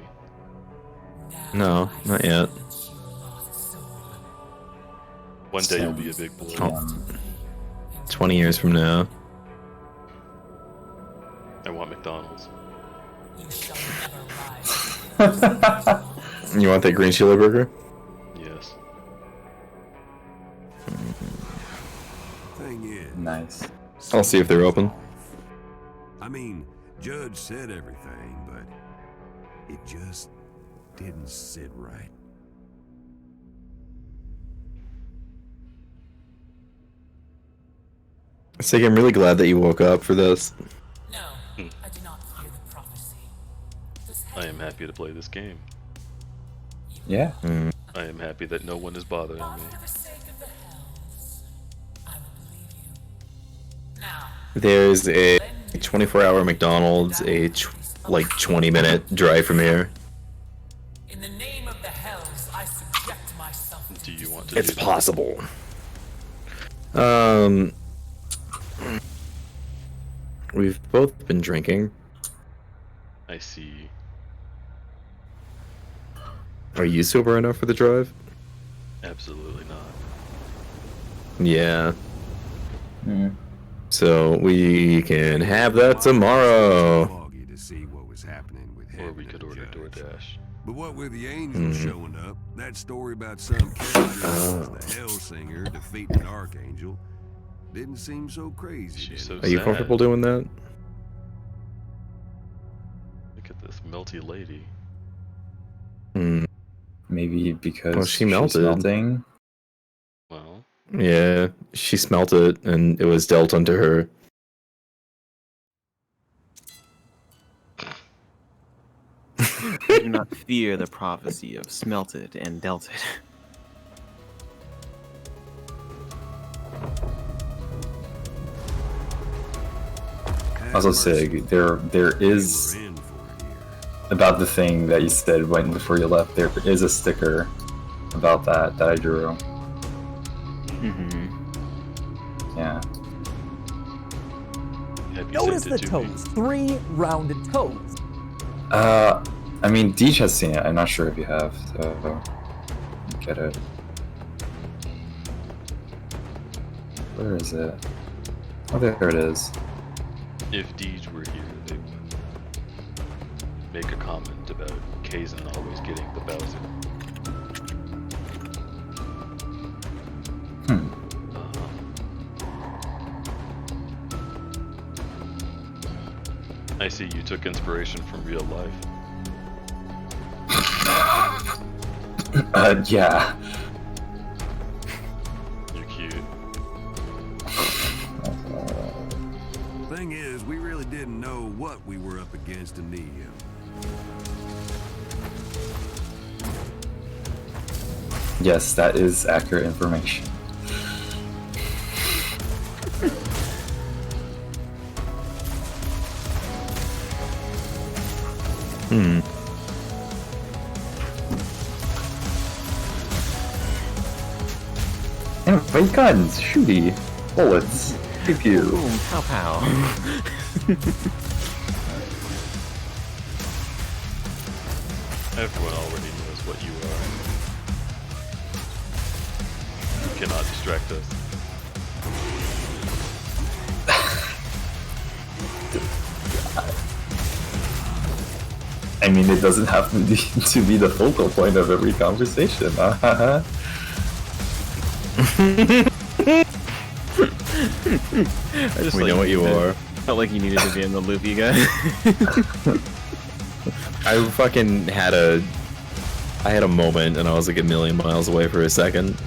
No, not yet. One day you'll be a big boy. Oh. 20 years from now. I want McDonald's. You want that green chili burger? Yes. Thing is, Nice. I'll see if they're open. I mean, Judge said everything, but it just didn't sit right. Sig, I'm really glad that you woke up for this. No, I do not hear the prophecy. This I am happy to play this game. Yeah. I am happy that no one is bothering me. for the sake of the hells, I will believe you. Now, There's a 24-hour McDonald's, like 20-minute drive from here. in the name of the hells, I subject myself to Do you want to It's do that? possible. We've both been drinking. I see. Are you sober enough for the drive? Absolutely not. Yeah. Mm. So we can have that tomorrow. Foggy to see what was happening with Or Heaven we could and order Judge. DoorDash. But what with the angels showing up, that story about some character, the Hellsinger, defeating an archangel, didn't seem so crazy. She's did so it? Are you sad. comfortable doing that? Look at this melty lady. Hmm. Maybe because Well, she she's melted. melting. Well, Yeah, she smelt it, and it was dealt unto her. I do not fear the prophecy of smelted and delted. Also, Sig, there is We're in for it here. about the thing that you said right before you left. There is a sticker about that I drew. Mm-hmm. Yeah. have you Notice sent the it to me? toes. 3 rounded toes. I mean, Deej has seen it. I'm not sure if you have. So get it. Where is it? Oh, there it is. If Deej were here, they would make a comment about Kazan always getting the Bowser. Hmm. I see you took inspiration from real life. Yeah. You're cute. Thing is, we really didn't know what we were up against in the Yes, that is accurate information. Yeah, wait, guns, shooty, bullets, pew pew. Boom, pow pow. Everyone already knows what you are. You cannot distract us. I mean, it doesn't have to be the focal point of every conversation. We know what you are. Felt like you needed to be in the loop, you guys. I fucking had a moment and I was like a million miles away for a second.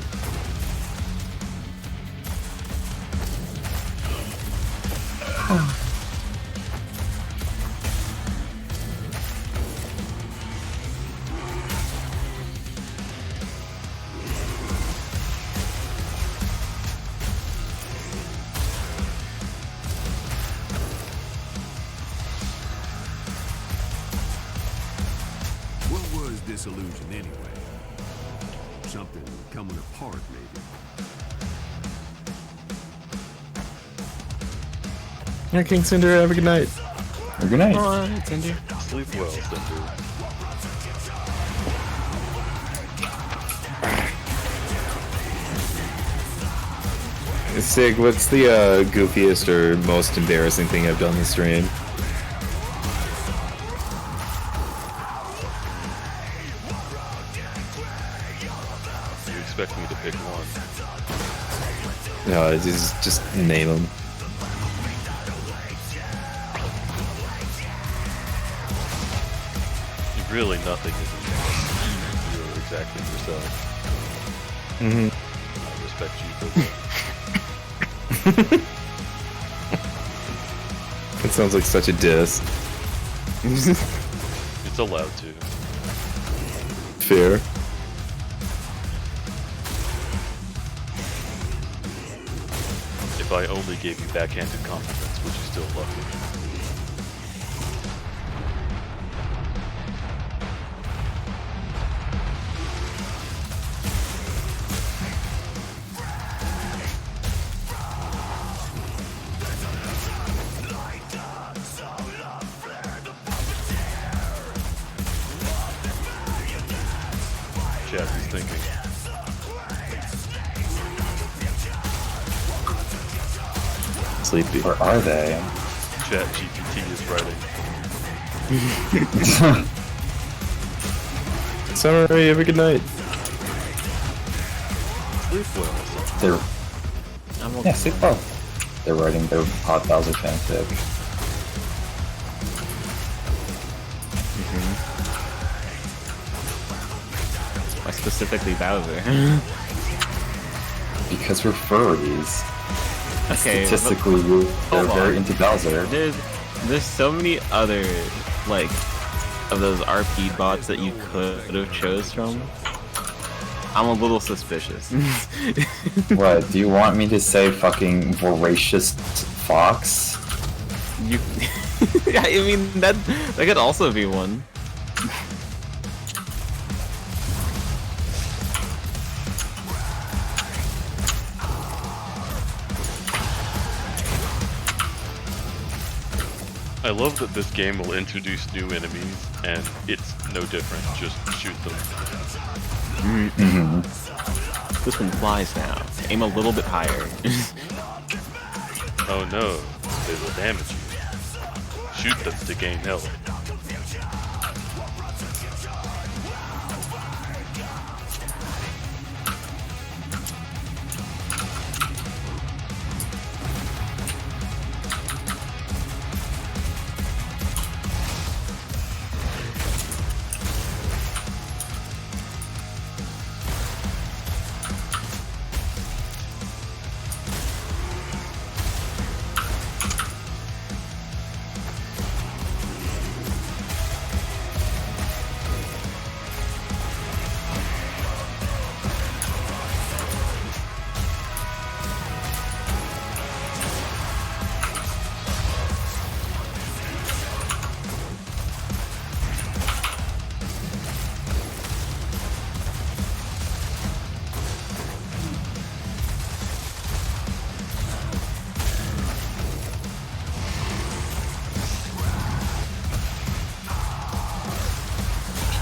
What was this illusion anyway? Something coming apart, maybe. Yeah, King Cinder, have a good night. Good night. Alright, Cinder. Sleep well, Cinder. Sig, what's the goofiest or most embarrassing thing I've done this stream? You expect me to pick one? No, just name them. Really, nothing is embarrassing. You're exactly yourself. Mm-hmm. I respect you for that. That sounds like such a diss. It's allowed to. Fair. If I only gave you backhanded compliments, would you still love me? Chat is thinking. Sleepy. Where are they? Chat GPT is writing. Sorry, have a good night. Sleep well. They're I'm okay. yeah, sleep well. They're writing their Hot Bowser fanfic. Why specifically Bowser? Because we're furries. Okay, Statistically, they're very into Bowser. There's so many other, like, of those RP bots that you could have chose from. I'm a little suspicious. What, do you want me to say fucking voracious fox? You, I mean, that could also be one. I love that this game will introduce new enemies, and it's no different. Just shoot them. Mm-hmm. This one flies now. Aim a little bit higher. Oh no, they will damage you. Shoot them to gain health.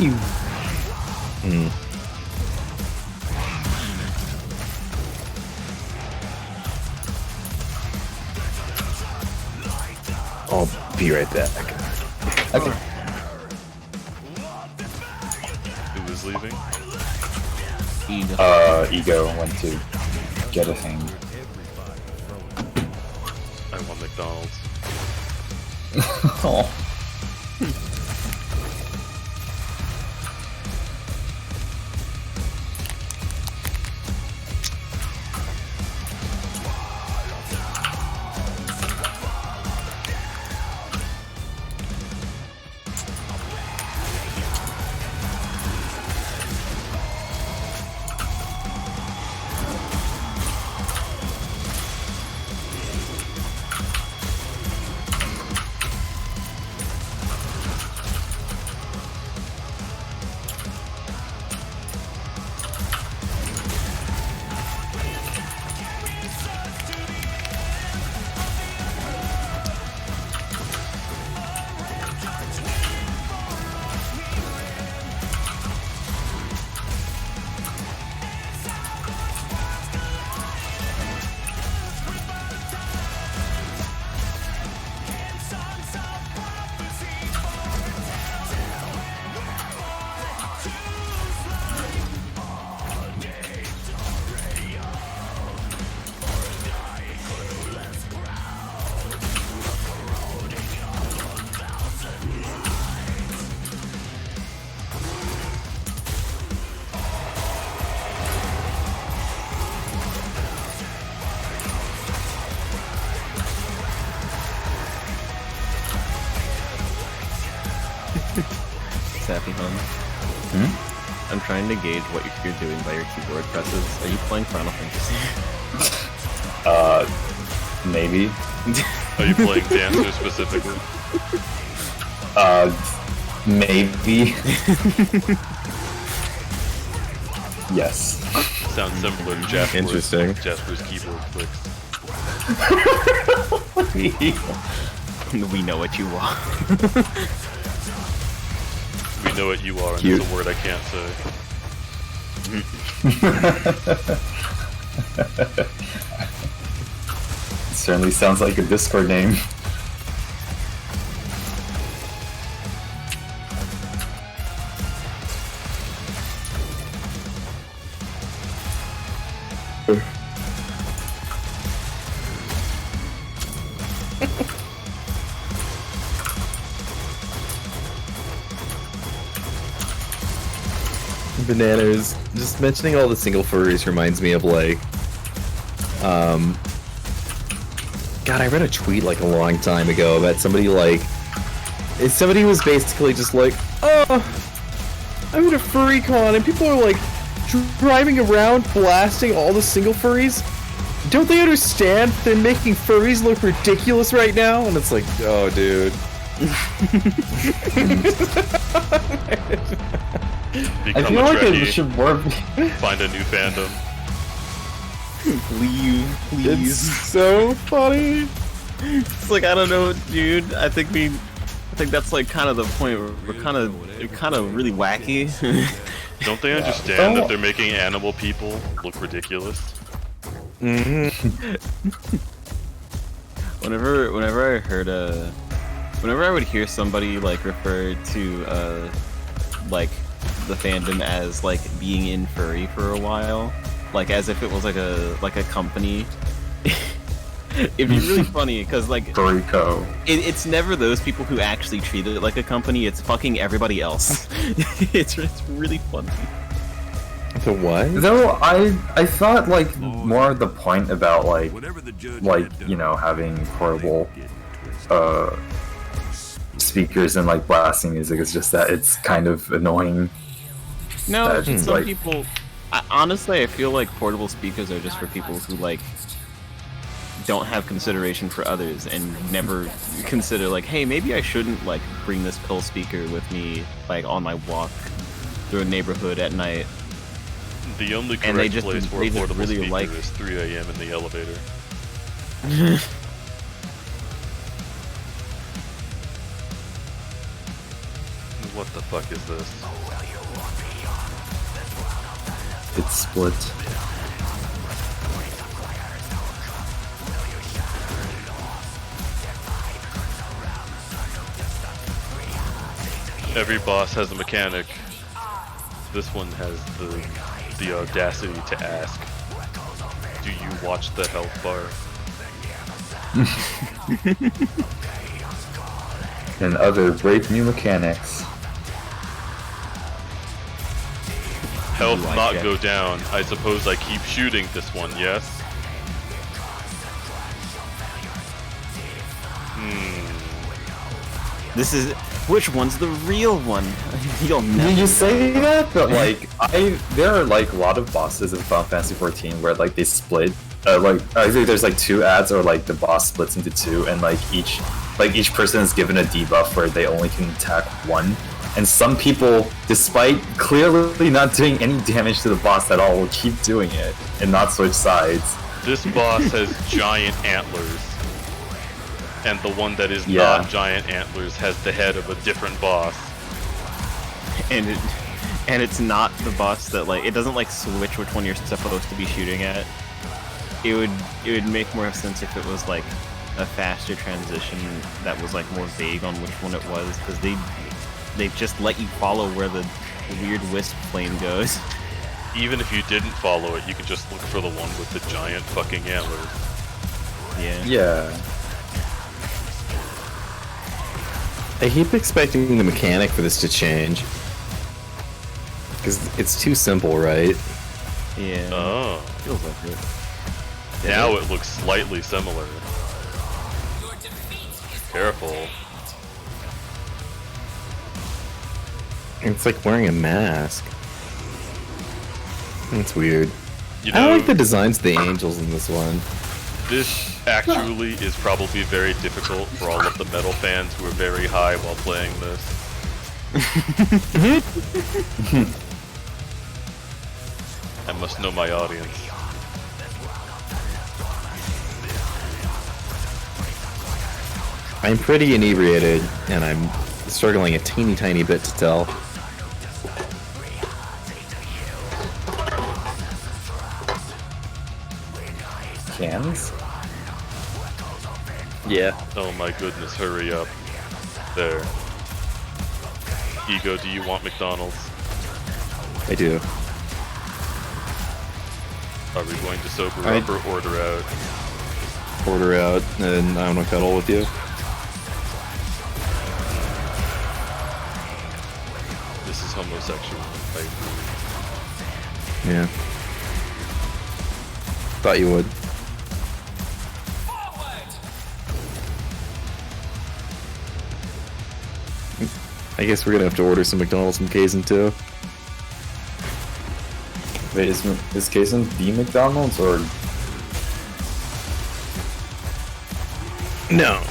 you. Hmm. I'll be right back. Okay. Who is leaving? Ego went to get a thing. I want McDonald's. Oh. Sappy Hun. I'm trying to gauge what you're doing by your keyboard presses. Are you playing Final Fantasy? Maybe. Are you playing Dancer specifically? Maybe. Yes. Sounds similar to Jasper's, Interesting. Jasper's keyboard clicks. We know what you are. We know what you are, and Cute. it's a word I can't say. It certainly sounds like a Discord name. Bananas. Just mentioning all the single furries reminds me of like, God, I read a tweet like a long time ago about somebody like, somebody was basically just like, oh, I'm at a furry con and people are like driving around blasting all the single furries. Don't they understand they're making furries look ridiculous right now? And it's like, oh, dude. Become I feel a like Trekkie, it should work. find a new fandom. Leave, please. It's so funny. It's like, I don't know, dude. I think that's like kind of the point where we're kind of really wacky. Don't they understand that they're making animal people look ridiculous? Mm-hmm. Whenever I would hear somebody like refer to like the fandom as like being in furry for a while, like as if it was like a company. It'd be really funny because like Furryco. It's never those people who actually treat it like a company. It's fucking everybody else. it's really funny. The what? Though I thought like more the point about like you know having portable speakers and like blasting music is just that it's kind of annoying. No, that, some like, people. Honestly, I feel like portable speakers are just for people who like don't have consideration for others and never consider like, hey, maybe I shouldn't like bring this pill speaker with me like on my walk through a neighborhood at night. The only And they correct just- place for they a just portable really speaker like- is 3 a.m. in the elevator. What the fuck is this? It's split. Every boss has a mechanic. This one has the audacity to ask, do you watch the health bar? And other brave new mechanics. Health not go down. I suppose I keep shooting this one, yes? This is... Which one's the real one? You'll never You say know. that, but like, there are like a lot of bosses in Final Fantasy 14 where like they split. Like either there's like 2 ads or like the boss splits into 2, and like each person is given a debuff where they only can attack 1. And some people, despite clearly not doing any damage to the boss at all, will keep doing it and not switch sides. This boss has giant antlers. And the one that is not giant antlers has the head of a different boss. And it's not the boss that like it doesn't like switch which one you're supposed to be shooting at. It would make more sense if it was like a faster transition that was like more vague on which one it was, because they just let you follow where the weird wisp flame goes. Even if you didn't follow it, you could just look for the one with the giant fucking antlers. Yeah. I keep expecting the mechanic for this to change. Because it's too simple, right? Yeah. Oh. Feels like it. Now it looks slightly similar. Careful. It's like wearing a mask. That's weird. You know, I like the designs of the angels in this one. This actually is probably very difficult for all of the metal fans who are very high while playing this. I must know my audience. I'm pretty inebriated, and I'm struggling a teeny tiny bit to tell. Cans? Yeah. Oh my goodness, hurry up. There. Ego, do you want McDonald's? I do. Are we going to sober up or order out? Order out, and I want to cuddle with you. This is homosexual. I agree. Yeah. Thought you would. I guess we're gonna have to order some McDonald's from Kaizen too. Wait, is Kaizen the McDonald's or? No.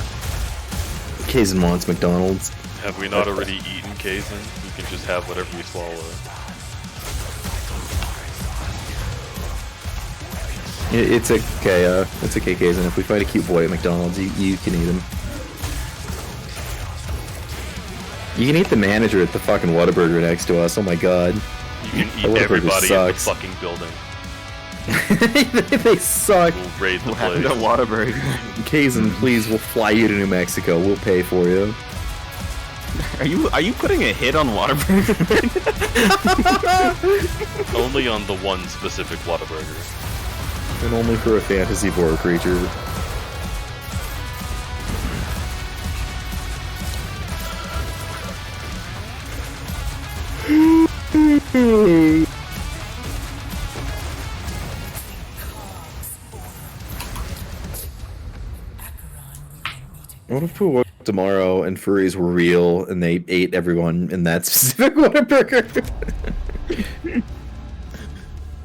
Kaizen wants McDonald's. Have we not already eaten Kaizen? We can just have whatever we swallow. It's okay, Kaizen. If we find a cute boy at McDonald's, you can eat him. You can eat the manager at the fucking Whataburger next to us. Oh my god. You can eat everybody in the fucking building. They suck. We'll raid the What happened place. to Whataburger? Kaizen, please, we'll fly you to New Mexico. We'll pay for you. Are you putting a hit on Whataburger? Only on the one specific Whataburger. And only for a fantasy boar creature. What if we woke up tomorrow and furries were real and they ate everyone in that specific Whataburger?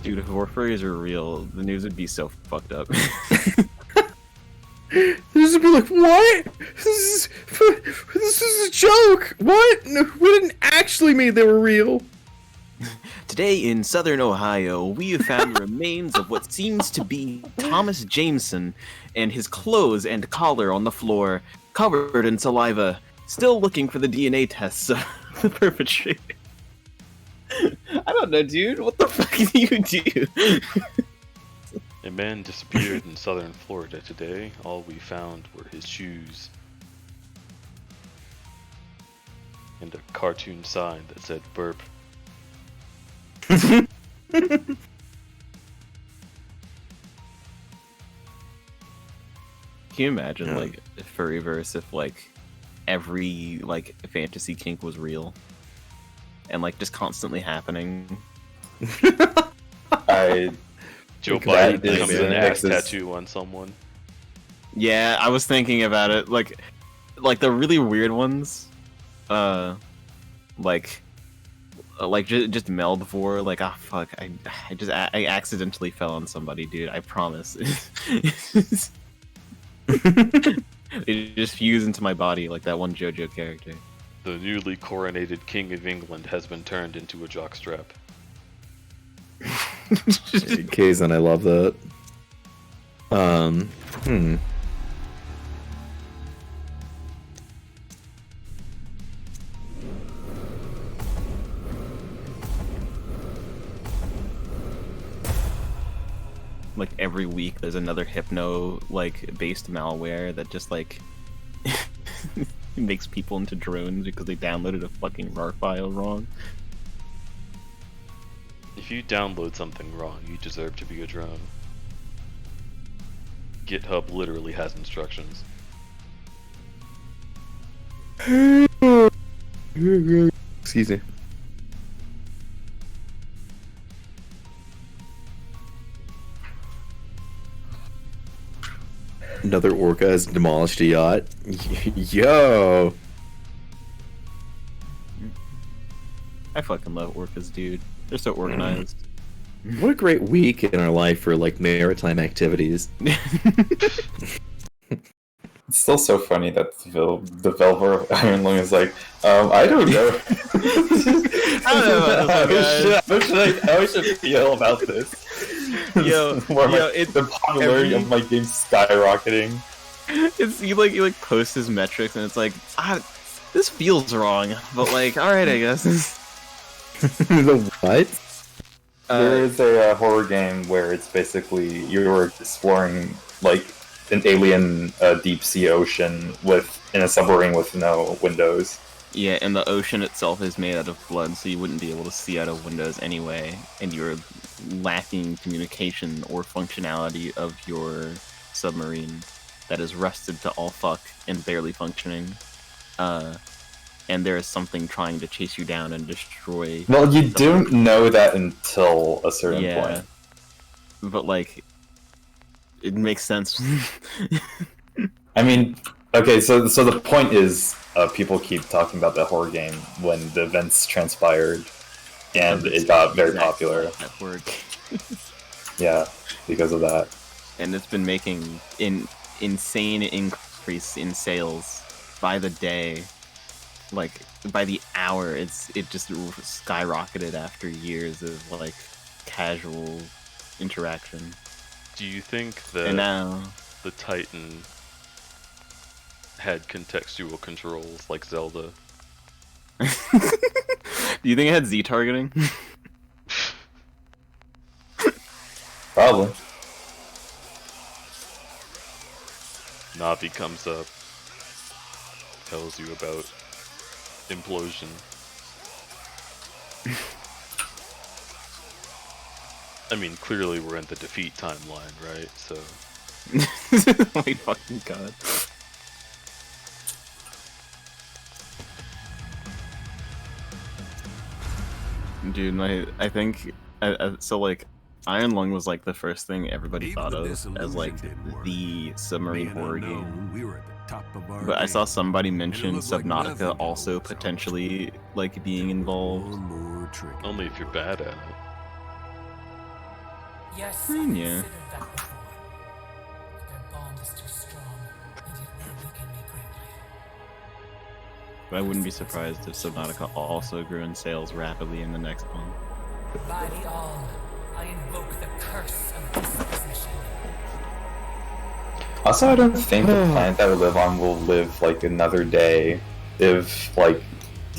Dude, if furries are real, the news would be so fucked up. This would be like, what? This is a joke. What? No, we didn't actually mean they were real. Today in southern Ohio, we have found the remains of what seems to be Thomas Jameson and his clothes and collar on the floor, covered in saliva. Still looking for the DNA tests the perpetrator. I don't know, dude. What the fuck do you do? A man disappeared in southern Florida today. All we found were his shoes. And a cartoon sign that said burp. Can you imagine, like, Furryverse if, like, every, like, fantasy kink was real? And, like, just constantly happening? Joe Biden becomes an ass tattoo on someone. Yeah, I was thinking about it. Like the really weird ones, like just Mel before. Like, ah, fuck, I accidentally fell on somebody, dude. I promise. It just fused into my body like that one JoJo character. The newly coronated King of England has been turned into a jockstrap. Kazan, I love that. Like every week there's another hypno based malware that just like makes people into drones because they downloaded a fucking RAR file wrong. If you download something wrong, you deserve to be a drone. GitHub literally has instructions. Excuse me. Another orca has demolished a yacht. Yo! I fucking love orcas, dude. They're so organized. What a great week in our life for, like, maritime activities. It's still so funny that the developer of Iron Lung is like, I don't know. I don't know how should I feel about this? The popularity of my game skyrocketing. It's you post his metrics and it's like, this feels wrong, but like, all right, I guess. The what? There is a horror game where it's basically you're exploring like an alien deep sea ocean in a submarine with no windows. Yeah, and the ocean itself is made out of blood, so you wouldn't be able to see out of windows anyway, and you're lacking communication or functionality of your submarine that is rusted to all fuck and barely functioning. And there is something trying to chase you down and destroy. Well, you don't know that until a certain point. But like, it makes sense. I mean, okay, so the point is, people keep talking about that horror game when the events transpired, and it got very popular. At work. Yeah, because of that. And it's been making an insane increase in sales by the day. Like, by the hour, it just skyrocketed after years of like casual interaction. Do you think that and now the Titan had contextual controls like Zelda? Do you think it had Z targeting? Probably. Navi comes up, tells you about implosion. I mean, clearly we're in the defeat timeline, right? So. Oh my fucking god. Dude, I think so. Like, Iron Lung was like the first thing everybody thought of as like the submarine horror game. But I saw somebody mention Subnautica also potentially like being involved. Only if you're bad at it. Yes, Yeah. considered that before. But their bond is too strong, and it will weaken me greatly. But I wouldn't be surprised if Subnautica also grew in sales rapidly in the next one. By the all, I invoke the curse of dispossession. Also, I don't think the planet that we live on will live like another day if like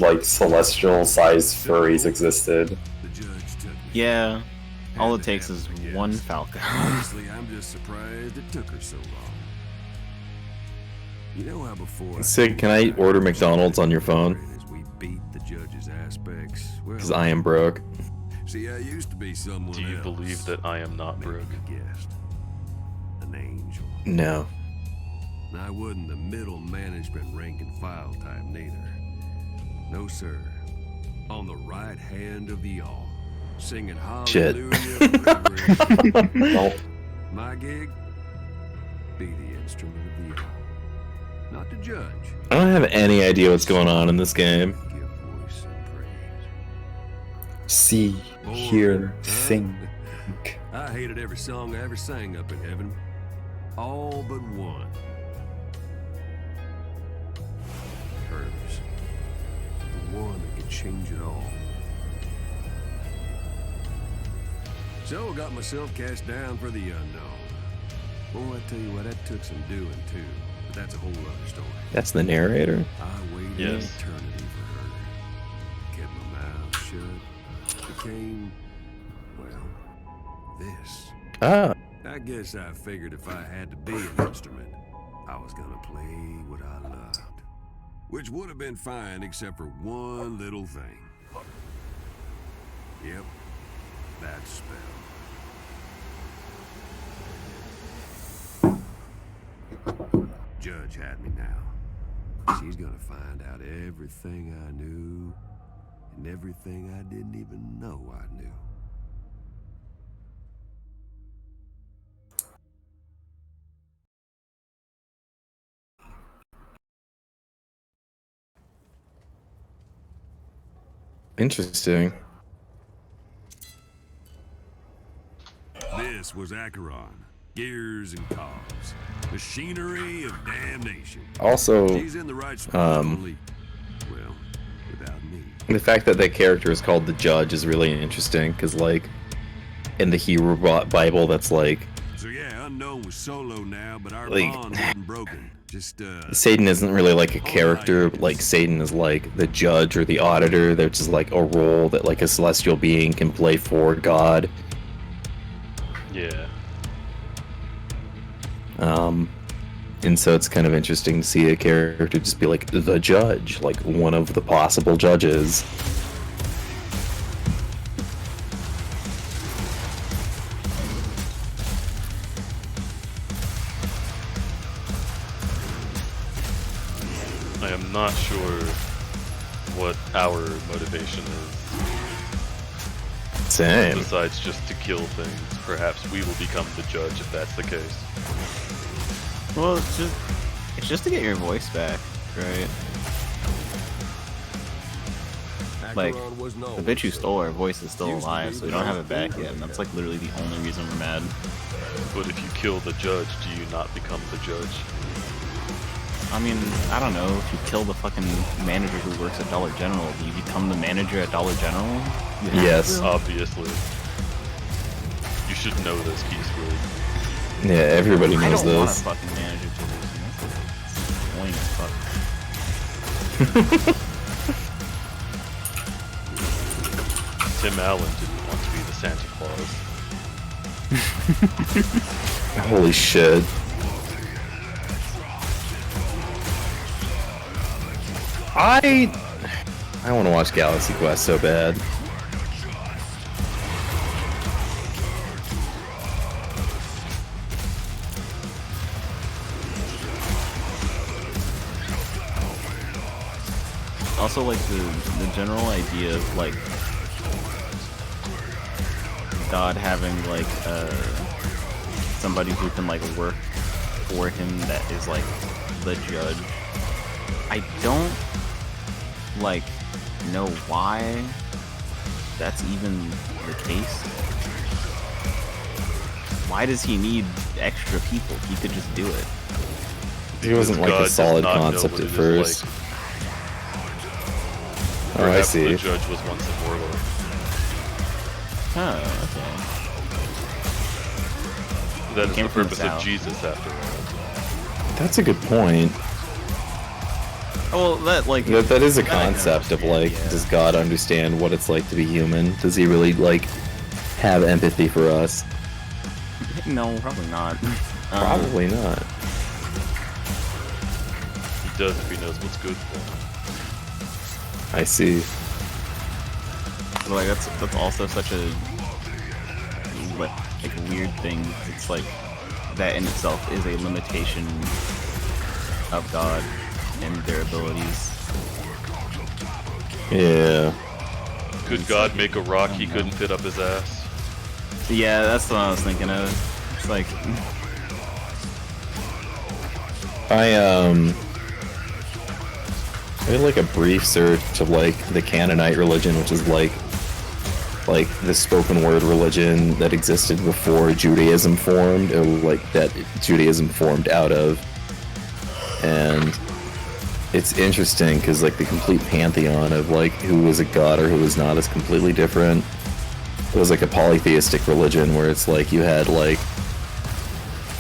like celestial-sized furries existed. Yeah, all it takes is one falcon. Honestly, I'm just surprised it took her so long. You know how before Sig, can I order McDonald's on your phone? as we beat the judge's aspects? Because I am broke. See, I used to be someone Do you else. believe that I am not broke? Maybe you guessed. An angel. No. And I wasn't the middle management rank and file type neither. No, sir. On the right hand of the all, singing Shit. hallelujah. Well, My gig? Be the instrument of the all. Not the judge. I don't have any idea what's going on in this game. Give voice and praise. See, hear, think. I hated every song I ever sang up in heaven. All but one. Hers. The one that could change it all. So I got myself cast down for the unknown. Boy, I tell you what, that took some doing too. But that's a whole other story. That's the narrator? I waited Yes. eternity for her. Kept my mouth shut. Became, well, this. Ah. I guess I figured if I had to be an instrument, I was gonna play what I loved. Which would have been fine except for one little thing. Yep, that spell. Judge had me now. She's gonna find out everything I knew and everything I didn't even know I knew. Interesting. This was Acheron. Gears and cogs. Machinery of damnation. Also, She's in the right spot only, well, without me. the fact that that character is called the Judge is really interesting, because, like, in the Hebrew Bible, that's like... So yeah, Unknown was solo now, but our Like- bond wasn't broken. Just, Satan isn't really like a character, like Satan is like the judge or the auditor. They're just like a role that like a celestial being can play for God. Yeah. And so it's kind of interesting to see a character just be like the judge, like one of the possible judges. I am not sure what our motivation is. Same. Besides just to kill things. Perhaps we will become the judge if that's the case. Well, it's just to get your voice back, right? Like, the bitch who stole our voice is still alive, so we don't have it back yet, and that's like literally the only reason we're mad. But if you kill the judge, do you not become the judge? I mean, I don't know, if you kill the fucking manager who works at Dollar General, do you become the manager at Dollar General? You have Yes. to? Obviously. You should know this, Keysford. Yeah, everybody I knows don't want a this. fucking manager position. That's annoying as fuck. Tim Allen didn't want to be the Santa Claus. Holy shit. I want to watch Galaxy Quest so bad. Also, like, the general idea of, like, God having, like, somebody who can, like, work for him that is, like, the judge. I don't, like, know why that's even the case. Why does he need extra people? He could just do it. It wasn't like God a does solid not know concept what at it is first. like. Oh, I Perhaps see. the judge was once immortal. Oh, okay. That He is came the from the purpose of South. Jesus, after all. That's a good point. Well, that is a concept of like, does God understand what it's like to be human? Does he really like have empathy for us? No, probably not. Probably not. He does if he knows what's good for him. I see. Like that's also such a like weird thing. It's like that in itself is a limitation of God and their abilities. Yeah. Could God make a rock he couldn't fit up his ass? Yeah, that's what I was thinking of. It's like I did like a brief search of like the Canaanite religion, which is like the spoken word religion that existed before Judaism formed, or like that Judaism formed out of. And it's interesting because like the complete pantheon of like who was a god or who was not is completely different. It was like a polytheistic religion where it's like you had like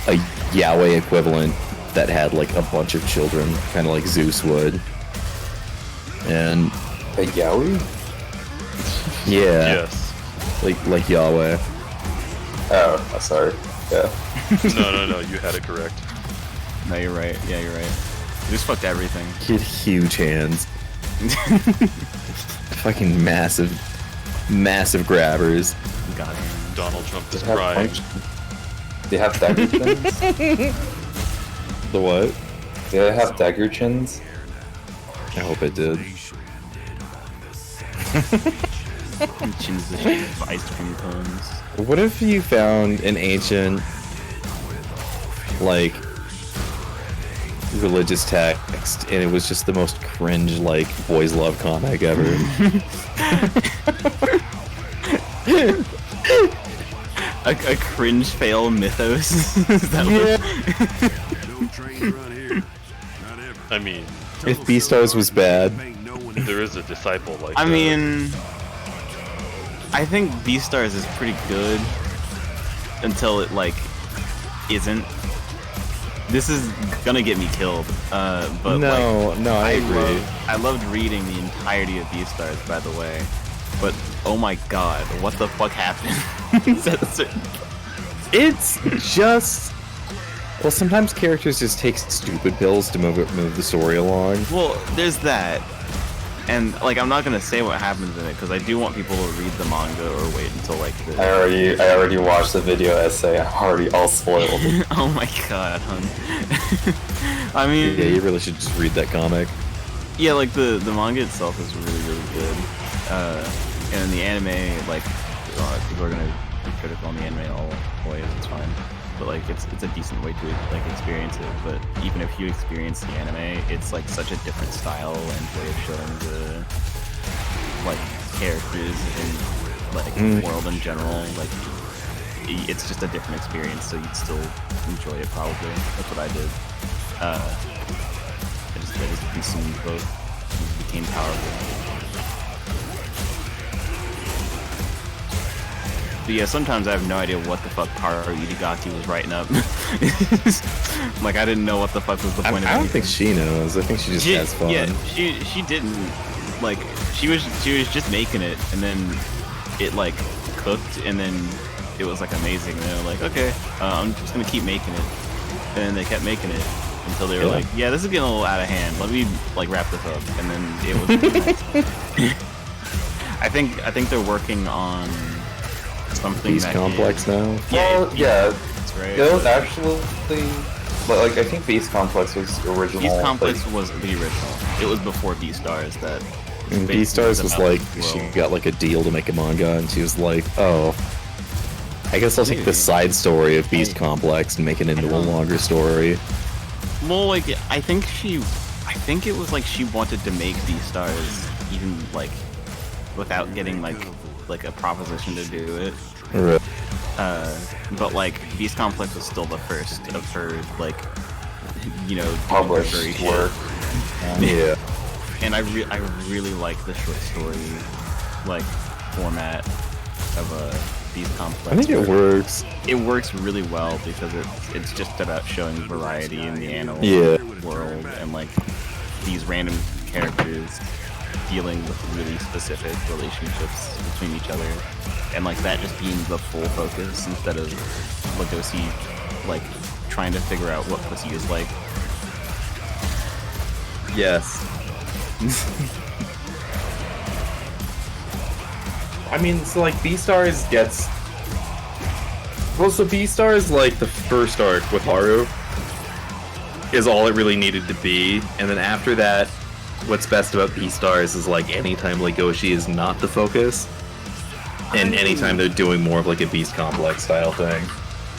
a Yahweh equivalent that had like a bunch of children, kind of like Zeus would. And A Yahweh? yeah, Yes. like Yahweh. Oh, sorry. Yeah. No, you had it correct. no, you're right. Yeah, you're right. You just fucked everything. He had huge hands. Fucking massive grabbers. God. Donald Trump is They have crying. They have dagger chins? The what? They have dagger chins? I hope it did. Chins the shape of ice cream cones. What if you found an ancient, like, religious text and it was just the most cringe, like, boys love comic ever? a cringe fail mythos? Is that I mean, If Beastars was bad. there is a disciple like I that. mean, I think Beastars is pretty good until it like isn't. This is gonna get me killed, but No, I agree. I loved reading the entirety of Beastars, by the way. But oh my god, what the fuck happened? It's just... Well, sometimes characters just take stupid pills to move the story along. Well, there's that. And like, I'm not gonna say what happens in it because I do want people to read the manga or wait until like the. I already watched the video essay. I'm already all spoiled. Oh my god, hun. I mean, Yeah, you really should just read that comic. yeah, like the manga itself is really good. And the anime, like, people are gonna be critical on the anime always. It's fine, but like, it's a decent way to like experience it. But even if you experience the anime, it's like such a different style and way of showing the like characters and like the world in general. Like, it's just a different experience, so you'd still enjoy it probably. That's what I did. I just consumed both. It became powerful. But yeah, sometimes I have no idea what the fuck Haru Itagaki was writing up. Like, I didn't know what the fuck was the point of it. I don't think she knows. I think she just has fun. Yeah, she didn't. Like, she was just making it, and then it like cooked, and then it was like amazing. And they were like, okay, I'm just gonna keep making it. And then they kept making it until they were like, yeah, this is getting a little out of hand. Let me like wrap this up. And then it was. Really nice. I think they're working on something Beast that Complex now. Well, yeah. That's right. It was actually, like, I think Beast Complex was original. Beast Complex was the original. It was before Beastars that. And Beastars was like, she got like a deal to make a manga, and she was like, oh, I guess I'll take the side story of Beast Complex and make it into a longer story. Well, like, I think it was like she wanted to make Beastars even like without getting like a proposition to do it. Right. But like Beast Complex was still the first of her like, you know, Published work. Yeah. And I really like the short story like format of a Beast Complex. I think it works. It works really well because it's just about showing variety in the animal world, and like these random characters dealing with really specific relationships between each other, and like that just being the full focus instead of Legoshi like trying to figure out what pussy is like. Yes. I mean, so like Beastars gets. Well, so Beastars, like the first arc with Haru, is all it really needed to be, and then after that, what's best about Beastars is like anytime Legoshi is not the focus, and anytime they're doing more of like a Beast Complex style thing.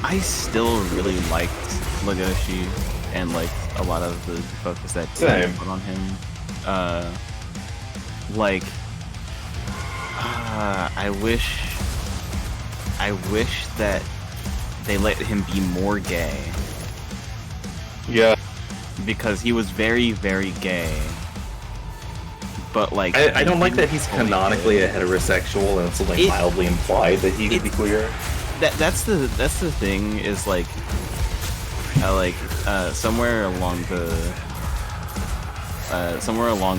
I still really liked Legoshi and like a lot of the focus that they put on him. I wish that they let him be more gay. Yeah. Because he was very, very gay. But like I don't like that he's canonically a heterosexual and it's like mildly implied that he could be queer. That's the thing is like somewhere along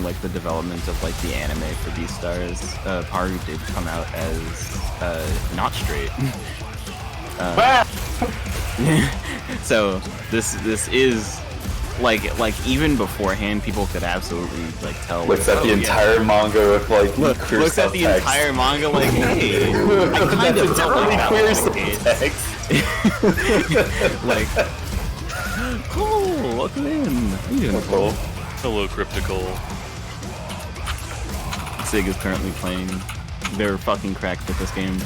like the development of like the anime for Beastars, Haru did come out as not straight. So this is like even beforehand people could absolutely like tell. Looks at the entire manga with like looks at the entire manga like, hey, I kind of don't like that text. Like, cool, welcome in. How you doing, Cole? Hello, Cryptical. SIG is currently playing. They're fucking cracked with this game.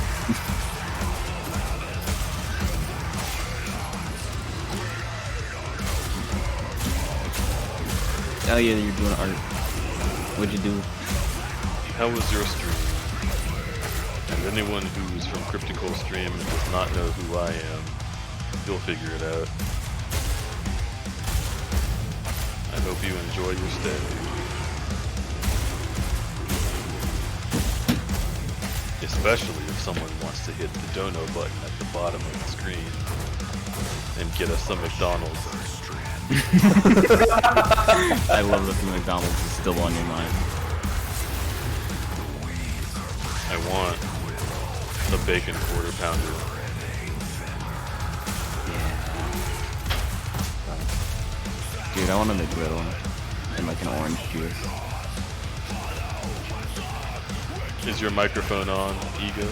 Oh yeah, you're doing art. What'd you do? How was your stream? And anyone who's from Cryptical Stream and does not know who I am, you'll figure it out. I hope you enjoy your stay. Especially if someone wants to hit the dono button at the bottom of the screen and get us some McDonald's. I love that the McDonald's is still on your mind. I want the bacon quarter pounder. Dude, I want a McGriddle and like an orange juice. Is your microphone on, Ego?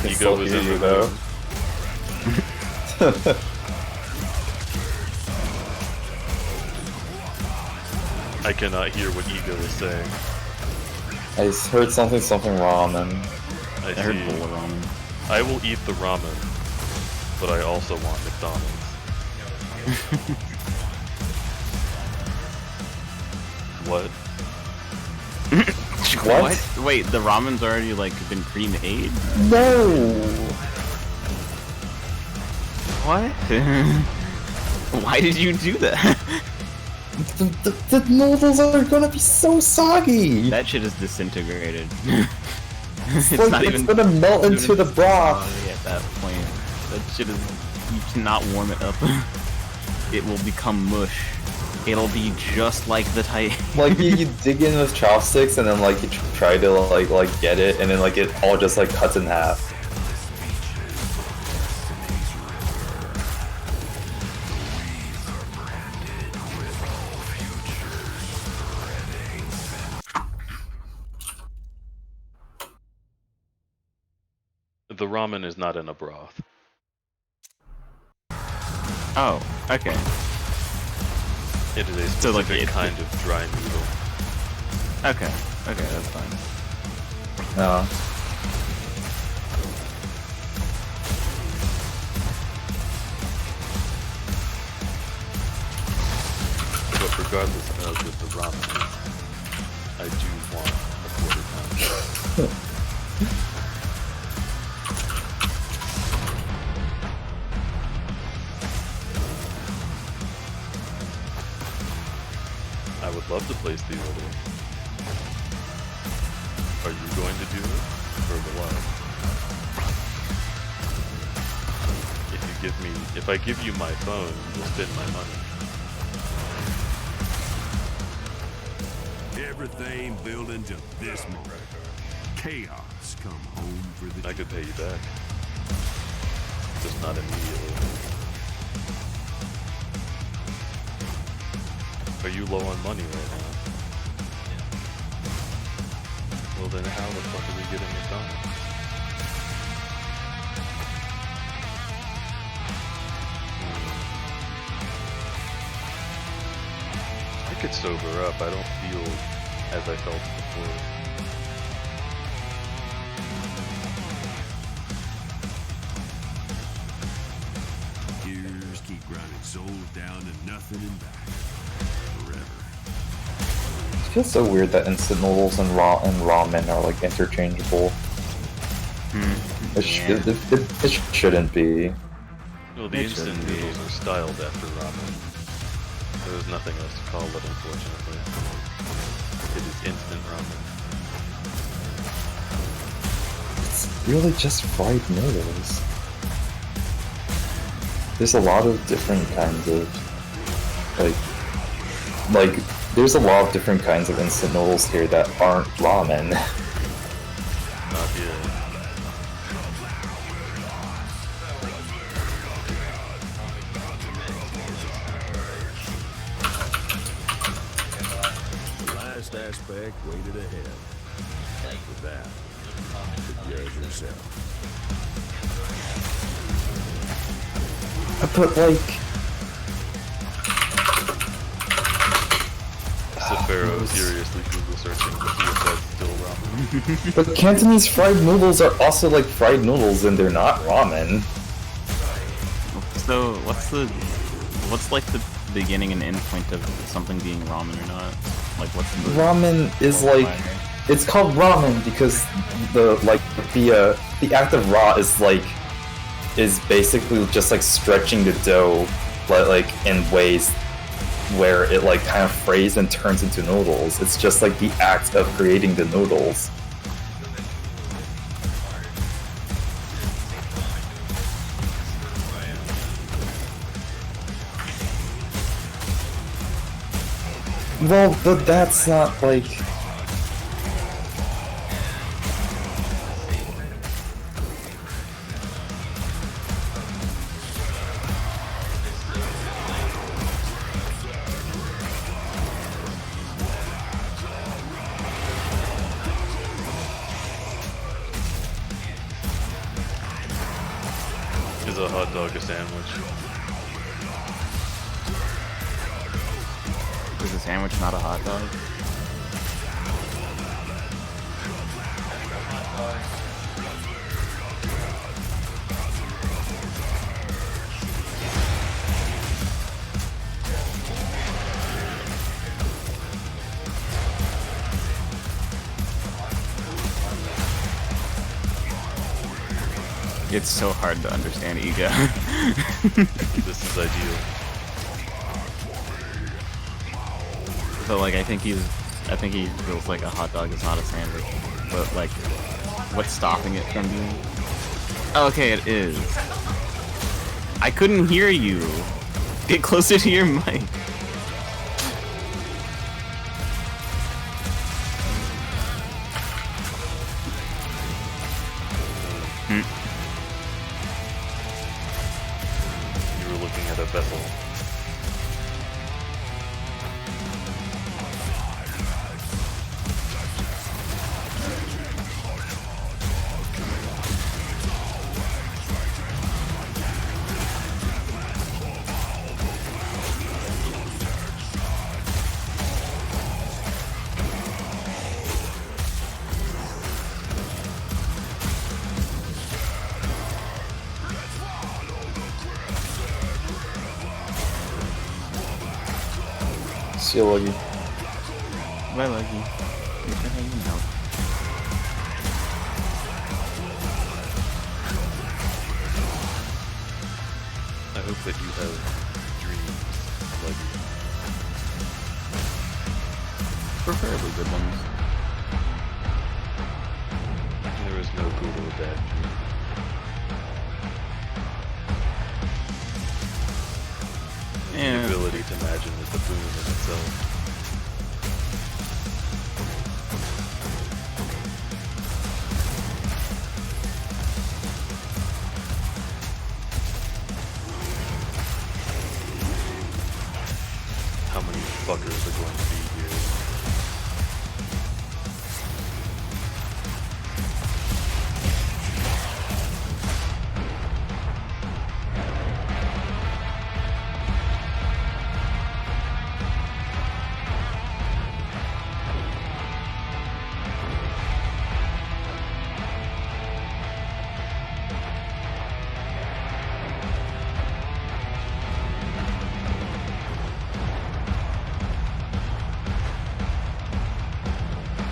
It's Ego was in the room. I cannot hear what Ego is saying. I just heard something ramen. I heard see. bowl of ramen. I will eat the ramen, but I also want McDonald's. What? What? Wait, the ramen's already like been pre-made? No! What? Why did you do that? The noodles are gonna be so soggy! That shit is disintegrated. It's gonna melt into the broth. At that point, that shit is. You cannot warm it up. It will become mush. It'll be just like the Titan. Like you dig in with chopsticks and then like you try to like get it and then like it all just like cuts in half. The ramen is not in a broth. Oh, okay. It is a specific kind of dry noodle. Okay, that's fine. No. But regardless of what the ramen is, I do want a quarter pounder. I would love to place the order. Are you going to do it, or will I? If I give you my phone, you'll spend my money. everything building to this moment. Chaos come home for the I could pay you back. Just not immediately. Are you low on money right now? Well then how the fuck are we getting it done? I could sober up. I don't feel as I felt before. Gears keep grinding souls down to nothing and back. Forever. It feels so weird that instant noodles and ramen are like interchangeable. It shouldn't be. Well, the instant noodles are styled after ramen. There is nothing else to call it, unfortunately. It is instant ramen. It's really just fried noodles. There's a lot of different kinds of like there's a lot of different kinds of instant noodles here that aren't ramen. Not yet. Last aspect waited ahead. After that, to judge yourself. But like, Pharaoh furiously Google searching to see if that's still ramen. but Cantonese fried noodles are also like fried noodles, and they're not ramen. So what's like the beginning and end point of something being ramen or not? Like what's the Ramen is like, it's called ramen because the act of raw is basically just like stretching the dough like in ways where it like kind of frays and turns into noodles. It's just like the act of creating the noodles. Well, but that's not like... Is a hot dog a sandwich? Is a sandwich not a hot dog? It's so hard to understand ego. This is ideal. So like I think he feels like a hot dog is not a sandwich. But like what's stopping it from being? Oh, okay, it is. I couldn't hear you. Get closer to your mic. You were looking at a vessel. See you, Luggy. Bye, Lucky. Thanks for hanging out. I hope that you have dreams like Preferably good ones. there is no good or bad dream. The Yeah. ability to imagine is the boon in itself. motherfuckers are going to be here.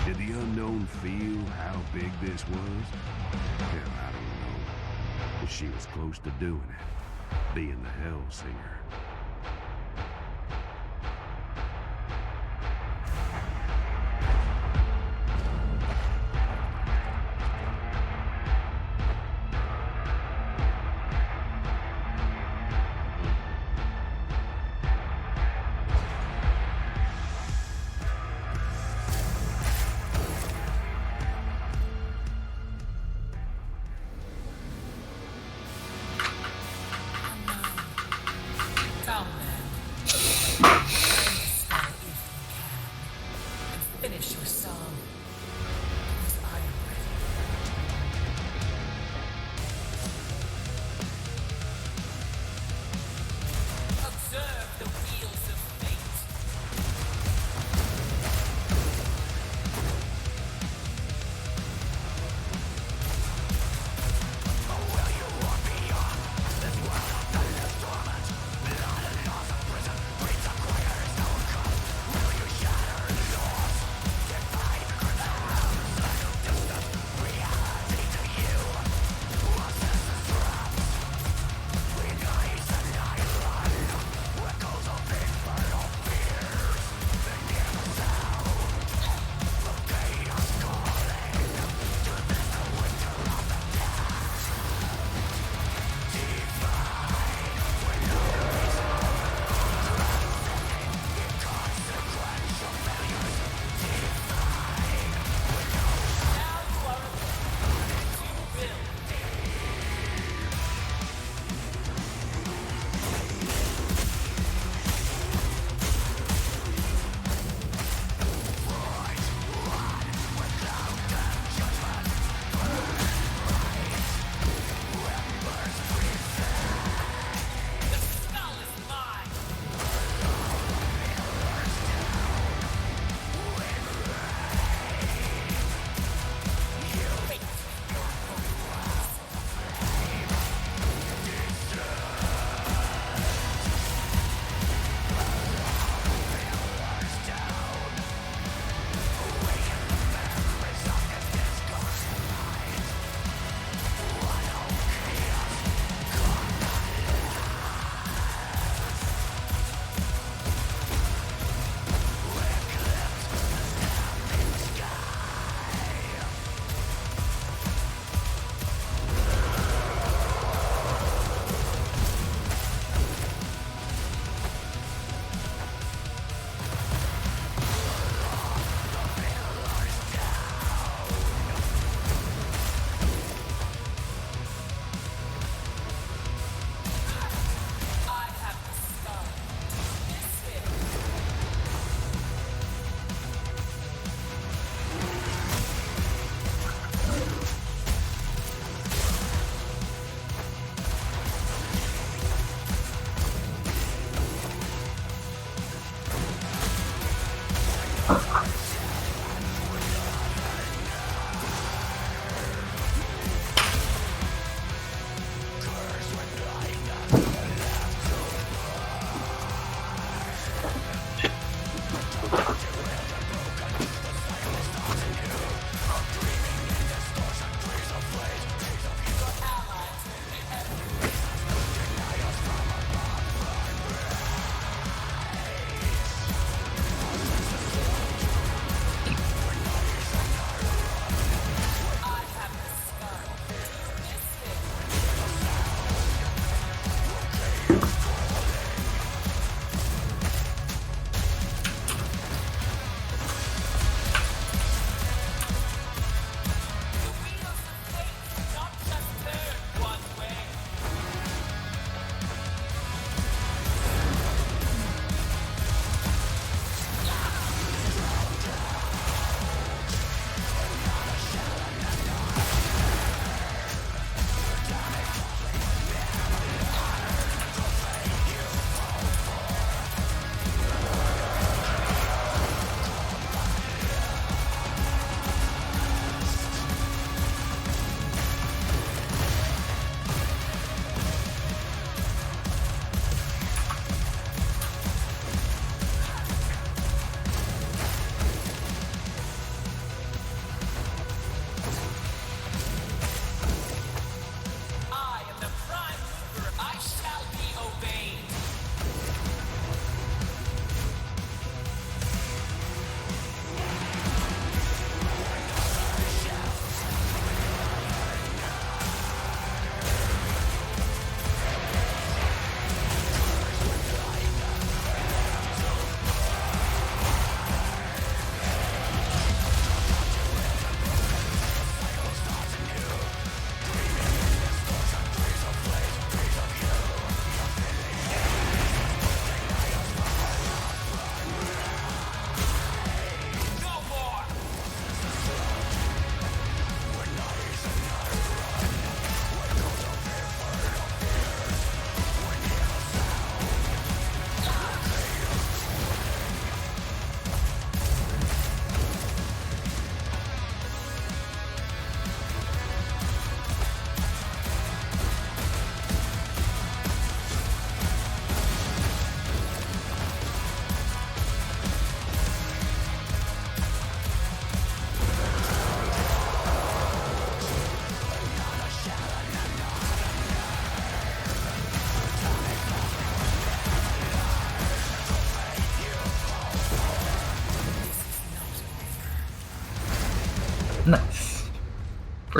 Did the unknown feel how big this was? Hell, I don't know. But she was close to doing it, being the Hellsinger.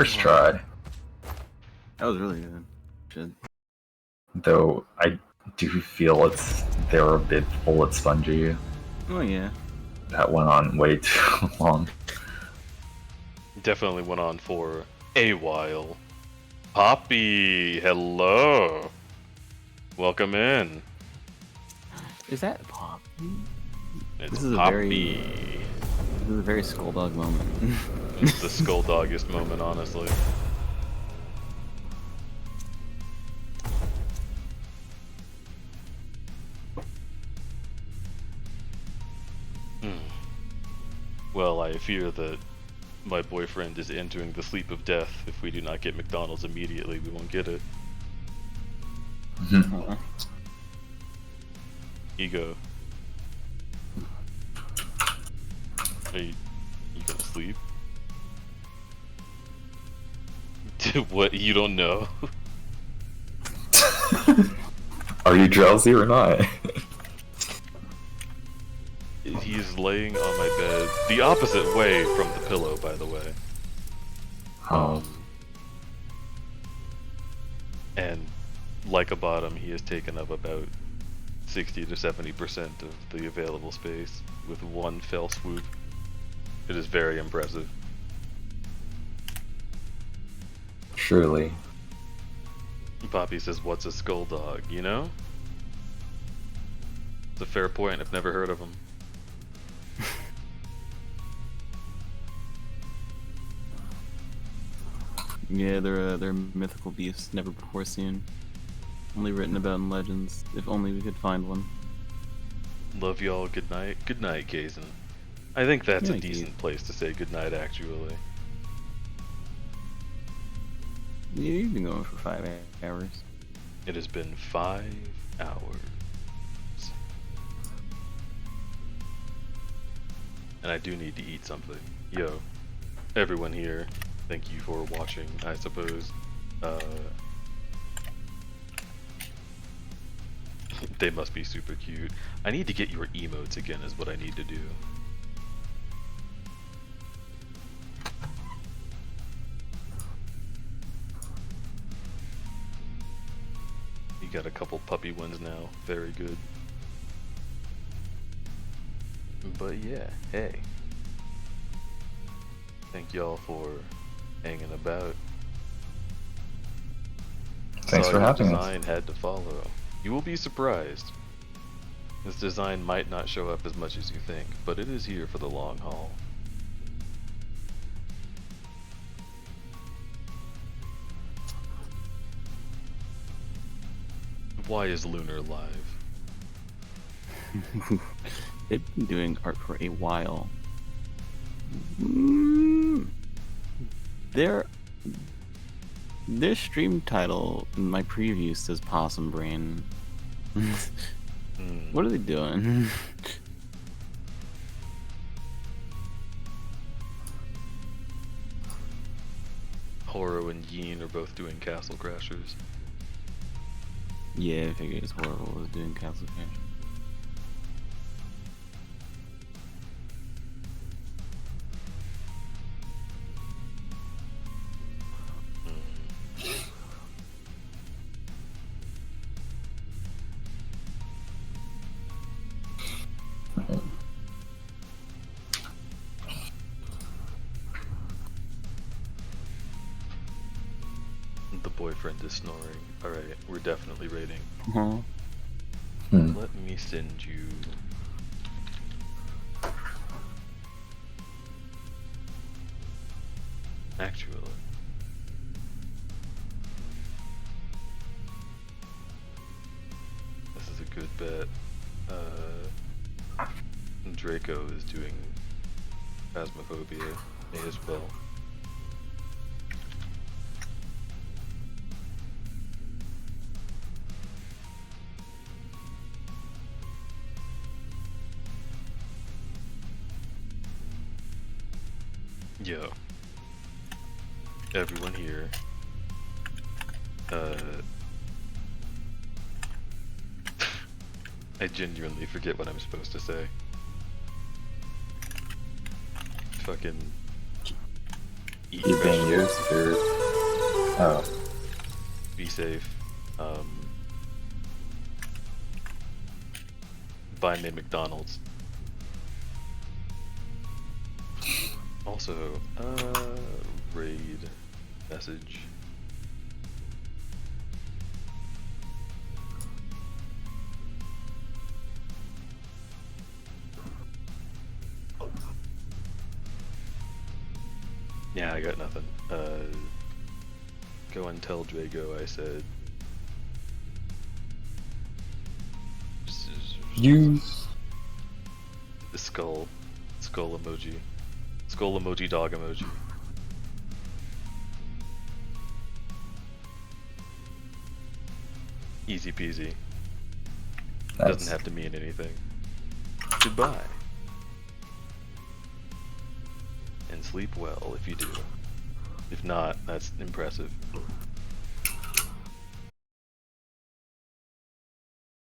First try. That was really good. Shit. Though I do feel they're a bit bullet spongy. Oh yeah. That went on way too long. Definitely went on for a while. Poppy, hello. Welcome in. Is that Poppy? It's This is Poppy. This is a very Skulldog moment. It's the Skulldoggiest moment, honestly. Well, I fear that my boyfriend is entering the sleep of death. If we do not get McDonald's immediately, we won't get it. Ego. Are you gonna sleep? What? You don't know? Are you drowsy or not? He's laying on my bed, the opposite way from the pillow, by the way. And like a bottom, he has taken up about 60 to 70% of the available space with one fell swoop. It is very impressive. Surely. Poppy says, "What's a skull dog?" You know? It's a fair point. I've never heard of him. Yeah, they're mythical beasts, never before seen. Only written about in legends. If only we could find one. Love y'all. Good night. Good night, Kazin. I think that's Good a night, decent place to say good night, actually. Yeah, you've been going for 5 hours. It has been 5 hours. And I do need to eat something. Yo, everyone here, thank you for watching, I suppose. They must be super cute. I need to get your emotes again is what I need to do. You got a couple puppy ones now. Very good. But yeah, hey. Thank y'all for hanging about. Thanks for having us. Design had to follow. You will be surprised. This design might not show up as much as you think, but it is here for the long haul. Why is Lunar live? They've been doing art for a while. Their stream title in my preview says Possum Brain. What are they doing? Horo and Yeen are both doing Castle Crashers. Yeah, I figured it's horrible was doing Castle Crash. The boyfriend is snoring. Alright, we're definitely raiding. Let me send you... Actually... This is a good bet. Draco is doing Phasmophobia, may as well. Yo, everyone here, I genuinely forget what I'm supposed to say. Fucking eat He's being vegetables. used, or oh, Be safe. Buy me McDonald's. Also, raid message. Yeah, I got nothing. Go and tell Drago I said. use. The skull emoji. Skull emoji, dog emoji. Easy peasy. Nice. Doesn't have to mean anything. Goodbye. And sleep well if you do. If not, that's impressive.